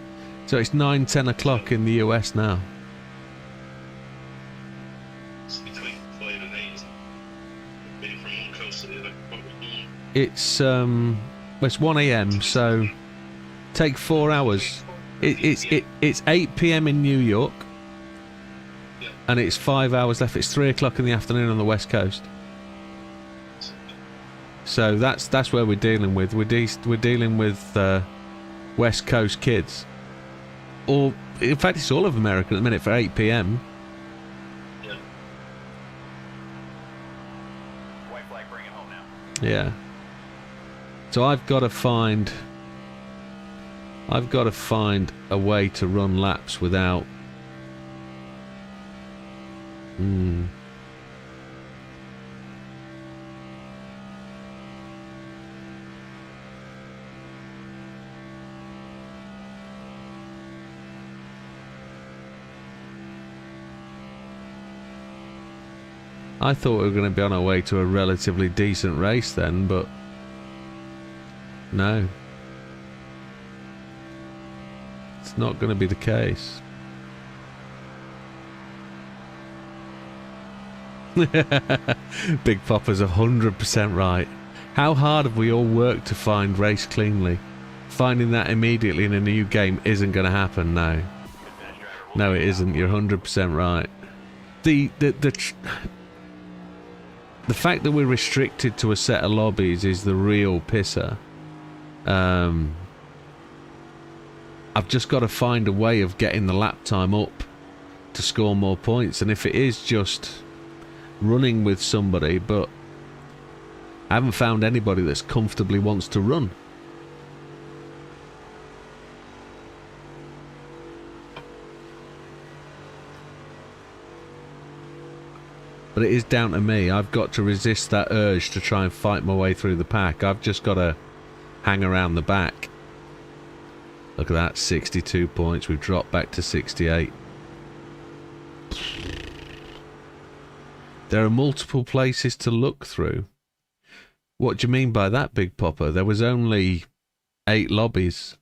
So it's 9, 10 o'clock in the US now. It's between 5 and 8, isn't it? Being from one coast to the other. It's 1 a.m. so take 4 hours. It's 8 p.m. in New York, and it's 5 hours left. It's 3 o'clock in the afternoon on the West Coast. So that's where we're dealing with. We're dealing with West Coast kids, or in fact, it's all of America at the minute for 8 p.m. Yeah. White flag, bring it home now. Yeah. So I've got to find a way to run laps without. I thought we were going to be on our way to a relatively decent race then, but no. It's not going to be the case. Big Popper's 100% right. How hard have we all worked to find race cleanly? Finding that immediately in a new game isn't going to happen now. No, it isn't. You're 100% right. The fact that we're restricted to a set of lobbies is the real pisser. I've just got to find a way of getting the lap time up to score more points, and if it is just running with somebody, but I haven't found anybody that's comfortably wants to run. But it is down to me. I've got to resist that urge to try and fight my way through the pack. I've just got to hang around the back. Look at that, 62 points. We've dropped back to 68. There are multiple places to look through. What do you mean by that, Big Popper? There was only 8 lobbies.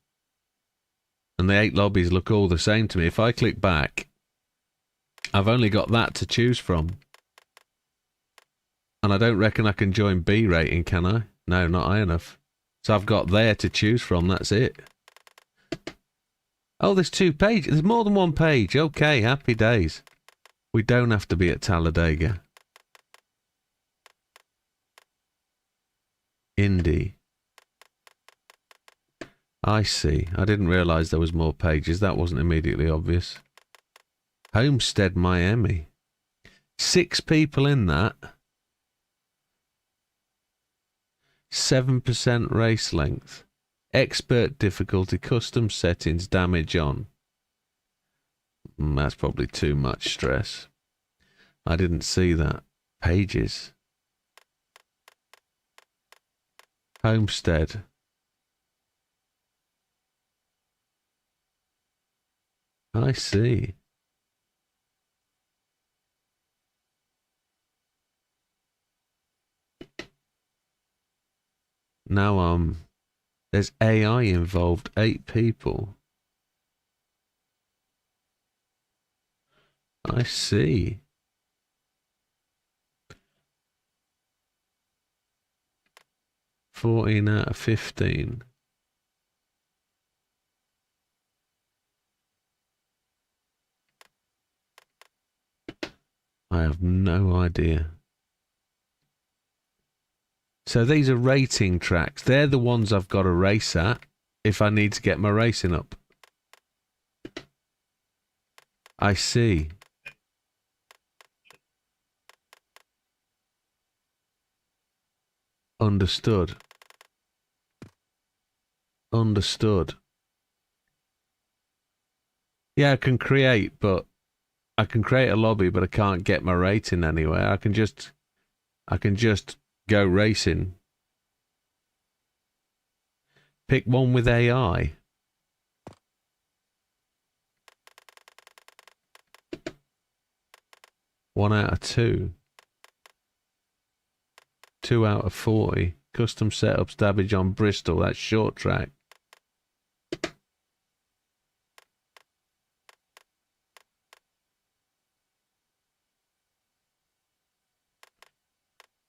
And the 8 lobbies look all the same to me. If I click back, I've only got that to choose from. And I don't reckon I can join B rating, can I? No, not high enough. So I've got there to choose from, that's it. Oh, there's 2 pages. There's more than 1 page. Okay, happy days. We don't have to be at Talladega. Indy. I see. I didn't realise there was more pages. That wasn't immediately obvious. Homestead, Miami. 6 people in that. 7% race length. Expert difficulty, custom settings, damage on. That's probably too much stress. I didn't see that. Pages. Homestead. I see. Now there's AI involved. 8 people. I see. 14 out of 15. I have no idea. So these are rating tracks. They're the ones I've got to race at if I need to get my racing up. I see. Understood. Understood. Yeah, I can create a lobby, but I can't get my rating anywhere. I can just go racing. Pick one with AI. One out of 2. 2 out of 40. Custom setups, damage on Bristol. That's short track.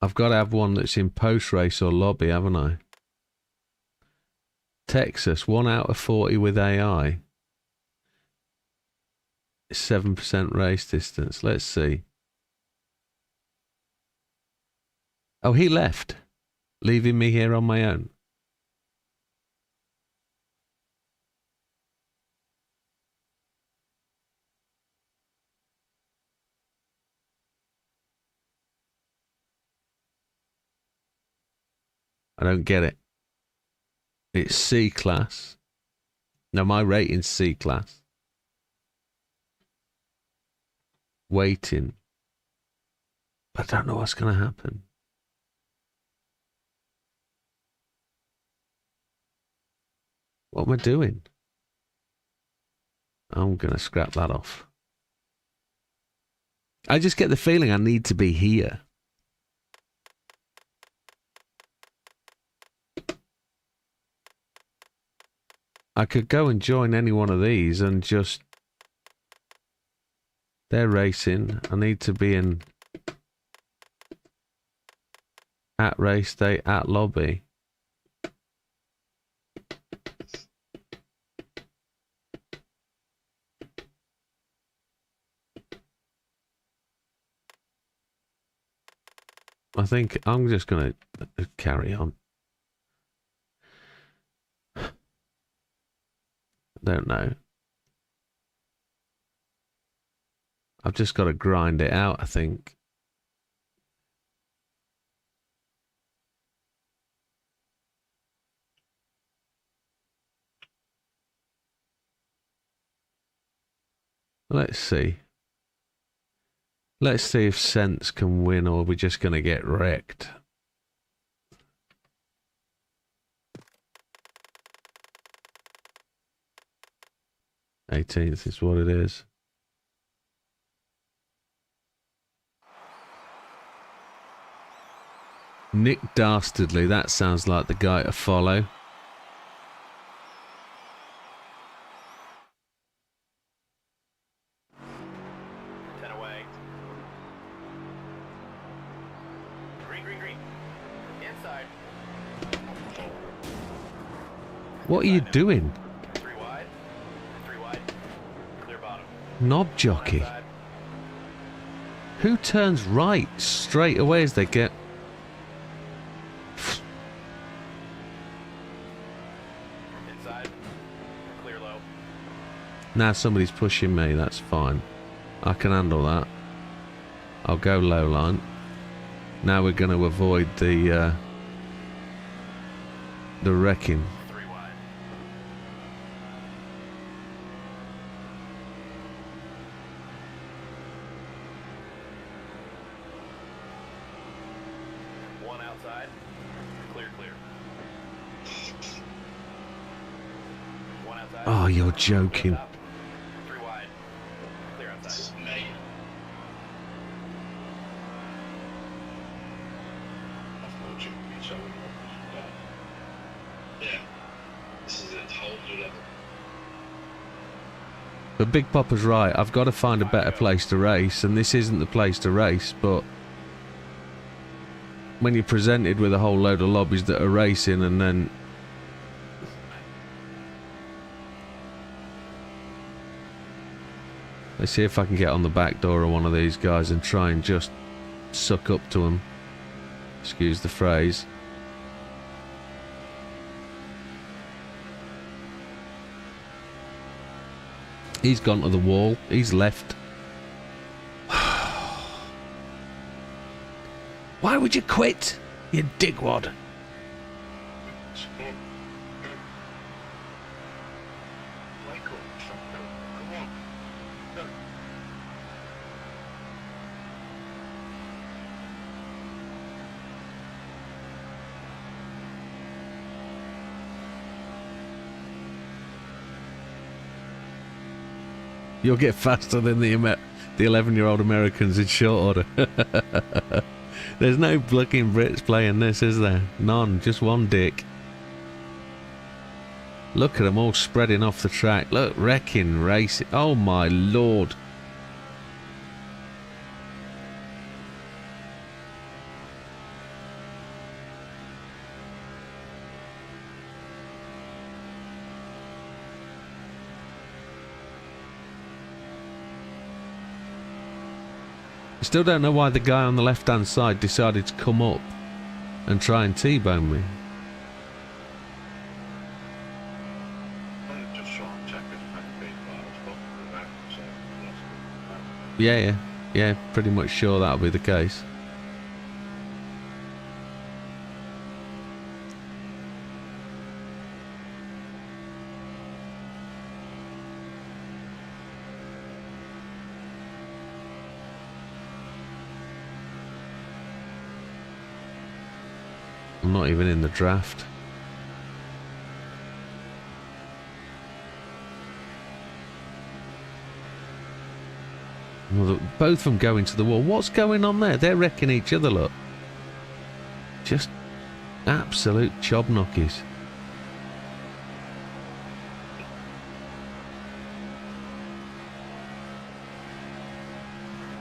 I've got to have one that's in post race or lobby, haven't I? Texas, 1 out of 40 with AI. 7% race distance. Let's see. Oh, he left, leaving me here on my own. I don't get it. It's C class. No, my rating's C class. Waiting. But I don't know what's going to happen. What am I doing? I'm going to scrap that off. I just get the feeling I need to be here. I could go and join any one of these and just... They're racing. I need to be in... At race day, at lobby. I think I'm just going to carry on. Don't know. I've just got to grind it out, I think. Let's see. Let's see if Sense can win, or we're just going to get wrecked. Eighteenth is what it is. Nick Dastardly, that sounds like the guy to follow. What are you doing? 3 wide. 3 wide. Clear bottom. Knob jockey. Who turns right straight away as they get... Inside. Clear low. Now somebody's pushing me, that's fine. I can handle that. I'll go low line. Now we're going to avoid the wrecking. 3 wide. One outside. Clear, clear. One outside. Oh, you're joking. 3 wide. Clear outside. Yeah, this is a whole new level. But Big Papa's right. I've got to find a better place to race, and this isn't the place to race, but... when you're presented with a whole load of lobbies that are racing, and then let's see if I can get on the back door of one of these guys and try and just suck up to them. Excuse the phrase. He's gone to the wall. He's left. Why would you quit, you dickwad? Michael, come on. No. You'll get faster than the 11-year-old Americans in short order. There's no fucking Brits playing this, is there? None, just one dick. Look at them all spreading off the track. Look, wrecking, racing. Oh my lord. I still don't know why the guy on the left-hand side decided to come up and try and T-bone me. I'm just trying to check if I can beat that, so that's Yeah, pretty much sure that'll be the case. I'm not even in the draft. Well, both of them going to the wall. What's going on there? They're wrecking each other, look. Just absolute chobnockies.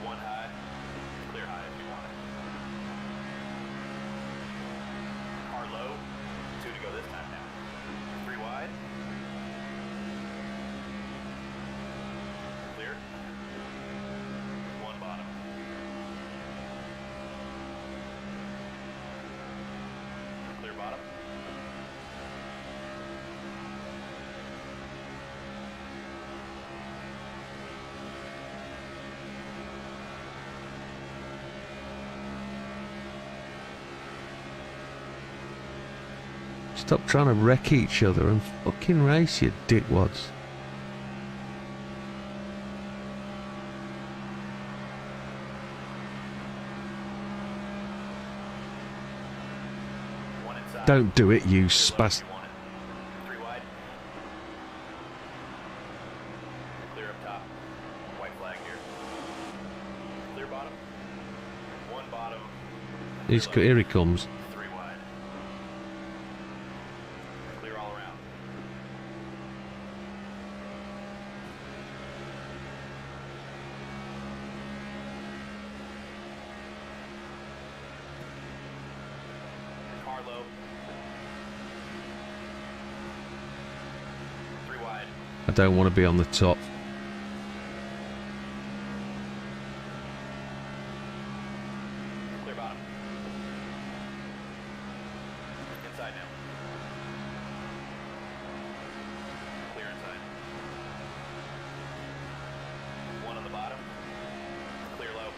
One high, clear high if you want it. Car low, 2 to go this time now. 3 wide. Clear. 1 bottom. Clear bottom. Stop trying to wreck each other and fucking race, you dickwads. One inside. Don't do it, you Clear left spast. if you want it. 3 wide. Clear up top. White flag here. Clear bottom. 1 bottom. Here he comes. 3 wide. Clear all around. Car low. 3 wide. I don't want to be on the top. Clear bottom. Inside now. Clear inside. 1 on the bottom. Clear low.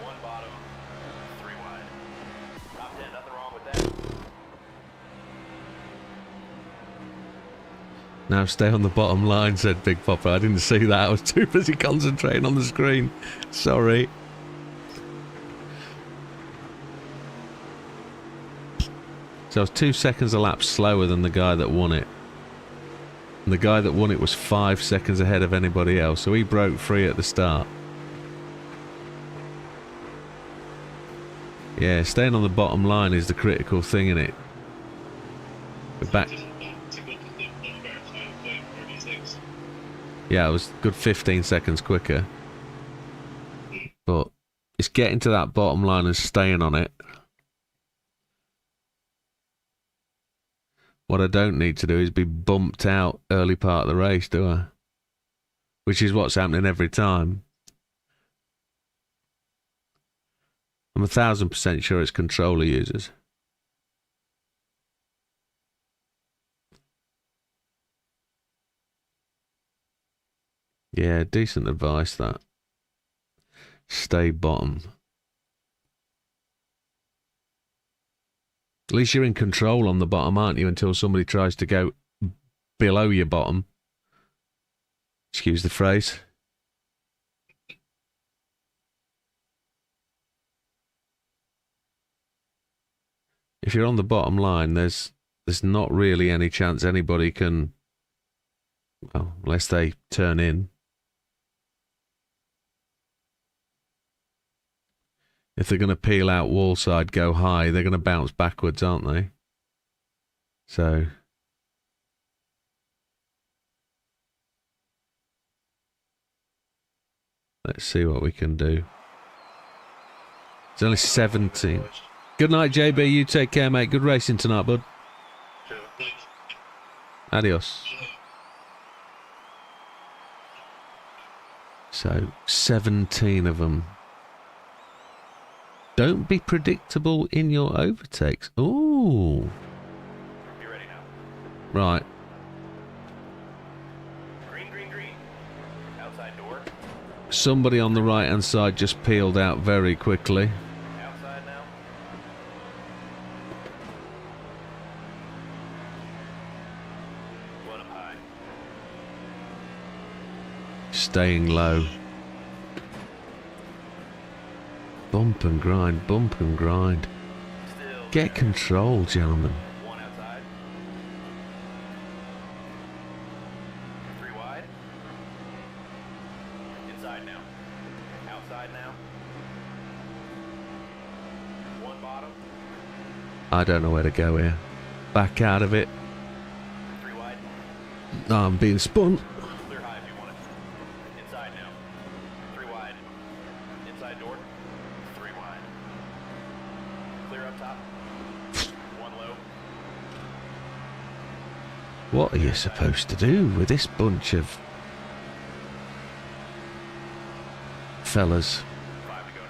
1 bottom. 3 wide. Top 10, nothing wrong with that. Now stay on the bottom line, said Big Popper. I didn't see that. I was too busy concentrating on the screen. Sorry. So I was 2 seconds a lap slower than the guy that won it. And the guy that won it was 5 seconds ahead of anybody else, so he broke free at the start. Yeah, staying on the bottom line is the critical thing, innit? We're back. Yeah, it was a good 15 seconds quicker. But It's getting to that bottom line and staying on it. What I don't need to do is be bumped out early part of the race, do I? Which is what's happening every time. I'm 1000% sure it's controller users. Yeah, decent advice that. Stay bottom. At least you're in control on the bottom, aren't you, until somebody tries to go below your bottom. Excuse the phrase. If you're on the bottom line, there's not really any chance anybody can, well, unless they turn in. If they're going to peel out wall side, go high, they're going to bounce backwards, aren't they? So let's see what we can do. It's only 17. Good night, JB. You take care, mate. Good racing tonight, bud. Adios. So, 17 of them. Don't be predictable in your overtakes. Ooh. Be ready now. Right. Green, green, green. Outside door. Somebody on the right-hand side just peeled out very quickly. Outside now. One up high. Staying low. Bump and grind, bump and grind. Still. Get control, gentlemen. One outside. Three wide. Inside now. Outside now. One bottom. I don't know where to go here. Back out of it. Three wide. No, I'm being spun. Clear high if you want it. Inside now. Three wide. Inside door. Three wide. Clear up top. One low. What are you supposed to do with this bunch of fellas? Five to go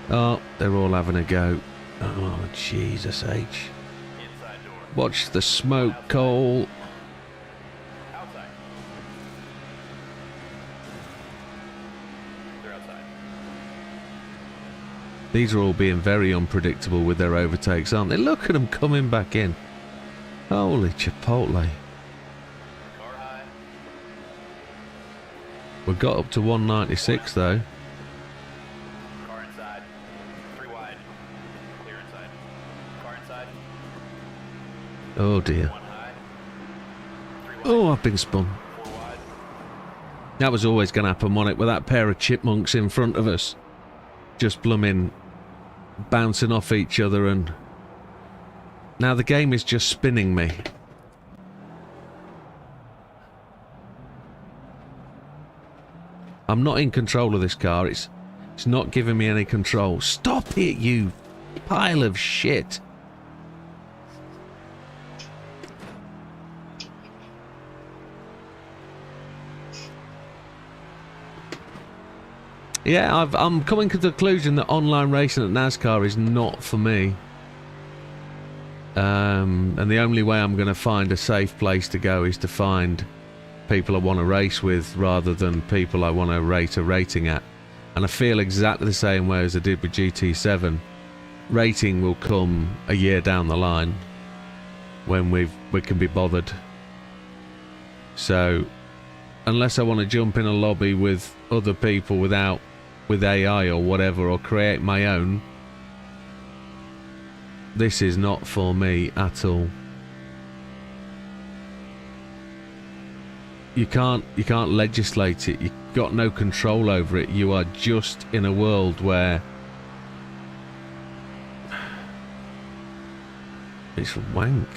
now. Oh, they're all having a go. Oh, Jesus H. Inside door. Watch the smoke, Cole. Outside. They're outside. These are all being very unpredictable with their overtakes, aren't they? Look at them coming back in. Holy Chipotle. Car high. We got up to 196 though. Car inside. Three wide. Clear inside. Car inside. Oh dear. One high. Three wide. Oh, I've been spun. Four wide. That was always going to happen, wasn't it? With that pair of chipmunks in front of us. Just blooming bouncing off each other, and now the game is just spinning me. I'm not in control of this car. It's not giving me any control. Stop it, you pile of shit. Yeah, I'm coming to the conclusion that online racing at NASCAR is not for me. And the only way I'm going to find a safe place to go is to find people I want to race with rather than people I want to rate a rating at. And I feel exactly the same way as I did with GT7. Rating will come a year down the line when we can be bothered. So, unless I want to jump in a lobby with other people with AI or whatever, or create my own, this is not for me at all. You can't legislate it. You've got no control over it. You are just in a world where it's wank.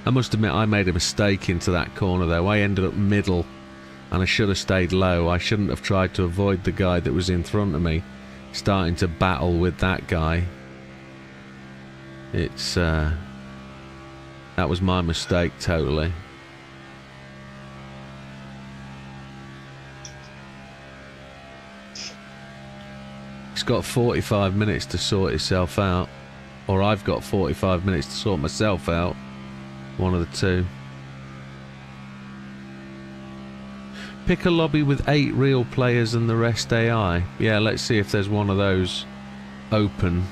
I must admit I made a mistake into that corner though. I ended up middle and I should have stayed low. I shouldn't have tried to avoid the guy that was in front of me, starting to battle with that guy. It's that was my mistake totally. It's got 45 minutes to sort itself out, or I've got 45 minutes to sort myself out. One of the two. Pick a lobby with 8 real players and the rest AI. Yeah, let's see if there's one of those open.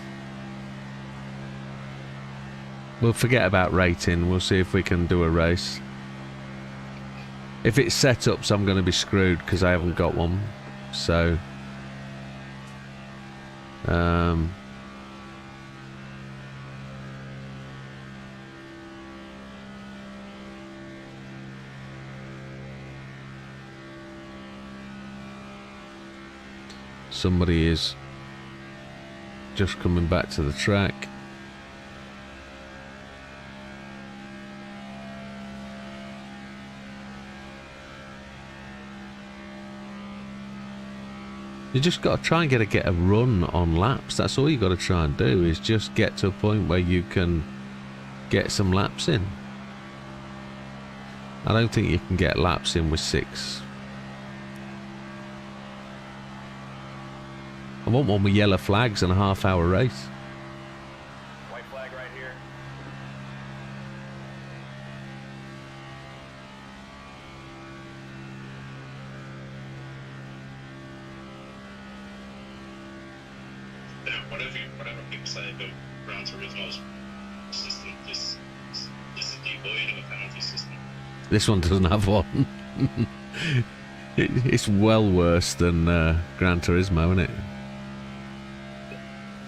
We'll forget about rating. We'll see if we can do a race. If it's setups, I'm going to be screwed because I haven't got one. So, somebody is just coming back to the track. You just got to try and get a run on laps. That's all you got to try and do, is just get to a point where you can get some laps in. I don't think you can get laps in with 6. I want one with yellow flags and a half-hour race. White flag right here. Yeah, whatever people say about Gran Turismo's system, this is devoid of a penalty system. This one doesn't have one. It's well worse than Gran Turismo, isn't it?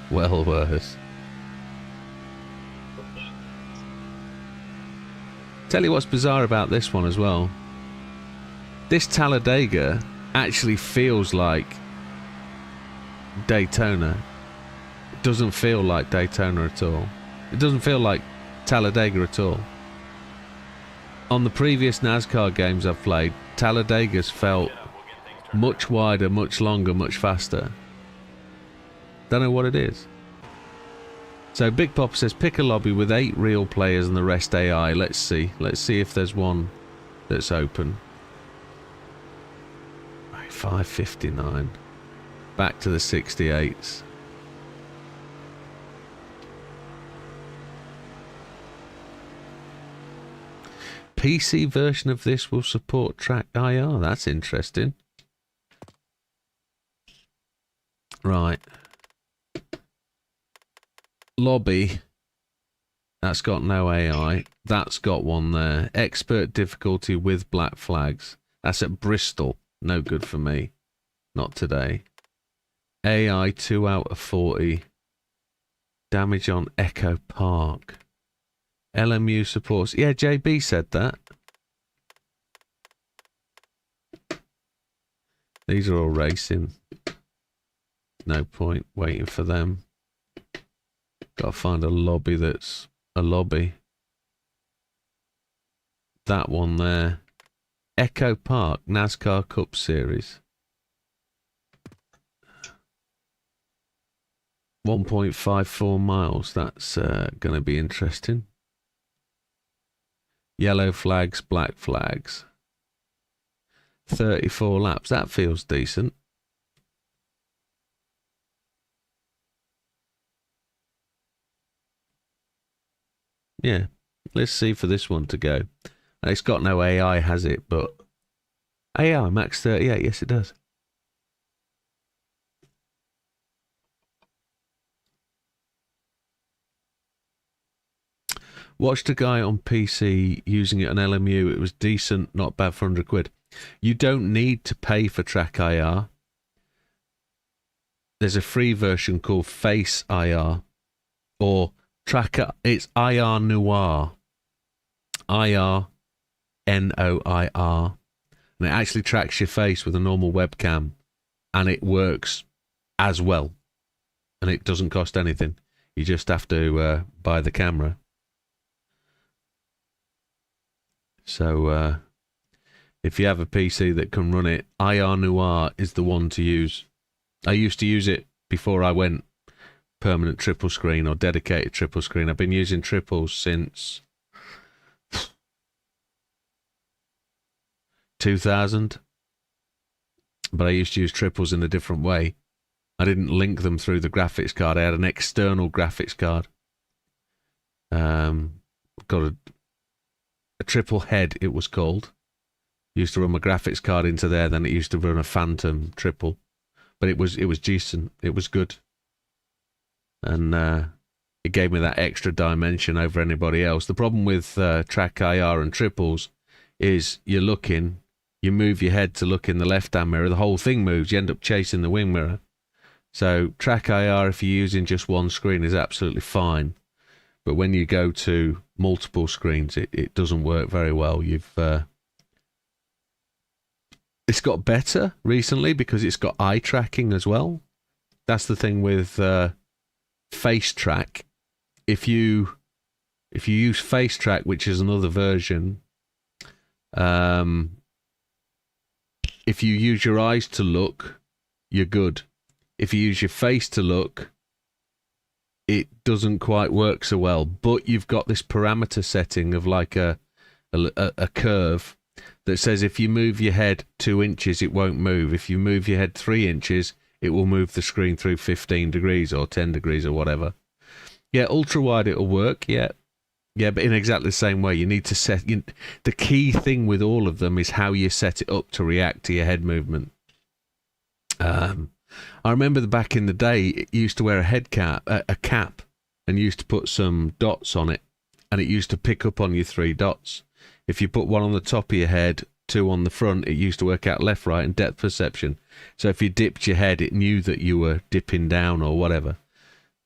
Well worse. Tell you what's bizarre about this one as well. This Talladega actually feels like Daytona. It doesn't feel like Daytona at all. It doesn't feel like Talladega at all. On the previous NASCAR games I've played, Talladegas felt much wider, much longer, much faster. Don't know what it is. So Big Pop says pick a lobby with 8 real players and the rest AI. Let's see. Let's see if there's one that's open. 5:59. Back to the 68s. PC version of this will support track IR. That's interesting. Right. Lobby. That's got no AI. That's got one there. Expert difficulty with black flags. That's at Bristol. No good for me. Not today. AI 2 out of 40. Damage on Echo Park. LMU supports. Yeah, JB said that. These are all racing. No point waiting for them. Got to find a lobby that's a lobby. That one there. Echo Park, NASCAR Cup Series. 1.54 miles. That's going to be interesting. Yellow flags, black flags. 34 laps. That feels decent. Yeah, let's see for this one to go. It's got no AI, has it? But AI max 38. Yes, it does. Watched a guy on PC using it on LMU. It was decent, not bad for 100 quid. You don't need to pay for track IR. There's a free version called Face IR, or Tracker. It's IR Noir. IR NOIR. And it actually tracks your face with a normal webcam, and it works as well. And it doesn't cost anything. You just have to buy the camera. So if you have a PC that can run it, IR Noir is the one to use. I used to use it before I went permanent triple screen or dedicated triple screen. I've been using triples since 2000, but I used to use triples in a different way. I didn't link them through the graphics card. I had an external graphics card. Got a triple head, it was called. Used to run my graphics card into there, then it used to run a Phantom triple. But it was decent. It was good. And it gave me that extra dimension over anybody else. The problem with track IR and triples is you're looking, you move your head to look in the left-hand mirror, the whole thing moves, you end up chasing the wing mirror. So track IR, if you're using just one screen, is absolutely fine. But when you go to multiple screens, it doesn't work very well. It's got better recently because it's got eye tracking as well. That's the thing with face track. If you use face track, which is another version, if you use your eyes to look, you're good. If you use your face to look, it doesn't quite work so well. But you've got this parameter setting of like a curve that says if you move your head 2 inches, it won't move. If you move your head 3 inches, it will move the screen through 15 degrees or 10 degrees or whatever. Yeah, ultra wide it'll work. Yeah, but in exactly the same way. You need to set. The key thing with all of them is how you set it up to react to your head movement. I remember back in the day, it used to wear a cap, and used to put some dots on it, and it used to pick up on your 3 dots. If you put one on the top of your head, 2 on the front, it used to work out left, right, and depth perception. So if you dipped your head, it knew that you were dipping down or whatever.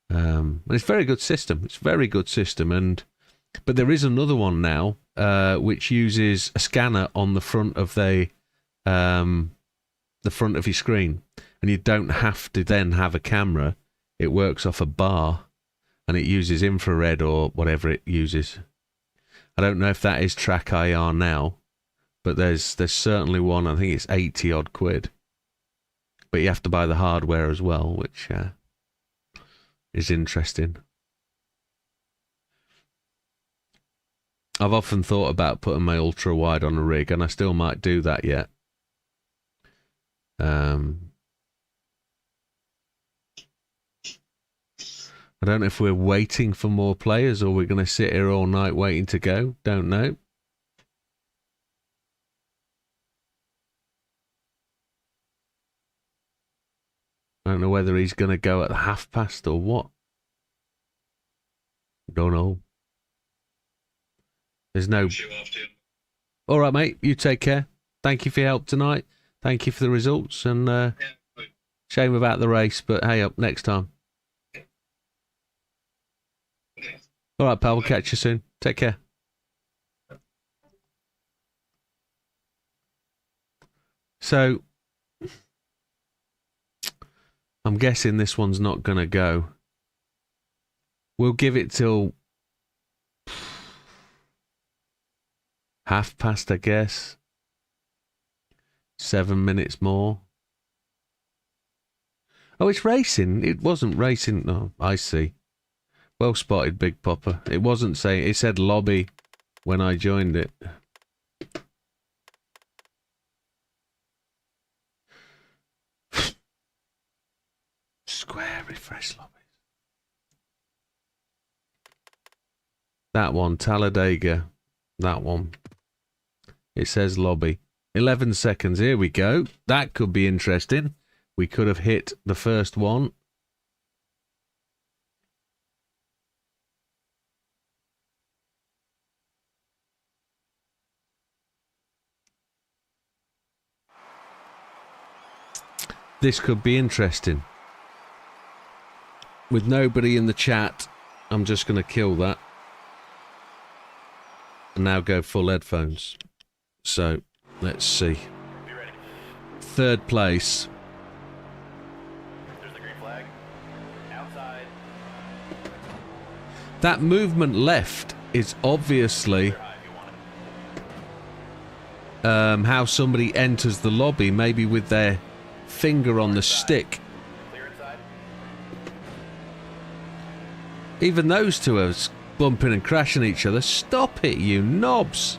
And it's a very good system. It's a very good system. But there is another one now, which uses a scanner on the front of the front of your screen, and you don't have to then have a camera. It works off a bar, and it uses infrared or whatever it uses. I don't know if that is track IR now, but there's certainly one. I think it's 80 odd quid, but you have to buy the hardware as well, which is interesting. I've often thought about putting my ultra wide on a rig, and I still might do that yet. I don't know if we're waiting for more players or we're going to sit here all night waiting to go. Don't know. I don't know whether he's going to go at past or what. Don't know. There's no... All right, mate. You take care. Thank you for your help tonight. Thank you for the results. And shame about the race, but hey, up next time. All right, pal. We'll catch you soon. Take care. So, I'm guessing this one's not going to go. We'll give it till past, I guess. 7 minutes more. Oh, it's racing. It wasn't racing. No, I see. Well spotted, Big Popper. It wasn't saying... It said lobby when I joined it. Square refresh lobbies. That one, Talladega. That one. It says lobby. 11 seconds. Here we go. That could be interesting. We could have hit the first one. This could be interesting. With nobody in the chat, I'm just going to kill that. And now go full headphones. So, let's see. Be ready. 3rd place. There's the green flag. Outside. That movement left is obviously... High if you want it. how somebody enters the lobby, maybe with their finger on the stick. Clear inside. Even those two are bumping and crashing each other. Stop it, you knobs.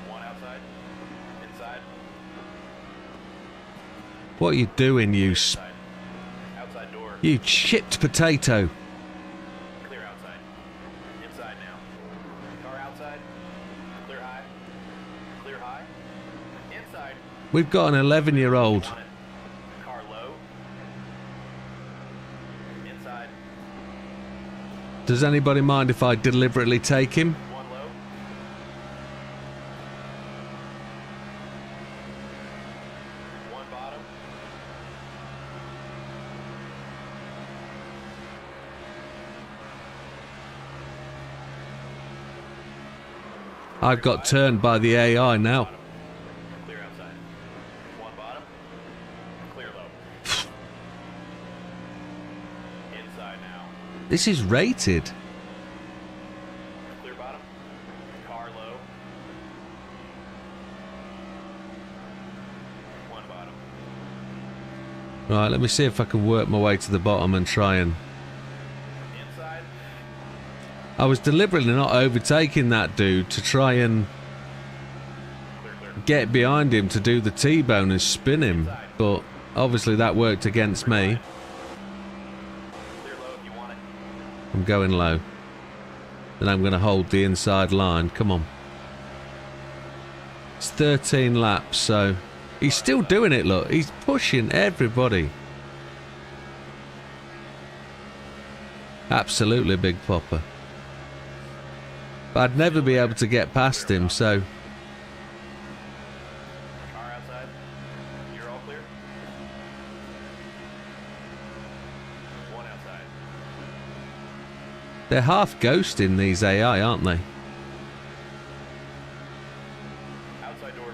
One outside. Inside. What are you doing, you Inside. Outside door. you chipped potato? Clear outside. Inside now. Car outside. Clear high. Clear high. Inside. We've got an 11-year-old. Want it. Car low. Inside. Does anybody mind if I deliberately take him? One low. One bottom. I've got turned by the AI now. Bottom. Clear outside. One bottom. Clear low. Inside now. This is rated. Clear bottom. Car low. One bottom. Right, let me see if I can work my way to the bottom and try and... Inside. I was deliberately not overtaking that dude to try and Clear, clear. get behind him to do the T-bone and spin him, but obviously that worked against me. Clear low if you want it. I'm going low. Then I'm going to hold the inside line. Come on. It's 13 laps, so he's still doing it, look. He's pushing everybody. Absolutely big popper. But I'd never be able to get past him, so... Car outside. You're all clear. One outside. They're half ghosting these AI, aren't they? Outside door.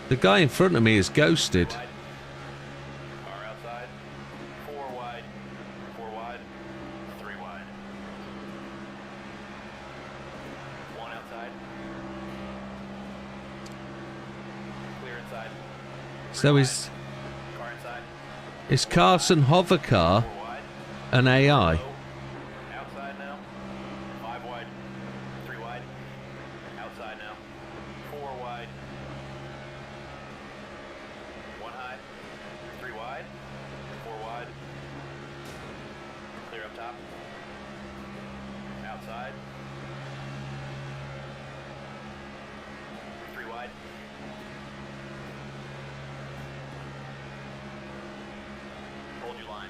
The guy in front of me is ghosted. Wide. Car outside. Four wide. Four wide. Three wide. One outside. Clear inside. So is Car inside. Carson Hovercar Four wide. an AI? Low. Outside now. Five wide. Three wide. Outside now. Four wide. One high. Three wide. Four wide. Clear up top. Outside. Three wide. Hold your line.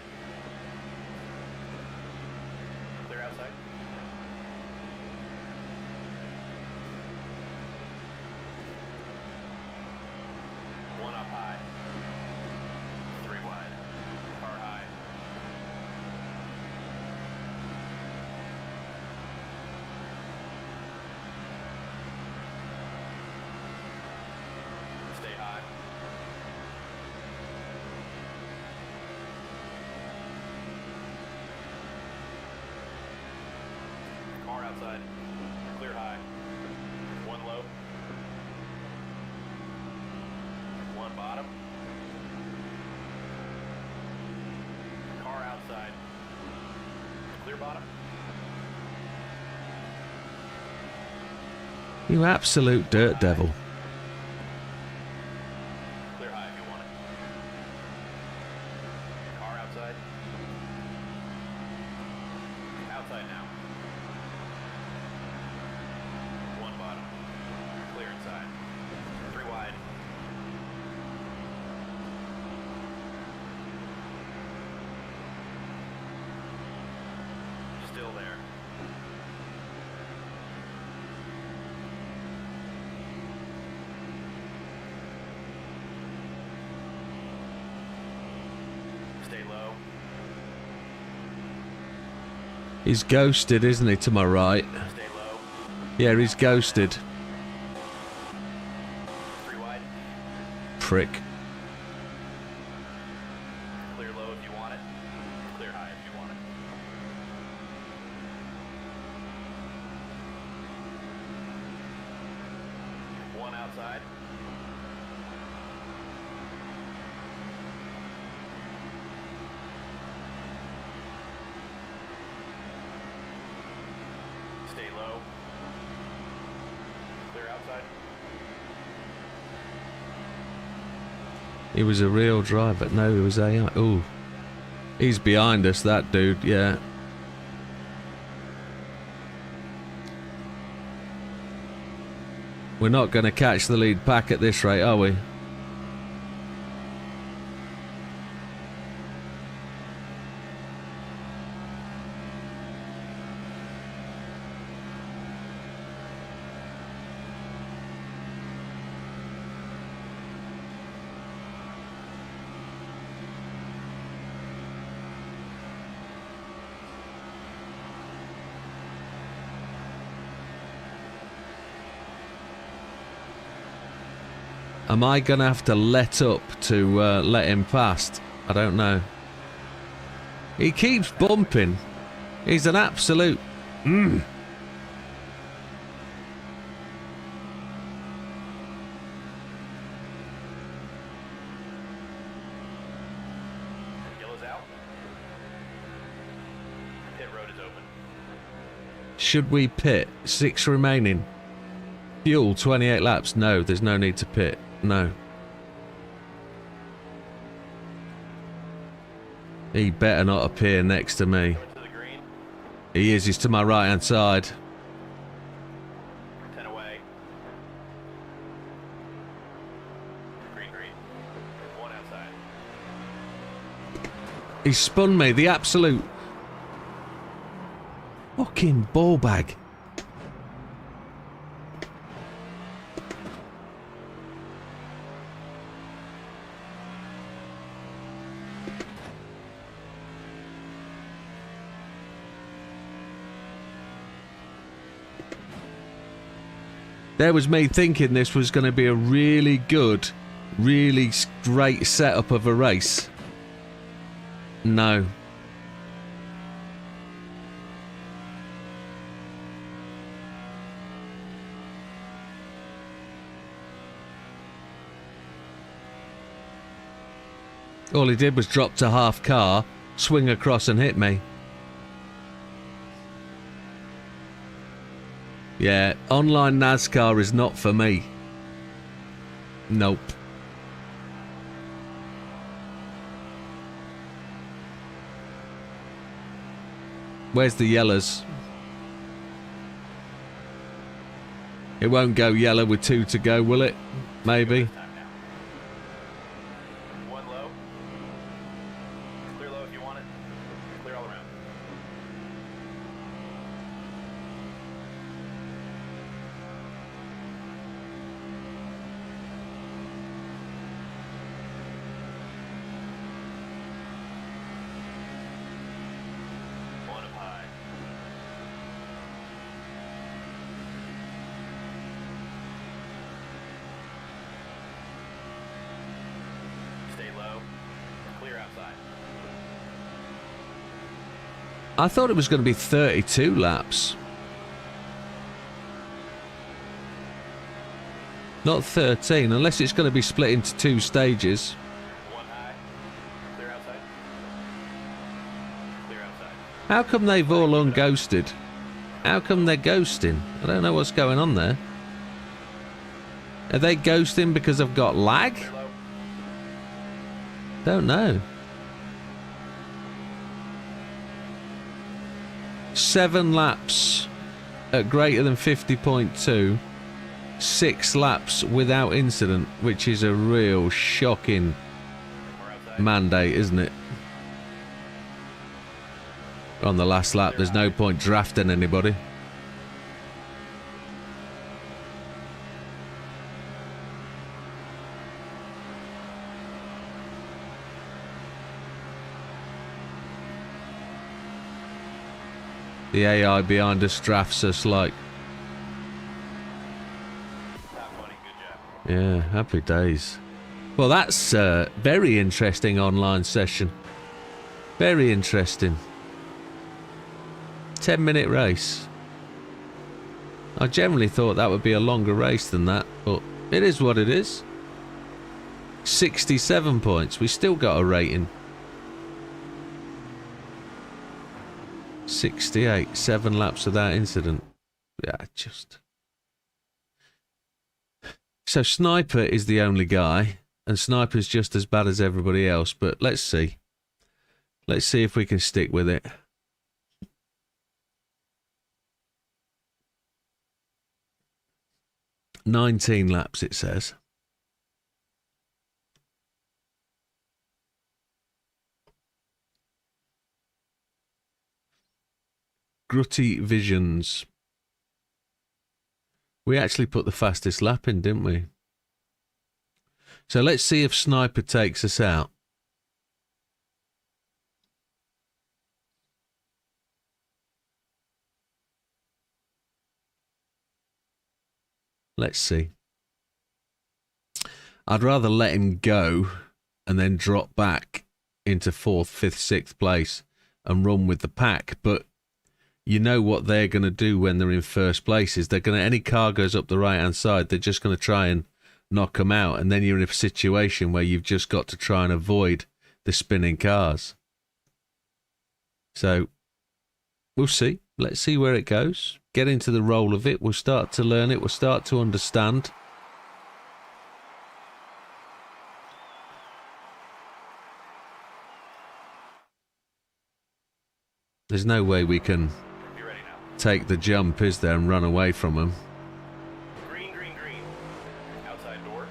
Clear outside. One up high. Three wide. Car high. Stay high. Car outside. Clear high. One low. One bottom. Car outside. Clear bottom. You absolute dirt devil. Clear high if you want it. Car outside. Outside now. One bottom. Clear inside. Three wide. Still there. Stay low. He's ghosted, isn't he, to my right? Stay low. Yeah, he's ghosted. Three wide. Prick. Clear low if you want it. Clear high if you want it. outside. Stay low. Clear outside. He was a real driver. No, he was AI. Ooh. He's behind us, that dude, yeah. We're not going to catch the lead pack at this rate, are we? Am I going to have to let up to let him past? I don't know. He keeps bumping. He's an absolute... Yellow's out. Pit road is open. Should we pit? 6 remaining. Fuel, 28 laps. No, there's no need to pit. No. He better not appear next to me. To the green. He is. He's to my right hand side. 10 away. Green, green. 1 outside. He spun me. The absolute fucking ball bag. There was me thinking this was going to be a really good, really great setup of a race. No. All he did was drop to half car, swing across and hit me. Yeah, online NASCAR is not for me. Nope. Where's the yellows? It won't go yellow with 2 to go, will it? Maybe. Time now. 1 low. Clear low if you want it. Clear all around. One up high. Stay low. Clear outside. I thought it was going to be 32 laps. Not 13, unless it's going to be split into 2 stages. 1 high. Clear outside. Clear outside. How come they've all unghosted? How come they're ghosting? I don't know what's going on there. Are they ghosting because I've got lag? Clear low. Don't know. 7 laps at greater than 50.2. 6 laps without incident, which is a real shocking We're outside. mandate, isn't it? On the last lap, there's no point drafting anybody. The AI behind us drafts us like, Top 20. Good job. yeah, happy days. Well, that's a very interesting online session. Very interesting. 10-minute race. I generally thought that would be a longer race than that, but It is what it is. 67 points. We still got a rating. 68. 7 laps without incident. Yeah, just... So Sniper is the only guy, and Sniper's just as bad as everybody else, but let's see. Let's see if we can stick with it. "19 laps," it says. Grutty Visions. We actually put the fastest lap in, didn't we? So let's see if Sniper takes us out. Let's see. I'd rather let him go and then drop back into 4th, 5th, 6th place and run with the pack, but you know what they're going to do when they're in first place is they're going to, any car goes up the right hand side, they're just going to try and knock them out, and then you're in a situation where you've just got to try and avoid the spinning cars. So we'll see. Let's see where it goes. Get into the role of it. We'll start to learn it. We'll start to understand. There's no way we can take the jump, is there, and run away from them. Green, green, green. Outside door.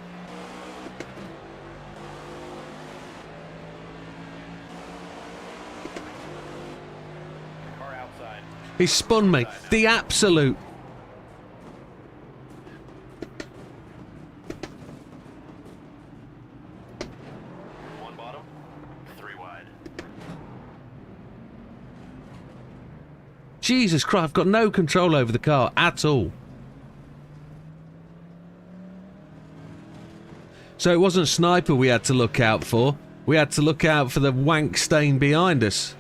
Car outside. He spun me. The absolute... One bottom, 3 wide. Jesus Christ, I've got no control over the car at all. So it wasn't Sniper we had to look out for. We had to look out for the wank stain behind us.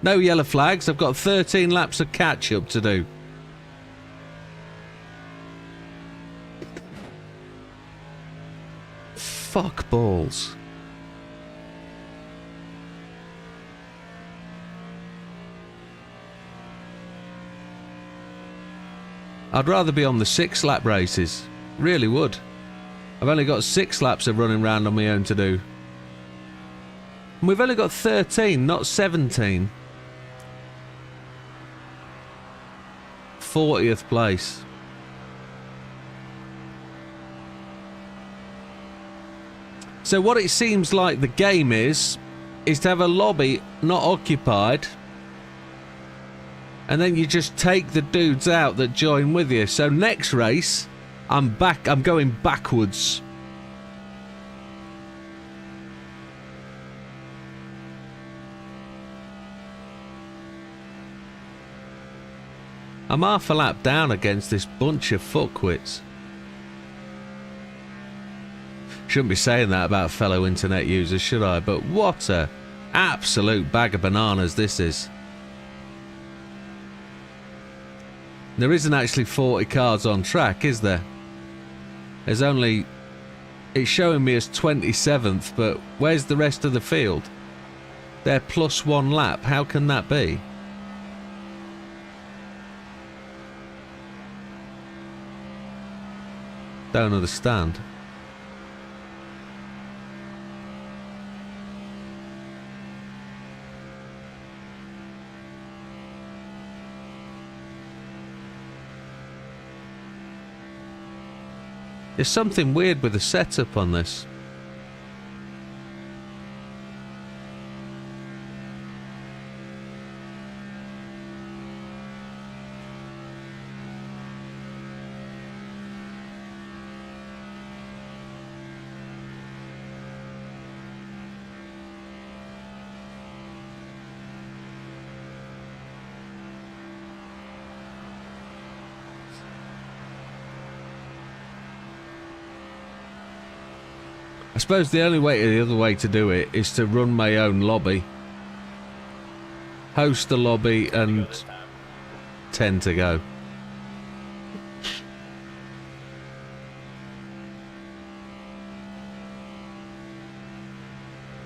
No yellow flags. I've got 13 laps of catch-up to do. Fuck balls. I'd rather be on the 6 lap races. Really would. I've only got 6 laps of running around on my own to do. And we've only got 13, not 17. 40th place. So what it seems like the game is to have a lobby not occupied, and then you just take the dudes out that join with you. So next race, I'm going backwards. I'm half a lap down against this bunch of fuckwits. Shouldn't be saying that about fellow internet users, should I? But what a absolute bag of bananas this is. There isn't actually 40 cars on track, is there? There's only... It's showing me as 27th, but where's the rest of the field? They're plus 1 lap. How can that be? Don't understand. There's something weird with the setup on this. I suppose the other way to do it is to run my own lobby, host the lobby, and 10 to go.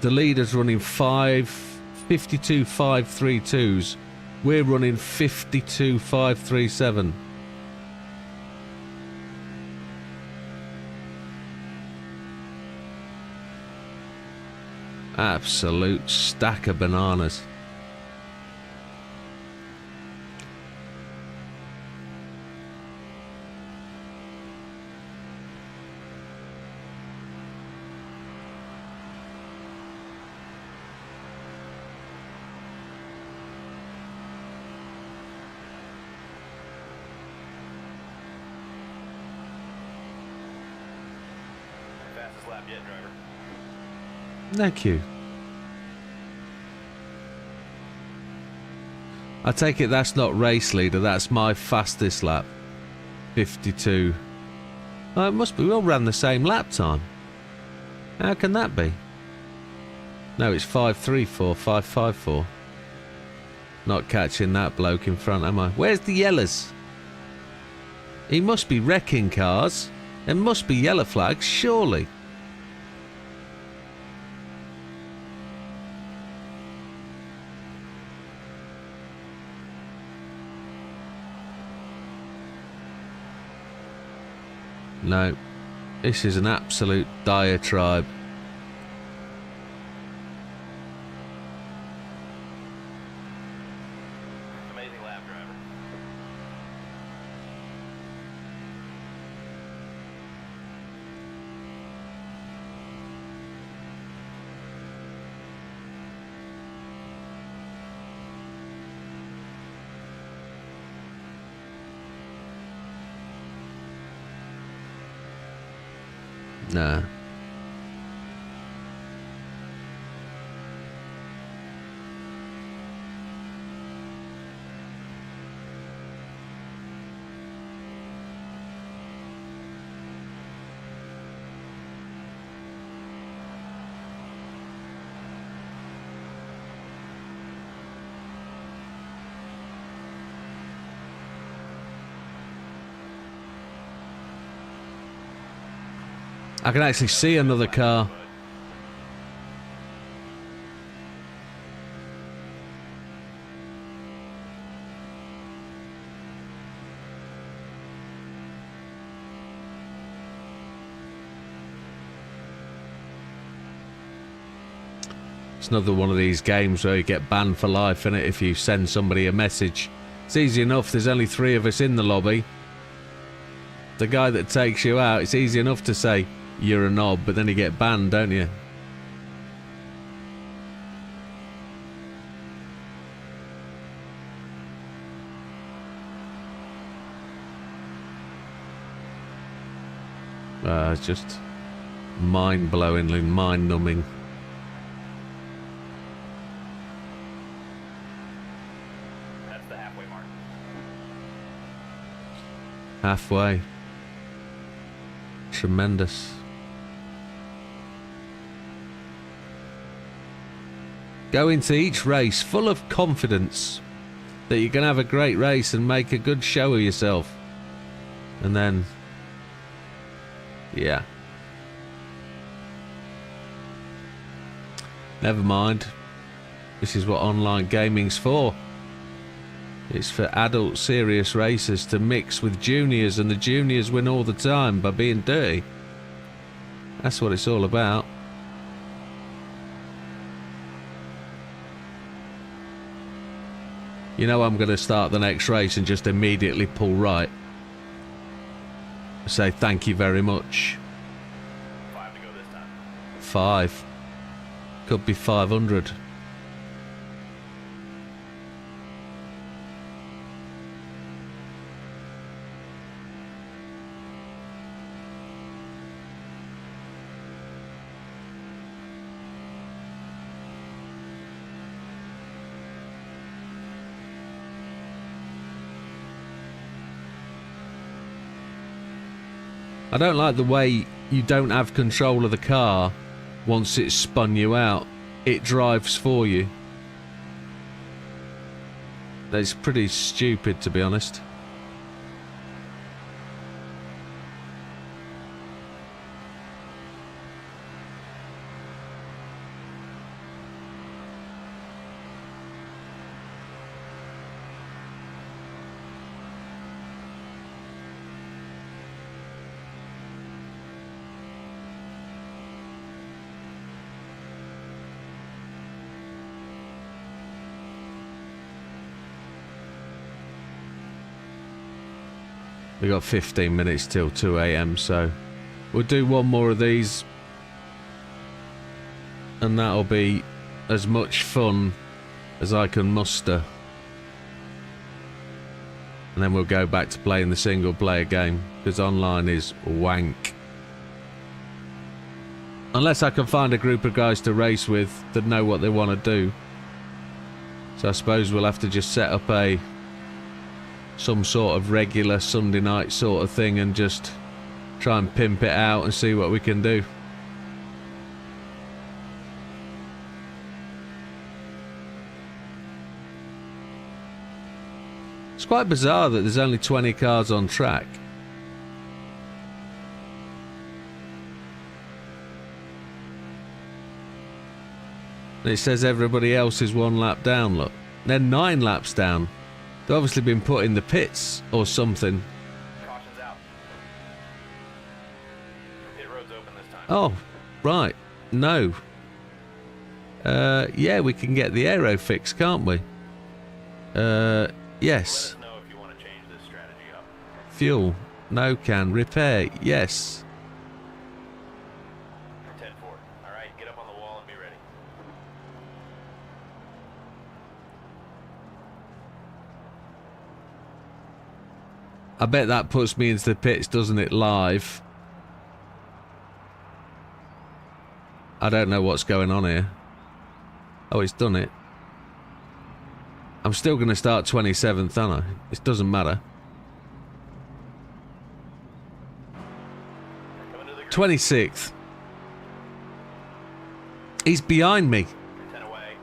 The leader's running 52.532s. We're running 52.537. Absolute stack of bananas. Fastest lap yet, driver. Thank you. I take it that's not race leader, that's my fastest lap. 52. Oh, it must be, we all ran the same lap time. How can that be? No, it's 534, 554. Not catching that bloke in front, am I? Where's the yellers? He must be wrecking cars. There must be yellow flags, surely. No, this is an absolute diatribe. Amazing lap, driver. Nah. I can actually see another car. It's another one of these games where you get banned for life, innit, if you send somebody a message. It's easy enough, there's only 3 of us in the lobby. The guy that takes you out, it's easy enough to say, you're a knob, but then you get banned, don't you? It's just mind-blowingly mind-numbing. That's the halfway mark. Halfway. Tremendous. Go into each race full of confidence that you can have a great race and make a good show of yourself. And then, yeah. Never mind. This is what online gaming's for. It's for adult serious racers to mix with juniors, and the juniors win all the time by being dirty. That's what it's all about. You know I'm going to start the next race and just immediately pull right. Say thank you very much. 5 to go this time. 5. Could be 500. I don't like the way you don't have control of the car once it's spun you out. It drives for you. That's pretty stupid, to be honest. We got 15 minutes till 2 a.m. so we'll do one more of these, and that'll be as much fun as I can muster. And then we'll go back to playing the single player game, because online is wank. Unless I can find a group of guys to race with that know what they want to do. So I suppose we'll have to just set up some sort of regular Sunday night sort of thing and just try and pimp it out and see what we can do. It's quite bizarre that there's only 20 cars on track. And it says everybody else is 1 lap down, look. They're 9 laps down. They've obviously been put in the pits or something. Caution's out. Pit road's open this time. Oh, right. No. Yeah, we can get the aero fixed, can't we? Yes. Let us know if you want to change this strategy up. Fuel. No can. Repair. Yes. 10-4. Alright, get up on the wall and be ready. I bet that puts me into the pits, doesn't it, live? I don't know what's going on here. Oh, it's done it. I'm still going to start 27th, aren't I? It doesn't matter. 26th. He's behind me. 10 away.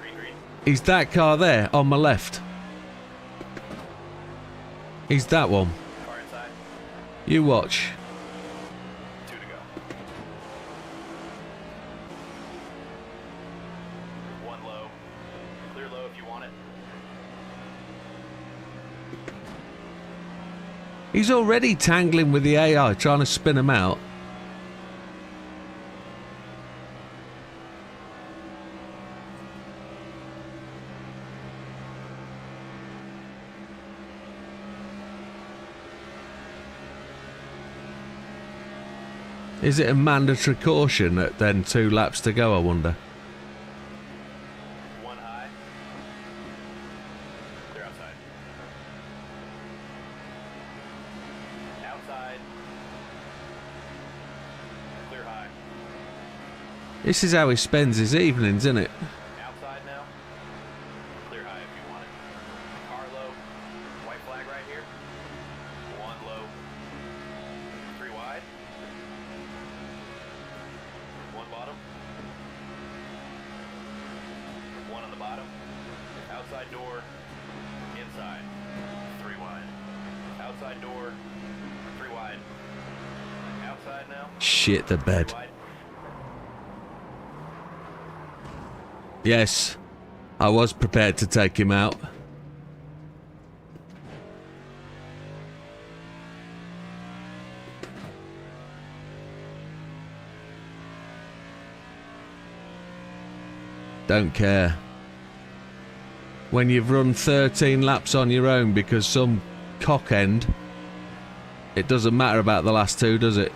Green, green. He's that car there on my left. He's that one. Car inside. You watch. 2 to go. 1 low. Clear low if you want it. He's already tangling with the AI, trying to spin him out. Is it a mandatory caution at then 2 laps to go, I wonder? 1 high. Clear outside. Outside. Clear high. This is how he spends his evenings, isn't it? Outside now. Clear high if you want it. Car low. White flag right here. 1 low. 3 wide. 1 bottom. 1 on the bottom. Outside door. Inside. 3 wide. Outside door. 3 wide. Outside now. Shit the bed. 3 wide. Yes, I was prepared to take him out. Don't care. When you've run 13 laps on your own because some cock end, it doesn't matter about the last 2, does it?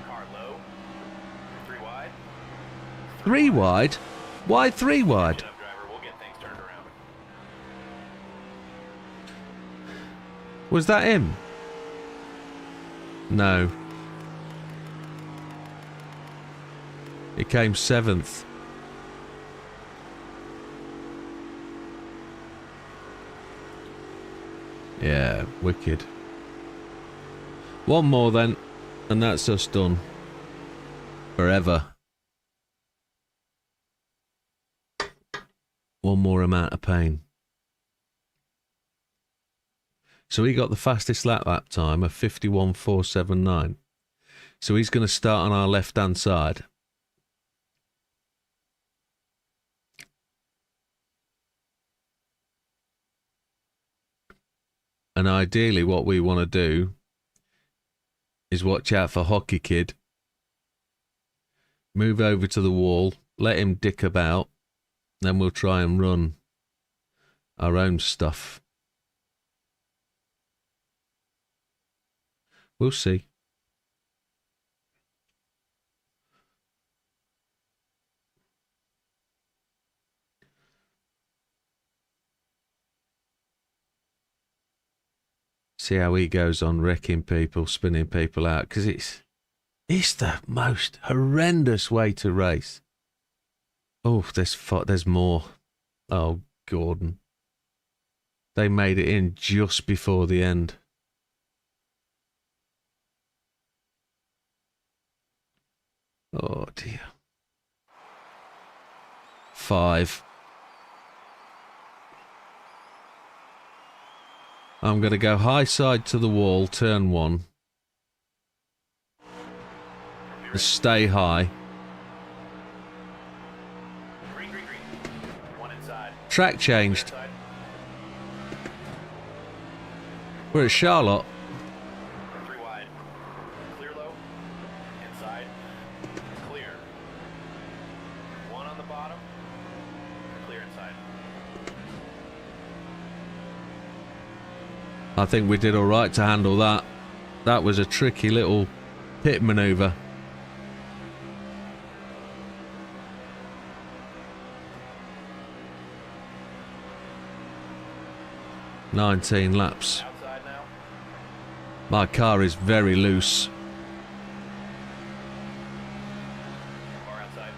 Car low. 3 wide. 3 wide? Why 3 wide? Get up, driver. We'll get things turned around. Was that him? No. He came 7th. Yeah, wicked. One more then, and that's us done. Forever. One more amount of pain. So he got the fastest lap that time of 51.479. So he's going to start on our left-hand side. And ideally what we want to do is watch out for Hockey Kid move over to the wall, let him dick about, then we'll try and run our own stuff. We'll see. See how he goes on wrecking people, spinning people out, because it's the most horrendous way to race. Oh, there's more. Oh, Gordon. They made it in just before the end. Oh, dear. 5. I'm going to go high side to the wall, turn 1. Stay high. Green, green, green. One inside. Track changed. Inside. We're at Charlotte. 3 wide. Clear low. Inside. Clear. 1 on the bottom. Clear inside. I think we did all right to handle that. That was a tricky little pit maneuver. "19 laps. Outside now. My car is very loose. Car outside.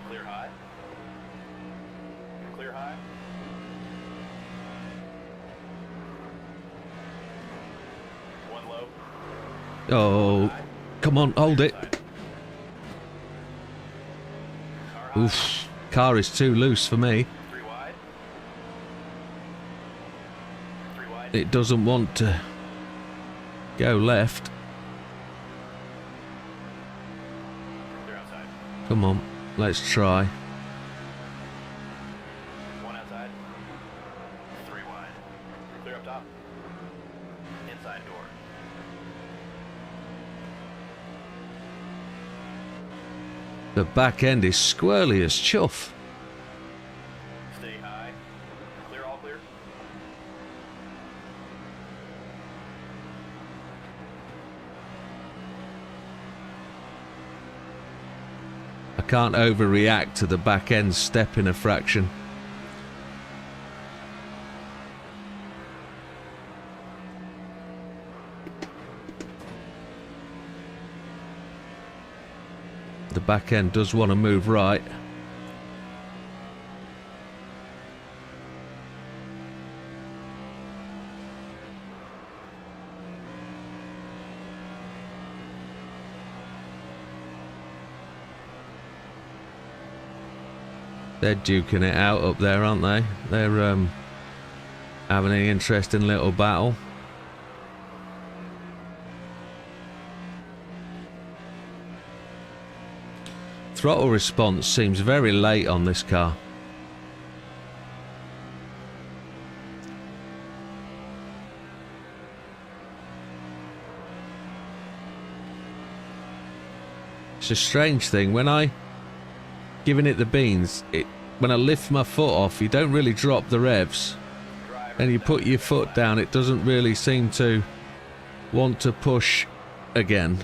Clear high. Clear high. One low. Oh, come on, hold it. Inside. Car high. Oof, car is too loose for me. 3 wide. 3 wide. It doesn't want to go left. Clear outside. Come on, let's try. 1 outside. 3 wide. Clear up top. Inside door. The back end is squirrely as chuff. Stay high. Clear, all clear. I can't overreact to the back end step in a fraction. The back end does want to move right. They're duking it out up there, aren't they? They're having an interesting little battle. Throttle response seems very late on this car. It's a strange thing. When I giving it the beans, when I lift my foot off, you don't really drop the revs. And you put your foot down, it doesn't really seem to want to push again.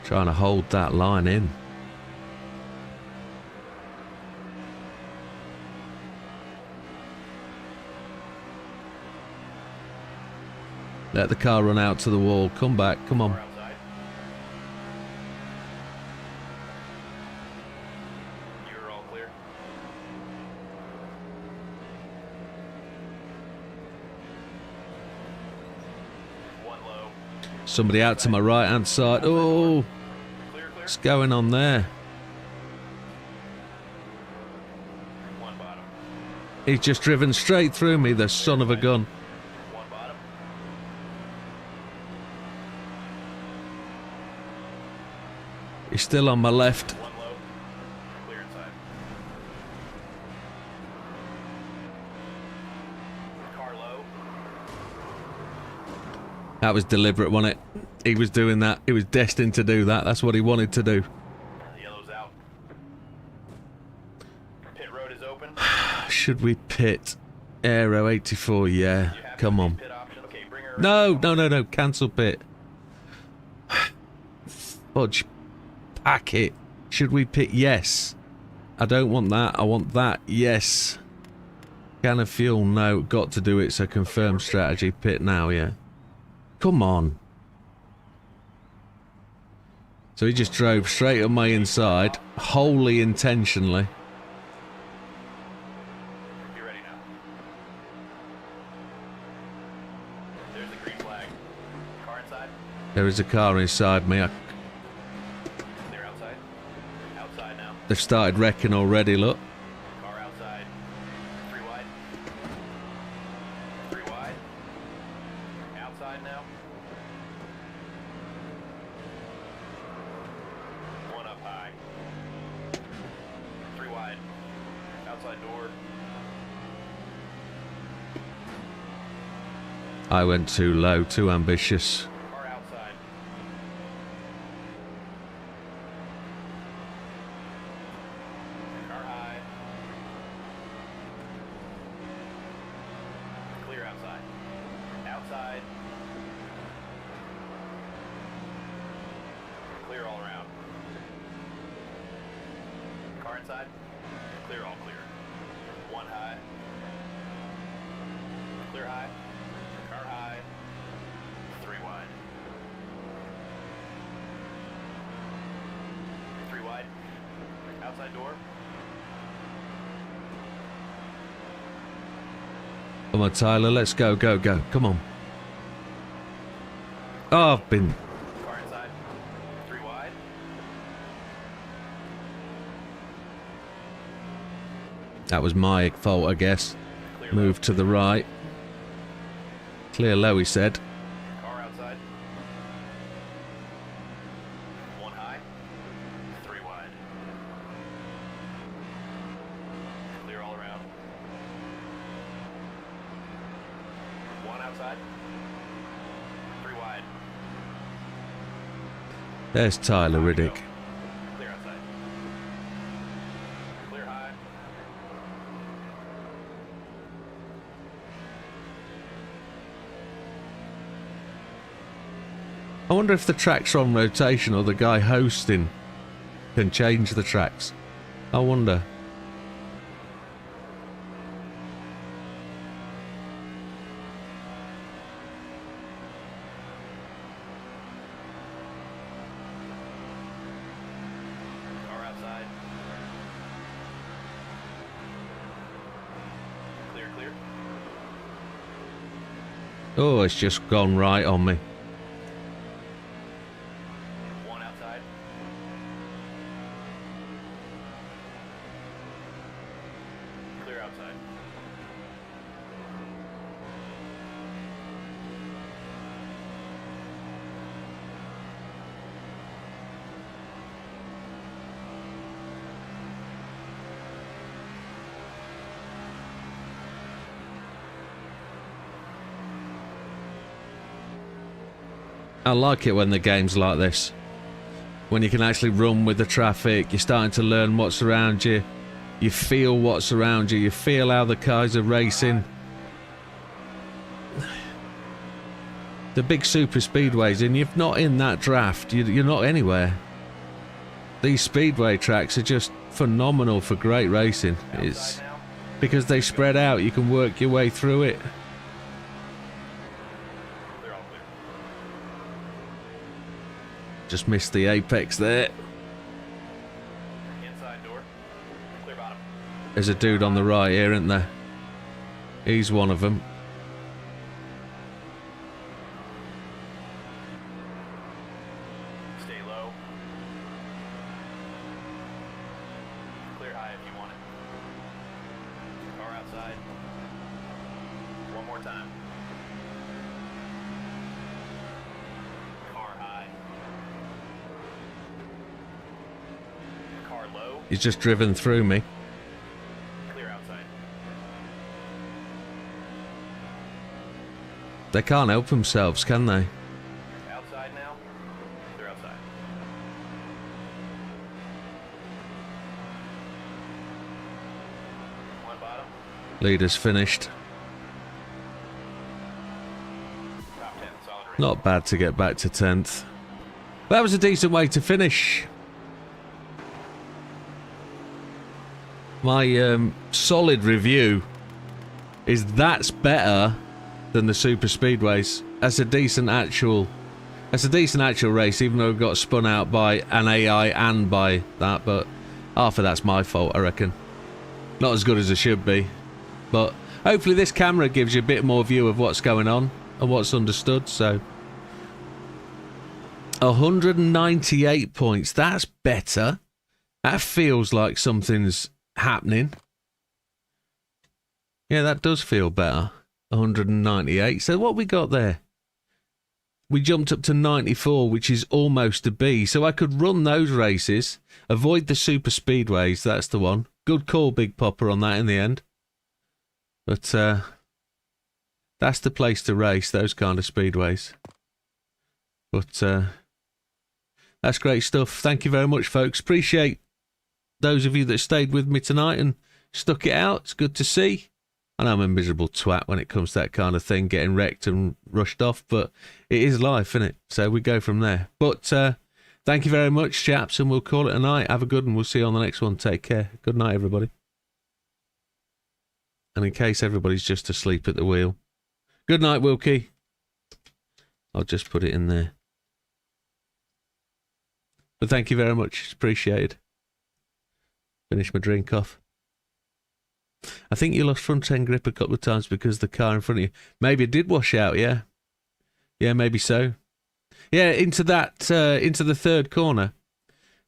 Trying to hold that line in. Let the car run out to the wall. Come back. Come on. Car outside. You're all clear. One low. Somebody out to my right hand side. Oh, Clear, clear. what's going on there? One bottom. He's just driven straight through me, the son of a gun. One bottom. He's still on my left. One low. Clear inside. That was deliberate, wasn't it? He was doing that. He was destined to do that. That's what he wanted to do. The yellow's out. Pit road is open. Should we pit Aero 84? Yeah. You have Come the on. pit option. Okay, bring her No, no, no, no. Cancel pit. Fudge. Packet. Should we pit? Yes. I don't want that. I want that. Yes. Can of fuel? No. Got to do it. So confirm strategy. Pit now, yeah. Come on. So he just drove straight on my inside, wholly intentionally. Be ready now. There's the green flag. Car inside. There is a car inside me. Clear outside. Outside now. They've started wrecking already, look. Car outside. 3 wide. 3 wide. Outside now. 1 up high. 3 wide. Outside door. I went too low, too ambitious. Car outside. Car high. Clear outside. Outside. Clear all around. Car inside. Clear all clear. 1 high. Clear high. Car high. 3 wide. 3 wide. Outside door. Come on, Tyler, let's go, go, go. Come on. Oh, I've been... Car inside. 3 wide. That was my fault, I guess. Clear Move to the right. Clear low, he said. Car outside. 1 high. 3 wide. Clear all around. 1 outside. 3 wide. There's Tyler Riddick. Clear outside. Clear high. I wonder if the tracks are on rotation or the guy hosting can change the tracks. I wonder. Car outside. Clear, clear. Oh, it's just gone right on me. 1 outside. Clear outside. I like it when the game's like this. When you can actually run with the traffic, you're starting to learn what's around you. You feel what's around you. You feel how the cars are racing. The big super speedways, and you're not in that draft. You're not anywhere. These speedway tracks are just phenomenal for great racing. It's Outside now. because they spread out. You can work your way through it. Clear all clear. Just missed the apex there. Inside door. Clear bottom. There's a dude on the right here, isn't there? He's one of them. Stay low. Clear high if you want it. Car outside. 1 more time. Car high. Car low. He's just driven through me. Clear outside. They can't help themselves, can they? Outside now? They're outside. One bottom. Leader's finished. Top 10, solid race. Not bad to get back to 10th. That was a decent way to finish. My solid review is that's better than the super speedways. That's a decent actual race, even though it got spun out by an AI and by that, but half of that's my fault, I reckon. Not as good as it should be, but hopefully this camera gives you a bit more view of what's going on and what's understood. So 198 points, that's better. That feels like something's happening. Yeah, that does feel better. 198. So what we got there? We jumped up to 94, which is almost a B. So I could run those races, avoid the super speedways. That's the one. Good call, Big Popper, on that in the end. But that's the place to race, those kind of speedways. But that's great stuff. Thank you very much, folks. Appreciate those of you that stayed with me tonight and stuck it out. It's good to see. I know I'm a miserable twat when it comes to that kind of thing, getting wrecked and rushed off, but it is life, isn't it? So we go from there. But thank you very much, chaps, and we'll call it a night. Have a good one. We'll see you on the next one. Take care. Good night, everybody. And in case everybody's just asleep at the wheel, good night, Wilkie. I'll just put it in there. But thank you very much. It's appreciated. Finish my drink off. I think you lost front end grip a couple of times because the car in front of you. Maybe it did wash out, yeah. Yeah, maybe so. Yeah, into that, into the third corner.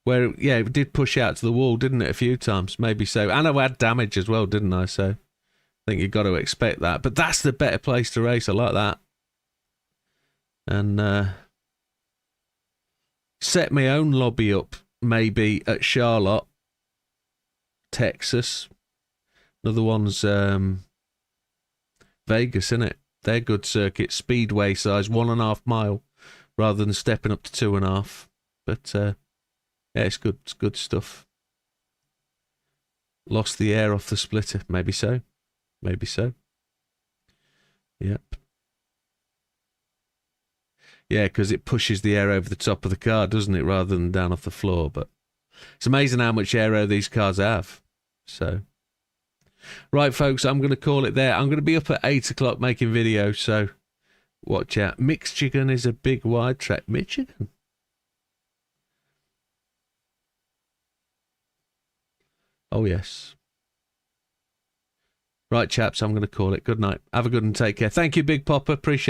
Where, yeah, it did push out to the wall, didn't it, a few times? Maybe so. And I had damage as well, didn't I? So I think you've got to expect that. But that's the better place to race. I like that. And set my own lobby up, maybe at Charlotte, Texas. Another one's Vegas, isn't it? They're good circuits, speedway size, 1.5 mile, rather than stepping up to 2.5. But yeah, it's good. It's good stuff. Lost the air off the splitter, maybe so, maybe so. Yep. Yeah, because it pushes the air over the top of the car, doesn't it, rather than down off the floor. But it's amazing how much aero these cars have. So. Right, folks, I'm going to call it there. I'm going to be up at 8 o'clock making videos, so watch out. Michigan is a big wide track. Michigan? Oh, yes. Right, chaps, I'm going to call it. Good night. Have a good one. Take care. Thank you, Big Popper. Appreciate it.